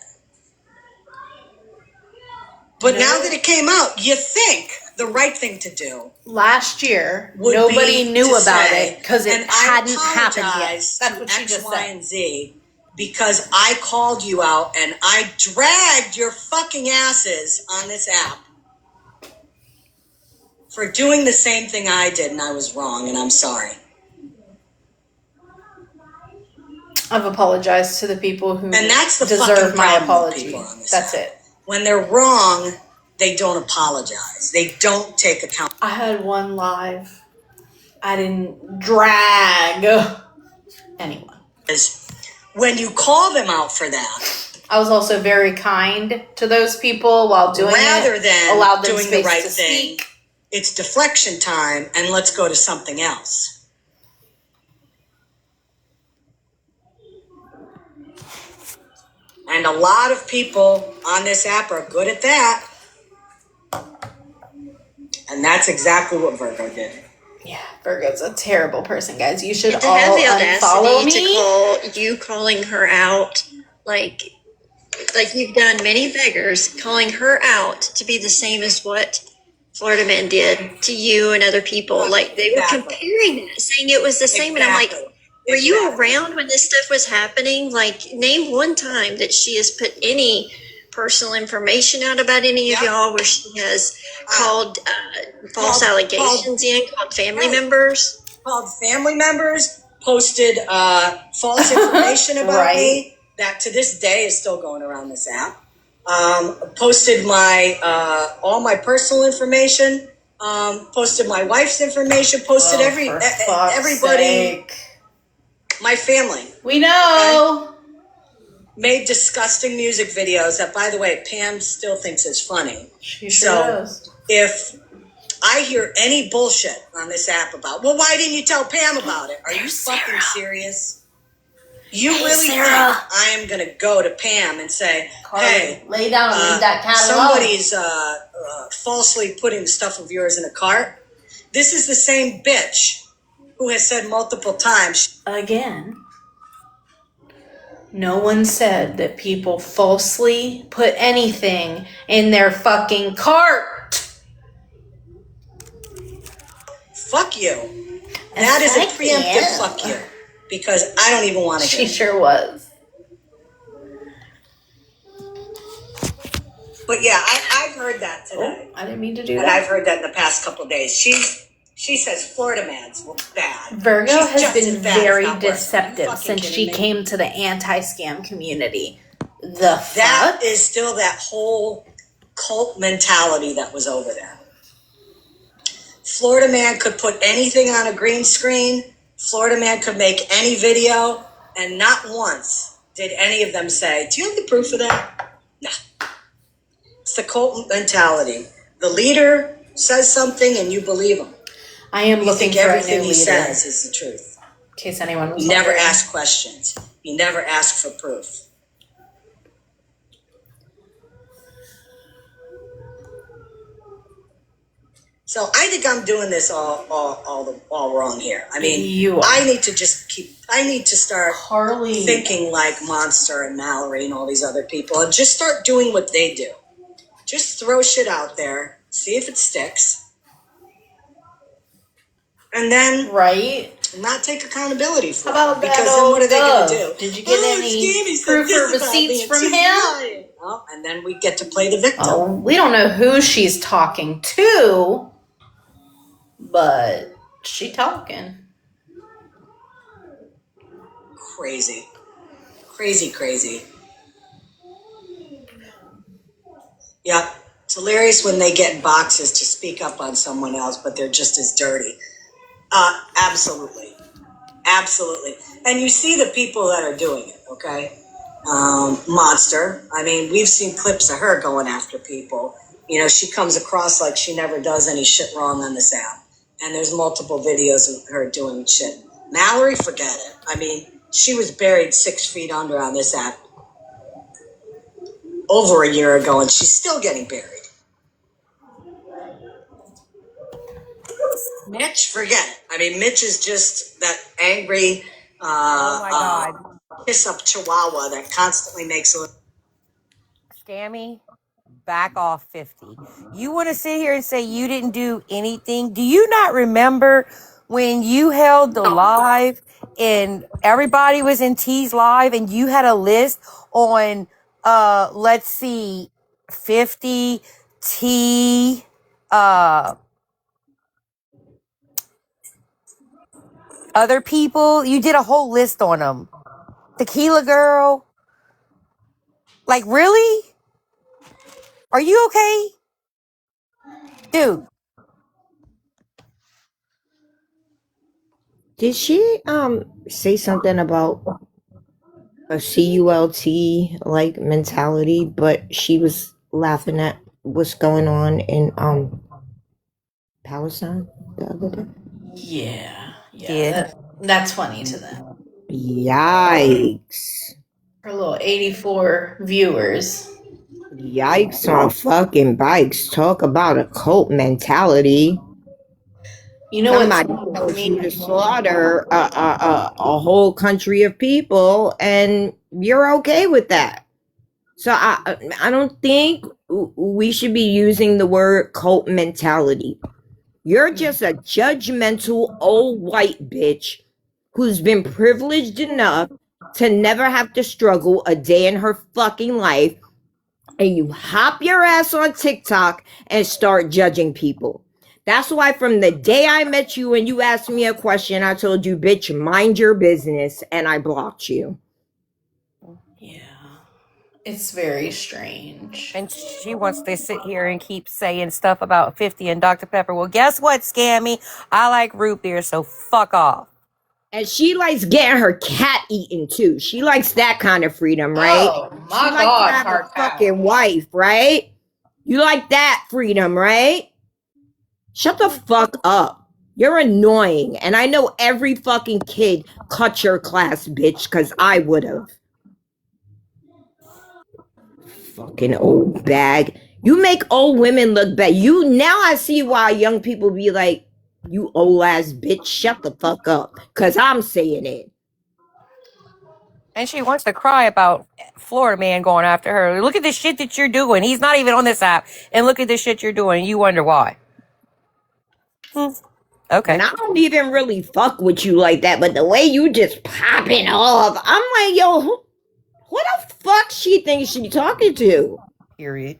But now that it came out, you think the right thing to do. Last year, nobody knew about it because it hadn't happened yet. That's what she just Y, said. and Z, because I called you out and I dragged your fucking asses on this app for doing the same thing I did, and I was wrong, and I'm sorry. I've apologized to the people who And that's the deserve fucking my problem with apology. people on this That's app. it. When they're wrong, they don't apologize. They don't take account. I had one live. I didn't drag anyone. When you call them out for that, I was also very kind to those people while doing rather it. than allowed them doing space the right to thing, speak. it's deflection time, and let's go to something else. And a lot of people on this app are good at that. And that's exactly what Virgo did. Yeah, Virgo's a terrible person, guys. You should And to all have the unfollow audacity me. to call you calling her out, like you've done many beggars, calling her out to be the same as what Florida Man did to you and other people. Like they were comparing it, saying it was the same. And I'm like, were you around when this stuff was happening? Like, name one time that she has put any personal information out about any of y'all where she has called false allegations called family members. Called family members, posted false information about me that to this day is still going around this app. Posted my all my personal information. Posted my wife's information. Posted everybody. My family. We know. Okay? Made disgusting music videos that, by the way, Pam still thinks is funny. She sure does. If I hear any bullshit on this app about, well, why didn't you tell Pam about it? Are you fucking serious? You really think I am going to go to Pam and say, Carly, hey, lay down and leave that cat alone. Somebody's falsely putting stuff of yours in a cart? This is the same bitch who has said multiple times. Again, no one said that people falsely put anything in their fucking cart. Fuck you. That is a preemptive fuck you. Because I don't even want to hear it. She sure was. But yeah, I've heard that today. Oh, I didn't mean to do that. And I've heard that in the past couple of days. She says Florida man's bad. Virgo She's has been very bad, deceptive since she came to the anti-scam community. That is still that whole cult mentality that was over there. Florida man could put anything on a green screen. Florida man could make any video. And not once did any of them say, do you have the proof of that? No. It's the cult mentality. The leader says something and you believe him. I am looking for a new everything he leader. says is the truth. In case anyone was You never wondering. ask questions. You never ask for proof. So I think I'm doing this all wrong here. I mean, I need to start thinking like Monster and Mallory and all these other people and just start doing what they do. Just throw shit out there, see if it sticks. And then not take accountability for it. Because then what are they going to do? Did you get any proof or receipts from him? Oh, and then we get to play the victim. Oh, we don't know who she's talking to, but she talking. crazy. Crazy. Yep. It's hilarious when they get in boxes to speak up on someone else, but they're just as dirty. Absolutely. And you see the people that are doing it, okay? Monster. I mean, we've seen clips of her going after people. You know, she comes across like she never does any shit wrong on this app. And there's multiple videos of her doing shit. Mallory, forget it. I mean, she was buried 6 feet under on this app over a year ago, and she's still getting buried. Mitch, forget it. I mean, Mitch is just that angry, Oh my God. kiss up chihuahua that constantly makes a. Scammy, back off 50. You want to sit here and say you didn't do anything? Do you not remember when you held the live and everybody was in T's live and you had a list on, let's see, 50, T, other people? You did a whole list on them. Tequila Girl. Like, really? Are you okay? Dude. Did she say something about a CULT like mentality, but she was laughing at what's going on in Palestine the other day? Did. That's funny to them. Yikes. Her little 84 viewers. Yikes on fucking bikes. Talk about a cult mentality. You know what's Somebody tells you to slaughter a whole country of people, and you're okay with that. So I don't think we should be using the word cult mentality. You're just a judgmental old white bitch who's been privileged enough to never have to struggle a day in her fucking life, and you hop your ass on TikTok and start judging people. That's why from the day I met you and you asked me a question, I told you, bitch, mind your business, and I blocked you. It's very strange. And she wants to sit here and keep saying stuff about 50 and Dr. Pepper. Well, guess what, Scammy? I like root beer, so fuck off. And she likes getting her cat eaten too. She likes that kind of freedom, right? Oh, she likes to have a fucking wife, right? You like that freedom, right? Shut the fuck up. You're annoying. And I know every fucking kid cut your class, bitch, because I would have. Fucking old bag. You make old women look bad. Now I see why young people be like, you old ass bitch, shut the fuck up. Because I'm saying it. And she wants to cry about Florida man going after her. Look at the shit that you're doing. He's not even on this app. And look at the shit you're doing. You wonder why. Okay. And I don't even really fuck with you like that, but the way you just popping off, I'm like, yo, who the fuck she thinks she talking to? Period.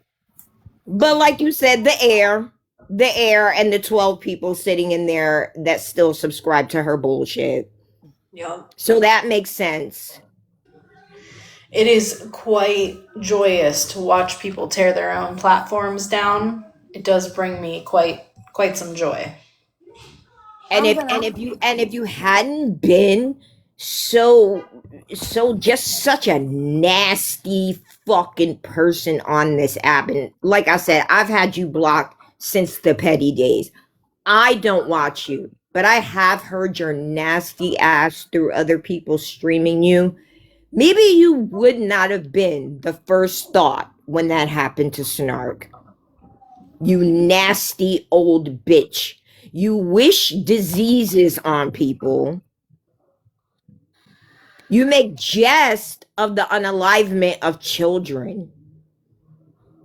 But like you said, the air and the 12 people sitting in there that still subscribe to her bullshit. Yeah. So that makes sense. It is quite joyous to watch people tear their own platforms down. It does bring me quite some joy. And if you hadn't been so just such a nasty fucking person on this app, and like I said, I've had you blocked since the petty days. I don't watch you, but I have heard your nasty ass through other people streaming you. Maybe you would not have been the first thought when that happened to Snark. You nasty old bitch. You wish diseases on people. You make jest of the unalivement of children.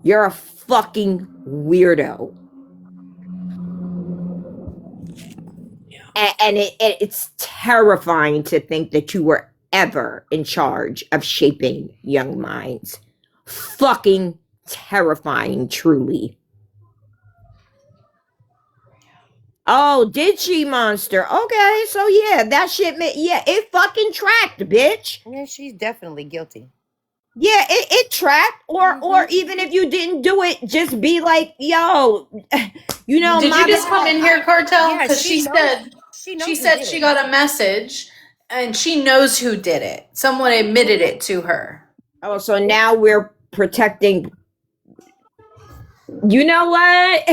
You're a fucking weirdo. And it's terrifying to think that you were ever in charge of shaping young minds. Fucking terrifying, truly. Oh, did she, monster? Okay, so yeah, that shit, yeah, it fucking tracked, bitch. Yeah, she's definitely guilty. Yeah, it tracked, or even if you didn't do it, just be like, yo, you know, Did you just come in here, Cartel? Yeah, Because she she knows. said She knows she who said did she it. got a message and she knows who did it. Someone admitted it to her. Oh, so now we're protecting. You know what?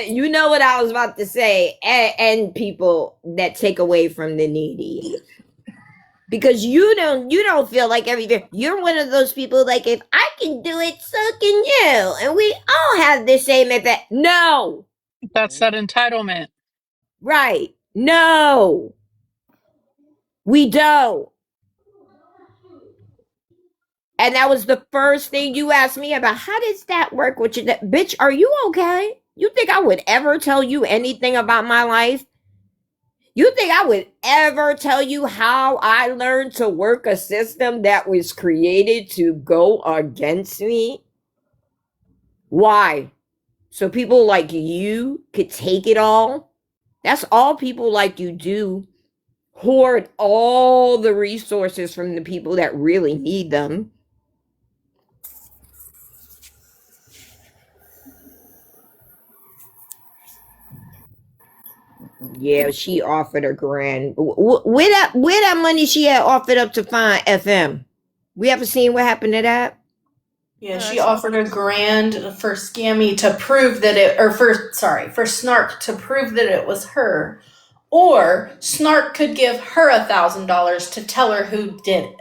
You know what I was about to say, and people that take away from the needy. Because you don't feel like everything. You're one of those people like, if I can do it, so can you, and we all have the same effect. No, That's that entitlement. right? No, we don't. And that was the first thing you asked me about. How does that work with you? Bitch, are you okay? You think I would ever tell you anything about my life? You think I would ever tell you how I learned to work a system that was created to go against me? Why? So people like you could take it all? That's all people like you do. Hoard all the resources from the people that really need them. Yeah, she offered a grand. Where that money she had offered up to find FM? We ever seen what happened to that? Yeah, she offered $1,000 for Scammy to prove that it, or for Snark to prove that it was her, or Snark could give her $1,000 to tell her who did it.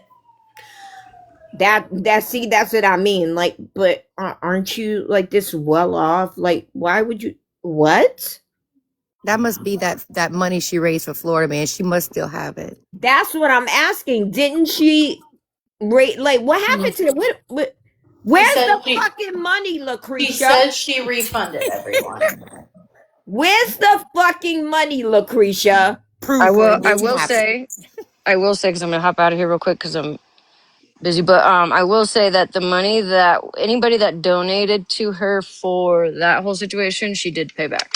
That's what I mean. Like, but aren't you like this well off? Like, why would you? What? That must be that money she raised for Florida Man. She must still have it. That's what I'm asking. Didn't she rate? Like, what happened to it? Where's the fucking money, Lucretia? She said she refunded everyone. Where's the fucking money, Lucretia? Proof for it I didn't will happen. say, because I'm gonna hop out of here real quick because I'm busy. But I will say that the money that anybody that donated to her for that whole situation, she did pay back.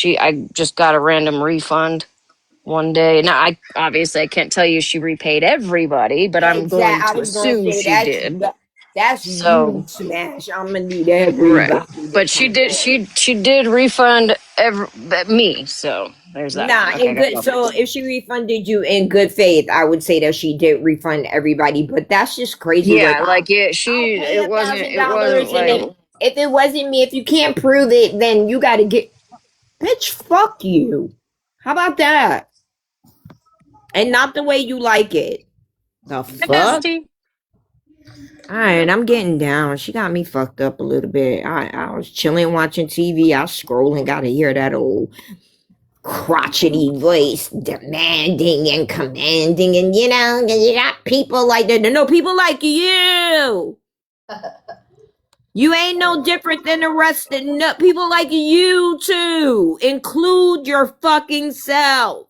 I just got a random refund one day. Now, I can't tell you she repaid everybody, but I'm going I to was gonna assume say she did. that's So, huge smash. I'm gonna need right, everybody to but she come did. through. She did refund me. So there's that. Nah, Okay, in I gotta good. go. So if she refunded you in good faith, I would say that she did refund everybody. But that's just crazy. Like, Yeah, like yeah, I'll she. pay It wasn't. It $1,000, wasn't and like. if it wasn't me, if you can't prove it, then you got to get. Bitch, fuck you. How about that? And not the way you like it. The Hi, fuck? bestie. All right, I'm getting down. She got me fucked up a little bit. I was chilling watching TV. I was scrolling, got to hear that old crotchety voice demanding and commanding. And you got people like that. No, people like you. You ain't no different than the rest of people like you too. Include your fucking self.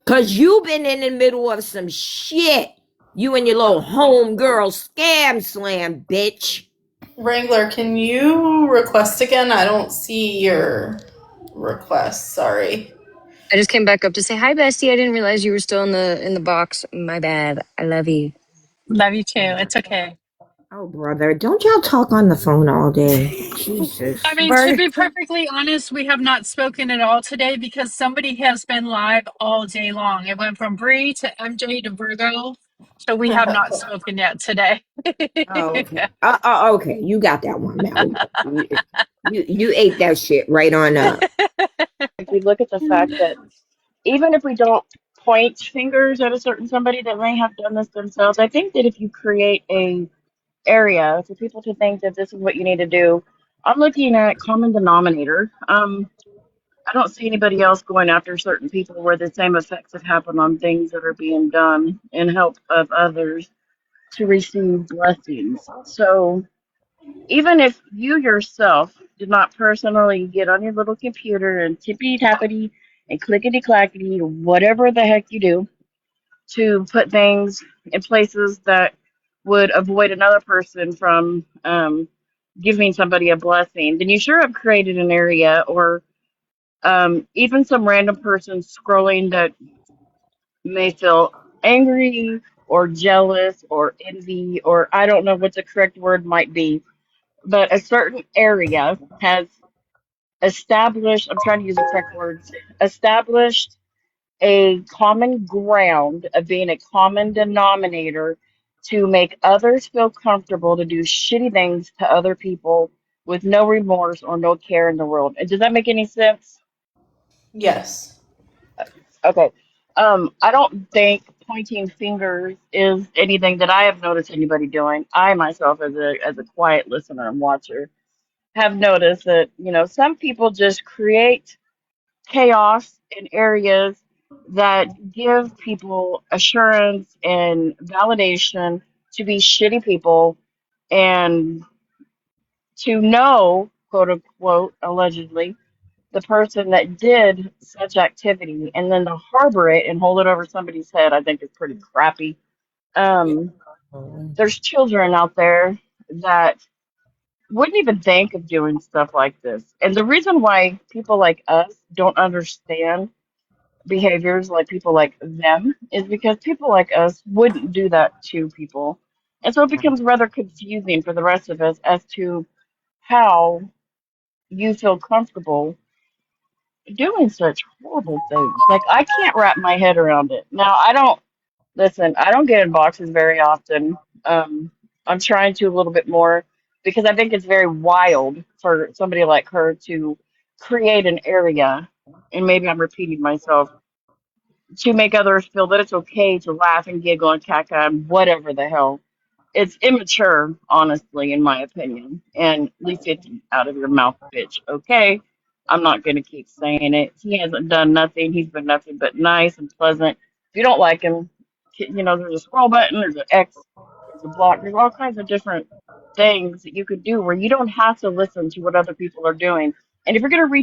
Cause you been in the middle of some shit. You and your little homegirl scam slam, bitch. Wrangler, can you request again? I don't see your request. Sorry. I just came back up to say hi, bestie. I didn't realize you were still in the box. My bad. I love you. Love you too. It's okay. Oh, brother, don't y'all talk on the phone all day? Jesus. I mean, to be perfectly honest, we have not spoken at all today because somebody has been live all day long. It went from Bree to MJ to Virgo. So we have not spoken yet today. Oh, okay. Okay. You got that one, Mel. You ate that shit right on up. If we look at the fact that even if we don't point fingers at a certain somebody that may have done this themselves, I think that if you create a area for people to think that this is what you need to do, I'm looking at common denominator. I don't see anybody else going after certain people where the same effects have happened on things that are being done in help of others to receive blessings. So even if you yourself did not personally get on your little computer and tippity tappity and clickety clackety, whatever the heck you do, to put things in places that would avoid another person from giving somebody a blessing, then you sure have created an area or Even some random person scrolling that may feel angry or jealous or envy, or I don't know what the correct word might be, but a certain area has established, I'm trying to use the correct words, established a common ground of being a common denominator to make others feel comfortable to do shitty things to other people with no remorse or no care in the world. And does that make any sense? Yes. Okay. I don't think pointing fingers is anything that I have noticed anybody doing. I myself, as a quiet listener and watcher, have noticed that, some people just create chaos in areas that give people assurance and validation to be shitty people and to know, quote unquote, allegedly, the person that did such activity and then to harbor it and hold it over somebody's head, I think is pretty crappy. Um, there's children out there that wouldn't even think of doing stuff like this. And the reason why people like us don't understand behaviors like people like them is because people like us wouldn't do that to people. And so it becomes rather confusing for the rest of us as to how you feel comfortable doing such horrible things. Like, I can't wrap my head around it. Now, I don't get in boxes very often. I'm trying to a little bit more because I think it's very wild for somebody like her to create an area, and maybe I'm repeating myself, to make others feel that it's okay to laugh and giggle and caca and whatever the hell. It's immature, honestly, in my opinion. And leave 50 out of your mouth, bitch. Okay? I'm not going to keep saying it. He hasn't done nothing. He's been nothing but nice and pleasant. If you don't like him, there's a scroll button, there's an X, there's a block, there's all kinds of different things that you could do where you don't have to listen to what other people are doing. And if you're going to reach